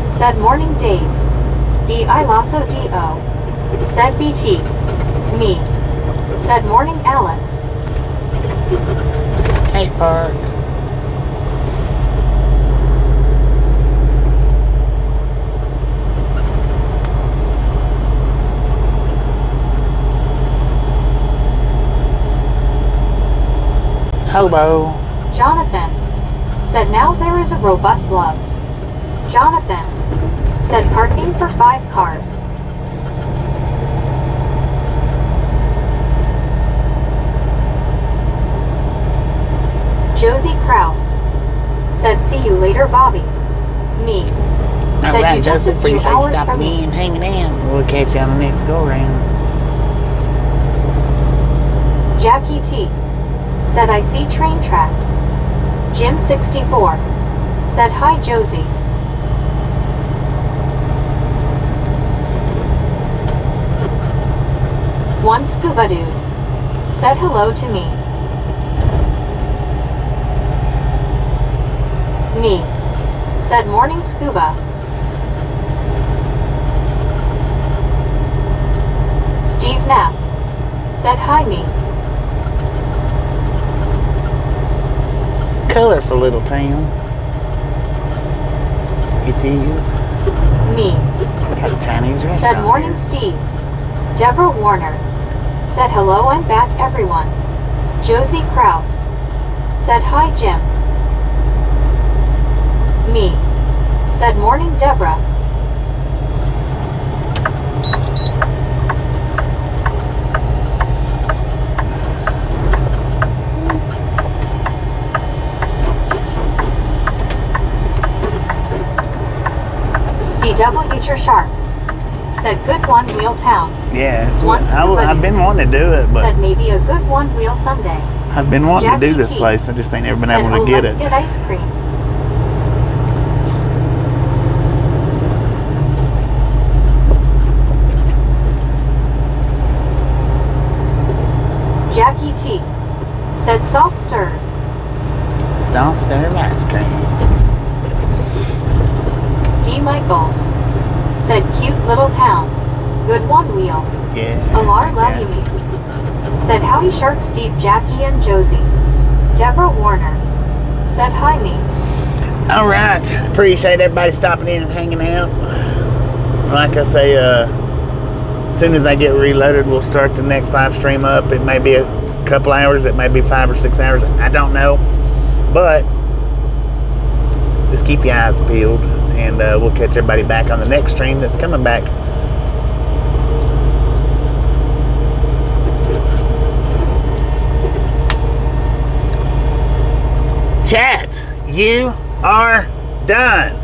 Said morning Dave. D.I. Lasso D.O. Said BT. Me. Said morning Alice. Skate park. Hobo. Jonathan. Said now there is a robust loves. Jonathan. Said parking for 5 cars. Josie Kraus. Said see you later Bobby. Me. Said Alright, you just Joseph, a few appreciate you hours stopping from in me. and hanging out. We'll catch you on the next go round. Jackie T. Said I see train tracks. Jim64. Said hi Josie. One scuba dude. Said hello to me. Me. Said morning scuba. Steve Knapp. Said hi me. Colorful little town. It is. Me. Got a Chinese restaurant. Said morning here. Steve. Deborah Warner. Said hello I'm back everyone. Josie Kraus. Said hi Jim. Me. Said morning Deborah. CW Sharp. Said good one-wheel town. Yeah, it's Once I've been wanting to do it, but Said maybe a good one-wheel someday. I've been wanting to do Jackie this T. place. I just ain't never been Said, able oh, to get let's it. get ice cream. Jackie T. Said soft serve. Soft serve ice cream. D. Michaels. Said cute little town. Good one-wheel. Yeah. Alar yeah. Ladymeets. Said howdy shark Steve, Jackie, and Josie. Deborah Warner. Said hi me. All right. Appreciate everybody stopping in and hanging out. Like I say, as soon as I get reloaded, we'll start the next live stream up. It may be a couple hours. It may be 5 or 6 hours. I don't know. But just keep your eyes peeled. And we'll catch everybody back on the next stream that's coming back. Chat, you are done.